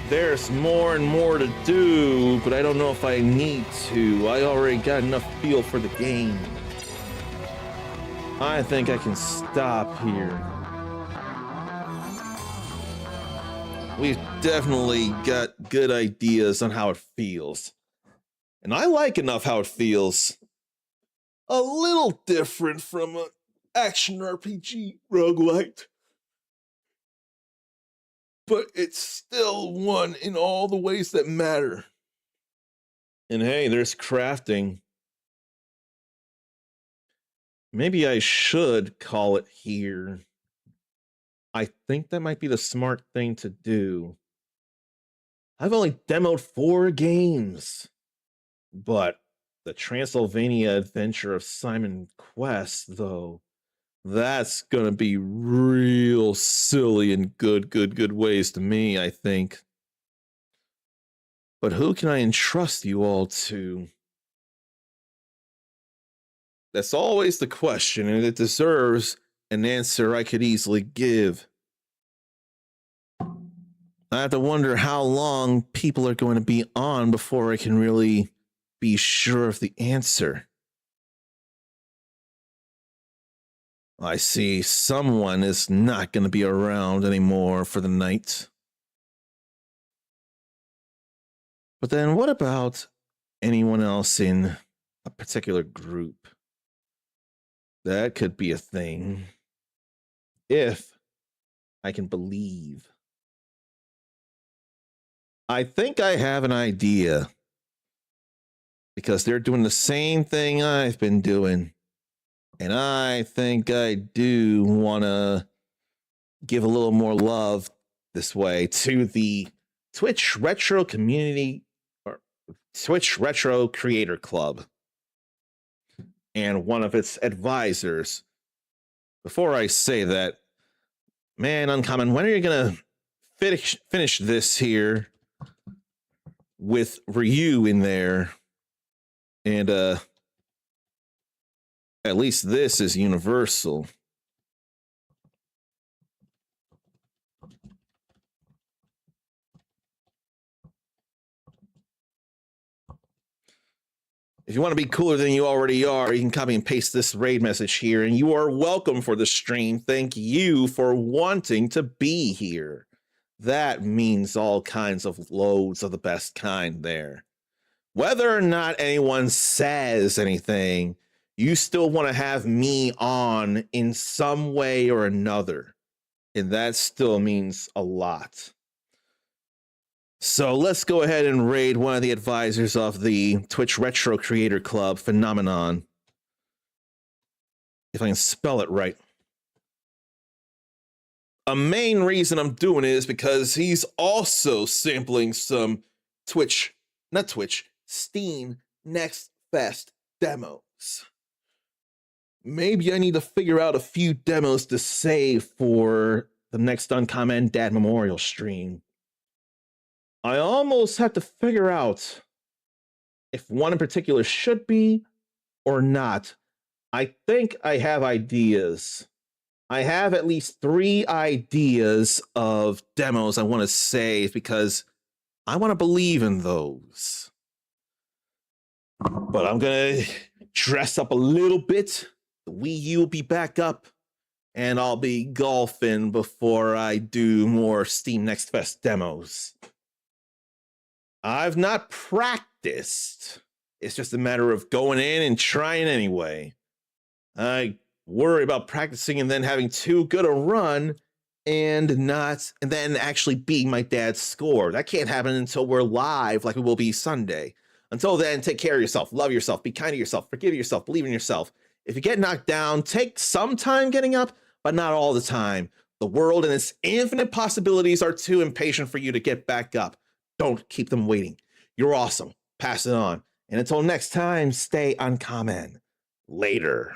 There's more and more to do, but I don't know if I need to. I already got enough feel for the game. I think I can stop here. We've definitely got good ideas on how it feels. And I like enough how it feels. A little different from an action RPG roguelite. But it's still one in all the ways that matter. And hey, there's crafting. Maybe I should call it here. I think that might be the smart thing to do. I've only demoed 4 games, but The Transylvania Adventure of Simon Quest, though, that's gonna be real silly in good ways to me, I think. But who can I entrust you all to? That's always the question, and it deserves an answer I could easily give. I have to wonder how long people are going to be on before I can really be sure of the answer. I see someone is not going to be around anymore for the night. But then what about anyone else in a particular group? That could be a thing. If I can believe. I think I have an idea. Because they're doing the same thing I've been doing. And I think I do want to give a little more love this way to the Twitch Retro Community or Twitch Retro Creator Club and one of its advisors. Before I say that, man, Uncommon, when are you going to finish this here with Ryu in there? And at least this is universal. If you want to be cooler than you already are, you can copy and paste this raid message here, and you are welcome for the stream. Thank you for wanting to be here. That means all kinds of loads of the best kind there. Whether or not anyone says anything, you still want to have me on in some way or another. And that still means a lot. So let's go ahead and raid one of the advisors of the Twitch Retro Creator Club, Phenomenon. If I can spell it right. A main reason I'm doing it is because he's also sampling some Steam Next Fest demos. Maybe I need to figure out a few demos to save for the next Uncommon Dad Memorial stream. I almost have to figure out if one in particular should be or not. I think I have ideas. I have at least 3 ideas of demos I want to save because I want to believe in those. But I'm going to dress up a little bit. The Wii U will be back up. And I'll be golfing before I do more Steam Next Fest demos. I've not practiced. It's just a matter of going in and trying anyway. I worry about practicing and then having too good a run and then actually beating my dad's score. That can't happen until we're live like we will be Sunday. Until then, take care of yourself, love yourself, be kind to yourself, forgive yourself, believe in yourself. If you get knocked down, take some time getting up, but not all the time. The world and its infinite possibilities are too impatient for you to get back up. Don't keep them waiting. You're awesome. Pass it on. And until next time, stay uncommon. Later.